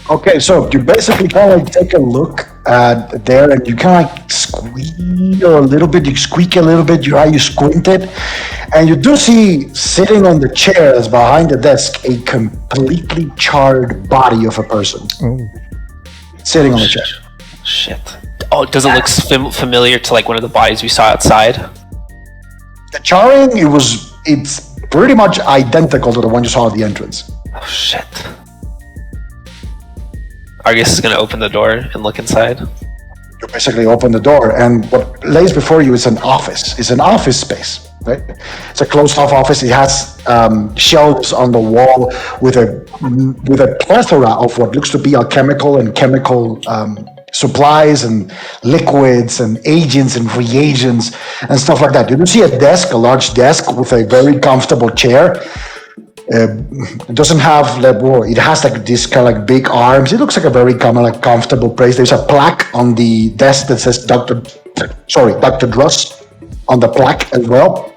Okay, so you basically kind of like take a look at there, and you kind of like squeak a little bit. You squeak a little bit. You squint it, and you do see sitting on the chair that's behind the desk a completely charred body of a person sitting on the chair. Shit. Oh, does it look familiar to like one of the bodies we saw outside? The charring, it's pretty much identical to the one you saw at the entrance. Oh shit. Argus is gonna open the door and look inside. You basically open the door, and what lays before you is an office. It's an office space, right? It's a closed-off office. It has shelves on the wall with a plethora of what looks to be alchemical and chemical supplies and liquids and agents and reagents and stuff like that. You do see a desk, a large desk with a very comfortable chair. It doesn't have it has like this kind of like big arms. It looks like a very comfortable place. There's a plaque on the desk that says Dr. Druss on the plaque as well.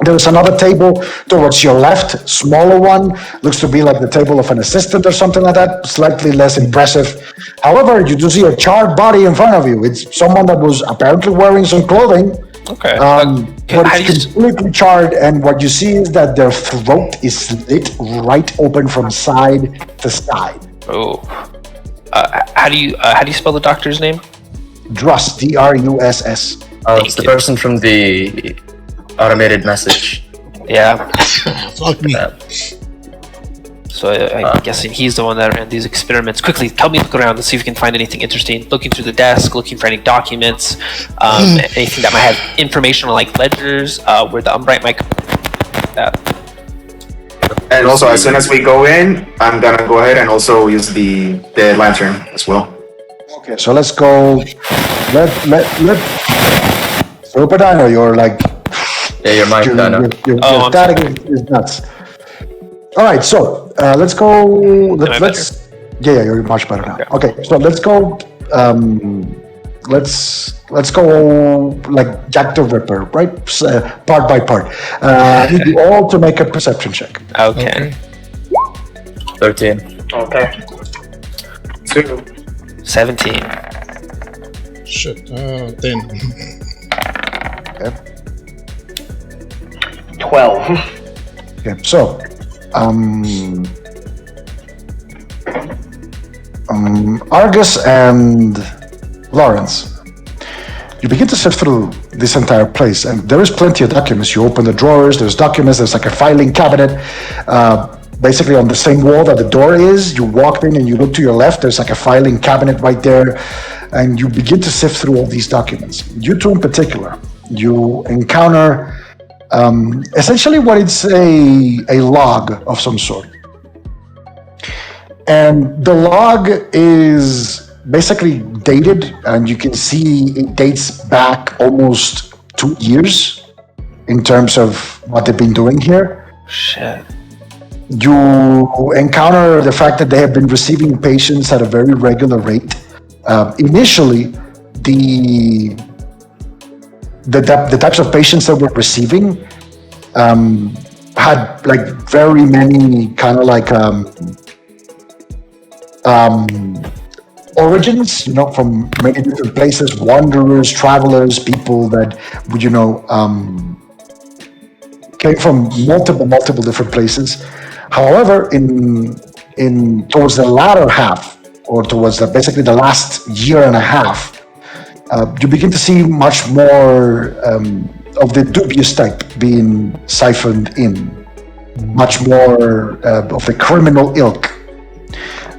There's another table towards your left, smaller one. Looks to be like the table of an assistant or something like that, slightly less impressive. However, you do see a charred body in front of you. It's someone that was apparently wearing some clothing. Okay. But it's completely charred, and what you see is that their throat is slit right open from side to side. Oh. How do you spell the doctor's name? Druss, Druss. It's the person from the automated message. Yeah. Fuck me. So I'm guessing he's the one that ran these experiments. Quickly, help me look around and see if we can find anything interesting. Looking through the desk, looking for any documents, anything that might have information on like ledgers, where the Umbrite might come. That. And also, as soon as we go in, I'm gonna go ahead and also use the lantern as well. Okay, so let's go. Let Super Dino, you're like. Yeah, you're Mike Dino. Your static is nuts. All right, so let's go. Let's. Yeah, you're much better now. Okay, so let's go. Let's go like Jack the Ripper, right? Part by part. Need you all to make a perception check. Okay. 13. Okay. 2. 17. Shit. 10. Okay. 12. Okay, so Argus and Lawrence, you begin to sift through this entire place, and there is plenty of documents. You open the drawers, there's documents, there's like a filing cabinet, basically on the same wall that the door is. You walk in and you look to your left, there's like a filing cabinet right there, and you begin to sift through all these documents. You two in particular, you encounter essentially what it's a log of some sort. And the log is basically dated, and you can see it dates back almost 2 years in terms of what they've been doing here. Shit. You encounter the fact that they have been receiving patients at a very regular rate. Initially, the types of patients that we're receiving had like very many kind of like origins, you know, from many different places, wanderers, travelers, people that would, you know, came from multiple different places. However, in towards the latter half, or towards basically the last year and a half, you begin to see much more of the dubious type being siphoned in, much more of the criminal ilk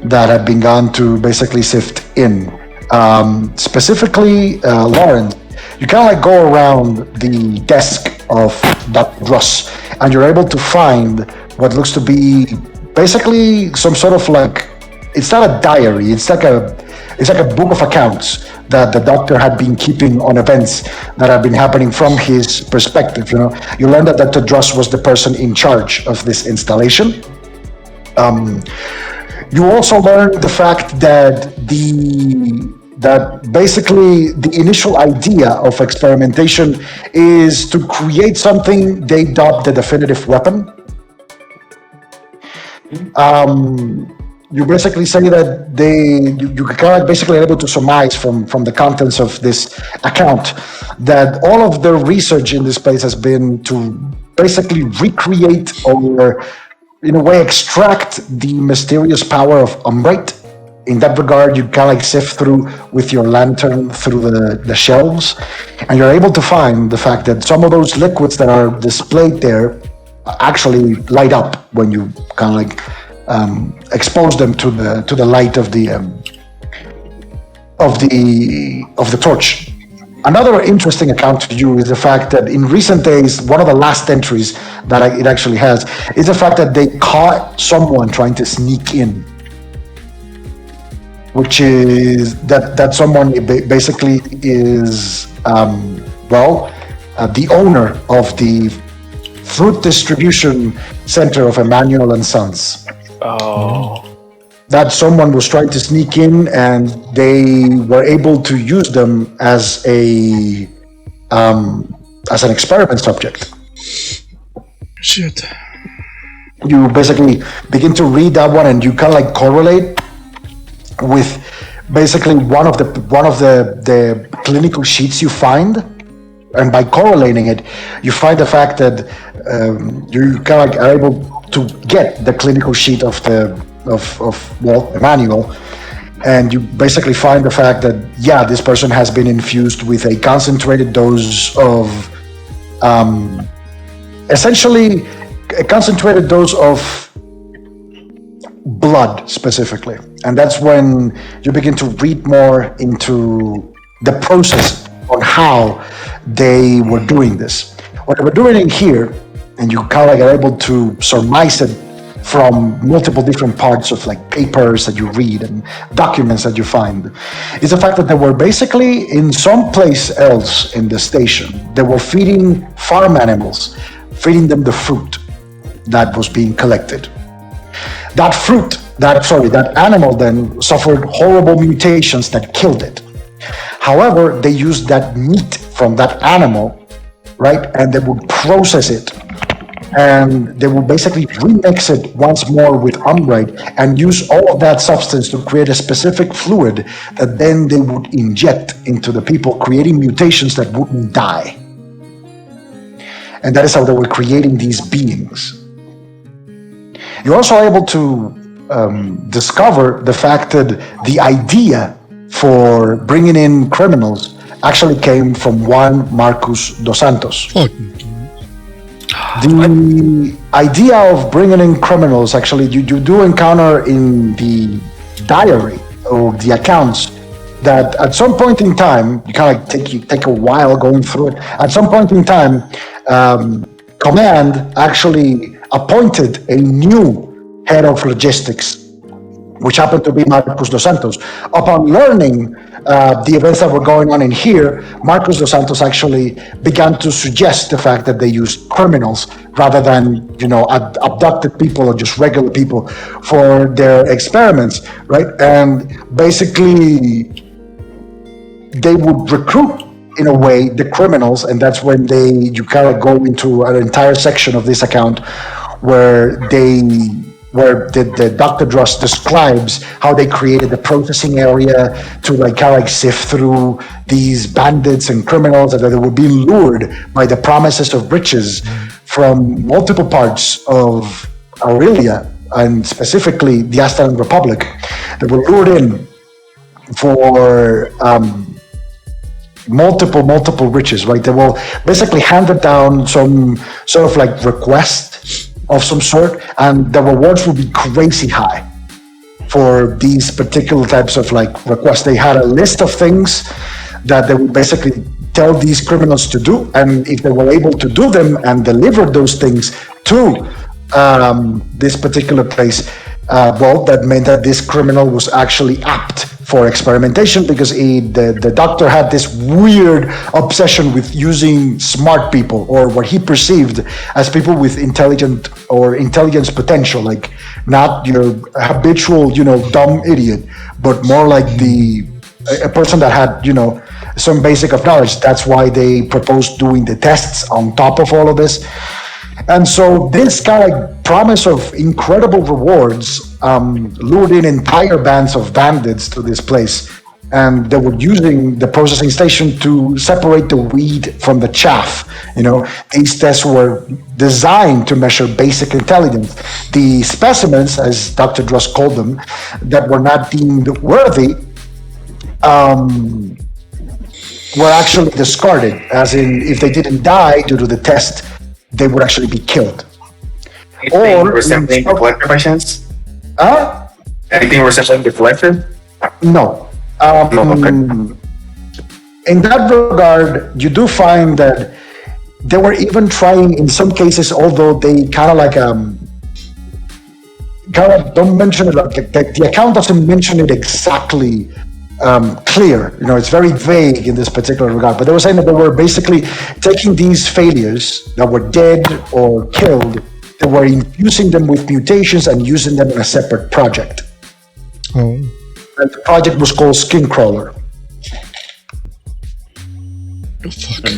that have begun to basically sift in. Specifically, Lauren, you kind of like go around the desk of Dr. Druss, and you're able to find what looks to be basically some sort of like, it's not a diary, it's like a book of accounts that the doctor had been keeping on events that have been happening from his perspective. You know, you learn that Dr. Druss was the person in charge of this installation. You also learn the fact that basically the initial idea of experimentation is to create something they dubbed the definitive weapon. You basically say that you kind of basically able to surmise from the contents of this account that all of the research in this place has been to basically recreate or in a way extract the mysterious power of Umbrate. In that regard, you kind of like sift through with your lantern through the shelves, and you're able to find the fact that some of those liquids that are displayed there actually light up when you kind of like expose them to the light of the torch. Another interesting account to you is the fact that in recent days, one of the last entries that it actually has is the fact that they caught someone trying to sneak in, which is that someone basically is the owner of the fruit distribution center of Emmanuel and Sons. Oh. That someone was trying to sneak in, and they were able to use them as an experiment subject. Shit. You basically begin to read that one, and you kind of like correlate with basically one of the clinical sheets you find, and by correlating it, you find the fact that you kind of like are able to get the clinical sheet of Emmanuel, and you basically find the fact that this person has been infused with a concentrated dose of essentially a concentrated dose of blood specifically, and that's when you begin to read more into the process on how they were doing this. What they were doing in here, and you kind of like are able to surmise it from multiple different parts of like papers that you read and documents that you find, is the fact that they were basically in some place else in the station. They were feeding farm animals, feeding them the fruit that was being collected. That animal then suffered horrible mutations that killed it. However, they used that meat from that animal, right? And they would process it, and they would basically remix it once more with Umbrate and use all of that substance to create a specific fluid that then they would inject into the people, creating mutations that wouldn't die. And that is how they were creating these beings. You're also able to discover the fact that the idea for bringing in criminals actually came from one Marcus dos Santos. Fuck. The idea of bringing in criminals, actually, you do encounter in the diary or the accounts that at some point in time, you kind of take a while going through it. At some point in time, Command actually appointed a new head of logistics, which happened to be Marcus dos Santos. Upon learning the events that were going on in here, Marcus dos Santos actually began to suggest the fact that they used criminals rather than, abducted people or just regular people for their experiments, right? And basically, they would recruit, in a way, the criminals, and that's when you kind of go into an entire section of this account where the Dr. Druss describes how they created the processing area to kind of sift through these bandits and criminals that were being lured by the promises of riches from multiple parts of Arila, and specifically the Aztlan Republic. They were lured in for multiple riches, right? They will basically handed down some sort of request of some sort, and the rewards will be crazy high. for these particular types of like requests. They had a list of things that they would basically tell these criminals to do, and if they were able to do them and deliver those things to this particular place, well, that meant that this criminal was actually apt for experimentation, because the doctor had this weird obsession with using smart people, or what he perceived as people with intelligence potential, like not your habitual, dumb idiot, but more like a person that had, some basic of knowledge. That's why they proposed doing the tests on top of all of this. And so this kind of promise of incredible rewards lured in entire bands of bandits to this place. And they were using the processing station to separate the wheat from the chaff. These tests were designed to measure basic intelligence. The specimens, as Dr. Druss called them, that were not deemed worthy, were actually discarded, as in if they didn't die due to the test, they would actually be killed. Anything resembling the collector by chance? Anything resembling the collector? No. Okay. In that regard, you do find that they were even trying in some cases, although they kind of don't mention it, like the account doesn't mention it exactly clear. It's very vague in this particular regard, but they were saying that they were basically taking these failures that were dead or killed, they were infusing them with mutations and using them in a separate project. Oh. And the project was called Skin Crawler. Oh, fuck.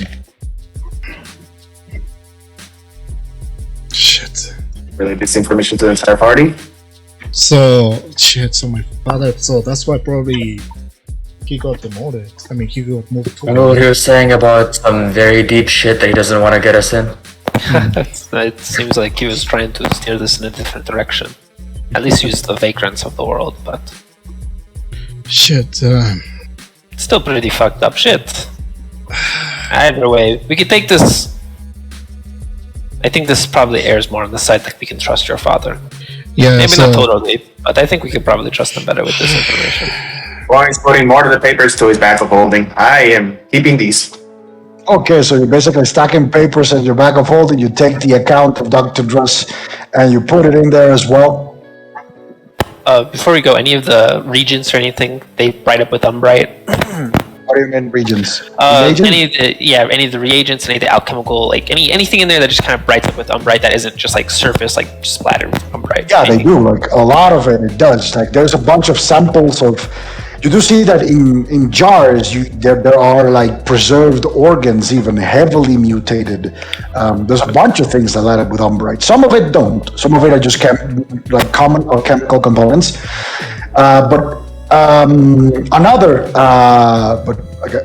Shit. Relay this information to the entire party. So my father, so that's why probably he got demoted. I mean, he got moved to. I know what he was saying about some very deep shit that he doesn't want to get us in. It seems like he was trying to steer this in a different direction. At least use the vagrants of the world, but Shit. it's still pretty fucked up shit. Either way, we could take this. I think this probably airs more on the side that we can trust your father. Yeah. Maybe not totally, but I think we could probably trust him better with this information. Well, he's putting more of the papers to his bag of holding. I am keeping these. Okay, so you're basically stacking papers at your bag of holding. You take the account of Dr. Druss and you put it in there as well. Before we go, any of the regions or anything, they write up with Umbrite? What do you mean regions? Any of the reagents, any of the alchemical, like anything in there that just kind of brights up with Umbrite that isn't just like surface, like splattered with Umbrite. Yeah, they do. Like a lot of it does. Like there's a bunch of samples of. You do see that in jars. There are like preserved organs, even heavily mutated. There's a bunch of things that light up with Umbrite. Some of it don't. Some of it are just common or chemical components. But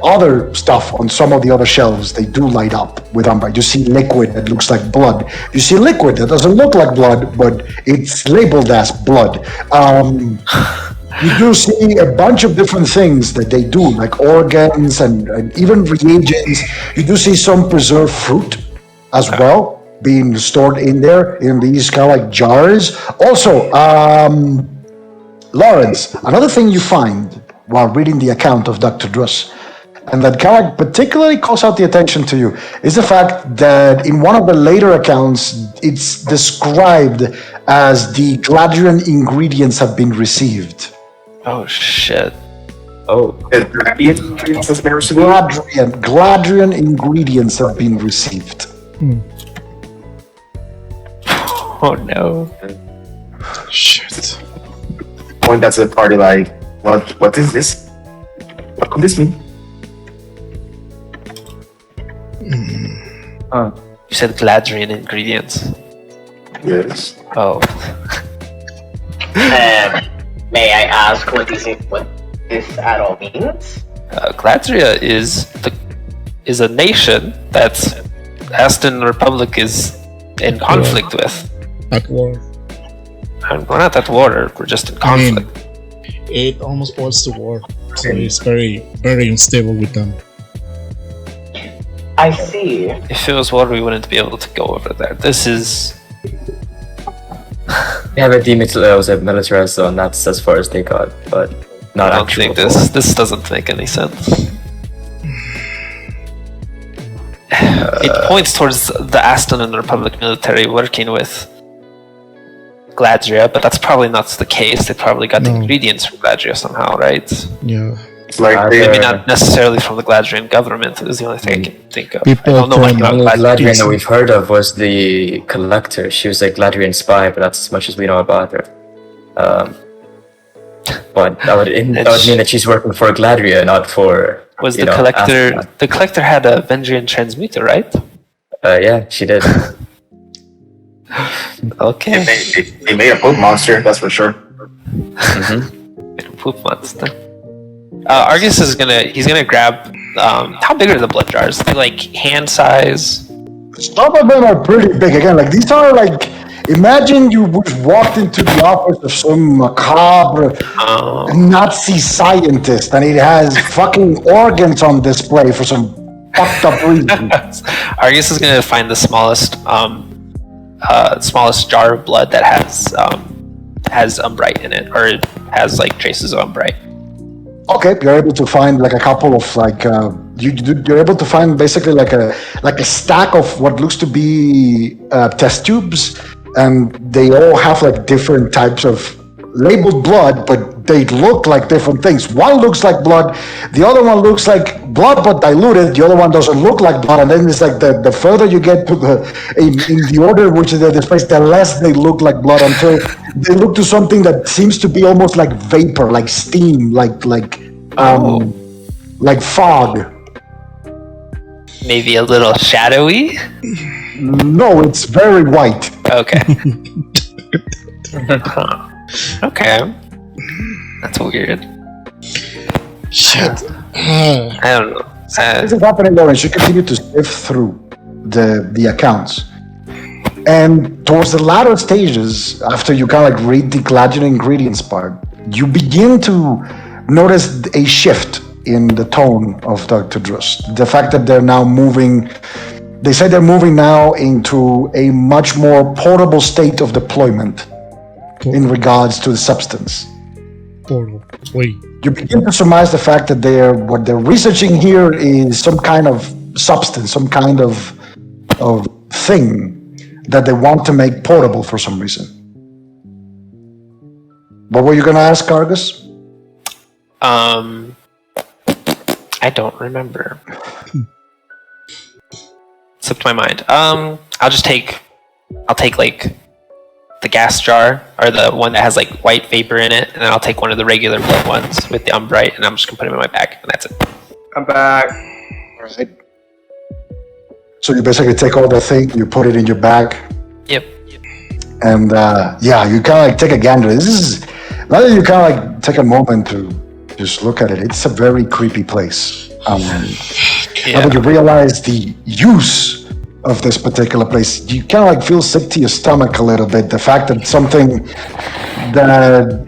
other stuff on some of the other shelves, they do light up with Umbrite. You see liquid that looks like blood. You see liquid that doesn't look like blood, but it's labeled as blood. You do see a bunch of different things that they do, like organs and even reagents. You do see some preserved fruit as well being stored in there in these kind of like jars. Also, Lawrence, another thing you find while reading the account of Dr. Druss, and that kind of particularly calls out the attention to you, is the fact that in one of the later accounts, it's described as the Gladrian ingredients have been received. Oh shit. Oh. Gladrian ingredients have been received. Oh no. Shit. Point that's the party like, what is this? What could this mean? You said Gladrian ingredients. Yes. Oh. May I ask what this at all means? Gladria is a nation that Aston Republic is in conflict with. At war. And we're not at war, we're just in conflict. It almost boils to war. So it's very, very unstable with them. I see. If it was war, we wouldn't be able to go over there. This is We have a demilitarized zone. That's as far as they got, but not I don't actual. think this doesn't make any sense. It points towards the Aston and the Republic military working with Gladria, but that's probably not the case. They probably got the ingredients from Gladria somehow, right? Yeah. It's like Maybe not necessarily from the Gladrian government is the only thing I can think of. People I don't know much from- about The only Gladria. Gladrian that we've heard of was the Collector. She was a Gladrian spy, but that's as much as we know about her. But that would mean that she's working for Gladria, not for. Was you the know, Collector... Aston. The Collector had a Vendrian transmuter, right? Yeah, she did. Okay. they made a poop monster, that's for sure. Poop monster. Argus is he's gonna grab, how big are the blood jars? They're like hand size? Some of them are pretty big. Again, like these are like, imagine you just walked into the office of some macabre Nazi scientist and it has fucking organs on display for some fucked up reason. Argus is gonna find the smallest jar of blood that has umbrite in it, or it has like traces of umbrite. Okay, you're able to find like a couple of like you're able to find basically like a stack of what looks to be test tubes, and they all have like different types of labeled blood, but they look like different things. One looks like blood, the other one looks like blood but diluted, the other one doesn't look like blood, and then it's like the further you get to in the order in which they're displayed, the less they look like blood until they look to something that seems to be almost like vapor, like steam, like fog. Maybe a little shadowy? No, it's very white. Okay. Okay. That's weird. Shit. I don't know. This is happening, Lawrence. You continue to sift through the accounts. And towards the latter stages, after you kind of like read the Gladrian ingredients part, you begin to notice a shift in the tone of Dr. Drust. The fact that they're now moving, they say they're moving now into a much more portable state of deployment in regards to the substance. Portal. Wait. You begin to surmise the fact that what they're researching here is some kind of substance, some kind of thing that they want to make portable for some reason. What were you going to ask, Argus? I don't remember. Slipped my mind. I'll take like the gas jar, or the one that has like white vapor in it, and then I'll take one of the regular blood ones with the umbrite, and I'm just gonna put them in my bag, and that's it. I'm back. Alright. So you basically take all the thing, you put it in your bag, Yep. and yeah, you kind of like take a gander. This is, now that you kind of like take a moment to just look at it, it's a very creepy place. Now that you realize the use of this particular place, you kind of like feel sick to your stomach a little bit. The fact that something that,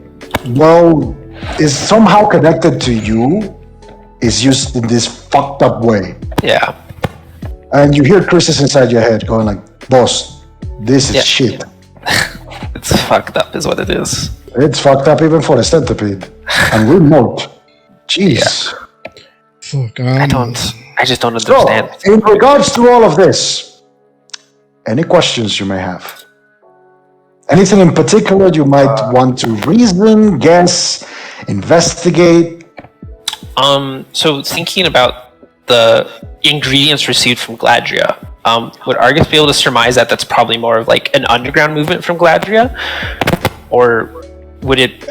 well, is somehow connected to you is used in this fucked up way. Yeah. And you hear Chris inside your head going like, boss, this is shit. It's fucked up is what it is. It's fucked up even for a centipede. And remote. Jeez. Fuck. I just don't So, understand. in regards to all of this, any questions you may have? Anything in particular you might want to reason, guess, investigate? So thinking about the ingredients received from Gladria, would Argus be able to surmise that that's probably more of like an underground movement from Gladria? Or would it...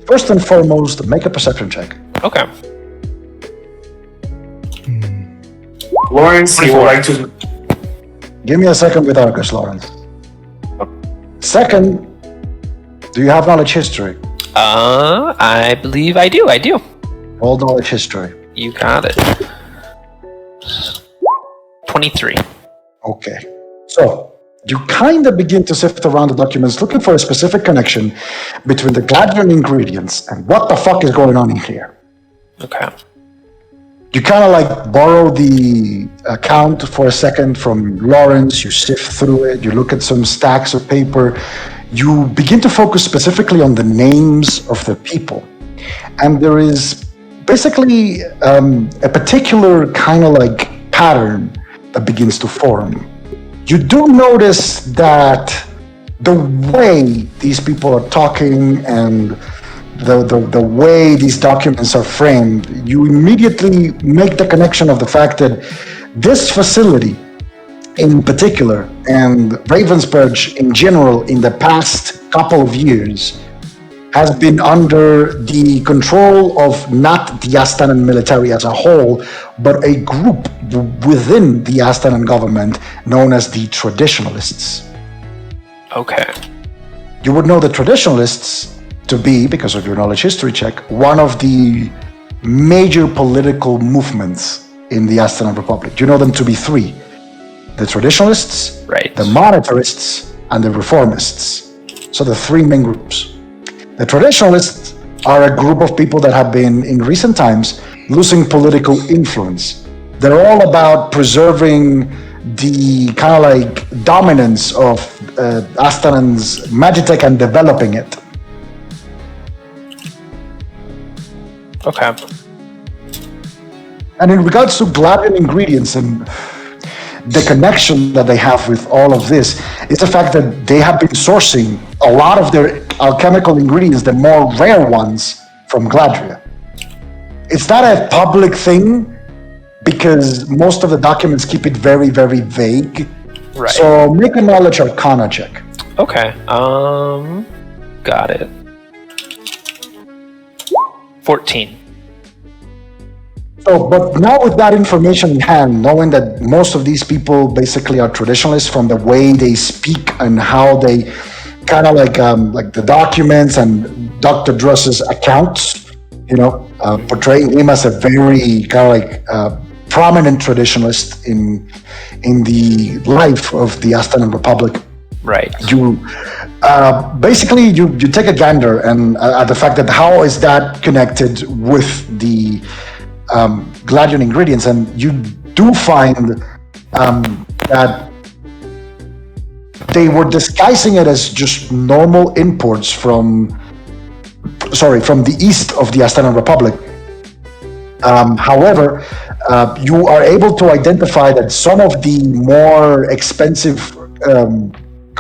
First and foremost, make a perception check. Okay. Lawrence, you would like to... Give me a second with Argus, Lawrence. Second, do you have knowledge history? I believe I do. All knowledge history. You got it. 23. Okay. So, you kind of begin to sift around the documents looking for a specific connection between the Gladrian ingredients and what the fuck is going on in here. Okay. You kind of like borrow the account for a second from Lawrence, you sift through it, you look at some stacks of paper, you begin to focus specifically on the names of the people. And there is basically a particular kind of like pattern that begins to form. You do notice that the way these people are talking and the way these documents are framed, you immediately make the connection of the fact that this facility in particular and Ravensburg in general in the past couple of years has been under the control of not the Astanan military as a whole, but a group within the Astanan government known as the Traditionalists. Okay. You would know the Traditionalists to be, because of your knowledge history check, one of the major political movements in the Astanan Republic. You know them to be three: the Traditionalists, Right. the Monetarists, and the Reformists. So the three main groups. The Traditionalists are a group of people that have been, in recent times, losing political influence. They're all about preserving the kind of like dominance of Astanan's Magitech and developing it. Okay. And in regards to Gladian ingredients and the connection that they have with all of this, is the fact that they have been sourcing a lot of their alchemical ingredients, the more rare ones, from Gladria. It's not a public thing because most of the documents keep it very, very vague. Right. So make a knowledge arcana check. Okay. Got it. 14. So, but now with that information in hand, knowing that most of these people basically are traditionalists from the way they speak and how they kind of like the documents and Dr. Druss's accounts, portray him as a very kind of like prominent traditionalist in the life of the Astanan Republic. Right. You basically you take a gander and at the fact that how is that connected with the Gladian ingredients, and you do find that they were disguising it as just normal imports from the east of the Astanan Republic. However, you are able to identify that some of the more expensive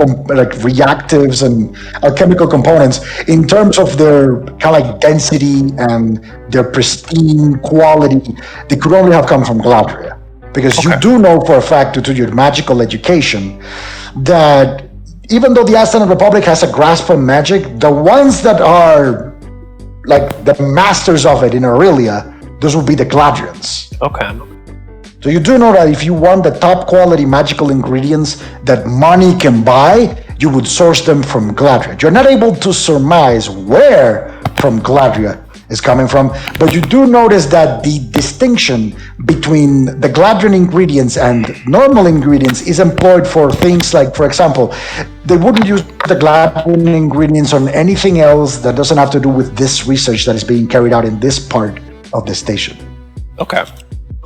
reactives and alchemical components, in terms of their kind of like density and their pristine quality, they could only have come from Gladria. Because you do know for a fact, due to your magical education, that even though the Astanan Republic has a grasp on magic, the ones that are like the masters of it in Arila, those would be the Gladrians. Okay. So you do know that if you want the top quality magical ingredients that money can buy, you would source them from Gladria. You're not able to surmise where from Gladria is coming from, but you do notice that the distinction between the Gladrian ingredients and normal ingredients is employed for things like, for example, they wouldn't use the Gladrian ingredients on anything else that doesn't have to do with this research that is being carried out in this part of the station. Okay.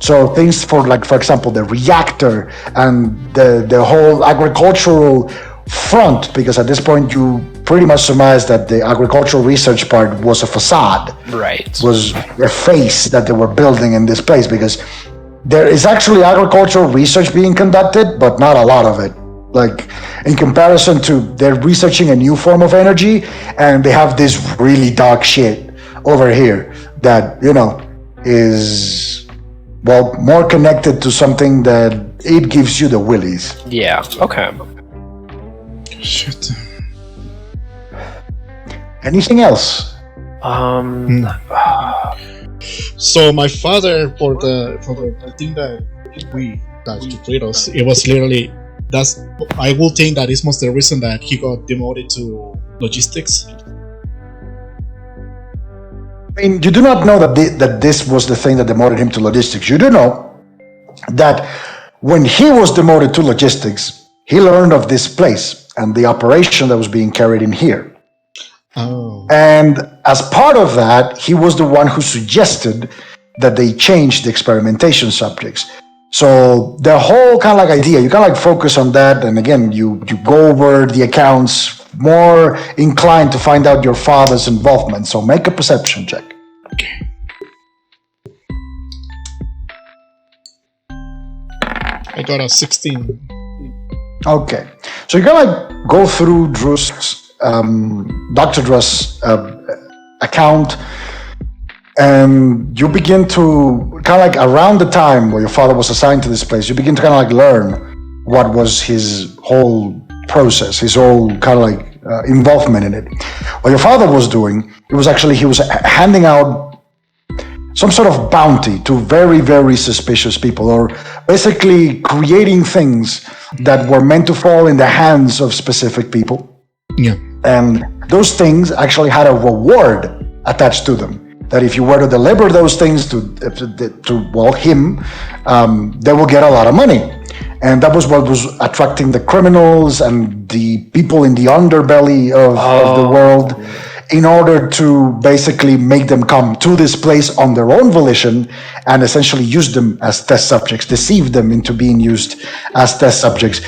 So things for example, the reactor and the whole agricultural front, because at this point you pretty much surmise that the agricultural research part was a facade. Right. Was a face that they were building in this place, because there is actually agricultural research being conducted, but not a lot of it. Like in comparison to they're researching a new form of energy and they have this really dark shit over here that, is more connected to something that it gives you the willies. Yeah. Okay. Shit. Anything else? So my father, for the thing that to treat us, it was literally I will think that is most the reason that he got demoted to logistics. I mean, you do not know that this was the thing that demoted him to logistics. You do know that when he was demoted to logistics, he learned of this place and the operation that was being carried in here. Oh. And as part of that, he was the one who suggested that they changed the experimentation subjects. So the whole kind of like idea, you kind of like focus on that, and again, you go over the accounts, more inclined to find out your father's involvement. So make a perception check. I got a 16. Okay, so you're gonna like go through Dr. Druss' account, and you begin to kind of like around the time where your father was assigned to this place, you begin to kind of like learn what was his whole process, his whole kind of like involvement in it. What your father was doing, he was handing out some sort of bounty to very, very suspicious people, or basically creating things that were meant to fall in the hands of specific people. Yeah. And those things actually had a reward attached to them. That if you were to deliver those things to him, they will get a lot of money. And that was what was attracting the criminals and the people in the underbelly of the world, in order to basically make them come to this place on their own volition and essentially use them as test subjects, deceive them into being used as test subjects.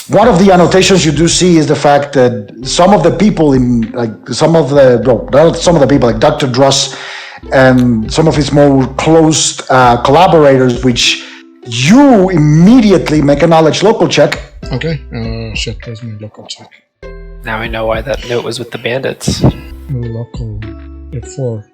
One of the annotations you do see is the fact that some of the people like Dr. Druss and some of his more close collaborators, which you immediately make a knowledge local check. Okay. Shit, where's my local check? Now I know why that note was with the bandits. Local F4.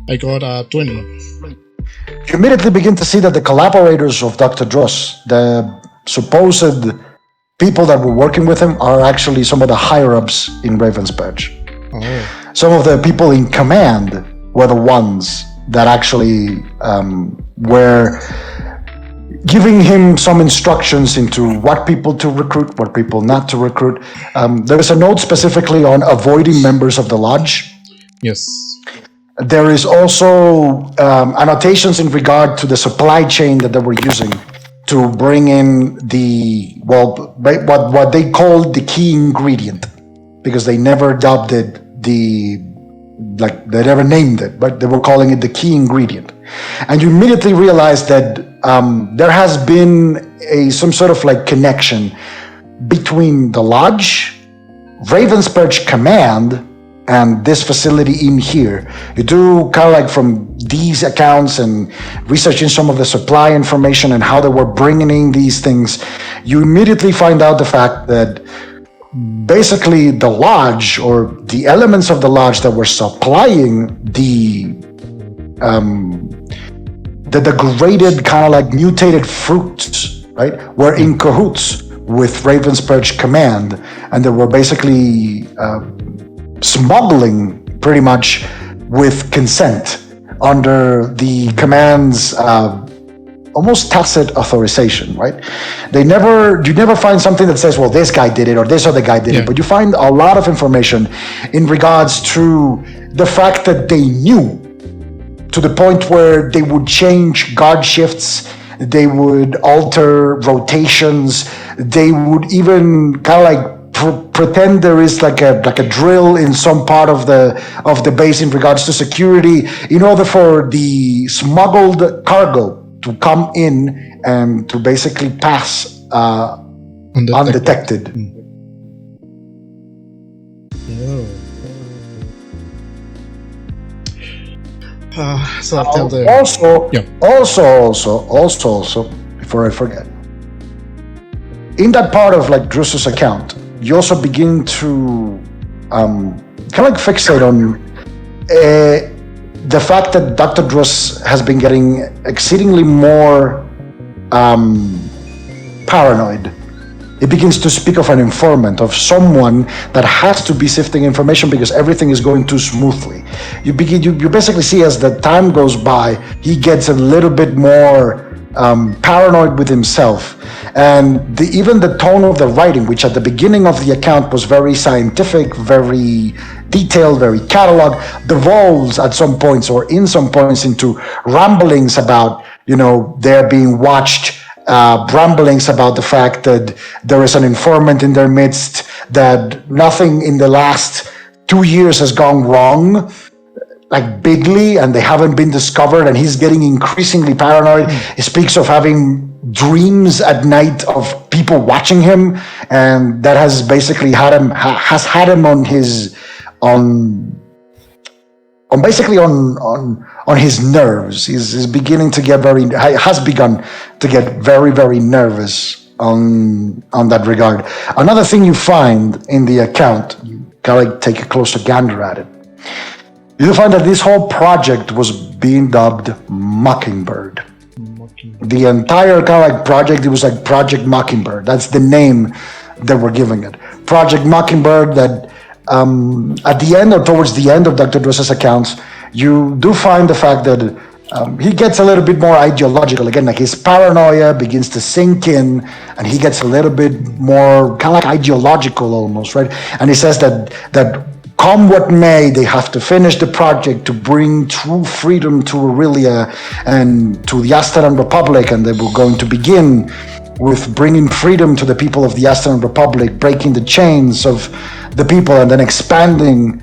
I got a 20. You immediately begin to see that the collaborators of Dr. Druss, the supposed people that were working with him, are actually some of the higher-ups in Ravensperch. Oh. Some of the people in command were the ones that actually were giving him some instructions into what people to recruit, what people not to recruit. There is a note specifically on avoiding members of the lodge. Yes. There is also annotations in regard to the supply chain that they were using to bring in what they called the key ingredient, because they never dubbed it they never named it, but they were calling it the key ingredient. And you immediately realize that there has been some sort of like connection between the lodge, Ravensperch Command, and this facility in here. You do kind of like from these accounts and researching some of the supply information and how they were bringing in these things, you immediately find out the fact that basically the lodge, or the elements of the lodge that were supplying the degraded kind of like mutated fruits, right, were in cahoots with Ravensperch Command, and they were basically smuggling pretty much with consent under the command's almost tacit authorization, right? You never find something that says, well, this guy did it or this other guy did it, but you find a lot of information in regards to the fact that they knew, to the point where they would change guard shifts, they would alter rotations, they would even kind of like pretend there is like a drill in some part of the base in regards to security, in order for the smuggled cargo to come in and to basically pass undetected. So I'll tell the... Also, before I forget, in that part of like Druss's account, you also begin to kind of like fixate on the fact that Dr. Druss has been getting exceedingly more paranoid. He begins to speak of an informant, of someone that has to be sifting information because everything is going too smoothly. You basically see, as the time goes by, he gets a little bit more paranoid with himself. And even the tone of the writing, which at the beginning of the account was very scientific, very detailed, very catalog, devolves at some points, or in some points, into ramblings about, they're being watched ramblings about the fact that there is an informant in their midst, that nothing in the last 2 years has gone wrong, like bigly, and they haven't been discovered, and he's getting increasingly paranoid. He speaks of having dreams at night of people watching him, and that has basically had him on his on his nerves. He's beginning to get has begun to get very, very nervous on that regard. Another thing you find in the account, you gotta take a closer gander at it. You find that this whole project was being dubbed Mockingbird. The entire kind of like project, it was like Project Mockingbird. That's the name that we're giving it. Project Mockingbird. That at the end, or towards the end of Dr. Dress's accounts, you do find the fact that he gets a little bit more ideological. Again, like his paranoia begins to sink in, and he gets a little bit more kind of like ideological almost, right? And he says that come what may, they have to finish the project to bring true freedom to Arila and to the Astaran Republic, and they were going to begin with bringing freedom to the people of the Astaran Republic, breaking the chains of the people, and then expanding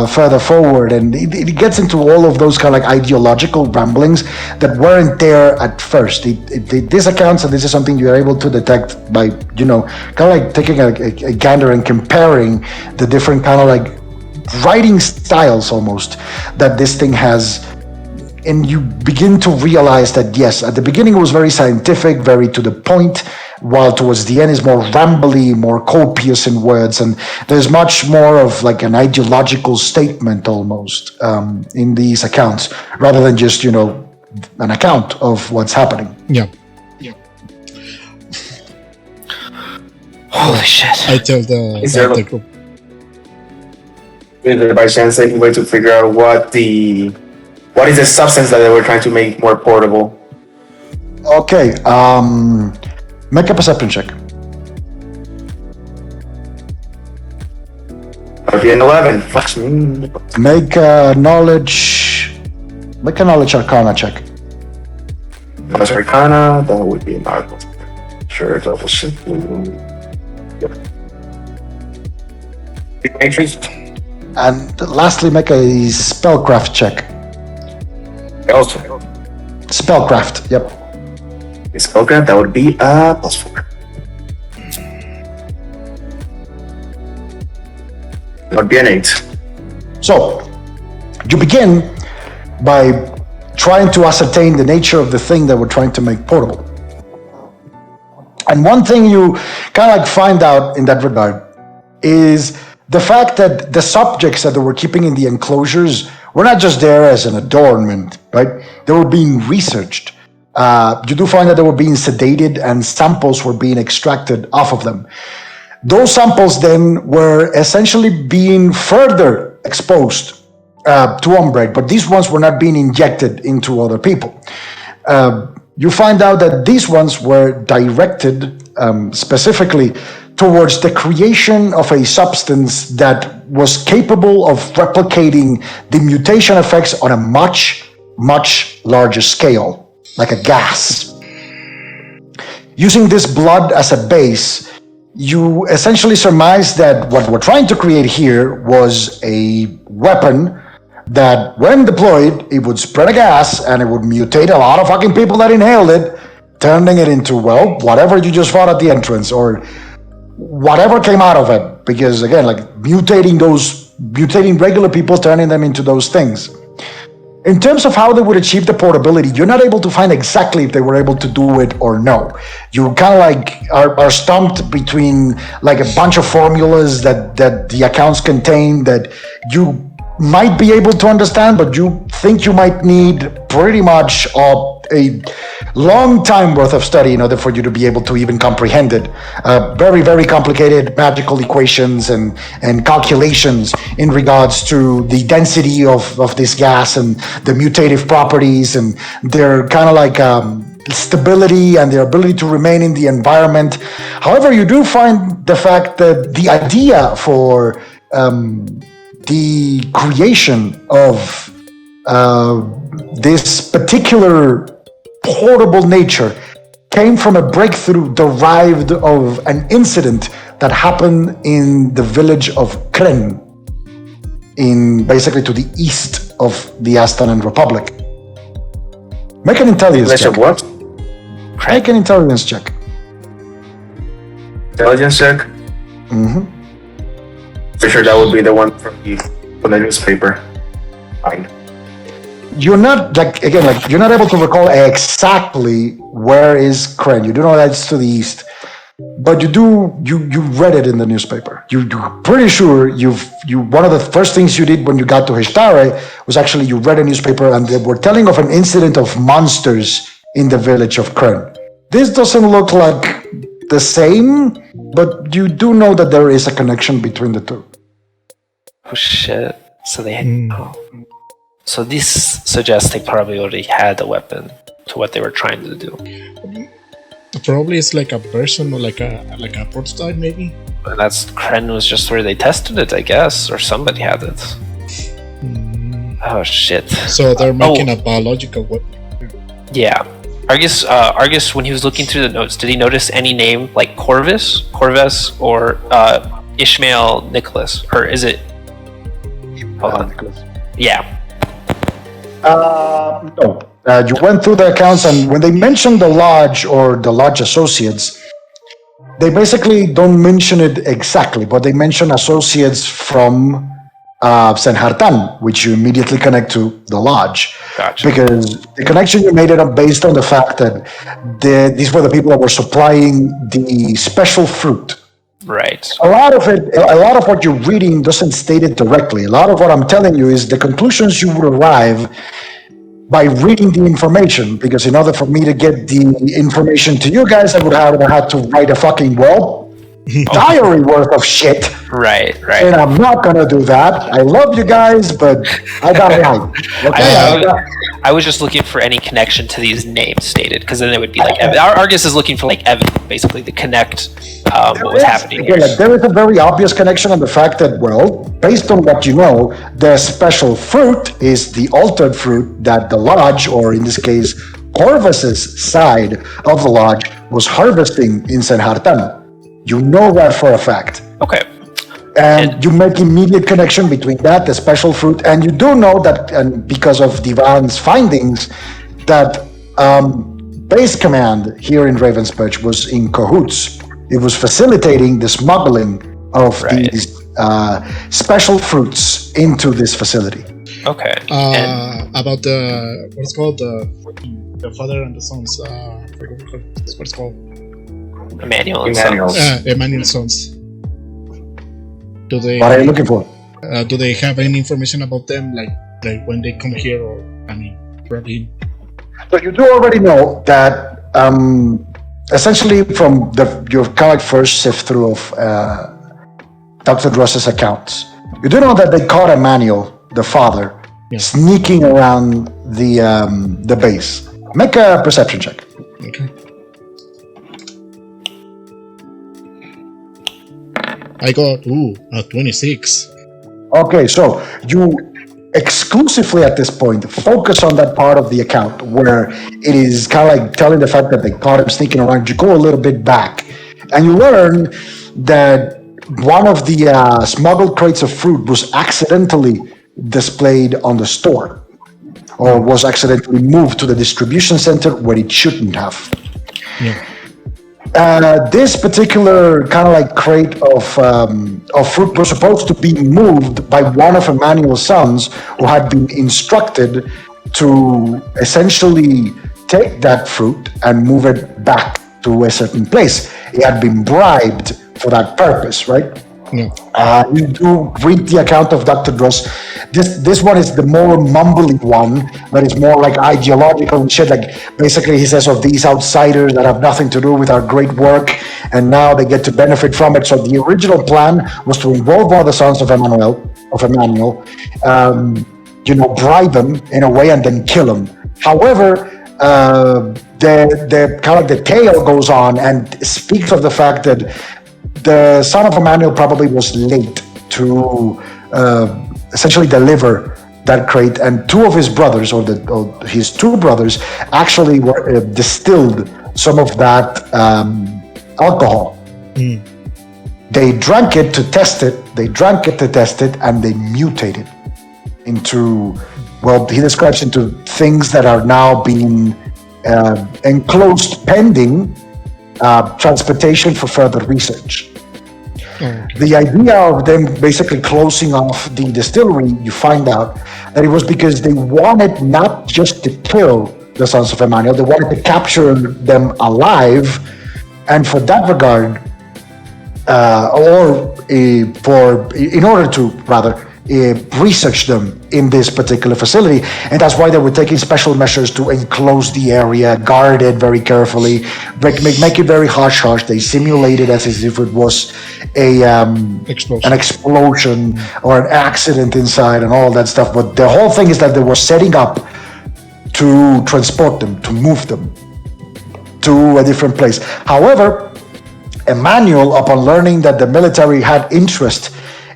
further forward. And it gets into all of those kind of like ideological ramblings that weren't there at first. These accounts, and this is something you're able to detect by, kind of like taking a gander and comparing the different kind of like writing styles almost that this thing has, and you begin to realize that yes, at the beginning it was very scientific, very to the point, while towards the end is more rambly, more copious in words, and there's much more of like an ideological statement almost in these accounts, rather than just an account of what's happening. Yeah. Holy shit. I tell the group. Is there by chance any way to figure out what is the substance that they were trying to make more portable? Okay, make a perception check. That'd be an 11. Fuck me. Make a knowledge arcana check. Knowledge arcana, that would be an article. Sure, double shit. Yep. Matrix. And lastly, make a spellcraft check. Also. Spellcraft, yep. Spellcraft, that would be +4. That would be an 8. So, you begin by trying to ascertain the nature of the thing that we're trying to make portable. And one thing you kind of like find out in that regard is the fact that the subjects that they were keeping in the enclosures were not just there as an adornment, right? They were being researched. You do find that they were being sedated and samples were being extracted off of them. Those samples then were essentially being further exposed to Umbreak, but these ones were not being injected into other people. You find out that these ones were directed specifically towards the creation of a substance that was capable of replicating the mutation effects on a much, much larger scale, like a gas. Using this blood as a base, you essentially surmise that what we're trying to create here was a weapon that, when deployed, it would spread a gas and it would mutate a lot of fucking people that inhaled it, turning it into, well, whatever you just fought at the entrance, or whatever came out of it, because again, like mutating regular people, turning them into those things. In terms of how they would achieve the portability, you're not able to find exactly if they were able to do it or no. You kind of like are stumped between like a bunch of formulas that the accounts contain that you might be able to understand, but you think you might need pretty much a long time worth of study in order for you to be able to even comprehend it. Very, very complicated magical equations and calculations in regards to the density of this gas and the mutative properties and their kind of like stability and their ability to remain in the environment. However, you do find the fact that the idea for the creation of this particular portable nature came from a breakthrough derived of an incident that happened in the village of Kren, in basically to the east of the Astanan Republic. Make an intelligence Village check. of what? Make an intelligence check. Intelligence check? Mm-hmm. For sure that would be the one from the newspaper. Fine. You're not you're not able to recall exactly where is Kren. You do know that it's to the east, but you read it in the newspaper. You're pretty sure one of the first things you did when you got to Hishtare was actually you read a newspaper and they were telling of an incident of monsters in the village of Kren. This doesn't look like the same, but you do know that there is a connection between the two. Oh shit! So so this suggests they probably already had a weapon to what they were trying to do. Probably it's like a version or like a prototype, maybe. And that's Kren was just where they tested it, I guess, or somebody had it. Oh shit! So they're making a biological weapon. Yeah. Argus, when he was looking through the notes, did he notice any name like Corvus, or Ishmael Nicholas, or is it? Hold on. Yeah. No. You went through the accounts, and when they mentioned the lodge or the lodge associates, they basically don't mention it exactly, but they mention associates from Senhartan, which you immediately connect to the lodge. Gotcha. Because the connection you made it up based on the fact that these were the people that were supplying the special fruit. Right. A lot of what you're reading doesn't state it directly. A lot of what I'm telling you is the conclusions you would arrive by reading the information, because in order for me to get the information to you guys, I would have had to write a fucking diary worth of shit. Right. And I'm not gonna do that. I love you guys, but I got it right. Okay. I was just looking for any connection to these names stated, because then it would be like Argus is looking for like evidence, basically, to connect what was happening here. There is a very obvious connection on the fact that, well, based on what you know, the special fruit is the altered fruit that the lodge, or in this case, Corvus's side of the lodge, was harvesting in Senhartan. You know that for a fact. Okay. And you make immediate connection between that, the special fruit, and you do know that, and because of Divan's findings, that base command here in Raven's Perch was in cahoots. It was facilitating the smuggling of these special fruits into this facility. Okay. About the what's called the father and the sons. What's called? Emmanuel and Sons. Emmanuel's sons. What are you looking for? Do they have any information about them, like when they come here, or probably? So you do already know that essentially from your kind of like first sift through of Dr. Dross's accounts, you do know that they caught Emmanuel, the father, sneaking around the base. Make a perception check. Okay. I got a 26. Okay, so you exclusively at this point focus on that part of the account where it is kind of like telling the fact that they caught him sneaking around. You go a little bit back, and you learn that one of the smuggled crates of fruit was accidentally displayed on the store, or was accidentally moved to the distribution center where it shouldn't have. Yeah. This particular kind of like crate of fruit was supposed to be moved by one of Emmanuel's sons, who had been instructed to essentially take that fruit and move it back to a certain place. He had been bribed for that purpose, right? Yeah. You do read the account of Dr. Dross. This one is the more mumbly one, but it's more like ideological and shit. Like basically he says of these outsiders that have nothing to do with our great work, and now they get to benefit from it. So the original plan was to involve one of the sons of Emmanuel, bribe him in a way and then kill him. However, the kind of the tale goes on and speaks of the fact that the son of Emmanuel probably was late to essentially deliver that crate, and two of his brothers, or his two brothers, actually were distilled some of that alcohol. They drank it to test it. And they mutated into, well, he describes into things that are now being enclosed pending transportation for further research. The idea of them basically closing off the distillery, you find out that it was because they wanted not just to kill the Sons of Emmanuel, they wanted to capture them alive, and for that regard, in order to research them in this particular facility, and that's why they were taking special measures to enclose the area, guard it very carefully, make it very hush-hush. They simulated as if it was an explosion or an accident inside and all that stuff. But the whole thing is that they were setting up to transport them, to move them to a different place. However, Emmanuel, upon learning that the military had interest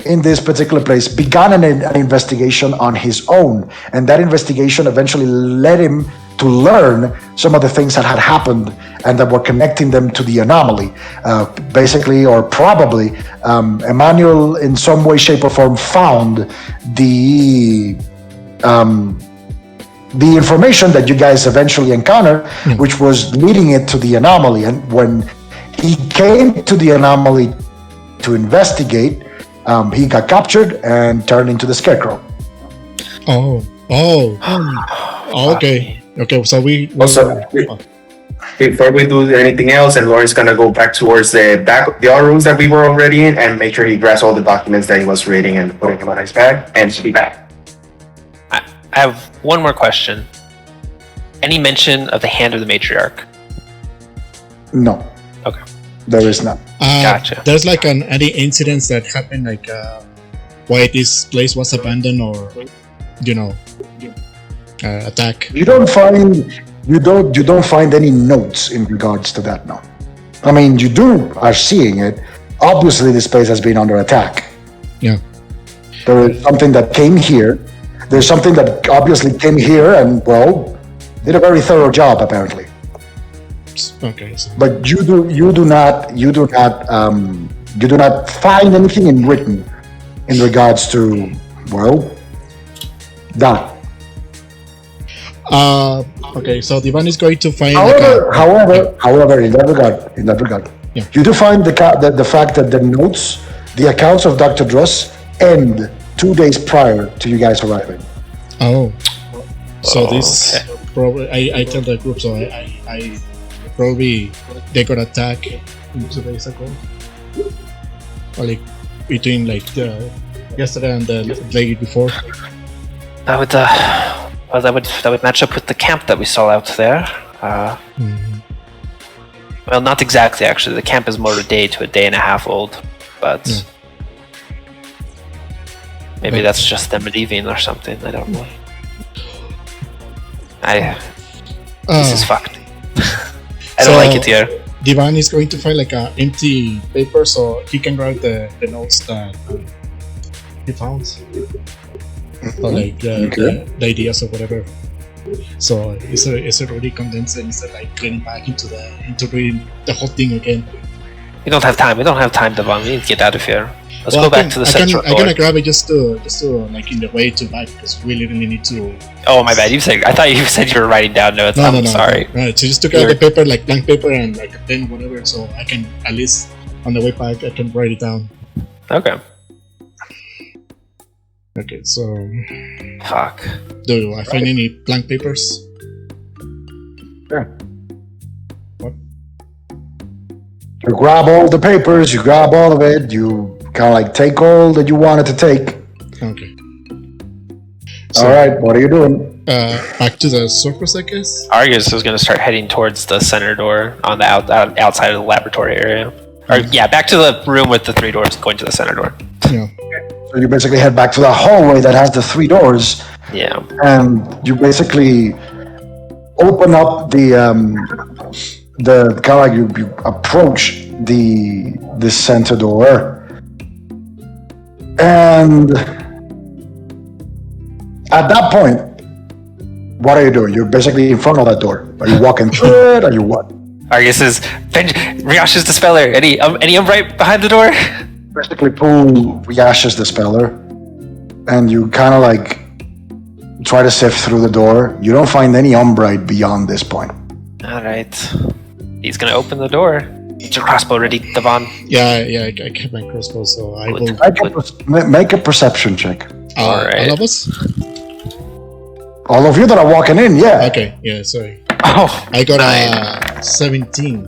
in this particular place, began an investigation on his own, and that investigation eventually led him to learn some of the things that had happened and that were connecting them to the anomaly. Basically, or probably, Emmanuel in some way, shape, or form found the information that you guys eventually encountered, which was leading it to the anomaly. And when he came to the anomaly to investigate, he got captured and turned into the Scarecrow. Okay. So we Also, before we do anything else, and Lauren's gonna go back towards the other rooms that we were already in, and make sure he grabs all the documents that he was reading and putting them on his bag, and she'll be back. I have one more question. Any mention of the Hand of the Matriarch? No. Okay. There is none. Gotcha. There's like any incidents that happened, like why this place was abandoned, or attack. You don't find any notes in regards to that. No. I mean, you are seeing it. Obviously, this place has been under attack. Yeah. There is something that came here. There's something that obviously came here and did a very thorough job apparently. Okay. So. But you do not find anything in written in regards to that. Okay, so Divan is going to find. However, in that regard, yeah. You do find the fact that the notes, the accounts of Dr. Dross end 2 days prior to you guys arriving. So this probably I tell the group, so I probably they got attacked 2 days ago, or like between yesterday and the day before. That would match up with the camp that we saw out there. Well, not exactly actually. The camp is more a day to a day and a half old, but maybe that's just them leaving or something. I don't know. This is fucked. I don't like it here. Divan is going to find empty paper so he can write the notes that he found. Or the ideas or whatever. So it's already condensed and it's getting back into reading the whole thing again. We don't have time, Devon. We need to get out of here. Let's go back to the central door. I'm gonna grab it just to in the way to back because we really need to. Oh my bad. I thought you said you were writing down notes. No, sorry. Right, so just took out the paper, blank paper and a pen, whatever, so I can at least on the way back I can write it down. Okay. Okay, so. Fuck. Do I find any blank papers? Sure. What? You grab all the papers, you grab all of it, you kind of take all that you wanted to take. Okay. So, alright, what are you doing? Back to the surface, I guess? Argus is going to start heading towards the center door on the outside of the laboratory area. Or, back to the room with the 3 doors, going to the center door. Yeah. So you basically head back to the hallway that has the 3 doors. Yeah. And you basically open up the kind of you approach the center door. And at that point, what are you doing? You're basically in front of that door. Are you walking through it? Are you what? Argus is Ryasha's dispeller. Any Umbright behind the door? Basically pull Yasha's dispeller, and you kind of like try to sift through the door. You don't find any Umbright beyond this point. All right. He's gonna open the door. Get your crossbow ready, Devon. Yeah, I kept my crossbow, so I will. Make a perception check. Alright. All of us? All of you that are walking in, yeah. Okay, yeah, sorry. Oh, I got a 17.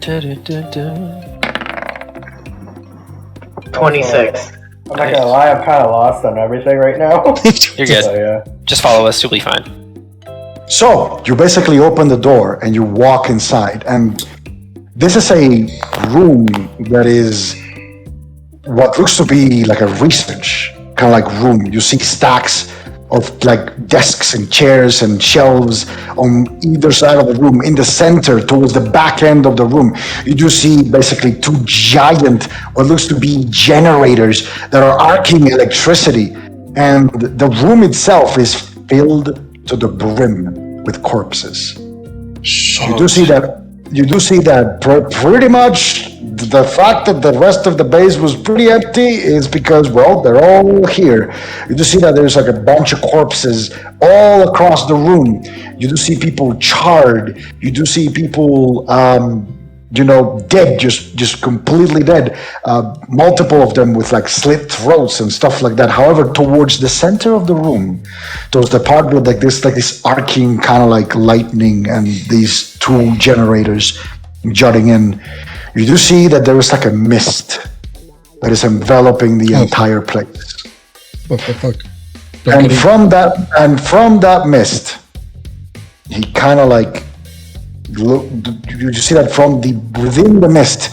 Da-da-da-da. 26. I'm not gonna lie, I'm kind of lost on everything right now. You're good. So, yeah. Just follow us. You'll be fine. So you basically open the door and you walk inside, and this is a room that is what looks to be like a research kind of like room. You see stacks of like desks and chairs and shelves on either side of the room. In the center, towards the back end of the room, you do see basically two giant, what looks to be generators that are arcing electricity, and the room itself is filled to the brim with corpses. You do see that. You do see that pretty much the fact that the rest of the base was pretty empty is because, well, they're all here. You do see that there's like a bunch of corpses all across the room. You do see people charred. You do see people, dead, just completely dead. Multiple of them with like slit throats and stuff like that. However, towards the center of the room, towards the part with like this arcing kind of like lightning and these two generators jutting in, you do see that there is like a mist that is enveloping the entire place. What the fuck? And from that mist, he kind of like you see that from within the mist,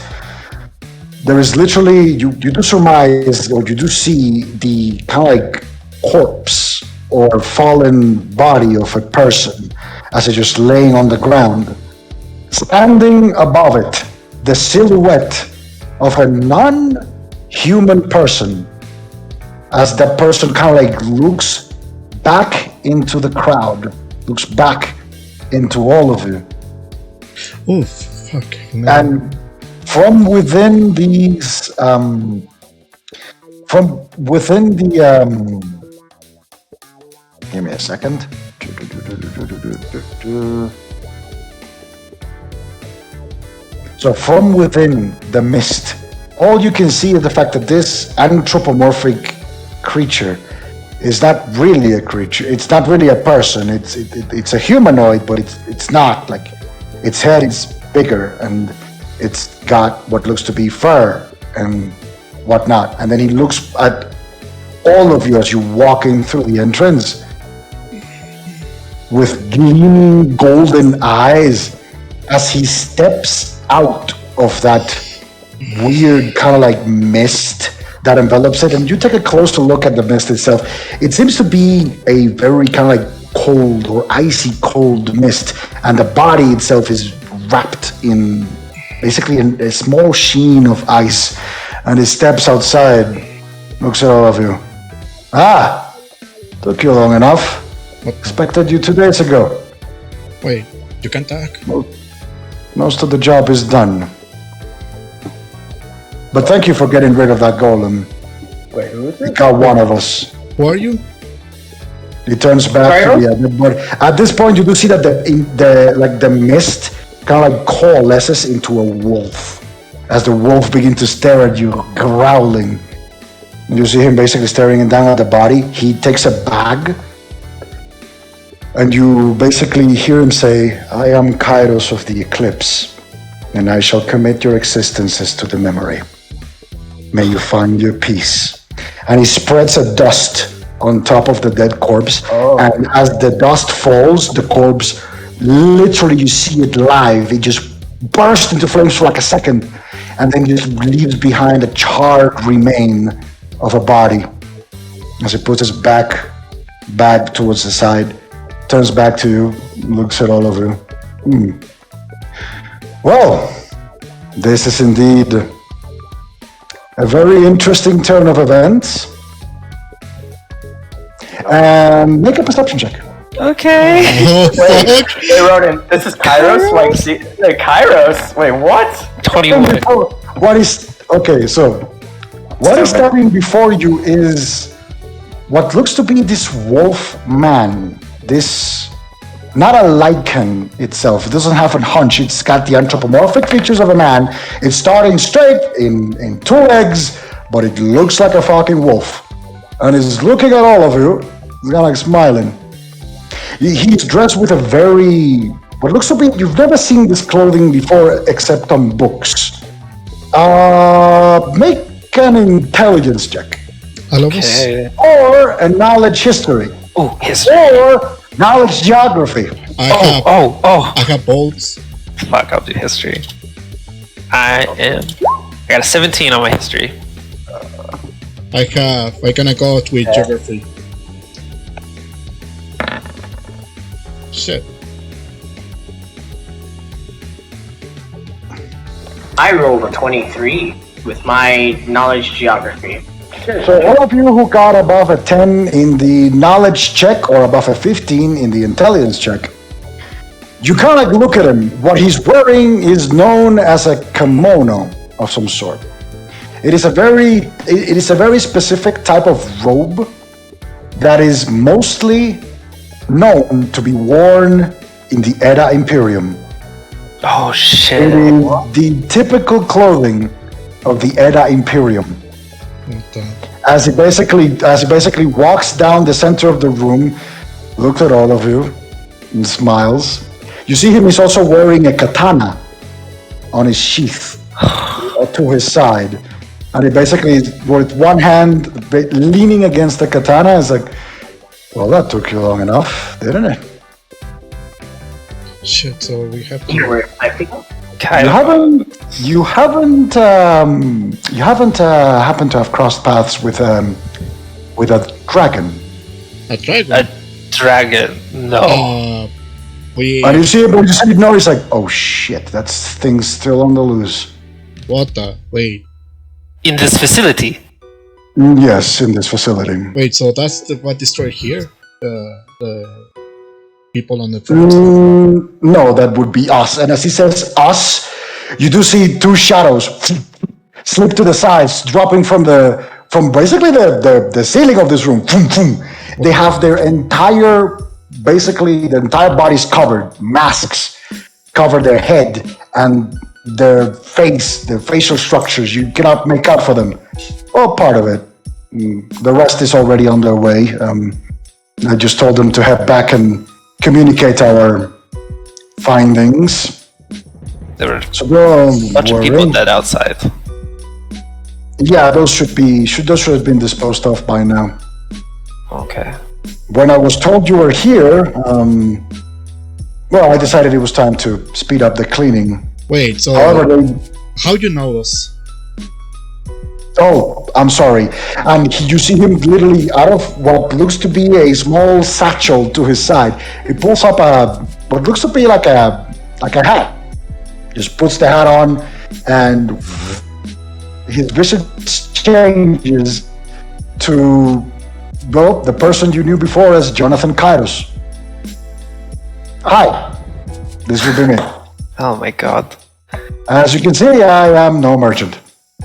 there is literally you do surmise, or you do see the kind of like corpse or fallen body of a person as it's just laying on the ground. Standing above it, the silhouette of a non-human person, as that person kind of like looks back into the crowd, looks back into all of you. Oh, fuck. No. And from within these, give me a second. So from within the mist, all you can see is the fact that this anthropomorphic creature is not really a creature. It's not really a person. It's a humanoid, but it's not. Like, its head is bigger and it's got what looks to be fur and whatnot. And then he looks at all of you as you walk in through the entrance with gleaming golden eyes as he steps out of that weird kind of like mist that envelops it. And you take a closer look at the mist itself. It seems to be a very kind of like cold or icy cold mist, and the body itself is wrapped in basically a small sheen of ice. And he steps outside, looks at all of you. Took you long enough. Expected you 2 days ago. Wait, you can talk? Most of the job is done. But thank you for getting rid of that golem. Wait, who is It it? got one of us. Who are you? He turns back to the other, but at this point you do see that the mist kind of like coalesces into a wolf as the wolf begins to stare at you, growling. You see him basically staring down at the body. He takes a bag, and you basically hear him say, "I am Kairos of the Eclipse, and I shall commit your existences to the memory. May you find your peace." And he spreads a dust on top of the dead corpse, and as the dust falls, the corpse, literally you see it live, it just bursts into flames for like a second, and then just leaves behind a charred remain of a body. As he puts his back towards the side, turns back to you, looks at all of you. Well, this is indeed a very interesting turn of events. And make a perception check. Okay. Oh, fuck. Hey, Ronan, this is Kairos? Like Kairos? Wait, what? 21. What is okay? So, what is standing before you is what looks to be this wolf man. This not a lichen itself. It doesn't have a hunch. It's got the anthropomorphic features of a man. It's starting straight in two legs, but it looks like a fucking wolf, and is looking at all of you. He's kind of like smiling. He's dressed with a very what looks to be you've never seen this clothing before except on books. Make an intelligence check. All of us. Okay. Or a knowledge history. Oh, history. Or knowledge geography. I have bolts. Fuck, I'll do history. I got a 17 on my history. I gonna go with geography. Shit. I rolled a 23 with my knowledge geography. So all of you who got above a 10 in the knowledge check or above a 15 in the intelligence check, you kind of look at him. What he's wearing is known as a kimono of some sort. It is a very specific type of robe that is mostly known to be worn in the Edda Imperium. Oh It shit. is the typical clothing of the Edda Imperium. As he basically walks down the center of the room, looks at all of you, and smiles. You see him, he's also wearing a katana on his sheath to his side. And he basically, with one hand leaning against the katana, is like, well, that took you long enough, didn't it? Shit, so we have You to. were expecting them? You haven't happened to have crossed paths with a dragon. A dragon? A dragon. No. We. And you see him, he's like, oh shit, that's things still on the loose. What the? Wait. In this facility. Yes, in this facility. Wait, so that's what destroyed here? The people on the first. No, that would be us. And as he says us, you do see two shadows slip to the sides, dropping from basically the ceiling of this room. They have their entire bodies covered, masks cover their head and their face, their facial structures. You cannot make out for them. Well, part of it. The rest is already on their way. I just told them to head back and communicate our findings. There were So a bunch of people dead outside. Yeah, those should have been disposed of by now. Okay. When I was told you were here, I decided it was time to speed up the cleaning. Wait, so However, how you know us? oh, I'm sorry. And you see him literally out of what looks to be a small satchel to his side. He pulls up what looks to be like a hat. Just puts the hat on, and his visage changes to the person you knew before as Jonathan Kairos. Hi, this will be me. Oh my god. As you can see, I am no merchant.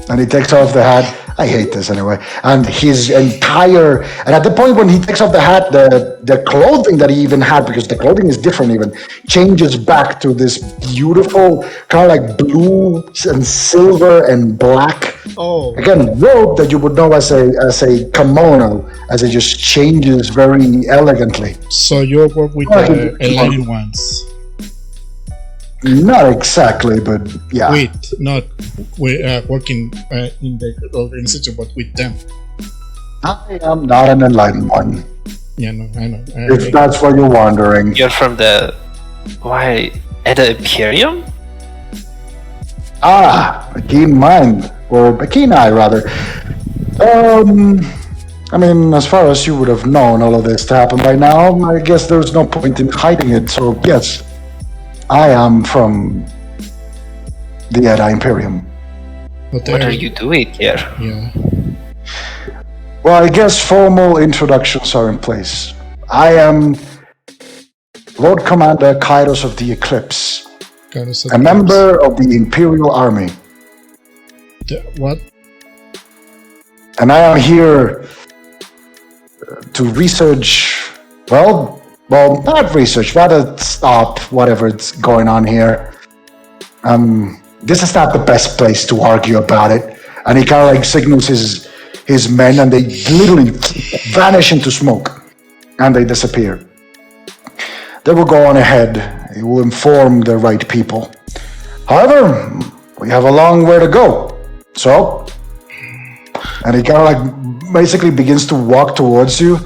And he takes off the hat. I hate this anyway. And at the point when he takes off the hat, the clothing that he even had, because the clothing is different even, changes back to this beautiful kind of like blue and silver and black. Oh. Again, robe that you would know as a kimono, as it just changes very elegantly. So you work with the enlightening ones? Not exactly, but yeah. Wait, not working in the organization, but with them. I am not an enlightened one. Yeah, no, I know. If that's what you're wondering. You're from the Edda Imperium? A keen mind, or a keen eye rather. I mean, as far as you would have known all of this to happen by now, I guess there's no point in hiding it, so yes. I am from the Edda Imperium. What are you doing here? Yeah. Well, I guess formal introductions are in place. I am Lord Commander Kairos of the Eclipse, a member of the Imperial Army. What? And I am here to research, well, not research, rather stop whatever's going on here. This is not the best place to argue about it. And he kind of like signals his men, and they literally vanish into smoke, and they disappear. They will go on ahead. He will inform the right people. However, we have a long way to go. So, and he kind of like basically begins to walk towards you.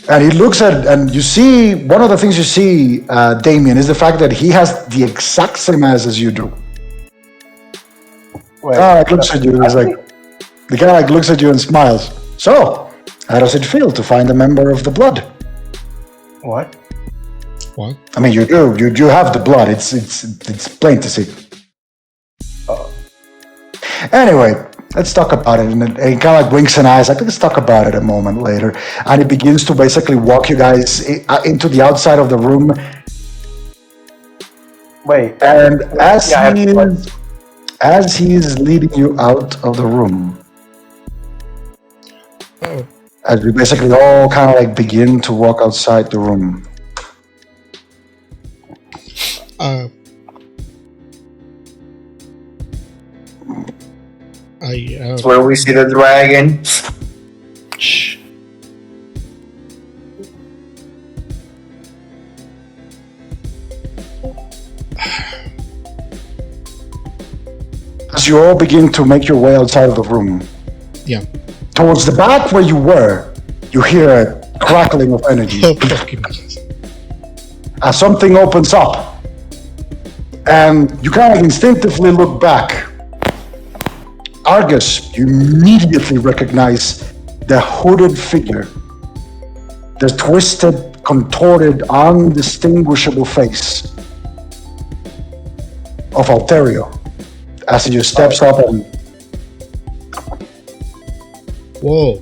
And he looks at, and you see, one of the things you see, Damien, is the fact that he has the exact same eyes as you do. It looks at you, he's like, the guy like looks at you and smiles. So, how does it feel to find a member of the blood? What? What? I mean, you do have the blood. It's plain to see. Anyway, let's talk about it. And he kind of like winks an eye. Like, let's talk about it a moment later. And he begins to basically walk you guys into the outside of the room. Wait. And as he is leading you out of the room, as we basically all kind of like begin to walk outside the room. That's where we see the dragon. Shh. As you all begin to make your way outside of the room, Yeah. towards the back where you were, you hear a crackling of energy. As something opens up, and you kind of instinctively look back. Argus, you immediately recognize the hooded figure, the twisted, contorted, undistinguishable face of Alterio, as he just steps up and... Whoa.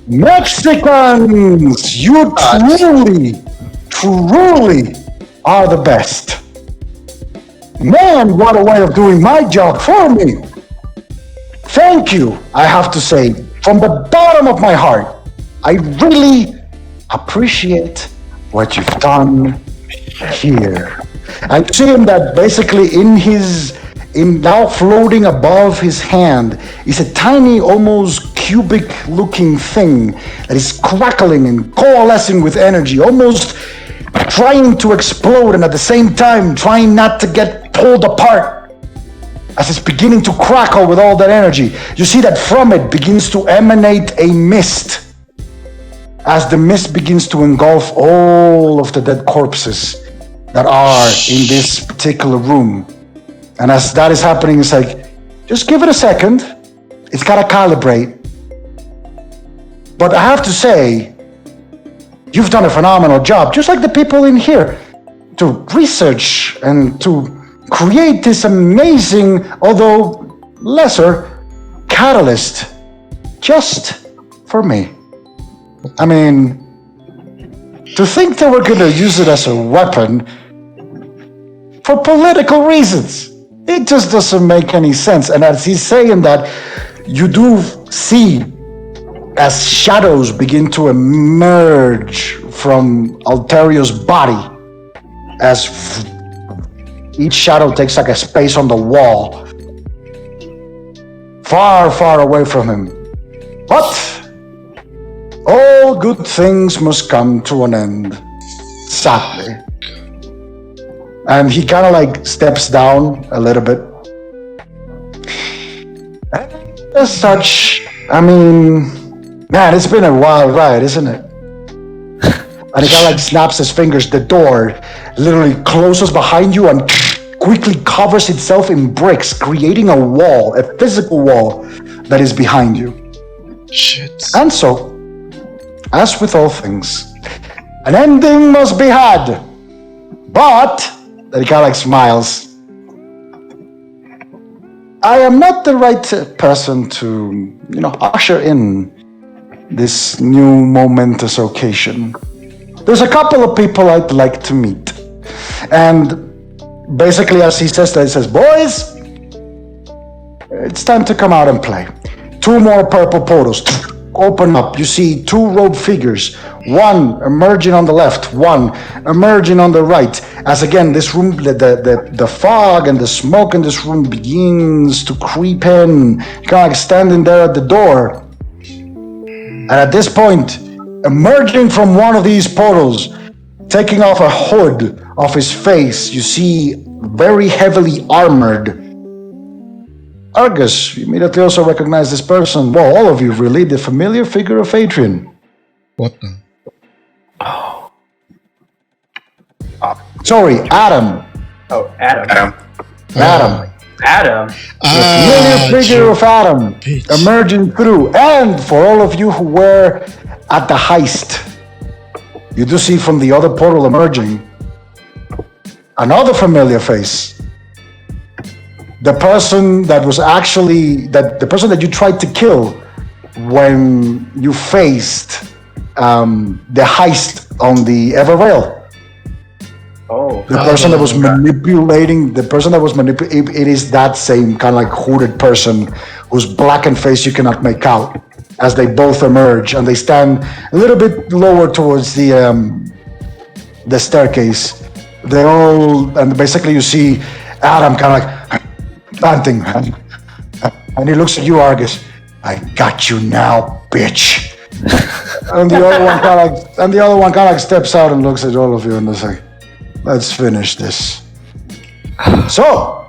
Mexicans! You truly are the best. Man, what a way of doing my job for me. Thank you, I have to say, from the bottom of my heart. I really appreciate what you've done here. I see him that basically in now floating above his hand is a tiny, almost cubic looking thing that is crackling and coalescing with energy, almost trying to explode, and at the same time trying not to get pulled apart. As it's beginning to crackle with all that energy, you see that from it begins to emanate a mist. As the mist begins to engulf all of the dead corpses that are in this particular room. And as that is happening, it's like, just give it a second. It's got to calibrate. But I have to say, you've done a phenomenal job, just like the people in here, to research and to create this amazing, although lesser, catalyst just for me. I mean, to think that we're going to use it as a weapon for political reasons, it just doesn't make any sense. And as he's saying that, you do see as shadows begin to emerge from Alterio's body, as each shadow takes like a space on the wall, far, far away from him. But all good things must come to an end, sadly. And he kind of like steps down a little bit. And as such, I mean, man, it's been a wild ride, isn't it? And he kind of like snaps his fingers. The door literally closes behind you and quickly covers itself in bricks, creating a wall, a physical wall that is behind you. Shit. And so, as with all things, an ending must be had. But, and he kind of like smiles, I am not the right person to, usher in this new momentous occasion. There's a couple of people I'd like to meet. And basically, as he says that, he says, boys, it's time to come out and play. 2 more purple portals open up. You see 2 robed figures, one emerging on the left, one emerging on the right. As again, this room, the fog and the smoke in this room begins to creep in, kind of like standing there at the door. And at this point, emerging from one of these portals, taking off a hood of his face, you see very heavily armored Argus. You immediately also recognize this person. Well, all of you really, the familiar figure of Adrian. What the? Sorry, Adam. Oh, Adam. Adam. Adam. Familiar figure of Adam emerging through. And for all of you who were at the heist, you do see from the other portal emerging another familiar face. The person that was actually the person that you tried to kill when you faced the heist on the Everrail. Oh. The person that was manipulating, it is that same kind of like hooded person whose blackened face you cannot make out as they both emerge, and they stand a little bit lower towards the staircase. They all, and basically you see Adam kind of like panting, and he looks at you, Argus. I got you now, bitch. And the other one kind of like steps out and looks at all of you and is like, let's finish this. So,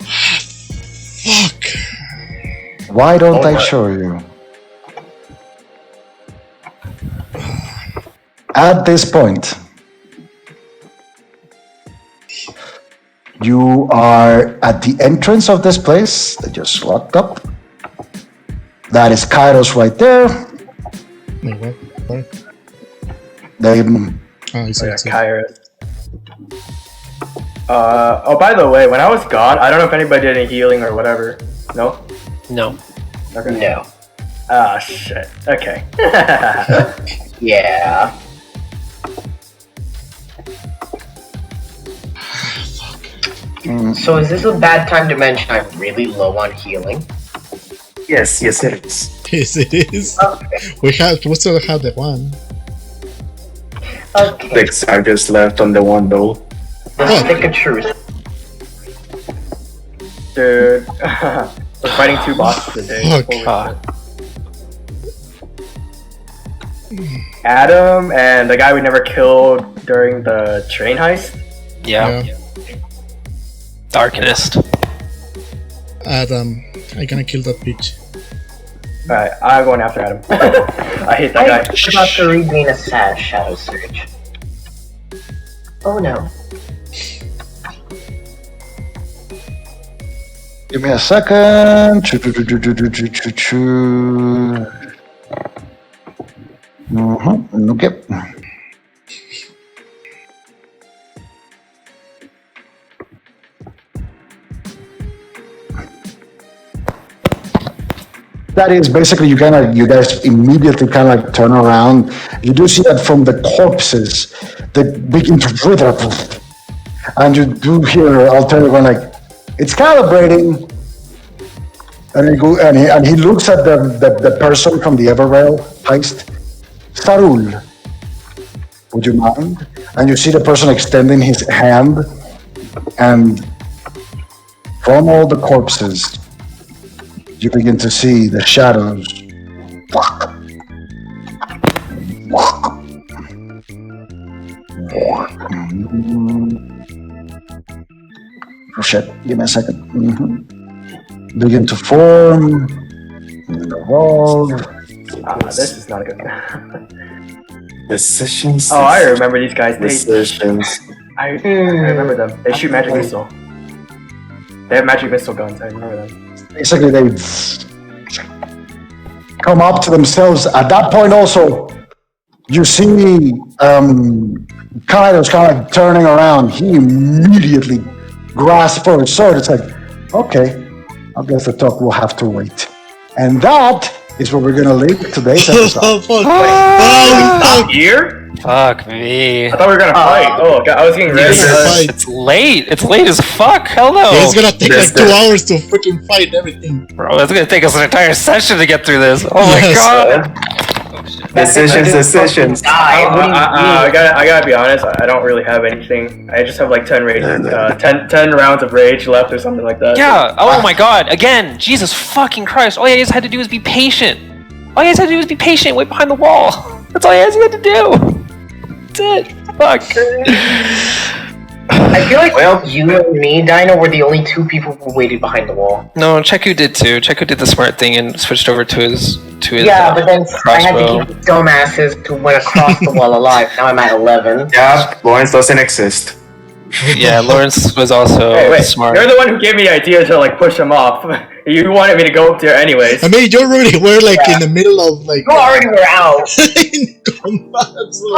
Fuck. why don't I show you? At this point, you are at the entrance of this place that just locked up. That is Kairos right there. Wait, what? What? They, I see. I see. Kairos. By the way, when I was gone, I don't know if anybody did any healing or whatever. No? No. Okay. No. Ah, shit. Okay. Yeah. So is this a bad time to mention I'm really low on healing? Yes, it is. Yes, it is. Okay. We still have the one. Okay. Six are just left on the one though. The stick of truth. Dude. We're fighting 2 bosses today. Fuck. Holy shit. Adam and the guy we never killed during the train heist. Yeah. Darkest. Adam, I'm gonna kill that bitch. Alright, I'm going after Adam. I hate that I guy. forgot to regain a sad shadow surge. Oh no. give me a second. Okay. That is basically you guys immediately kind of like turn around. You do see that from the corpses that begin to wither, and you do hear Alternative going like, "It's calibrating." And he looks at the person from the Everrail heist, Sarul. Would you mind? And you see the person extending his hand, and from all the corpses, you begin to see the shadows. Oh shit, give me a second. Begin to form, evolve. This is not good. Decisions. Oh, I remember these guys. Decisions. I remember them. They shoot magic missile. They have magic missile guns. I remember them. Basically, they come up to themselves. At that point, also, you see Kaido's kind of turning around. He immediately grasps for his sword. It's like, okay, I guess the talk will have to wait. And that is where we're gonna leave today's episode. Oh, fuck. Stop here? Fuck me. I thought we were gonna fight. Oh god, I was getting ready. Fight. It's late. It's late as fuck. Hell no. It's gonna take like 2 hours to freaking fight everything. Bro, it's gonna take us an entire session to get through this. Oh my Yes. god. Decisions. I gotta be honest. I don't really have anything. I just have like 10 rage, 10 rounds of rage left or something like that. Yeah. Oh my god. Again, Jesus fucking Christ. All you guys had to do was be patient. All you guys had to do was be patient. Wait behind the wall. That's all you guys had to do. That's it. Fuck. I feel like you and me, Dino, were the only 2 people who waited behind the wall. No, Cheku did too. Cheku did the smart thing and switched over to his Yeah, but then I had crossbow. to keep dumbasses to went across the wall alive. Now I'm at 11. Yeah, Lawrence doesn't exist. Yeah, Lawrence was also Wait, smart. you're the one who gave me the idea to like push him off. You wanted me to go up there anyways. I mean, you already were like in the middle of like. You already were out. in combat, so-